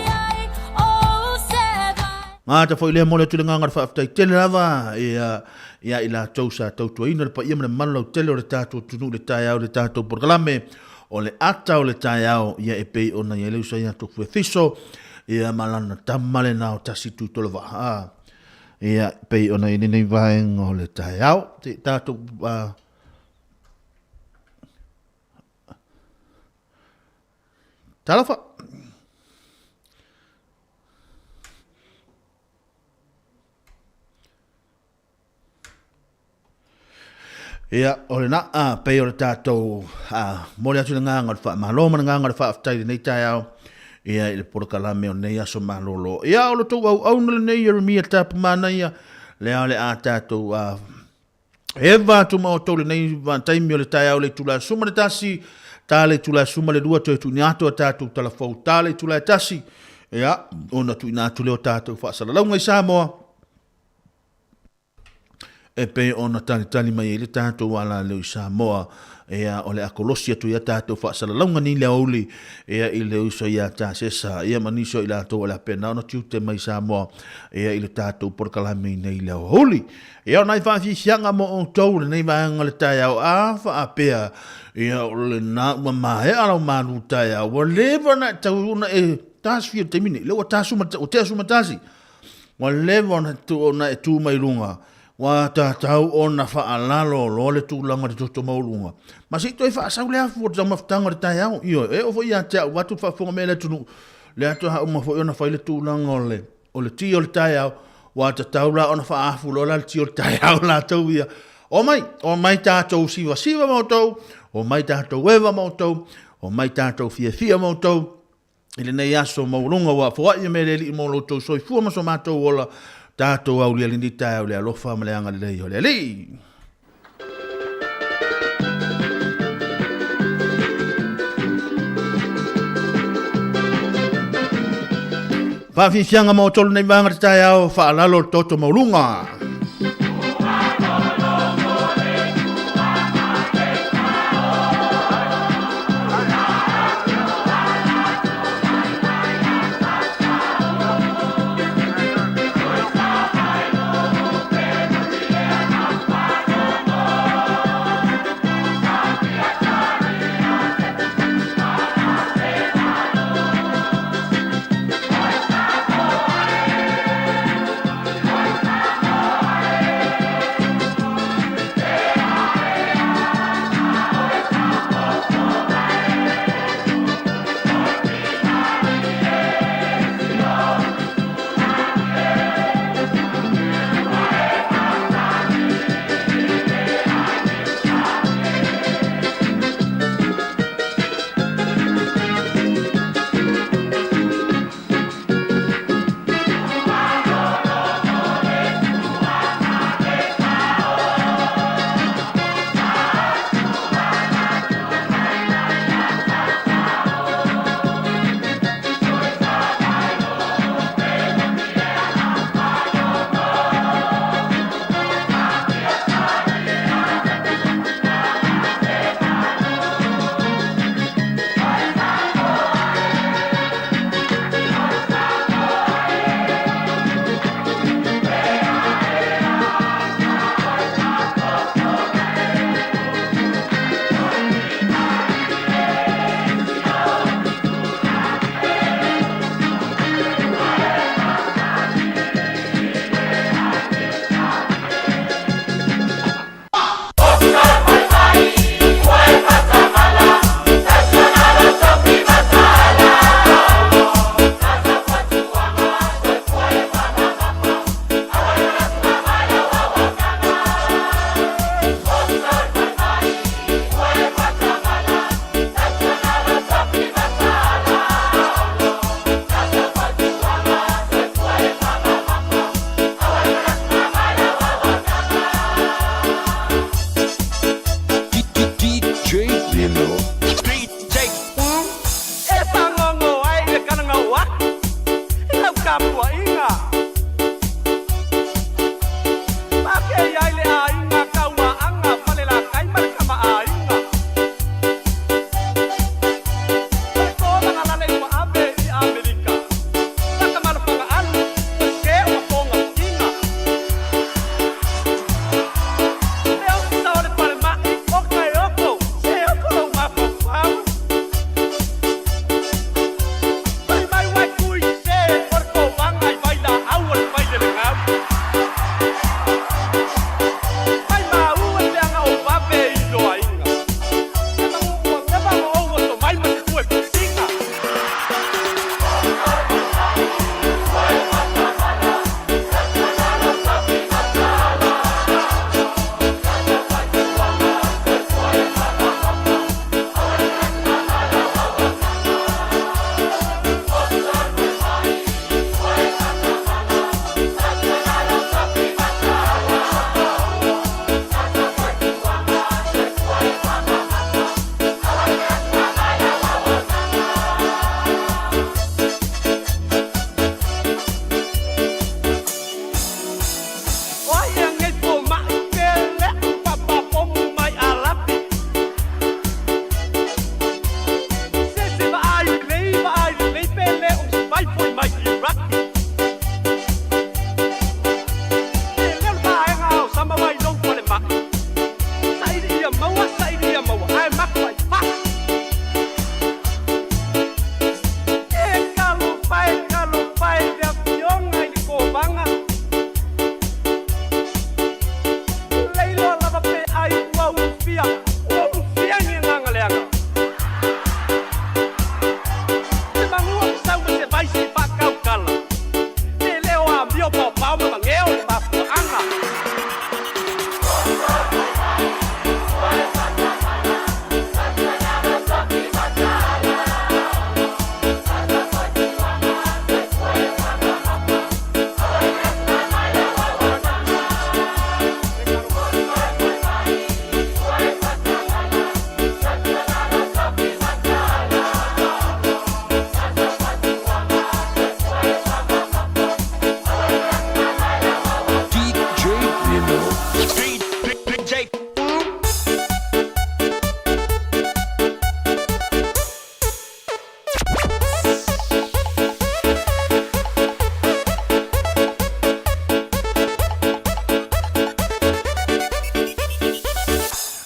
[SPEAKER 14] Ngā ta fo i lea mole tu le nganga le whaaftai tele lava, ia i la tausa tautua ina le pa ia mene manulau tele o le tātou tunu le tai au le tātou porkalame, o le ata o le tai au, ia e pei ona ia leusa ia tofu e fiso, ia malana tamale na o tasi tu tole waha. Ia pei ona i nei vaenga o le tai au, te tātou talafa. Ia, o le na, pei o le tātou mole atu le nganga le wha, maloma le nganga le wha aftai nei tai au, ia i le porokalame o nei aso malolo. Ia o le tau au le nei Jeremia tapu mana ia, lea le a tātou eva tu mao tau le nei taimi o le tai au le tula suma le tasi, tā le tula suma le dua toi tu ni ato a tātou talafau, tā le tula e tasi, ia, ona tu ina atu leo tātou whaasala launga i Samoa, e pe ona tali mai le tātou ala leo i Samoa, ea o le akolosi atu ia tātou whaasala launga ni lea oli, ea i leo iso ia tā sesa, ea maniso i la tō ala pena, ona tiute mai Samoa, ea i le tātou porkalame i nei leo oli. Ea o nai whaafi sianga mo o tau le nei vaenga le tai au, a whaapea, ea o le nā ua mahe alau manu tai au, wa lewa na tau una e tāsi fia te mine, leo o te asuma tāsi, wa lewa na e tū mai runga, wa tātau o na whaalalo lo le tūlanga te toto maulunga. Ma si toi whaasau le afu o te maftanga le tai au, iyo, e ofo ia te au, watu whaafonga me le tunu, le atu ha uma fo iona whai le tūlanga o le ti o le tai au, wa tātau la o na whaafu lo la le ti o le tai au la tau ia. O mai tātou siwa mautou, o mai tātou wewa mautou, o mai tātou fia mautou, ile nei aso maulunga wa fo ia me le li mo lo tau soi fua maso mātou ola, tātou au lia lindi tai au le alofa ma le anga le lei o le li. Whaafifianga mo tolu nei vanga te tai au whaalalo toto maulunga.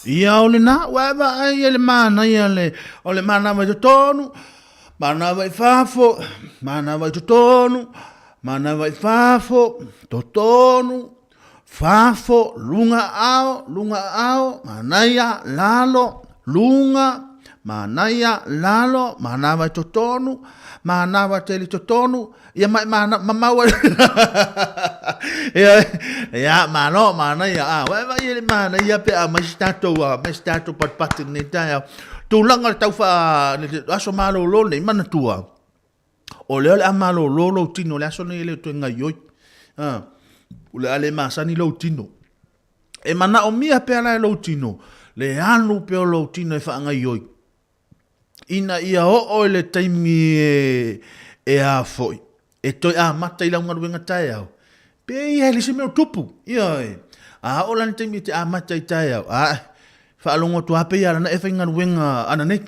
[SPEAKER 14] Ia o le na, wa ai ele mana ia le, o le mana vai tonu, mana vai fafo, mana vai tonu, mana vai fafo, tonu, fafo, lunga ao, manaia lalo, lunga, manaia lalo, mana vai tonu, mana vai tele tonu, ia mai mana mamaua. Ya mano mana ya wa ile mana ya pe a mastato pat ni ta tu langa tau fa aso malo lo ni mana tua o le amalo lo tino le aso ni le tu nga yo le ale masani lo tino e mana o mia pe ala lo tino le anu pe lo tino e fa nga yo ina ia o le taimi e a foi e toi a mata ila nga wenga tai au pe ia le se meu tupu ia a o lan te mi te amata i tai au fa longo tu ape ia na e fa ngar wenga ana nei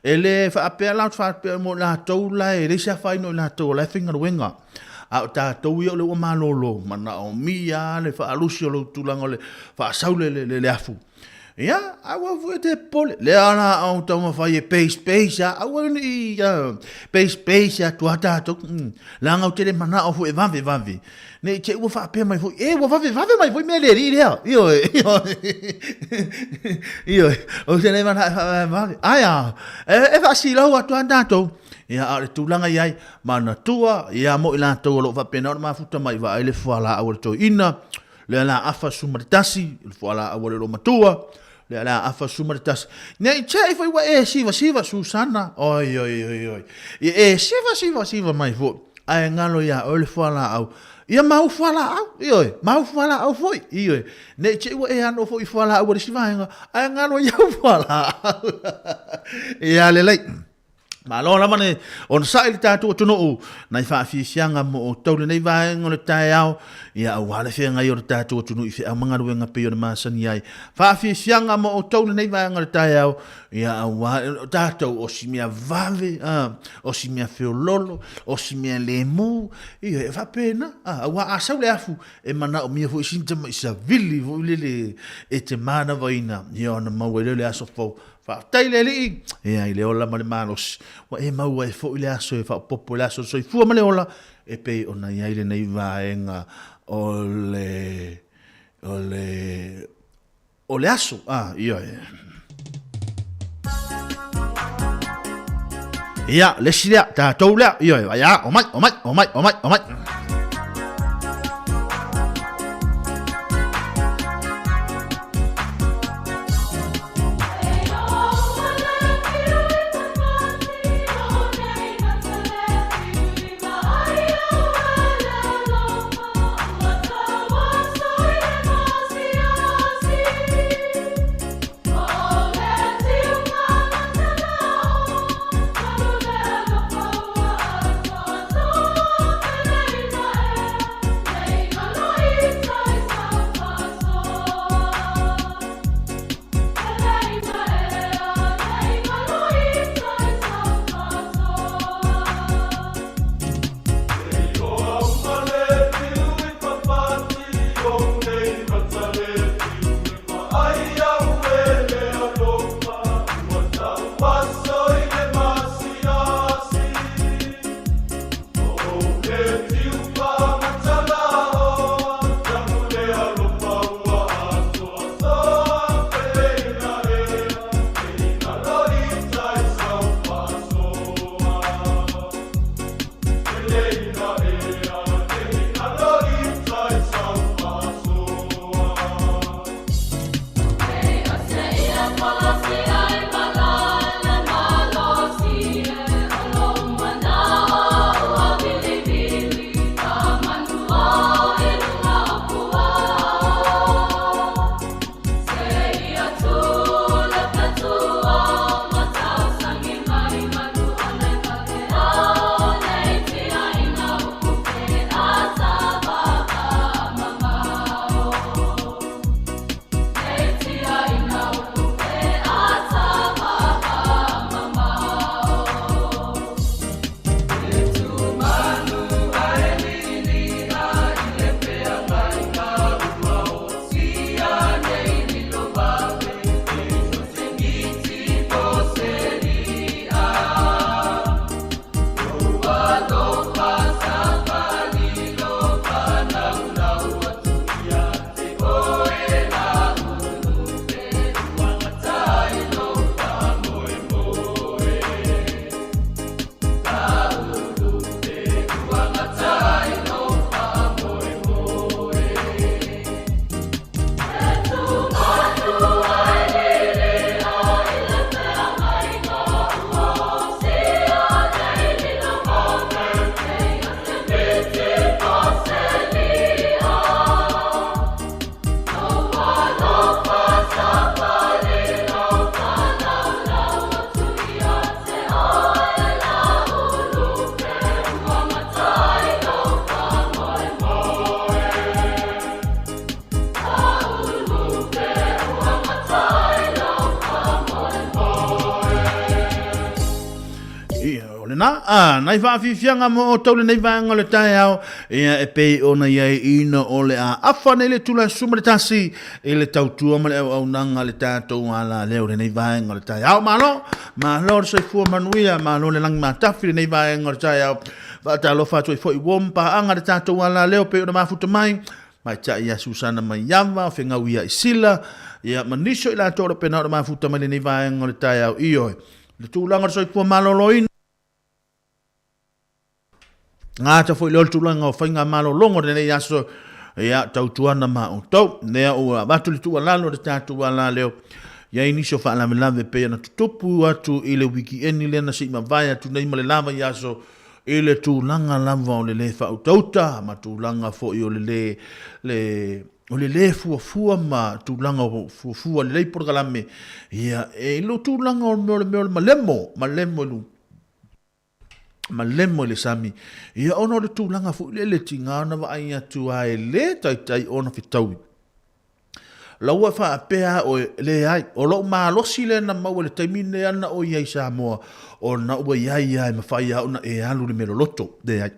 [SPEAKER 14] ele fa ape ala fa pe mo la tou la e le sa fa no la tou la fa ngar wenga a ta tou ia le o malolo mana o mia le fa alusio lo tulanga le fa saule le afu ia awa te pole le ana au tama fa ye space a awa ni space tu ata to la ngau te mana o fu e vavi ne che wo fa pe mai fu e wo vavi mai fu me le ri io o se ne mana vavi aya e fa si lo atu anda to ia a tu langa ai mana tua ia mo ila to lo fa pe na ma futa mai va ele fala a to ina le la afa sumartasi fala a lo matua le la afa sumartas nei che foi wa siva Susana oi e siva mai vo ai ngalo ya o le fala au ia mau fala au mau fala au foi nei che wa ano foi fala au le siva ai ngalo ya fala ia le lai malo la mane on sai tatu tunu nai fa fi sianga mo tau nei vai ngol tai au ia wale fe ngai or tatu tunu i fe amanga ruenga pe o masani ai fa fi sianga mo tau nei vai ngol tai au ia wa tatu o simia vave o simia feololo o simia lemu ia fa pena wa asa le afu e mana o mia fo sinta mai sa vili vo le e te mana vaina ia na mo le aso fo fa taile li ia ile ola male malos wa e mau e fo ile aso e fa populaso so fu male ola e pe ona ia ile nei vaenga ole aso ia le silia ta toula ia o mai nai whaafifianga mo o tau le nei vaenga le tae au, ia e pei ona iai ina o le a afa nei le tula suma le tasi, e le tautua ma le au nanga le tātou ala leo le nei vaenga le tae au, malo le soifua manuia, malo le langi matafi le nei vaenga le tae au, Vatalo fatu fo i wompa anga le tātou ala leo pe ona mafuta mai ta ia Susana mai yama fenga wia isila ia maniso ila toro pe na mafuta mai nei vaenga le tae au io le tūlanga le soifua maloloina ngata fo i lol tūlanga o whainga malolongo le nei aso ia tautuana ma o tau nea o watu le tūalalo le tātou ala leo ia iniso fa la melave pe na tupu atu ile wiki eni le na sima vai atu nei male lava ia so ile tūlanga lava o le fa utauta ma tūlanga fo i o le fua ma tūlanga fua le porgalame ia e lo tūlanga o malemo le sami ia ono le tūlanga fo le tinga na va ai atu ai le tai ona fitaui laua fa pea o le ai o lo malosi le na mau le taimine ana o iai Samoa o na ua iai ai mawhai au na e alu le meroloto le ai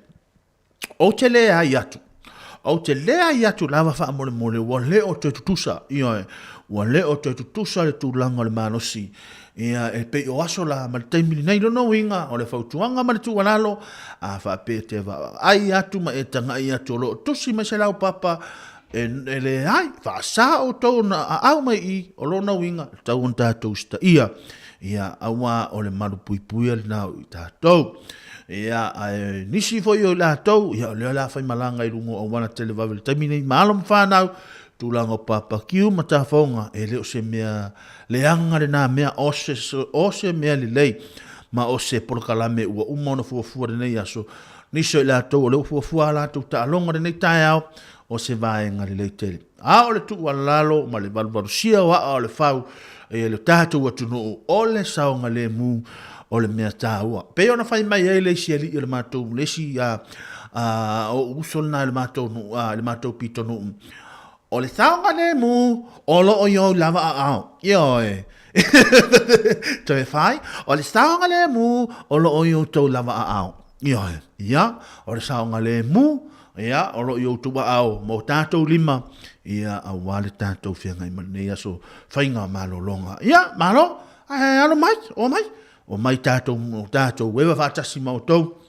[SPEAKER 14] o te le ai atu lava wha mole wa le o te tutusa wa le o te tutusa le tūlanga le malosi ia e pe o aso la ma le taimine nei no winga o le fautuanga ma le tualalo a fa pe te va ai atu ma e tanga ai atu lo tusi ma se lau papa ele ai fa sa o to na au mai I o lona winga tau on tātou sta ia awa o le malu pui le nau I tātou ia nisi fo I o la tau ia le la fai malanga I rungo o wana televavel tamine malo mfanau tūlanga papa kiu matafonga e leo se mea leanga le nā mea ose mea li lei ma ose porkalame ua umona fuafua le nei aso niso I la tau o leo fuafua la tau ta alonga le nei tae au o se vaenga le leitele. A o le tu walalo ma le valvarusia wa o le fau e le tātou atunu o le saonga le mu o le mea tāua. Pe ona fai mai e le si ali I le mātou lesi o usona le mātou pitonu. O le saonga le mu o lo o yo lava a au. Io e. Te e fai? O le saonga le mu o lo o yo tau lava a au. Io e. Ia, o le saonga le mu ia o lo yo tuba au mo tātou lima ia a wale tātou whianga I manei aso whainga malo longa ia malo alo mai o mai tātou wewa whatasi mau tau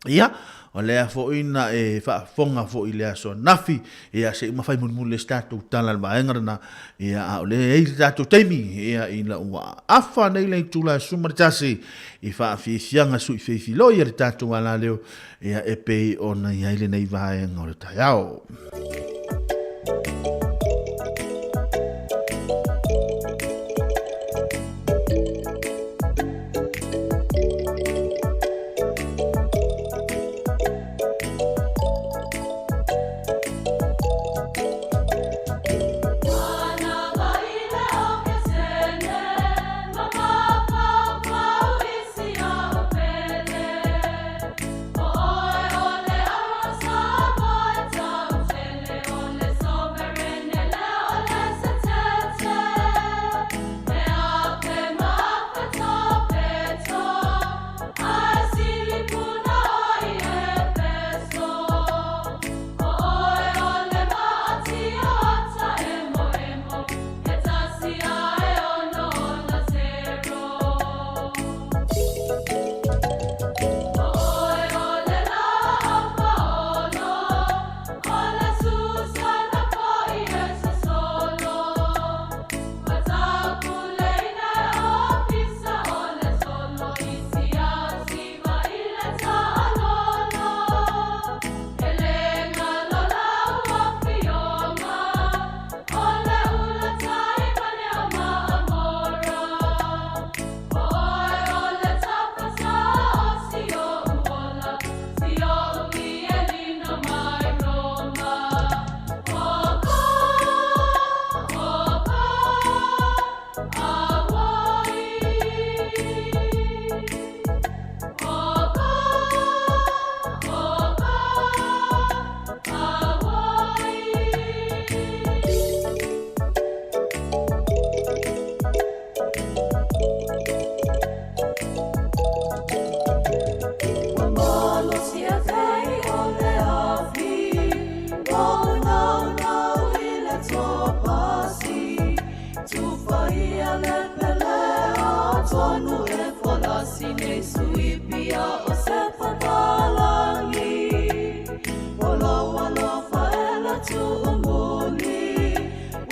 [SPEAKER 14] ia o lea fo ina e whaafonga fo I lea so nafi ia se ima whai munmule tātou tala le maengarana ia o lea eili tātou teimi ia ina ua afa nei lei tula sumaritasi I whaafisianga sui whiwhilo ia le tātou ala leo ia e pei ona ia ile nei vaenga o le tai au.
[SPEAKER 10] Oh tupaia le pele a tonu e folasi nei suipia o se patalangi. Olo alo faela tu umuli,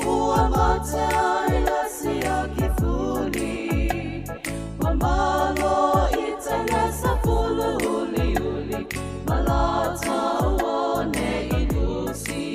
[SPEAKER 10] ua mate ai lasi a kifuli. Mamalo itenesa pulu uli uli, malata uone ilusi.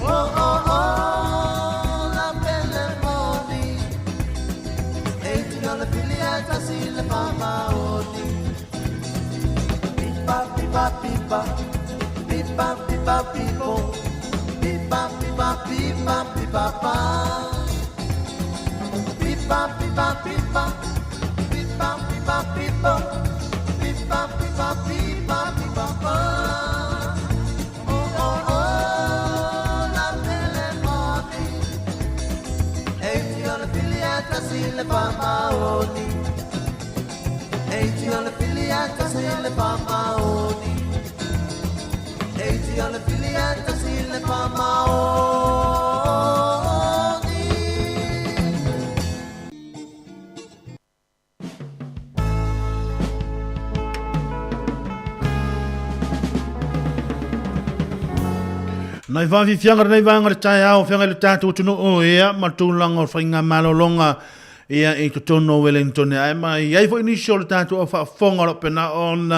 [SPEAKER 10] Oh
[SPEAKER 15] la belle moni e ti ho la filiata si le mama oni pipa pipa pipa pipa pipa pipo pipa pipa pipa pipa pa pipa pipa pipa pipa pipa pipo pipa pipa pipa pipa pa le pamaoni eiti ona filiata si le pamaoni eiti ona filiata si le pamaoni
[SPEAKER 14] Nai vavi fianga nei vanga tai au fianga le tatu tunu o ia matulanga o fainga malolonga ia e tono Wellington ai mai ai foi initial le tatu o fa fonga lo pena on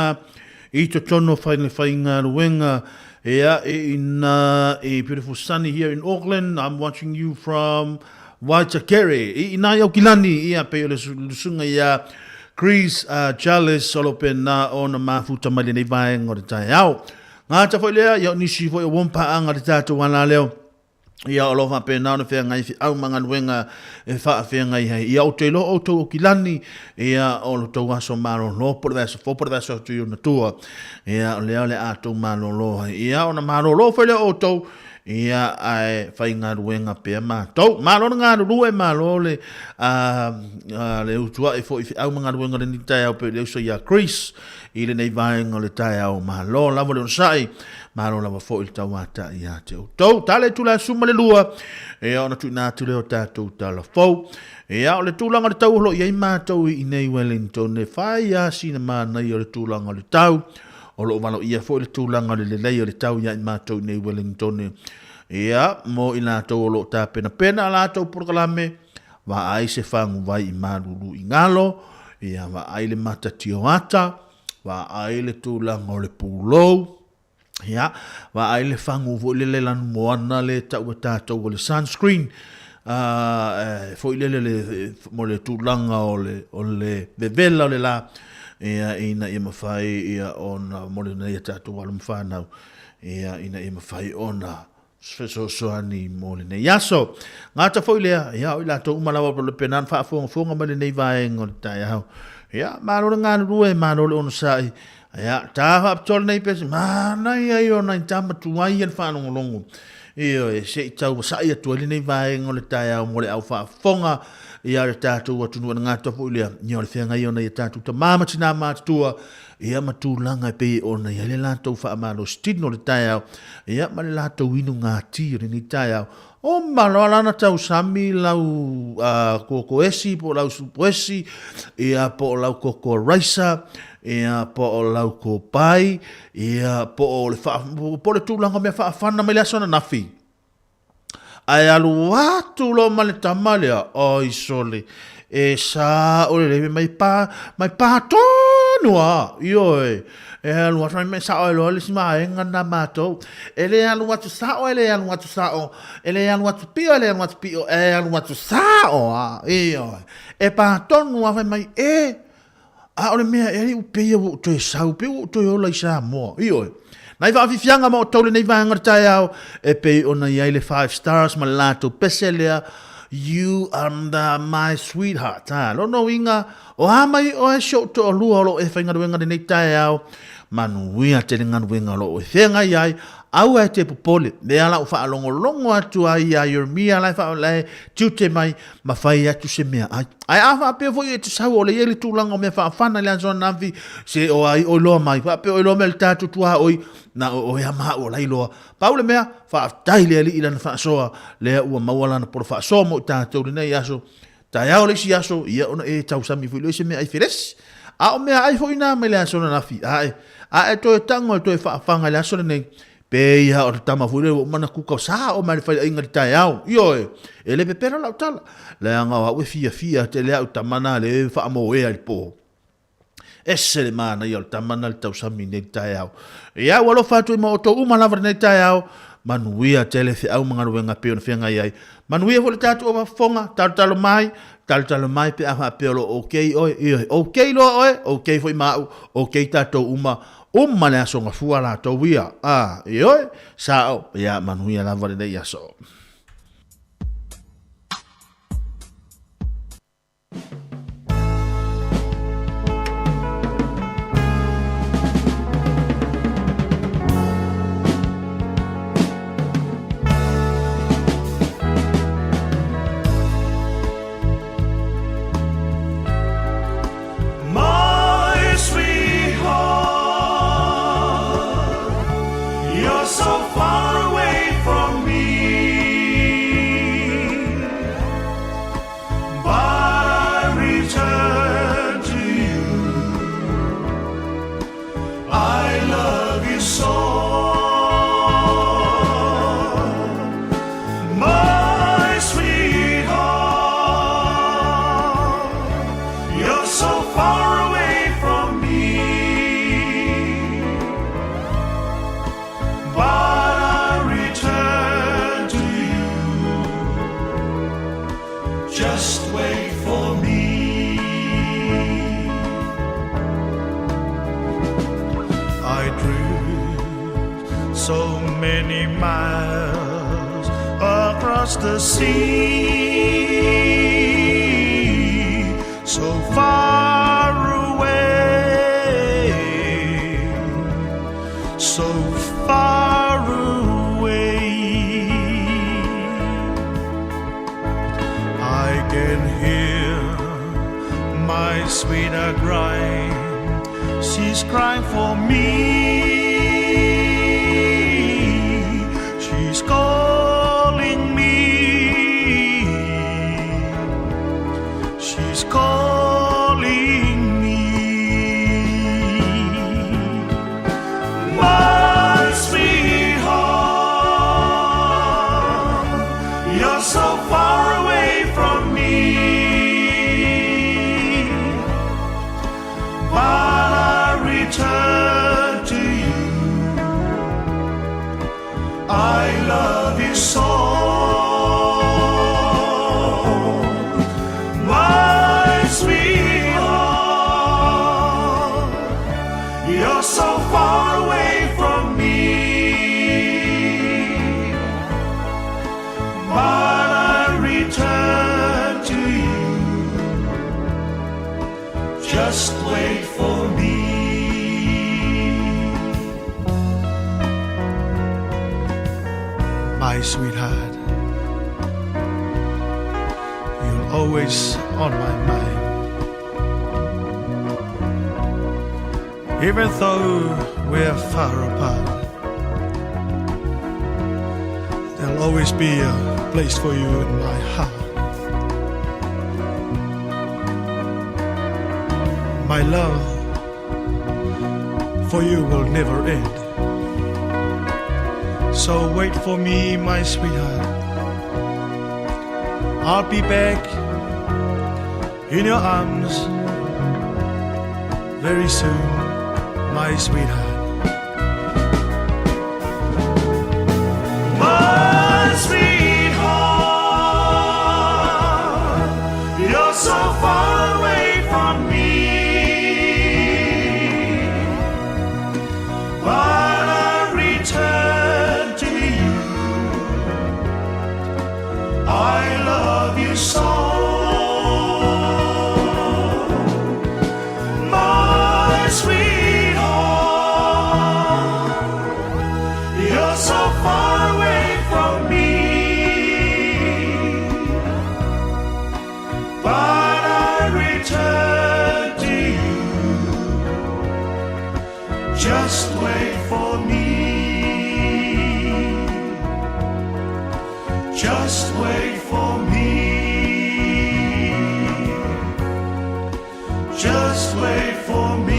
[SPEAKER 14] i tono fainga ruenga ia in a beautiful sunny here in Auckland. I'm watching you from Waitakere i au kilani ia pe le sunga ia Chris Charles solo pena on mafuta mai nei vanga o tai au ngā ta foi lea, ia nisi foi o wompa anga te tātou wana leo. Ia o lofa pēnā no whea ngai au mga nuenga e wha whea ngai hei. Ia o te lo o tau o kilani, ia o lo tau aso maro lo, por veso, fopor veso tu yu na tua. Ia o leo le a tau maro lo. Ia o na maro lo foi leo o tau, ia ai whai ngā ruenga pēr mātou. Maro na ngā rue maro le le utua e fo i au mga ruenga le ni tai au pe leo so ia Chris. I le nei vaenga le tai au mahalo lava le onsai mahalo lava fo il tawata i a te utau tale tula suma le lua e ona tu nā tu leo tātou tala fau e au le tūlanga le tau holo i ei mātou i nei Wellington e whai a sina mānei o le tūlanga le tau o lo wano ia fo le tūlanga le lei o le tau i ei mātou i nei Wellington e a mo i nātou o lo tā pena pena a lātou porkalame wa ai se whangu vai i māruru i ngalo e a wa ai le mata tio ata wa ai le tūlanga o le pūlou, ia, wa ai le whangu vo le lan moana le tau a tātou o le sunscreen, fo i le mo le tūlanga o le vevela o le la, ia ina i mawhai ia ona mo le nei a tātou alam whanau, ia ina i mawhai ona so soani mo le nei aso. Ngā ta fo i lea, ia o i lato umalawa po le penan whaafonga ma le nei vaenga o le tai hau. Ya, mano le ngāna rue, mano le ono sai. Ya, tāha aptole nei pesi, mānai ai o nai tama tuai an whanongo longo. Io, e se i tau sai atua li nei vaenga o le tai au mo le au whaafonga. Ia le tātou atunua na ngātua po ilea. Ia le whianga i o nei tātou ta māmatina mātua. Ia matūlanga e pei o nei. Ia le lātou whaamalo stino le tai au. Ia ma le lātou inu ngāti o nei tai au. O malo alana tau sami lau koko esi, po lau supo esi, ia po lau koko raisa, ia po lau ko pai, ia po le tūlanga mea whaafana mai leasona nafi. Ai alu watu lo male tamalea, oi sole, e sa o le lewe mai pā tonua, ioi. E alu watu mai sa o elo, lisi maa e ngana mātou. E le alu watu sao, e le alu watu sao. E le alu watu pio, e le alu watu pio. E alu watu sao, ioi. E pātonu awai mai, a ole mea, e li upea wo toi sau, pe wo toi ola i Samoa, ioi. Nai whaafifianga ma o taule nei vahanga tai au, e pe ona iai le 5 stars, ma lato pese lea, you are my sweetheart. Lono inga, o hamai o e show to o lua o lo e whainga ruenga nei tai au, manuia te ringa ruenga lo e whenga iai, au e te popole, me ala u whaalongo longo atu ai a Yeremia lai whaalai, tiu te mai, ma whai atu se mea ai. Ai a whaapea fwoi e te sau o le ieli tūlanga o mea whaafana le anzona navi, se o ai o loa mai, whaapea o loa mea le tātu tua oi, na o ea maha o lai loa. Paule mea, whaatai lea li ilana whaasoa, lea ua maualana poro whaasoa mo tātou le nei aso, tai au le si aso, ia ona e tau sami fwoi loise mea ai whires. A o mea ai fwoi nā me le anzona navi, a e toi tango, toi whaafanga le aso le nei, pe ia o tama fure o mana kuka sa o mai fai inga tai au io e le pepera la tala le anga wa fia te le au tamana le fa mo e al po esse le mana io tamana le tau sami nei tai au ia walo fatu mo to uma lava nei tai au manuia tele fe au mga ruenga pe ona fianga ai manuia fo le tatu o fonga talo mai pe a pe lo okay lo okay foi mau okay tato uma le aso nga fua la to wia sao ya manuia la vale ya so
[SPEAKER 16] The sea, so far away, so far away. I can hear my sweetheart crying. She's crying for me. She's calling me. She's calling me. My sweetheart, you're so far away from me. But I return to you. I love you so. So far away from me, but I return to you. Just wait for me. My sweetheart, you're always on my mind. Even though we're far apart, there'll always be a place for you in my heart. My love for you will never end. So wait for me, my sweetheart. I'll be back in your arms very soon, my sweetheart. My sweetheart, you're so far away from me, but I return to you. I love you so. Just wait for me. Just wait for me. Just wait for me.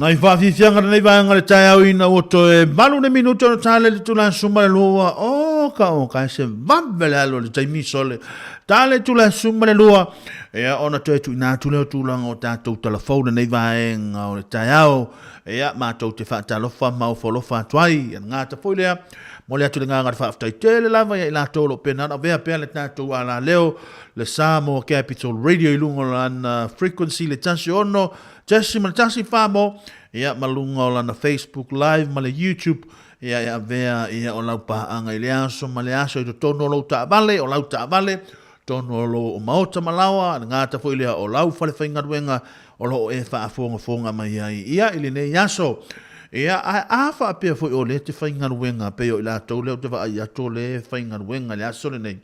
[SPEAKER 14] Nai whawhiwhianga nei vāanga le tai au ina oto e malu ne minuto no tāle le tula suma le lua o ka se vambele alo le taimi sole tāle tula suma le lua ea ona toi tu ina tule o tūlanga o tātou telefone nei vāenga o le tai au ea mātou te whaatalofa mau wholofa atuai ngā ta whoilea mo le atu le ngā ngā whaaftai tele lava ia i la tolo pena na vea pea le tātou ala leo le Samoa Capital Radio i lungo lana frequency le tasi ono Jesse Matasi Famo, ia malunga o lana Facebook Live, ma le YouTube, ia vea ia o lau paanga i le aso, ma le aso i to tono o lau taavale, o lau taavale, tono o lau o maota malawa, ngāta fo ilea o lau fale whaingaruenga, o lau e whaafonga mai ai, ia ili ne aso, ia a whaapea fo i o le te whaingaruenga, peo i la tau leo te wha ai ato le whaingaruenga, le aso le nei,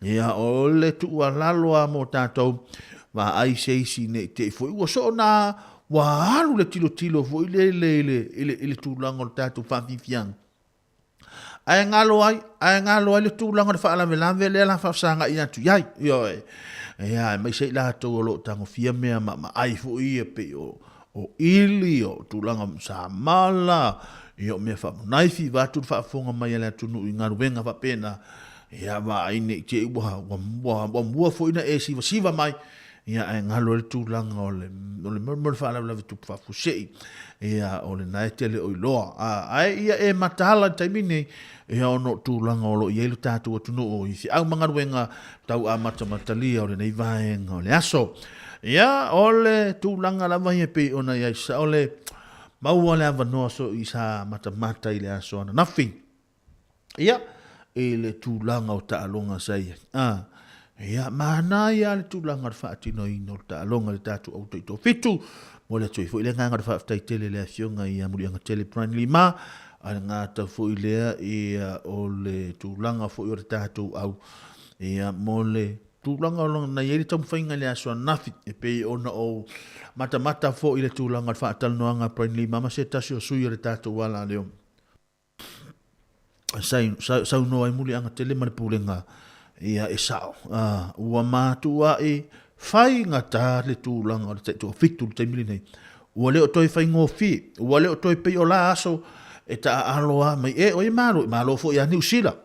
[SPEAKER 14] ia o le tua laloa mo tātou, wa ai seisi ne te foi o so na wa halu le tilo foi le tūlanga o tātou whawhiwhiang. Ai ngalo ai le tūlanga fa ala melave le la whasanga i atu iai. Ia mai sei la tau lo tango fia mea ma ai foi e pe o ili o tūlanga sa mala i o mea whamunaifi watu whaafonga mai ala tunu i ngaruenga whapena. Ia wa ai ne te wa mua foi na e siva mai. Ia e ngalo le tūlanga o le murmur whaalawa tu whafusei. Ia o le naetele o iloa. Ai ia e matahala taimine ia ono tūlanga o lo i eilu tātua tunu o i si au mangaruenga tau a matamatalia o le nei vaenga o le aso. Ia o le tūlanga lava ia pe ona ia isa o le maua le avanoa so i sa matamata i le aso ana nafi. Ia e le tūlanga o taalonga sai. Ia mana ia le tūlanga le whaatino i no ta alonga le tātu au toito fitu mo le tui fwile nganga le whaaftai tele le afionga i amurianga tele prime lima a ngā tau fwilea ia o le tūlanga fwile o le tātu au ia mo le tūlanga o longa na ieri tamu whainga le asua nafi e pei ona o mata fwile le tūlanga le whaatalnoanga prime lima ma se tasi o sui o le tātu wala leo sau noa i muli anga tele ma le pūlenga ia e sao. Ua mātua e whai ngata le tūlanga o le taitua fitu le taimili nei. Ua leo toi whai ngofi, ua leo toi pei o la aso e ta aloa mai e o e malo fo ia New Zealand.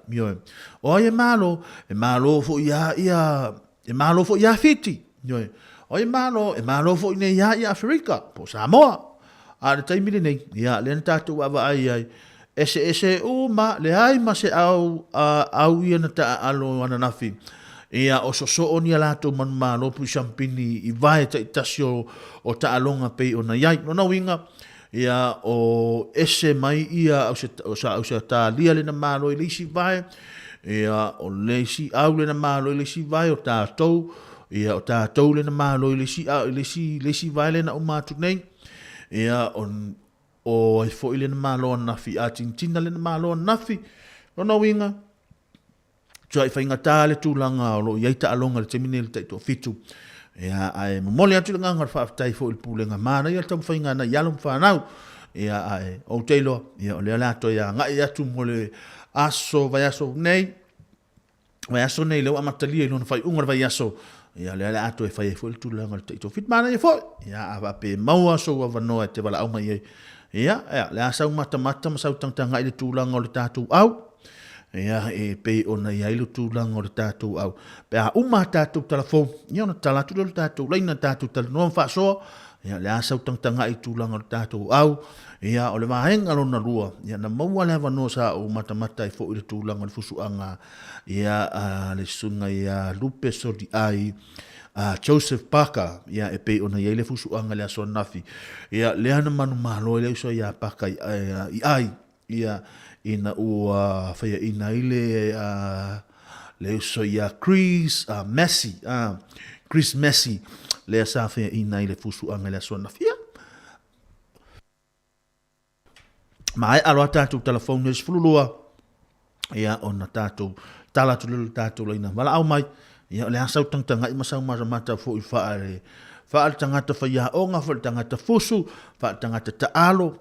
[SPEAKER 14] O e malo fo ia e malo fo ia fiti. O e malo fo ia ia Afrika, po Samoa. A le taimili nei, ia le tātua awa ai ese uma le ai ma se au ia na ta alo ana nafi ia o so oni ala to man malo pu champini i vai ta tasio o ta alonga pe ona yai no winga ia o ese mai ia o sa ta lia le na malo i si vai ia o le si au le na malo i si vai o ta tou ia o ta tou le na malo i si vai le na umatu nei ia o ai fo ile na malo nafi a tintina le na malo nafi ona winga tui whainga tāle tūlanga o lo iaita alonga le temine le taito fitu ia ai mole atu le nganga whaafitai fo il pūlenga mana ia tam whainga na ialum whanau ia ai o teilo ia o le alato ia ngai atu mole aso vai aso nei leo amatalia i lona whai unga vai aso ia le alato e whai fo il tūlanga le taito fit mana ia fo ia ava pe maua so wa vanoa te wala aunga ia le asau mata masau tangtanga i le tūlanga o le tātou au ia e pe ona ia ilu tūlanga o le tātou au. Pe a uma tātou talafo, ia ona talatu le tātou, leina tātou talanoa whaasoa, ia le asau tangtanga i tūlanga o le tātou au, ia o le mahenga lona rua, ia na maua le hawa noa sa o matamata i fo i le tūlanga le fusuanga, ia le sunga ia lupe so di ai, Joseph Parker, ia e pe ona ia le fusuanga le aso nafi, ia le ana manu malo le uso ia Parker i ai, ia ina ua whaia ina ile le uso ia Chris Messi le asa whaia ina ile fusuanga le asona fia mai aloa tātou telefone is fululua ia ona tātou talatu lulu tātou leina wala au mai ia le asau tangtanga i masau maramata fo i wha tangata whaia onga wha tangata fusu wha tangata taalo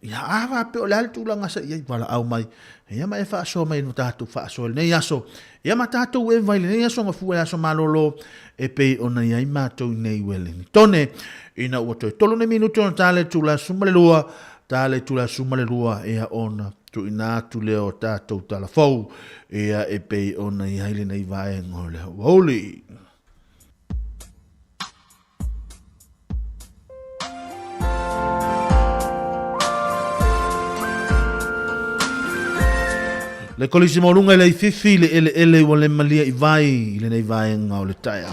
[SPEAKER 14] ia awa pe o le ale tūlanga sa ia wala au mai ia mai whaasoa mai no tātou whaasoa nei aso ia ma tātou e vai nei aso ngafu e aso malolo e pe ona ia i mātou nei wele ni tone ina ua toi tolo ne minuto na tāle tūla sumale lua ia ona tu ina tu leo tātou tala fau ia e pe ona ia ile nei vai ngole woli le kolisi morunga le fifi le ele wale malia i vai le nei vai ngau le taia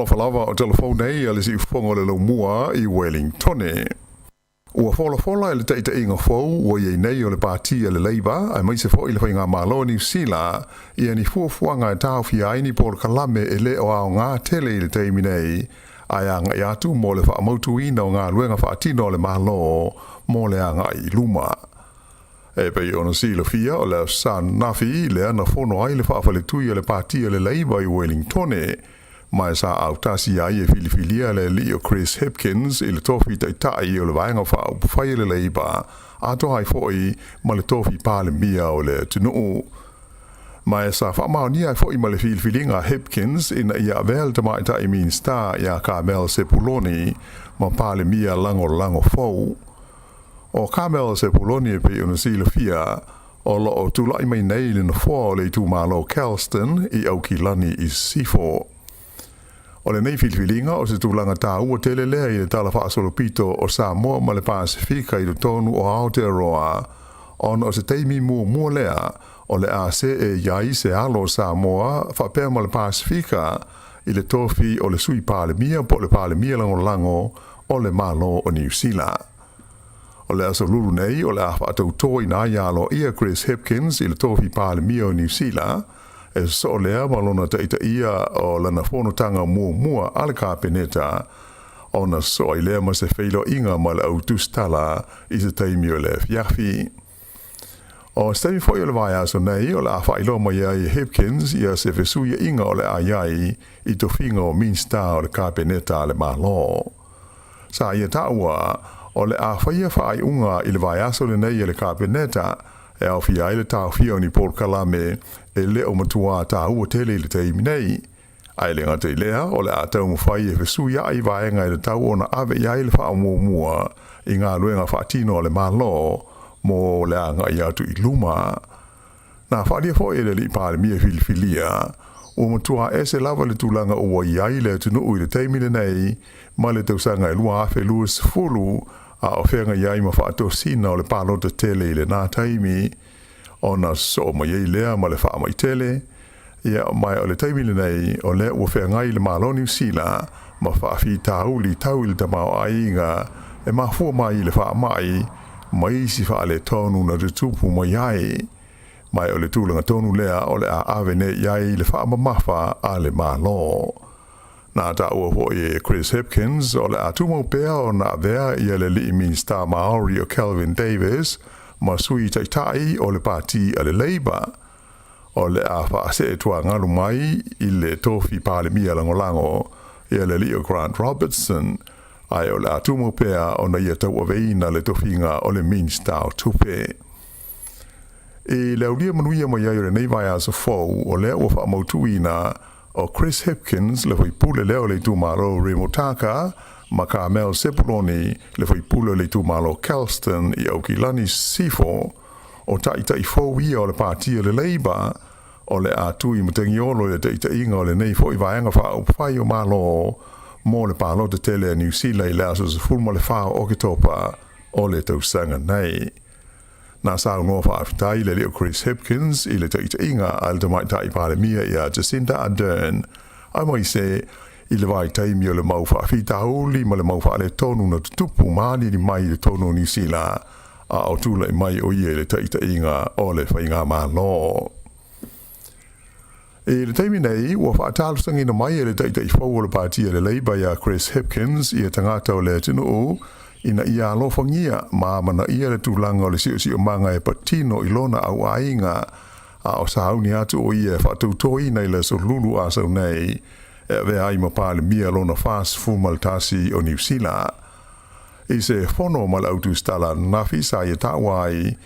[SPEAKER 8] Falava o telefone nei ale si fonga le lo mua i Wellington. Ua fola le taita inga fou o ye nei o le parti le Labour ai mai se fo ile fainga malo ni sila i ani fuanga tau fi ai ni por kalame ele o a nga tele le taimi nei Aya nga iatu mo le wha mautu ina o ngā luenga wha atino le malo mo le anga I luma. E pe ono si le fia o le san nafi le ana fono ai le wha whale tui le pātia le leiba I Wellingtone. Mai sa au tasi ai e filifilia le li o Chris Hipkins I le tofi tai o le vaenga wha au pufai le leiba. Ato hai foi ma le tofi pāle mia o le tunuu. Mai sa whamaunia ai foi ma le filifilinga Hipkins ina ia vel te mai tai min star ia Carmel Sepuloni ma pāle mia lango fau. O Carmel Sepuloni e pe una sila fia o lo o tulai mai nei le na fua o le tu malo Kelston I au ki lani I Sifo. O le nei filifilinga o se tūlanga tā ua tele lea I le tala whaasolopito o Samoa ma le Pasifika I le tonu o Aotearoa. On o se teimi mua lea o le a se e iai se alo Samoa whapea ma le Pasifika I le tofi o le sui palemia po le palemia lango o le malo o New Zealand. O le aso lulu nei o le a whaatau toi na ialo ia Chris Hipkins I le tofi palemia o New Zealand e so lea malona taita ia o lana whonotanga mua ale kāpeneta o na so I lea ma se whailo inga ma le au tustala I se taimi o le fiafi. O stemi foi o le vai aso nei o le a whailo ma iai Hipkins ia se fesuia inga o le a iai I to finga o minsta o le kāpeneta le malo. Sa ia taua o le a whaia whaai unga I le vai aso le nei le kāpeneta e au fia I le tau fia ni Port Kalame e le o matua tā ua tele le teimi nei. Ai le ngata I lea o le a tau mwhai e fesuia I vaenga I le tau o na ave iai le wha mua I ngā luenga whaatino le malo mo le anga I atu I luma. Nā whaalia fo e le li pāle mia filifilia o matua e se lava le tūlanga o wa iai le tunu ui le teimi le nei ma le tausanga I lua afe luas fulu a o whenga iai ma whaato sina o le pālota tele I le nā taimi o na so ma iei lea ma le wha mai tele ia mai o le taimi le nei o le ua whenga I le malo New Zealand ma whaafi tāuli tau I le tamau ainga e mahua mai I le wha mai ma isi wha le tonu na tutupu ma iai mai o le tūlanga tonu lea o le a avene iai le wha mamafa a le malo. Nā tā ua po e Chris Hipkins o le atumo pēr o nā vea I le li minsta Maori o Calvin Davis ma sui taitai o le pāti a le Labour. O le a whaase e tua ngaru mai I le tofi pāle mia lango I le li o Grant Robertson ai o le atumo pēr o na ia tau aveina le tofinga o le minsta o tupe. E le aulia manuia mai ai o le nei vai asa fau o le ua wha mautuina o Chris Hipkins le foi pule leo le tu malo Remotaka ma Carmel Sepuloni le foi pule le tu malo Kelston I Aukilani Sifo o tai fau ia o le pātia le Labour o le atui matangiolo le taita inga o le nei foi vaenga wha au whai o malo mo le pālota tele a New Zealand I le aso se fulma le wha o Okitopa o le tausanga nei. Nā sāu noa whaafitai le leo Chris Hipkins I le taita inga al te mai tai pāle mia I a Jacinda Ardern. Ai mai se I le vai taimi o le mau whaafitauli ma le mau whaale tonu na tutupu maani ni mai le tonu New Zealand a o tūla I mai o ie le taita inga o le whainga malo. E le taimi nei, ua whaatalusangi na mai le taita I whau o le pātia le Labour ia Chris Hipkins I a tangata o le tinu o ina ia alofangia mana ia le tūlanga o le sio manga e patino I lona au ainga a o sauni atu o ia whaatautoi nei le so lulu a sau nei e vea ai ma pāle mia lona fast fumaltasi o New Zealand. I se whono ma le autu stala nafi sa ia tāwai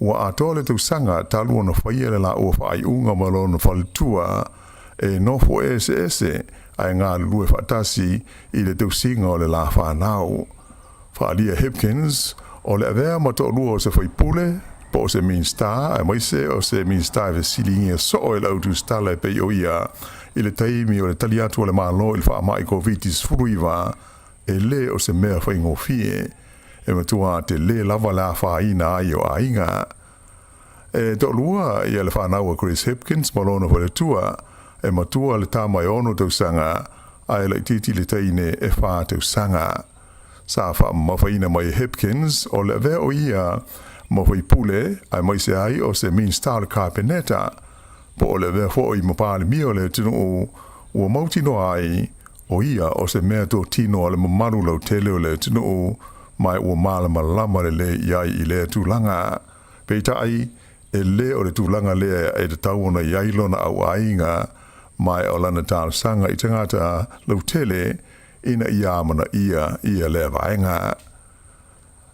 [SPEAKER 8] ua atoa le tausanga talua na whaia le la ua whaai unga ma lona whalitua e nofo ese ai ngā lue whaatasi I le tausinga o le la whanau. Whaalia Hipkins o le avea ma to lua o se whaipule po o se minsta ai maise o se minsta e silingia so o le autu stala e pei o ia I le taimi o le taliatu o le malo I le wha mai COVID-19 furuiva e le o se mea whaingofie e matua te le lava la whaina ai o ainga. E to lua I le whanau a Chris Hipkins malona wale tua e matua le tamai ono tausanga ai le titi le teine e wha tausanga. Sa wha mawhaina mai Hipkins o le vea o ia mawhai pule ai mai se ai o se minsta le kāpeneta po o le vea fo I mapāle mia o le tino o ua mautino ai o ia o se mea tō tino ale mamaru lau tele o le tino mai ua malama lama le iai i le tūlanga. Peita ai e le o le tūlanga le e te tau ona iai lona au ainga mai o lana tārsanga i tangata lau tele ina ia mana ia le vaenga.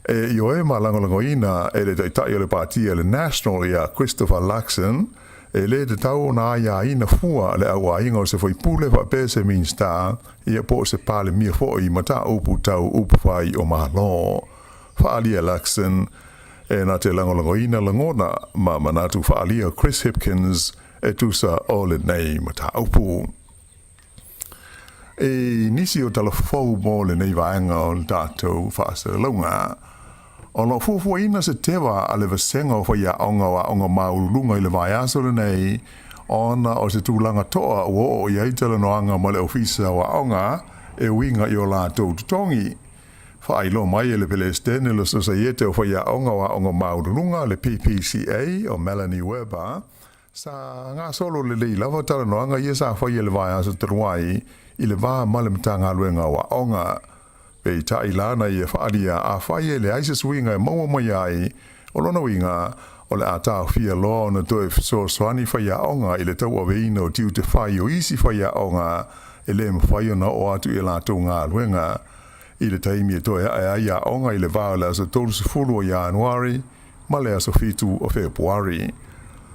[SPEAKER 8] E io e malangolangoina e le taitai o le partia le National ia Christopher Luxon e le te tau na ia ina fua le au ainga o se foi pule wa pese minsta ia po se pale mia foi mata upu tau upu fai o mahalo. Whaalia Luxon e na te langolangoina langona ma manatu whaalia Chris Hipkins e tusa o le nei mata upu. E nisi o talafou mo le nei vaenga o le tātou whaasa launga. O lo fufuaina se tewa a le vasenga o whaia onga maulunga i le vai aso le nei, ona o se tūlanga toa o iai tala noanga ma le ofisa wa onga e winga i o la tau tutongi. Whaai lo mai e le Palestine le Societe o whaia onga maulunga le PPCA o Melanie Weber, sa ngā solo le lei lava tala noanga ia sa whaia le vai aso taruai i le vā malemtanga luenga wa onga. Pei tai lana i e whaaria a whaie le aise suinga e maua mai ai o lona winga o le atao fia loa na toe so swani whaia onga i le tau aveina o tiu te whai o isi whaia onga e le mwhaia na o atu i la tau ngā luenga i le taimi e toe ia onga i le vāo le aso tolu se fulu o Januari ma le aso fitu o Februari.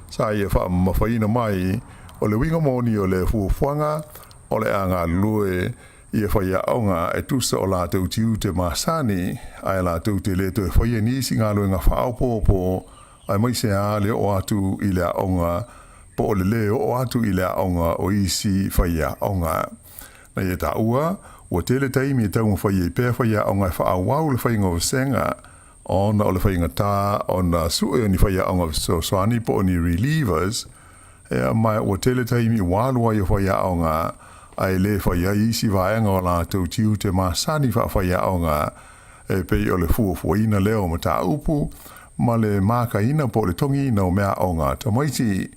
[SPEAKER 8] Sa i e wha mawhaina mai o le winga moni o le fuafuanga o le anga lue ia whaia aonga e tusa o la tau tiu te masani ai la tau te le to e whaia nisi ngā luenga whaopopo ai mai se a le o atu i le aonga po o le o atu i le aonga o isi whaia aonga. Na ia ta ua, ua tele taimi e tau mwhaia i pēr whaia aonga e whaawau le whainga o senga ona o le whainga tā ona sue ni whaia aonga so swani po o ni relievers e mai ua tele taimi i wālua i whaia aonga ai le whaia isi vaenga o la tau tiu te masani whaia aonga e pei o le fuafuaina leo ma tā upu ma le makaina po le tongi ina o mea aonga ta maiti.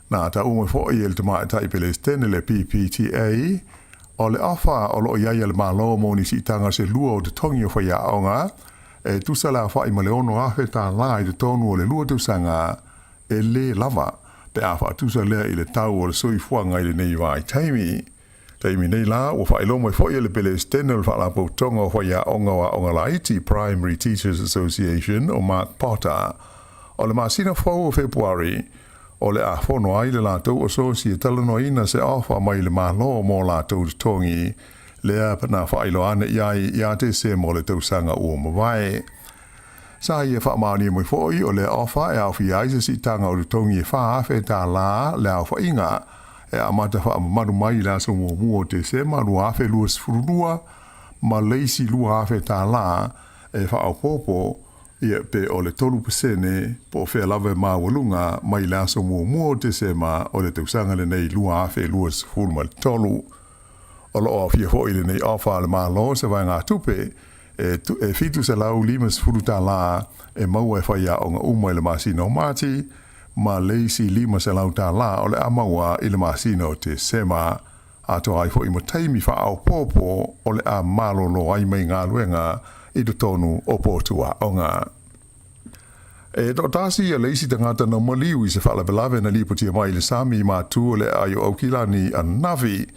[SPEAKER 8] Nā ta ume fwoi e le tamai tai Palestine le PPTA o le awha o lo iaia le malo mo ni si tanga se lua o te tongi o whaia aonga e tusa la whai ma le ono afe tā lai te tonu o le lua tusanga e le lava pe awha tusa lea i le tau o le soifuanga i le nei vai taimi. Taimi nei la, ua whaelo mai whaia le Palestine le whaala pautonga o whaia onga Laiti Primary Teachers Association o Mark Potter. O le masina whau o Februari, o le a whono ai le lātou o sosi e talano ina se awha mai le mahlo mo lātou tongi, lea pana whaelo ane ia te se mo le tausanga ua mawai. Sa ia whaamani mai whoi o le awha e awhi aise si tanga o tongi e whaafe tā la le awha inga, e amata wha maru mai la so mua te se maru afe luas furulua ma leisi lua afe tā la e wha au popo ia pe o le 3% po whea lawe ma walunga mai la so mua te se ma o le tausanga le nei lua afe luas furuma le tolu o lo o fia hoi le nei awha le ma lo se vai ngā tupe e fitu se lau limas furu tā la e maua e whaia o ngā umai le masina o mati ma leisi lima se lau tā la o le amaua i le masino te sema ato ai fo i mo taimi wha au popo o le a malolo ai mai ngā luenga i to tonu o pōtua o ngā. E do tasi a leisi tangata na maliu i se whala belave na lipotia mai le sami ma tu o le ai o aukilani a navi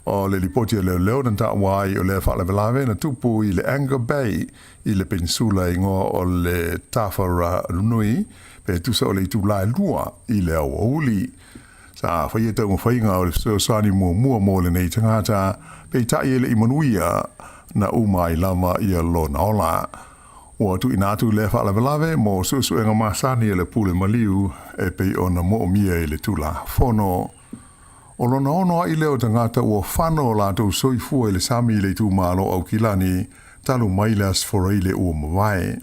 [SPEAKER 8] o le lipotia leo leo na ta wai o le whala belave na tupu i le Anger Bay i le peninsula ingo o le Tafara Nui pe tusa o le tu lai lua i le au uli. Sa whaia tau mwhainga o le sani mua mo le nei tangata pe tai ele i manuia na umai lama i a lo naola. Ua tu inatu le whala velave mo susu enga masani e le pule maliu e pe o na mo mia i le tula fono. O lo naono i leo tangata ua whano la tau soifua i le sami i le tu malo au kilani talu mailas foreile ua mawai.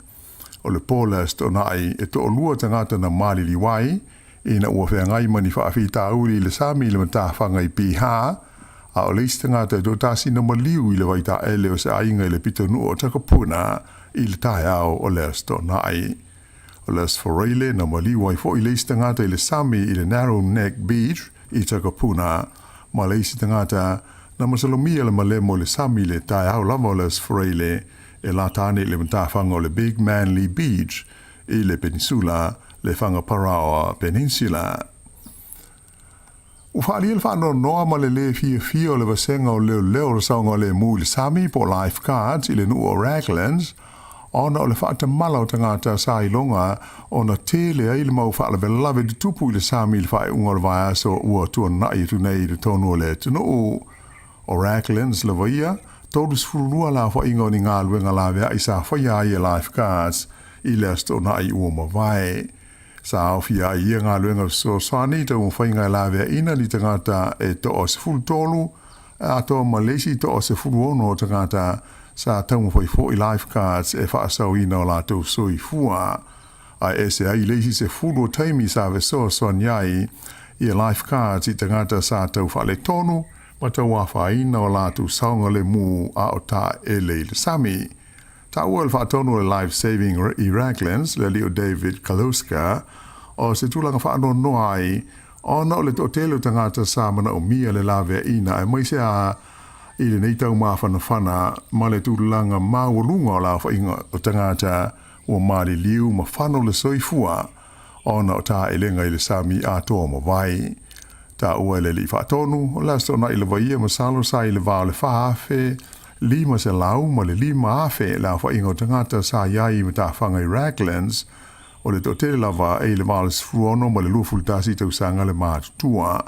[SPEAKER 8] O le polas to nai e to lua tangata na mali liwai ina ua whea ngai mani whaafi tauri le sami le matawhanga i piha a o leisi tangata do tasi na maliu i le waita ele o se ainga i le pitonu o takapuna i le tae au o le asto nai. O le asforeile na maliu ai fo i leisi tangata i le sami i le Narrow Neck Beach i takapuna ma leisi tangata Na masalomia le male mo le sami le tai au lava le sfreile e la tane le mtafanga o le Big Manly Beach i le peninsula le fanga Parawa Peninsula. Ufali il fanno noa ma le fia o le vasenga o leo le saunga le mu le sami po lifeguards i le nu o Raglands ona o le whaata mala o tangata sa ilonga o na tele ai le mau whaala belave di tupu i le sami le whae unga le vai aso ua tua nai tu nei le tonu o le tunu o Raglands le vaia tolu sfurulua la wha inga o ni ngā luenga la vea i sa whaia i e lifeguards i le asto nai ua ma vai. Sa au fia i ngā luenga so swani tau mwhainga e la vea ina ni tangata e to o se fulu tolu a to Malaysia to o se fulu ono o tangata sa tau mwhai i lifeguards e whaasau ina o la tau soi fua. A e se ai leisi se fulu o taimi sa ve so swaniai i lifeguards i tangata sa tau whale tonu ma tau wafa ina o la tau saunga le mu a o ta e le sami. Ta ua le whaatonu le life saving i Raglands le leo David Kaluska o se tūlanga whaano noa ai ona o le tōtelo tangata sa mana o mia le lawe ina e mai se a i le nei tau mawhana ma le tūlanga mawalunga o la whainga o tangata o maari liu ma whano le soifua ona o tā elenga i le sami a toa ma vai. Ta ua le li whaatonu o la stona i le vaia masalo sa i le vao le whaafe lima se lau ma le lima afe la whainga o tangata sa iai ma tā whanga i Raglands o le tōtele lava e le malas fruono ma le luafultasi tau sanga le mātutua.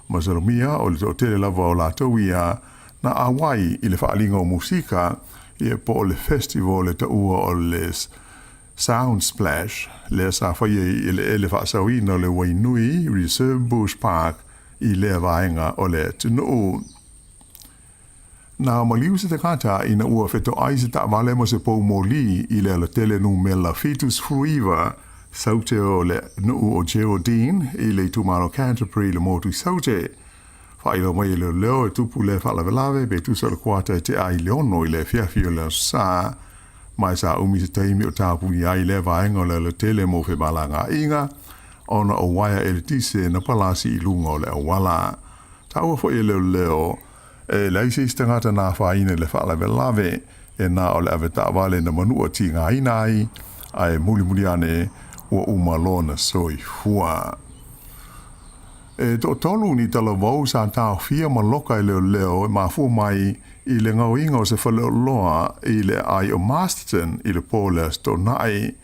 [SPEAKER 8] Ma salomia o le tōtele lava o la tauia na awai i le whaalinga o musika i e po o le festival le taua o le Sound Splash le sa whaia i le whaasawina o le Wainui Reserve Bush Park i le vaenga o le tunu. Na maliu se te kata ina ua feto aise ta vale mo se pou moli i le tele nu mela fitus fruiva saute o le nu o Geraldine i le tumaro Canterbury le motu saute. Whailo mai le leo e tupu le whalavelave be tu sa le kuata te ai leono i le fiafio le sa mai sa umi se teimi o tāpu i ai le vaenga le tele mo fe balanga inga ona o waia e le tise na palasi i lunga o le awala. Ta ua fo i leo e laisi stangata na whaine le whalavelave e na o le aveta wale na manua ti ngā inai ai muli ane ua umalona soi fua. E to tolu ni tala wau sa tau fia maloka i leo e mafu mai i le ngau inga o se whaleo loa i le ai o Masterton i le poles to nai.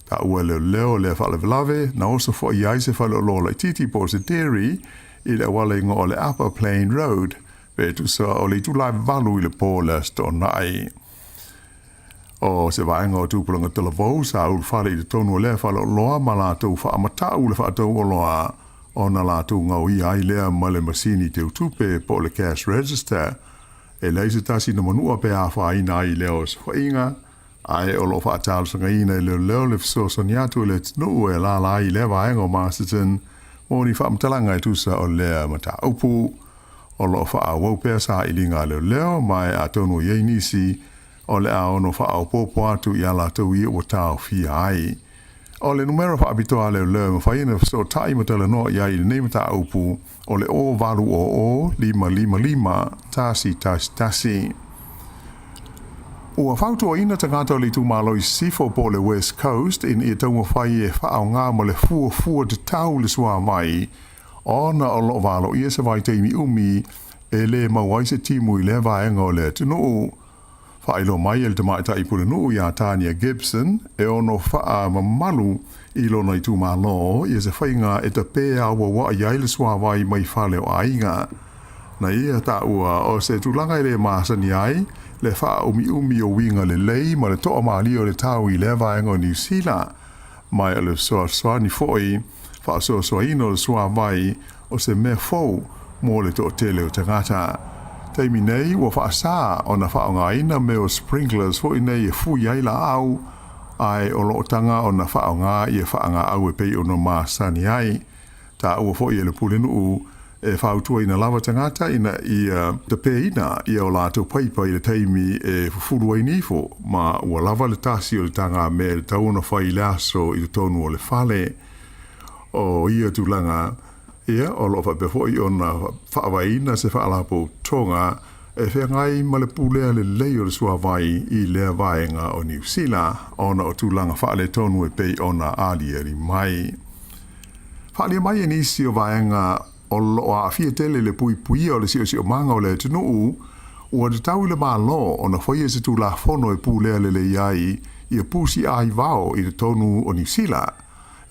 [SPEAKER 8] Ta ua leo le whalavelave na oso fo i ai se whaleo loa lai titi po se dairy i le wale inga o le Upper Plain Road pe tu sa o le tu lai valu i le poles to nai. O se vaenga o tūpulanga tala wau sa ul whare i le tonu o le whaleo loa ma la tau wha amatau le wha tau o loa o na la tau ngau i ai lea ma le masini te utupe po le cash register. E leise tasi na manua pe a wha ina i leo se whainga. Ai o lo wha atal sanga ina i leo le fiso soniatu le tinu e la la i le vaenga o Masterton. Mo ni wha amtalanga i tusa o lea mata upu. O lo wha a wau sa i linga leo mai a tonu iei nisi o le a ono wha au popo atu i ala tau i o tau fia ai. O le numero wha abitoa leo ma whaina so tai matala no i ai le neimata upu o le o valu o 555 tasi. Ua whautu o ina tangata o le tumalo i sifo po le West Coast in i taunga whai e whaau ngā ma le fua te tau le sua mai ona o lo valo i se vai teimi umi e le mawai se timu i le vaenga o le tunu. Whailo mai el te maita i pule nuu i a Tania Gibson e ono wha mamalu i lona i tūmalo i se whainga e te pēa wa i aile suawai mai whale o ainga. Na ia ta ua o se tūlanga i le maasani ai le wha umi o winga le lei ma le toa maali o le tau i le vaenga o New Zealand mai o le soa ni foi wha soa ino le suawai o se me fau mo le to tele o tangata. Teimi nei ua whaasa o na whaonga ina me o sprinklers fo inei e fui ai la au ai o lo tanga o na whaonga i e whaanga au e pei o no maasani ai. Ta ua fo i e le pulenu e whautua ina lava tangata ina i te pe ina i o lato paipa i le teimi e fufuru ai nifo ma ua lava le tasi o le tanga me le tauna whai laso i le tonu o le whale o ia tūlanga ia o lo fa befo i ona whaawaina se whaalapo tonga e whea ngai ma le pūlea le leo le sua vai I lea vaenga o New Zealand, ona o tūlanga whaale tonu e pei ona alieri mai. Whaale mai e nisi o vaenga o loa a fia tele le pui pui o le si o manga o le tunuu, ua te tau le malo o na whaia se tū la whono e pūlea le le iai I a pūsi ai vao I le tonu o New Zealand.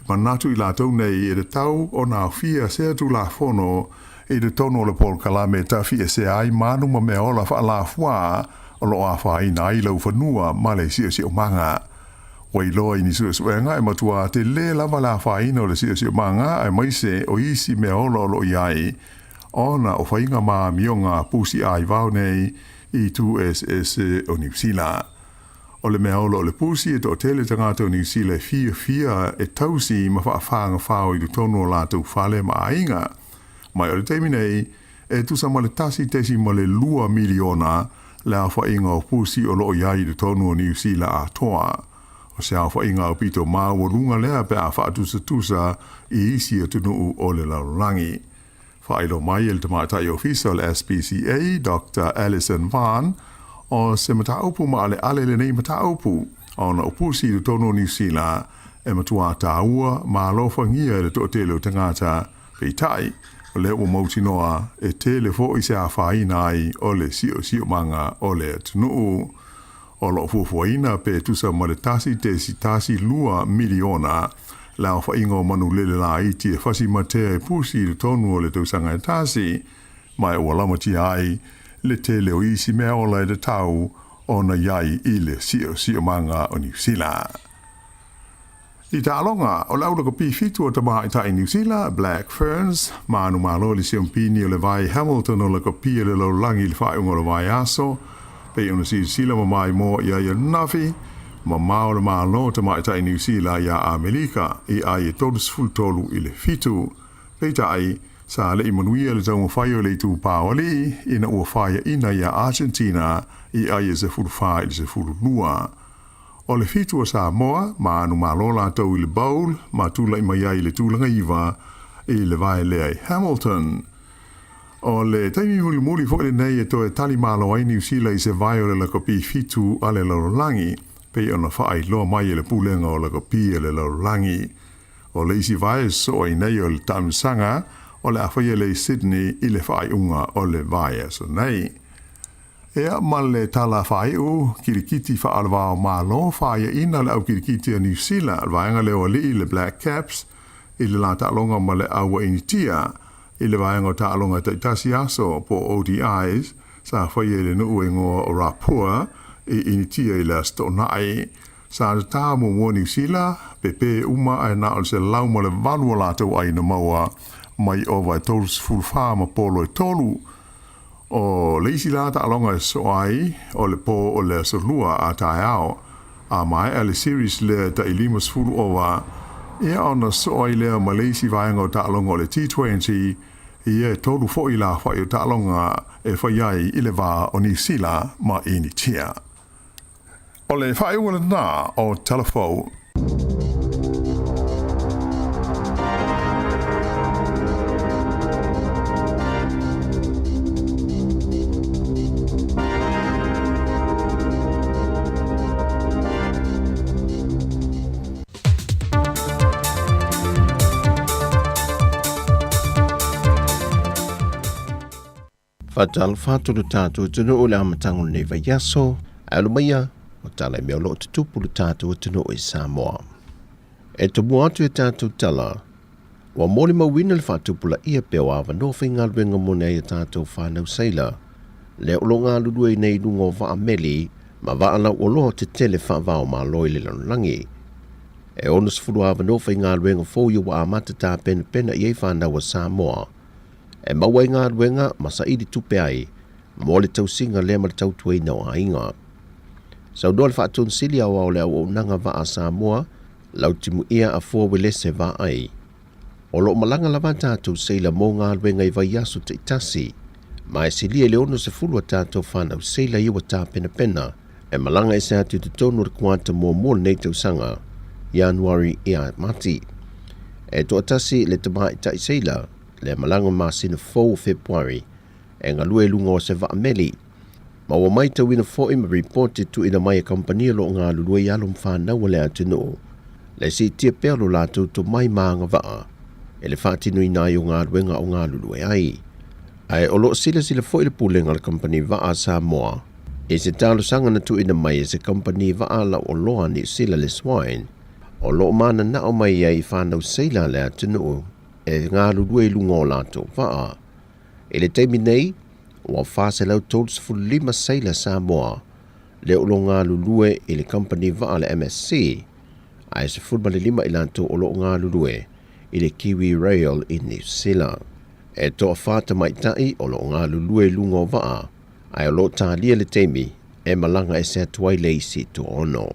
[SPEAKER 8] Manatu I la tau nei e le tau o na fia se tū la whono I le tonu o le Paul Kalame ta fia se ai manu ma mea ola wha la fua o lo a wha ina I lau whanua ma le si o manga. Wai loa I ni suenga e matua te le lava la wha ina o le si o manga e maise o isi mea ola o lo iai ona o whainga ma mionga pūsi ai vau nei I 2SS o New Zealand. O le mea ola o le pūsi e to tele tangata o New Zealand fia e tausi ma whaafanga whao I le tonu o lātou whale ma ainga. Mai o le teimi nei, e tusa ma le tasi ma le 2 miliona le a whainga o pūsi o loo iai le tonu o New Zealand Atua. O se a whainga o pito maa o lunga lea pe a whaatusa I isi a tunu o le laurangi. Whailo mai e le tamatai official SPCA, Dr. Alison Van, o se mataupu ma ale lenei mataupu, o na opusi le tonu o New Zealand, e matua tāua ma alofa ngia le to tele o tangata peitai, o le o mauti noa e tele fo I se a whaina ai o le sio manga o le tunu. O lo fuafuaina pe tusa ma le tasi 2 miliona, la whainga o manu lele la iti e whasi matea e pusi le tonu o le tausanga e tasi, mai o alamati ai le tele o isi mea ola e le tau o na iai I le sio manga o New Zealand. I ta alonga, o laura ko fitu o tamaha I ta I New Zealand, Black Ferns, maanu malo le siompini o le vai Hamilton o le kopia le laulangi le whae ungo le vai aso, pe ona sila ma mai mo ia nafi, ma mao le malo tamaha I ta I New Zealand ia Amerika, I ai e todus fultolu I le fitu, pe tai, sa le imanuia le taunga whaio le tu pāwali, ina ua whaia ina ia Argentina, I ai e se furu whae le se furu lua. O le fitu o Samoa, ma anu malola tau I le bowl, ma tula I mai ai le tūlanga iwa, I le vai lea I Hamilton. O le taimi muli fo le nei e to e tali malo ai New Zealand I se vai o le lakopi fitu a le laurangi, pe ona whaai loa mai e le pulenga o lakopi e le laurangi. O le isi vai so ai nei o le tamsanga, o le awhaia le Sydney I le whaai unga o le vai so nei. Ea ma le tala whaai u, kirikiti whaalwa o malo, whaia ina le au kirikiti a New Zealand, vaenga leo li le Black Caps, I le la ta'alonga ma le awa initia, I le vaenga o ta'alonga taitasi aso po ODIs, sa whaia le nuu e ngoa o Rapua, I initia I le astonai, sa le tā mo New Zealand, pepe uma ai na o se lau ma le valua lātou ai na maua, mai o vai tolus fulwha ma polo e tolu. O leisi la ta'alonga e so ai, o le po o le solua a tae ao, a mai a le series le ta ilimas fulu owa, ia ona so ai lea ma leisi vaenga o ta'alonga o le T20, ia tolu fo I la whai o ta'alonga e whaiai I le va o New Zealand ma initia. O le whai ua na o telefou.
[SPEAKER 7] Fatal fatu le tātou tunu o le amatangu nei vai yaso, alumaya, o tala mea lo te tupu le tātou tunu o Samoa. E te mua atu e tātou tala, wa mori mawina le whatupula ia peo awa no whainga luenga mone ai e tātou whanau seila, le olo ngā lulua I nei lungo wa ameli, ma wa ala olo te tele whaavao ma loi le lanlangi. E onus furu awa no whainga luenga fōia wa amata tā pena I e whanau a Samoa, e mawai ngā ruenga masa I di tupe ai, mo le tausinga lea ma le tautuei na o hainga. Sau doa le whaatun sili awa o le au nanga wa a Samoa, lau timu ia a fōwe lese wa ai. O lo malanga lava tātou seila mō ngā ruenga I vai yasu te itasi, ma e sili e leono se fulu a tātou whanau seila iwa tā pena, e malanga e se atu te tonu re kuanta mō nei tausanga, Januari ia mati. E to atasi le tamai tai seila, le malanga ma sina fōu Februari, e ngalue lungo se va ameli, Ma ua mai tau ina fo ima reported tu ina mai a company lo ngā lulua i alum whanau le atinu. Le si tia pēr lo lātou to mai maanga waa. E le whātinu i nai o ngā ruenga o ngā lulua ai. Ai o lo sila fo i le pulenga le company waa Samoa. E se talo sanga na tu ina mai e se company waa la o loa ni sila le swine. O lo mana na o mai ai whanau seila le atinu. E ngā lulua i lunga o lātou waa. E le teimi nei, ua whase lau tolus fulima seila Samoa, le o lo ngā lulue i le company waa le MSC, ai se fulma le 5 i lanto o lo ngā lulue i le Kiwi Rail i New Zealand. E toa whata mai tai o lo ngā lulue lunga o waa, ai o lo tālia le teimi e malanga e se atuai le isi to ono.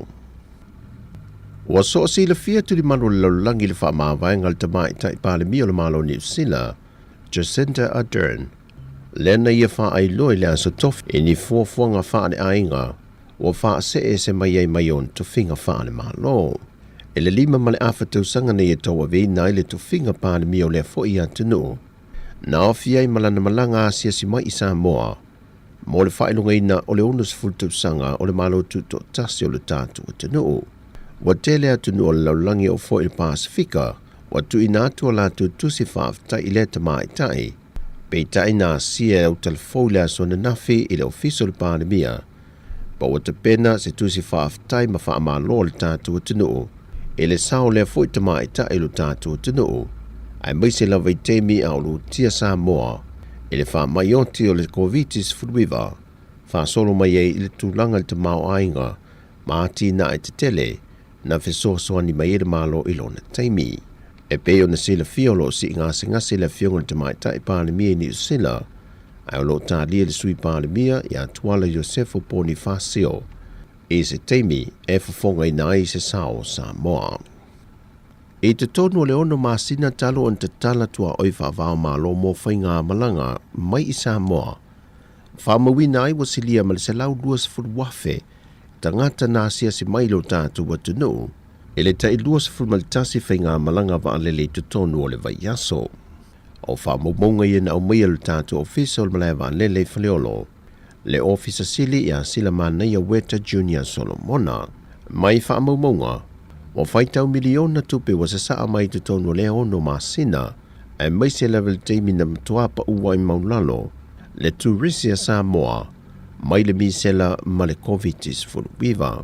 [SPEAKER 7] Ua so si le fia tu di manu le laulangi le wha mawai ngal tamai tai pāle mi o le malo New Zealand, Jacinda Ardern, lena ia wha ai loi le aso tof e ni fuafuanga wha ne ainga, ua wha se e se mai ai mai on to finga wha ne malo. E le 5 male awhatau sanga nei e toa vi nai le to finga pāle mi o le fo i atunu. Na ofi ai malana malanga asia si mai i Samoa, mo le whailunga ina o le onus fultau sanga o le malo tu to tasi o le tātu atunu. Wa tele atunu o le laulangi o fo i Pasifika, wa tu ina atu o lātu tusi whaafta i le tamai tai, pe tai nā sia au telefou le aso na nafi i le ofiso le pandemia, pa wa te pena se tusi whaaftai ma wha amalo le tātu atunu, e le sao le fo i tamai tai lo tātu atunu, ai mai se lawa i temi au lo tia Samoa, e le wha mai oti o le COVIDis furuiva, wha solo mai e i le tūlanga le tamau ainga, ma ati na e te tele, na fesoasoani mai e le malo i lona taimi. E peo na sila fiolo si ngase le fionga te mai tai pālemia ni usila, ai o lo tālia le sui pālemia i Atua Josefo Bonifacio, e se taimi e fafonga i nai se sao Samoa. E te tonu le ono masina talo on te tala tua oi whaavao malo mo whainga malanga mai i Samoa. Whamawina ai wasilia ma le se lau duas furuafe, tangata nā sia si mailo tātu watunu, e le tai luas fulmalitasi whainga malanga wa alele te tonu o le vai yaso. O whamomonga i na au mai le tātu official malaya wa alele whaleolo, le officer sili i a sila manaya Weta Junior Solomona. Mai whamomonga, o whaitau miliona tupe wa se saa mai te tonu le ono masina, e mai se level teimi na mtuapa uwai maulalo, le turisia Samoa, mai le misela ma le COVIDis furuiva.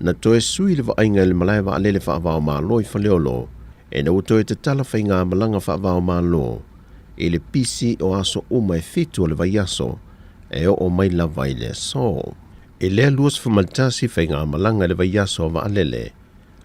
[SPEAKER 7] Na toe sui le vainga le malaya wa alele whaavao malo i whaleolo, e na utoe te tala whainga malanga whaavao malo, e le pisi o aso uma e fitu o le vaiaso, e o mai la vai le so. E lea luas fumaltasi whainga malanga le vaiaso wa alele,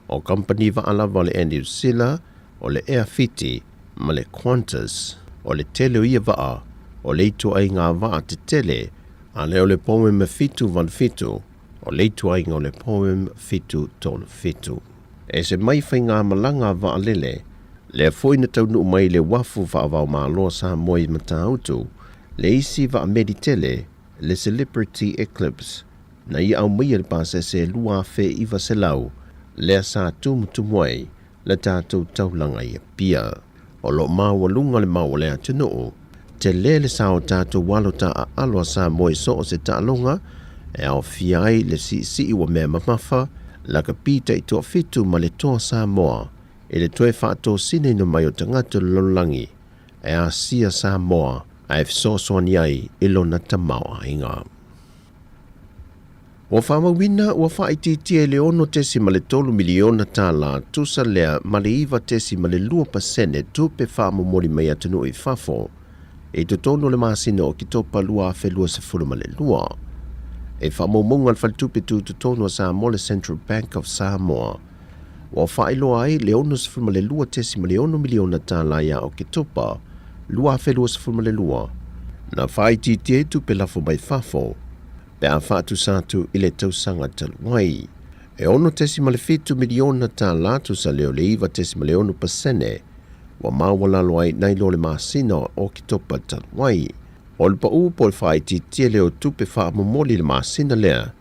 [SPEAKER 7] o company wa alawa le New Zealand, o le Airfiti, ma le Qantas, o le tele o ia waa, o le itu ai ngā waa te tele, a leo le poem fitu van fitu, o leitu ai ngā le poem fitu tolu fitu. E se mai whai ngā malanga wa alele, le foi na taunu mai le wafu whaavau maa loa sa moi matautu, le isi wa meditele, le celebrity eclipse, na i au mai le pase se lua fe iwa se lau, le sa tumutumwai, le tātou taulanga i pia. O lo maa walunga le maa le atunuu, te lele sao tātou walo ta a aloa sa moi so o se tālonga, e au fiai le si wa mea mamafa, la ka pita i toa fitu ma le toa Samoa, e le toe whaato sine no mai o tangata lolangi, e a sia Samoa, a e fisosoani ai i lona tamau ainga. Wa whamawina ua whaititia le ono tesi ma le 3 miliona tāla tusa lea ma le iwa tesi ma le 2% tupe whamomori mai atunu i whafo, e to tono le masina o ki topa lua fe lua se fulu ma le lua. E whamomonga le whaltupe tu to tono sa mo le Central Bank of Samoa. Wa whailo ai le ono se fulu ma le lua tesi ma le 1 miliona tāla ia o ki topa lua fe lua se fulu ma le lua. Na whaititia tupe lafo mai whafo, pe a whaatu sātu i le tausanga taluai. E ono tesi ma le 5 miliona tāla tusa leo le iwa tesi ma le 1%, wa mawalalo ai nai lo le masina o ki topa taluai. O le pa upo le whaititia leo tupe whaamomoli le masina lea,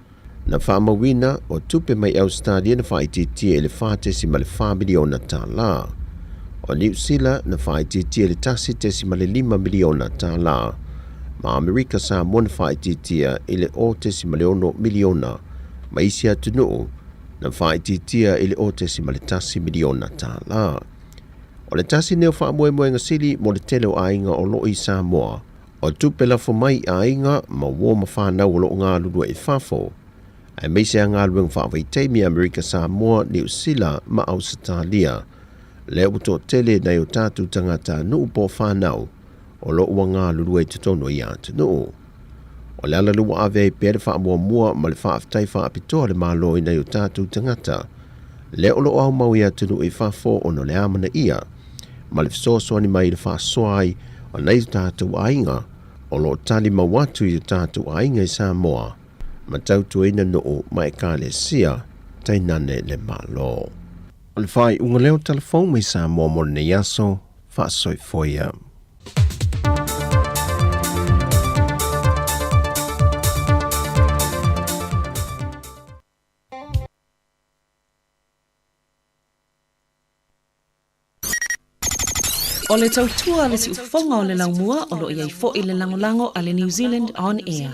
[SPEAKER 7] na whaamawina o tupe mai Australia na whaititia le whaatesi ma le 5 miliona tāla. O New Zealand na whaititia le tasi tesi ma le 5 miliona tāla. ma Amerika Samoa na whaititia ile o tesi maleono miliona ma isi atunuu na whaititia ile o tesi maletasi miliona tā la. O le tasi neo whaamoe ngasili mo le tele o ainga o loi Samoa o tupela fo mai ainga ma wo ma whanau o lo ngā lulua e whafo. Ai meise a ngā luenga whaavaiteimi Amerika Samoa, New Zealand ma Australia. Leo uto tele na o tātu tangata nuu po whanau o lo ua ngā lulua e tutono i atu nuu. O le ala lua ave e pere whaamoa ma le whaaftai whaapitoa le malo i na o tātu tangata. Leo lo au mau i atu nuu e whafo o no le amana ia. Ma le fisosoani mai le whaasoai o nei tātu ainga o lo tali mawatu i tātu ainga i Samoa. Ma tautu ina nuu ma e kāle sia tainane le malo. O le whai unga leo telefon mai Samoa mo le yaso whaasoi foia.
[SPEAKER 6] O le tautua le si ufonga o le laumua o lo iai fo i le langolango a le New Zealand On Air.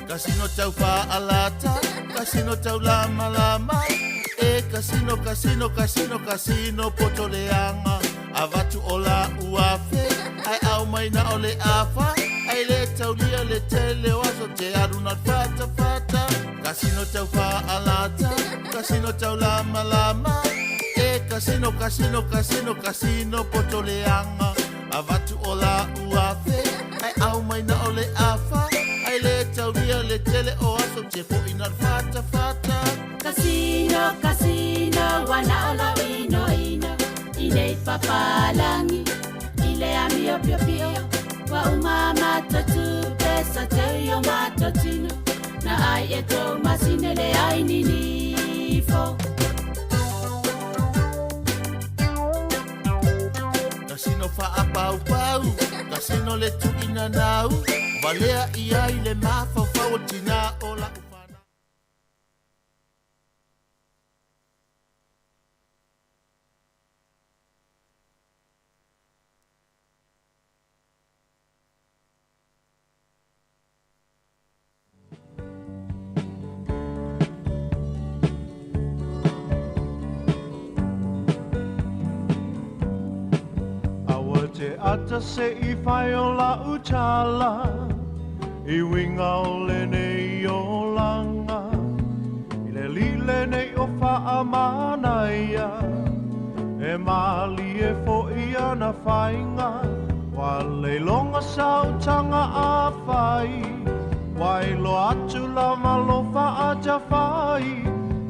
[SPEAKER 16] Casino tau fa alata, casino tau lama lama, e casino casino casino casino potoleanga, avatu ola uafe, ai au mai na ole afa, ai le tau lia le tele waso te aruna fata fata, casino tau fa alata, casino tau lama lama, e casino casino casino casino potoleanga, avatu ola uafe, ai au mai na ole afa. Le tauria le tele o aso te po inar fata fata.
[SPEAKER 10] Casino, casino, wana ola ino ino. Ile papalangi, ile amio pio pio. Wa umama tatu pesa te yo matotino. Na ai eto masine le ai ninifo.
[SPEAKER 16] Casino fa apau pau, casino le tu inanau. Valea ia ile mafa fawatina ola ufana.
[SPEAKER 17] Awate ata se I whai o la utala I winga o lenei o langa I le li lenei o wha amana ia E mali e fo ia na whainga Wa le longa sautanga a whai Wai lo atu la malo wha aja whai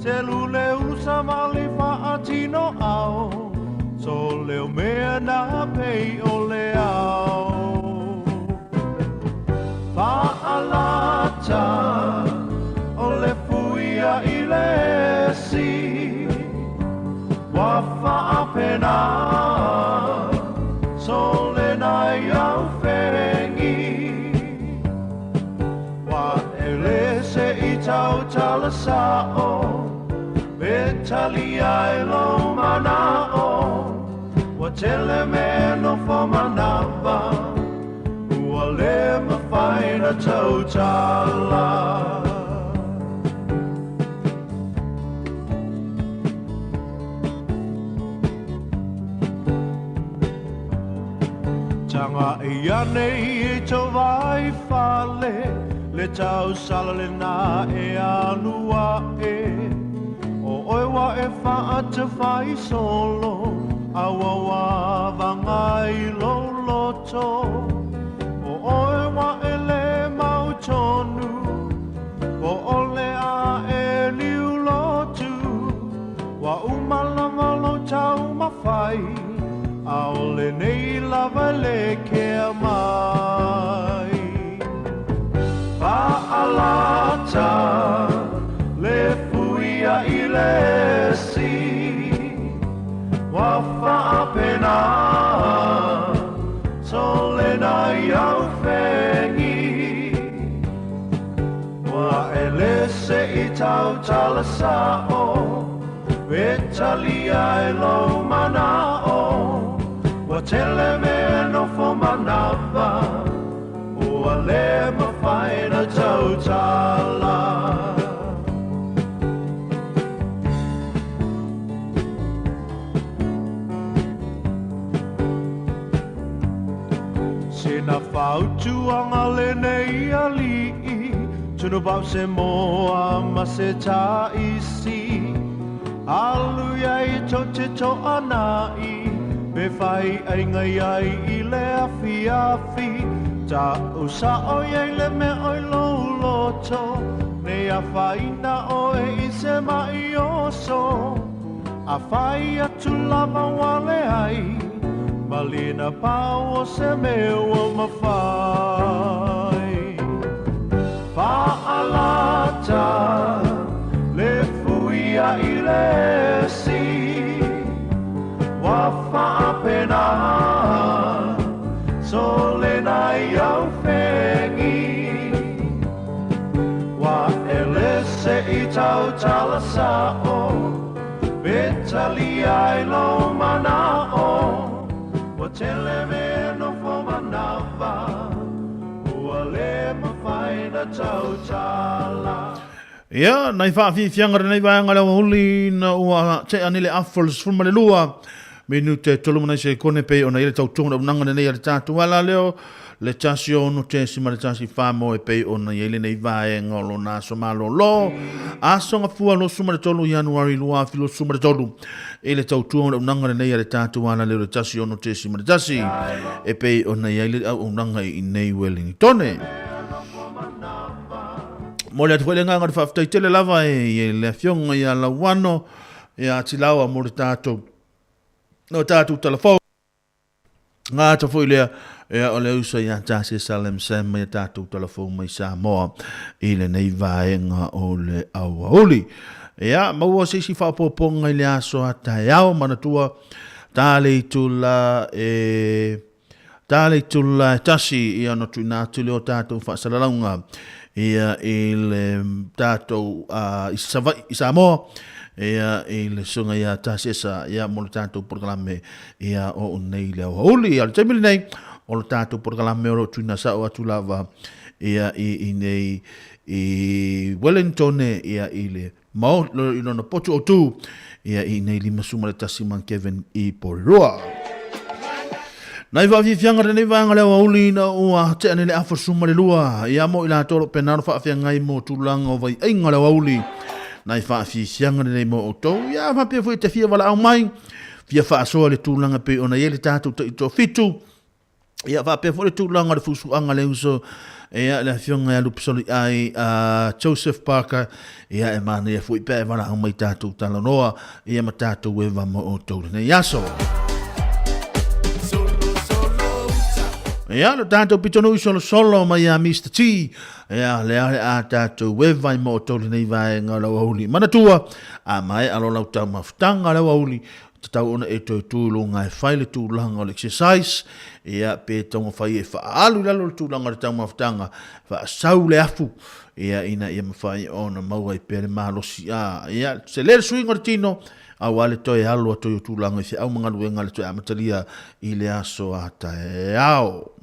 [SPEAKER 17] Te lule usa mali wha atino au So leo mea na pei o le au Fa'alata o le fuia I le si Wa fa'apena so le nai au whengi tali ai lo mana o wa tele me no fa manava ua le mawhaina tau tala tanga i anei e tau vai whale le tau sala le na e anua e o oewa e wha te whai solo awa wa vangai lo loto o oewa e le mau tonu o ole a e liu lotu wa umalanga lo tau mawhai a ole nei lava le kea mai Pa'alata le fuia i le si wa whaapena so le nai au whengi wa ele se i tau tala sao we tali ai lo mana o wa tele me no fo manava o le mawhaina tau tala Sina whautuanga lenei ali'i tunu pau se moa ma se tā isi alu iai to te to anai me whai ai ngai ai i le afi afi ta usa o iai le me oi lo loto ne a whaina o e i se mai oso a whai atu lava wale ai Malina pau o se meu mawhai Pa'alata le fuia i le si Wa whaapena so le nai au whengi Wa ele se i tau tala sao Betali ai lo mana o Tele me no fo manava ua le mawhaina tau tala
[SPEAKER 14] Ia, nai whaafianga nei vaanga lau huli na ua te anile affols fulma le lua menu te tolumana se kone pe o na ile tau tunga unanga nei ale tātu wala leo le tasi o no te sima le tasi whamo e pe o na ile nei vaenga lo na somalo lo asonga fua lo suma le tolu Januari lua filo suma le tolu ele tau tunga unanga nei ale tātu wala leo le tasi o no te sima le tasi e pe o na ile unanga i nei Wellingtone Mole atu wele nganga whaftai tele lava e le fionga i a lawano e a tilawa mo le tātou no tātou telefon ngā ta fwoi lea e o le usa i a tāsi Salem Sam i a tātou telefon mai Samoa i le nei vaenga o le aua huli e a maua seisi whapoponga i le aso a tae au manatua tāle i tula tāle i tula tasi i anotu i nātu leo tātou whaasalaunga ia i le tātou i Samoa ia i le sunga ia tāsesa ia mo le tātou programe ia o nei le hauli ia le taimili nei o le tātou programe o lo tuina sao atu lava ia i nei i Wellington ia i le mao i lona potu o tu ia i nei lima suma le tasi man Kevin i Porirua Nai whaafianga re nei vanga leo auli na ua te ane le afa suma le lua. Ia mo ila toro penaro whaafianga i mo tūlanga o vai ainga leo auli. Nai whaafianga re nei mo o tau. Ia whapia fui te fia wala au mai. Fia whaasoa le tūlanga pe ona ye le tātou ta ito fitu. Ia whapia fui le tūlanga le fusuanga le uso. Ia le fionga ia lupisoli ai Joseph Parker. Ia e mana ia fui pe wala au mai tātou talanoa. Ia ma tātou e wama o tau nei aso. Ia, lo tātou pitonu i solo mai a Mr. T. Ia, le a tātou wewai mo tōli nei vai ngā lau auli. Manatua, a mai alo lau tau mawhtanga lau auli. tau ona e toi tūlunga e whaile tūlanga o le exercise, ia pe tonga whai e whaalu lalo le tūlanga le tau mawhtanga, whaasau le afu, ia ina ia mawhai ona maua i pere mahalosi ia se lere suinga le tino, a wale toi alo a toi o tūlanga i whia au mga luenga le toi amatalia i le aso a tae ao.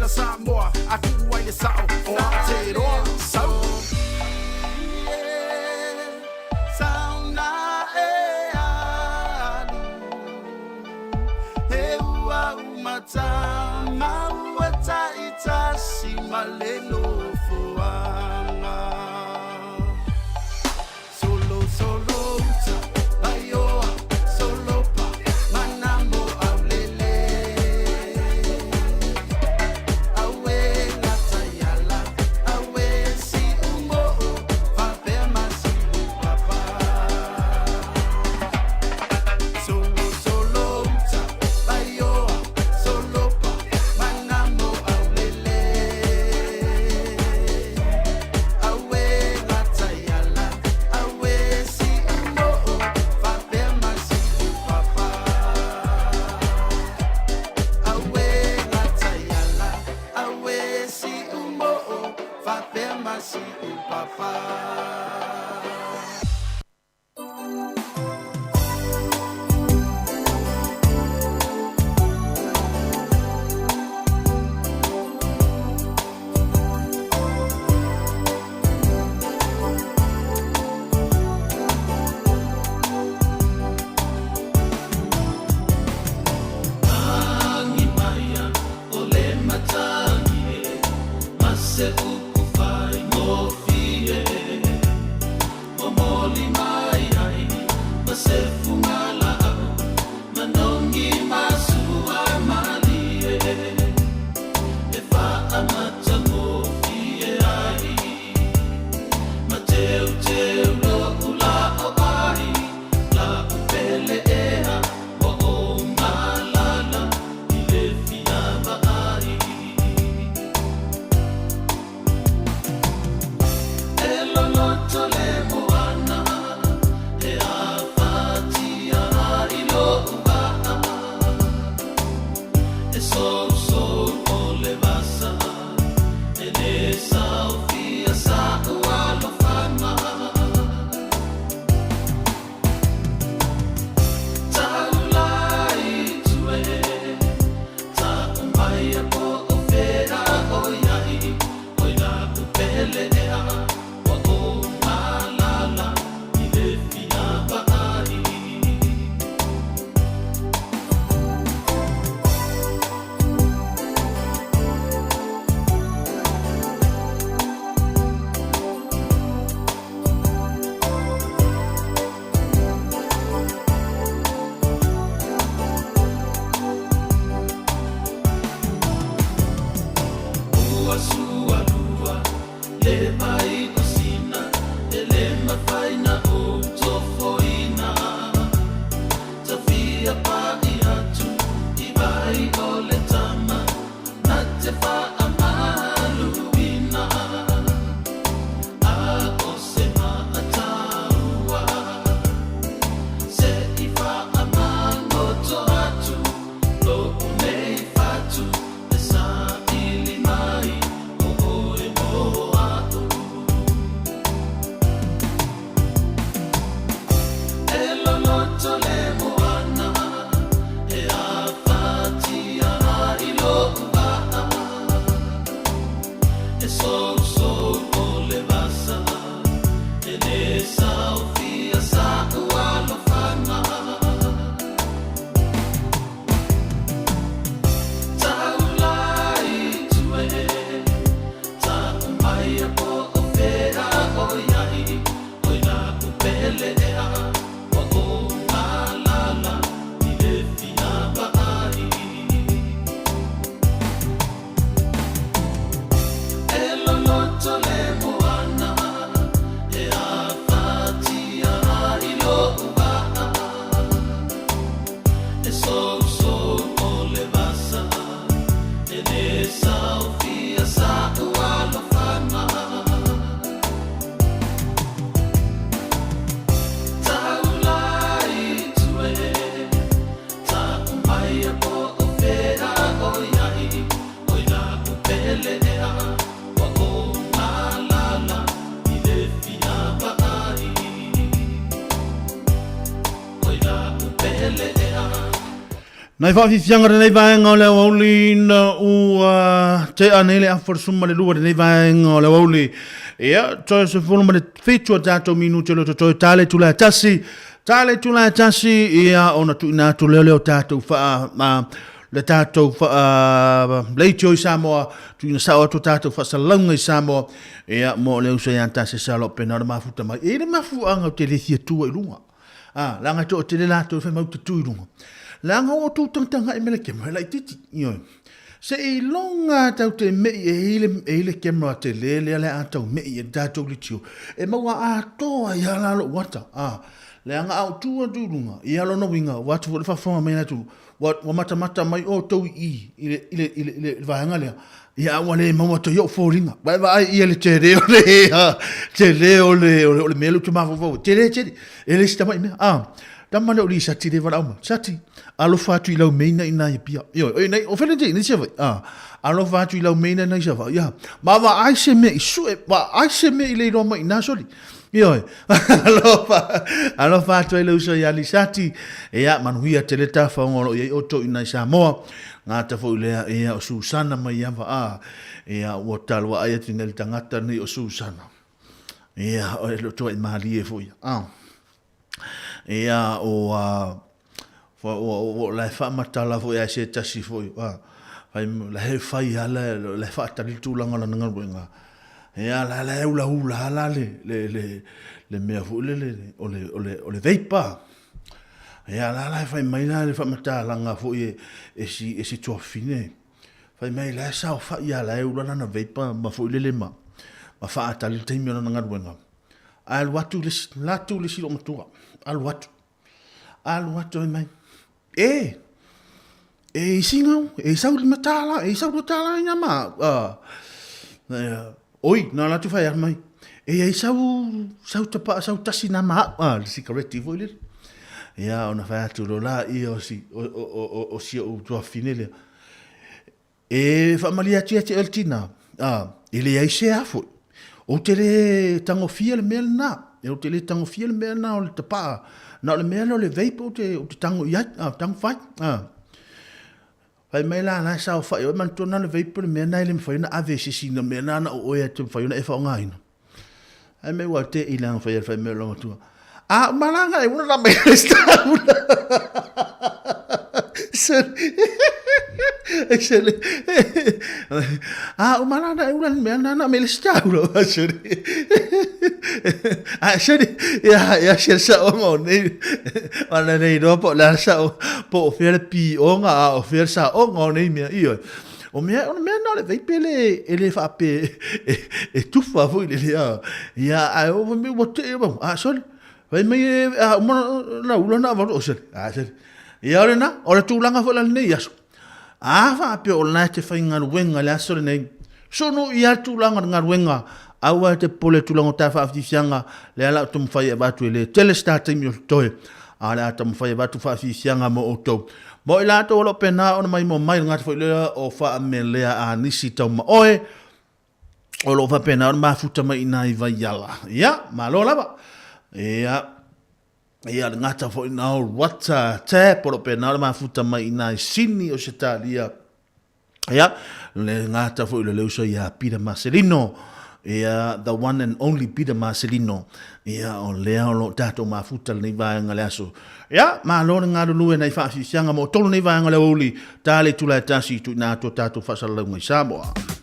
[SPEAKER 16] Samoa, Atua i Sao, o Aotearoa, Sau. Sauna e alu, he ua umata, maua taita si maleno fuanga. Solo, solo, uta, baioa, solo pa, manamo aulele. Awe natayala, awe si umo, fapema si upapa. Solo, solo, uta, baioa, solo pa, manamo aulele. Awe natayala, awe si umo, fapema si upapa. Awe natayala, awe si umo, fapema si upapa.
[SPEAKER 18] Tangi maya ole matangi mase ukufai ngofie omoli mai ai mase fungala manongi masua malie e fa amata ngofie ai mateu teu lo ula o ai la upele ea o o malala ile fiava ai le mai o sina, e le mawhaina o tofoina. Tawhia pa I atu, I vai o le tama, na te wha amaluina. A o se maataua, se I wha amangoto atu, lo nei fatu, e sa ili mai, o oe moa atu. E loloto le moana, e a fatia I lo ua. E so o le vasa, e le sao fia sa ua lo fanga. Taulai tue, tau mai a po o whera o iai, o ina upele ea, wa o ngā lala, I le fia vai. E loloto le moana, e a fatia I lo ua. E so o le vasa, e le sao fia sa ua lo fanga. Taulai tue, tau mai a po o whera o iai, o ina upele ea, wa o ngā lala, I le fia vai. O ina upele ea.
[SPEAKER 14] Nai whawhiwhianga nei vaenga o leo auli na ua te anele a wharsuma le lua nei vaenga o leo auli. Ia, toi se whono ma le whetua tātou minu te leo toi tāle tula tasi. Tāle tula tasi ia o na tuina tu leo leo tātou wha le tātou wha leitio I Samoa tuina sao atu tātou wha salunga I Samoa. Ia, mo leo se ian tasi salo pena o le mafuta mai. E le mafuanga o te lethia tua I runga. Langa to o te le lātou wha mauta tu I runga. Langa o tūtangtanga I mele kemra, lai titi, ioi. Se I longa tau te mei e ile kemra te lele ale a tau mei e tātou li tio. E maua a toa I halalo wata. Leanga au tua durunga, I alo no winga, watu wale whawhonga mea tu, wa mata mai o tau I, ile vahanga lea. Ia wale maua to yo fōringa. Vai I ele te reo le melu te mawawau. Te re, ele si tamai mea. Tamane o li sati le wala uma. Sati, alo fatu I lau meina I nai pia. Io, nei, o whene te, ni se vai. Alo fatu I lau meina nai se vai. Ia, ma wa aise me I sue, wa aise me I le roma I nasoli. Io, alo fatu I lau so I ali sati. Ia, manuia te le tafa ngolo I oto I nai Samoa. Ngā tafo I lea ea o Susana mai awa Ia, ua talwa aia tina le tangata ni o Susana. Ia, o e lo toa I mahali e fo ia. Ia o la fa matala fo ia se tasi fo ai la he fai ala la fa tali tu langa la nga wenga ia la ula la le me fo le ole veipa ia la fai mai la fa matala nga fo e si to fine fai mai la sa fa ia la ula na veipa ma fo le ma fa tali te mi na nga wenga al watu la tu le si lo matua al watu mai singau sau matala ina ma oi na la tu fai mai sau tapa sau tasina ma le sigareti foi le ia ona fa tu la I o si o tu finele fa malia tia eltina ile ai se afo o tele tango fiel melna e o tele tango fiel melna o le tapa na le melo le veipo o te tango ia tango fai fai mai la na sa fai o man tona le veipo le mena ile fai na ave si na mena na o e te fai na e fa ngaina ai me wa te ilang fai melo tu malanga e una la me sta Actually, malana e una mena me sta Actually, ya sa o nei ana nei do po la sa po fer pi o nga o fer sa o nga nei me io O mea na le vei pele ele fa pe e tufa fu le ya ai o me o te a sol vai me a mo na ulo na va o sel a sel ya ora na ora tu langa fo la nei aso a fa pe o na te fa ngar wenga le aso nei so no ia tu langa ngar wenga awa te pole tu langa ta fa afisianga le ala tu fa ya ba tu le telestar te mi toe ala ta fa ya ba tu fa afisianga mo o to mo ila to lo pena ona mai mo mai ngat fo le o fa amele a nisi tau ma oe o lo fa pena ona ma futa mai nai vai yala ya ma lo lava ia ngata fo ina o wata te por pena ma futa mai ina sini o se talia ia le ngata fo le leusa ia Peter Marcelino ia the one and only Peter Marcelino ia o le lo tato ma futa nei vai ngale aso ia ma lo nga lu nei fa sianga mo tolo nei vai ngale oli tale tu la tasi tu na to tato fa sala ngai Samoa.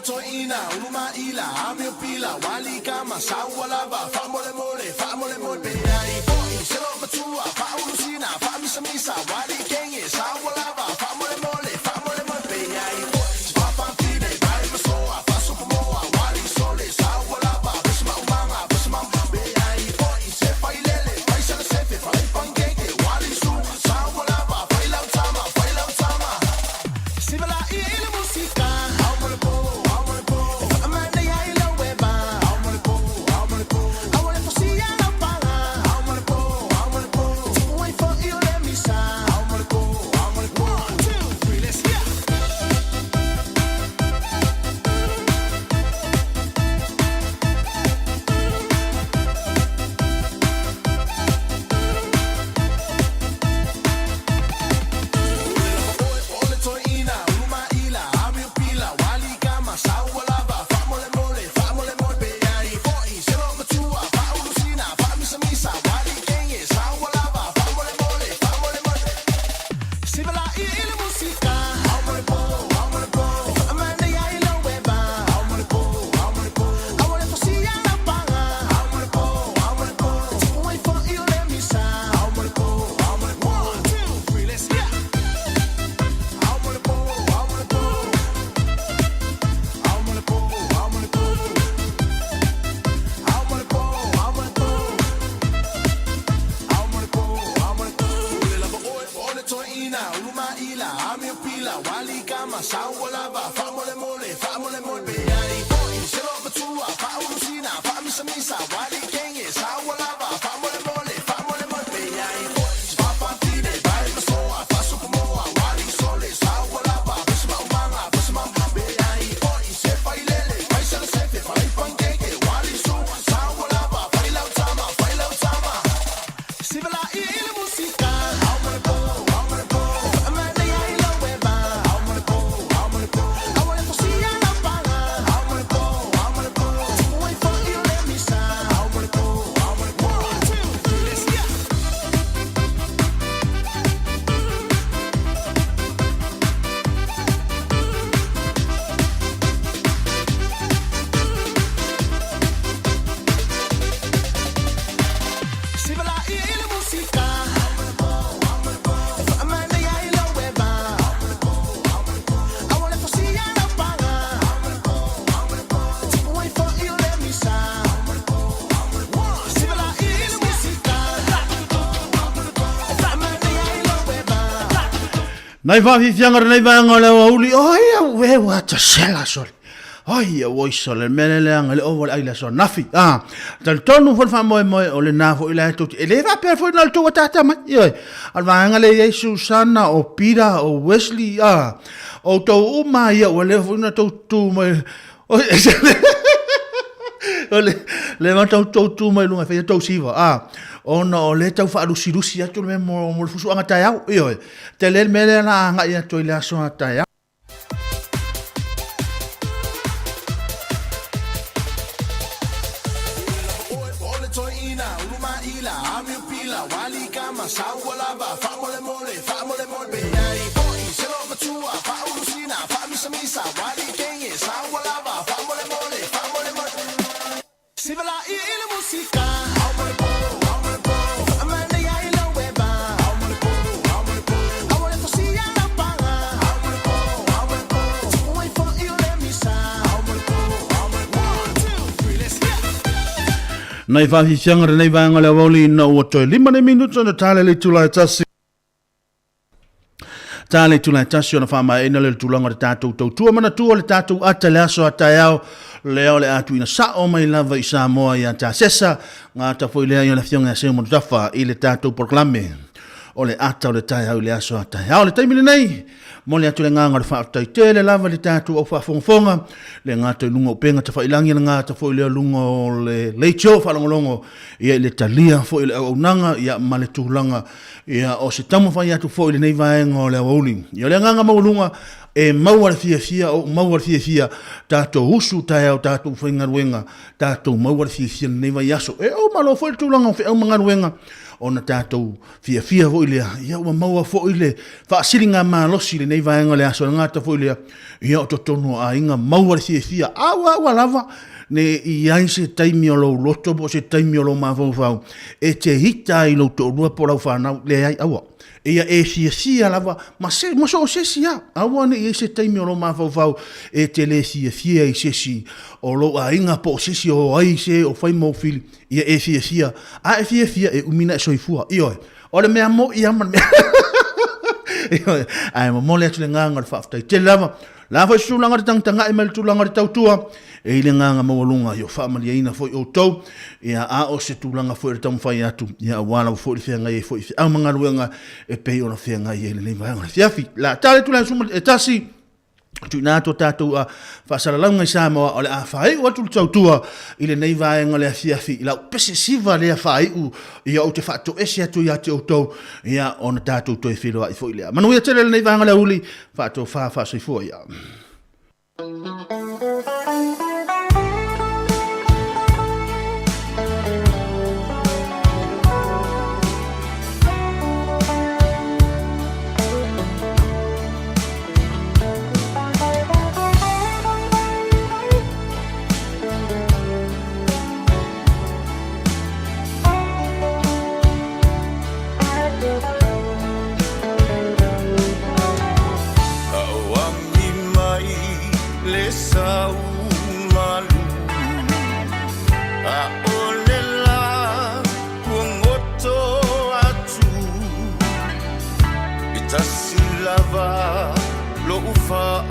[SPEAKER 15] toina, uluma ila, amio pila, wali kama, sawa lava, famole mole, pe ai foi, selo matua, fa ulusina, fa misa misa, wali kenge, sawa lava, famole mole, pe ai foi, fa pantine, vai masoa, fa supamoa, wali sole, sawa lava, bisma umanga, pe ai foi, se fai lele, fai sala sefe, fai pancake, wali su, sawa lava, fai lautama, sivala ile musica.
[SPEAKER 14] Nai fa fi fianga nei va ngale wa uli ai we wa ta sela sol. Ai o so le menele ngale o ai la so nafi. Tal tonu fo fa mo o le na fo ila to ele va per fo nal to tata ma. Al va ngale Yesu sana o Pira o Wesley o to uma ia o le fo na to tu mo le va to tu mo lunga fe to siva ona o le tau whaarusi rusi atu me mo fusu anga tai au te le mele na anga ia toi le aso anga tai au Nai fa fi fianga nei va ngale woli na o toi 5 minuto na tale le tula tasi tale tula tasi ona fa mai na le tulanga de tatu tu mana tu le tatu atale aso atayao le ole atu ina sa o mai lava i Samoa ia ta sesa nga ta foi le ia fianga se mo tafa ile tatu proclame ole ata le tai au le aso atayao le taimile nei mo le atu le nganga le fa tai tele lava le tatu o fa fonga le ngata lunga penga ta fa ilangi na ngata foi le lunga le lecho fa longo ia le talia foi le onanga ia male tulanga ia o se tamo fa ia tu foi le nei vaenga le woli ia le nganga maulunga e maua fia o maua fia tato usu tai au tato finga wenga tato maua fia nei vai aso e o malo foi tulanga fe o manga wenga ona tato fia vo ile ia o maua fo ile fa silinga ma losi le nei vaenga le aso ngata fo le ia o tono a inga maua fia awa lava ne i ai se taimi o lo loto po se taimi o lo mafau e te hita i lo to rua po lau whanau le ai awa ia e fia lava ma so se sia awa ne i se taimi o lo mafau e te le fia i se si o lo a inga po se si o ai se o fai mo fili ia e fia a e fia e umina e soifua io o le mea mo i aman mea ai mo le atu le nganga le whaftai te lava sulanga tanga e mal tulanga tautua e le nganga mawalunga yo family ina foi o tau ia a o se tulanga foi le tamu fai atu ia wala foi le fenga e foi a manga luenga e pe ona fenga e le vai ngana fiafi la tale tula suma e tasi tu na to tatu a fa sala langa Samoa o le a fai o tu tautua ile nei vai ngale fiafi la pese siva le fai u ia o te fato ese atu ia te o tau ia ona tatu to e filo ai foi le manu ia tele nei vai ngale uli fato fa so foi ia
[SPEAKER 15] Lo ufa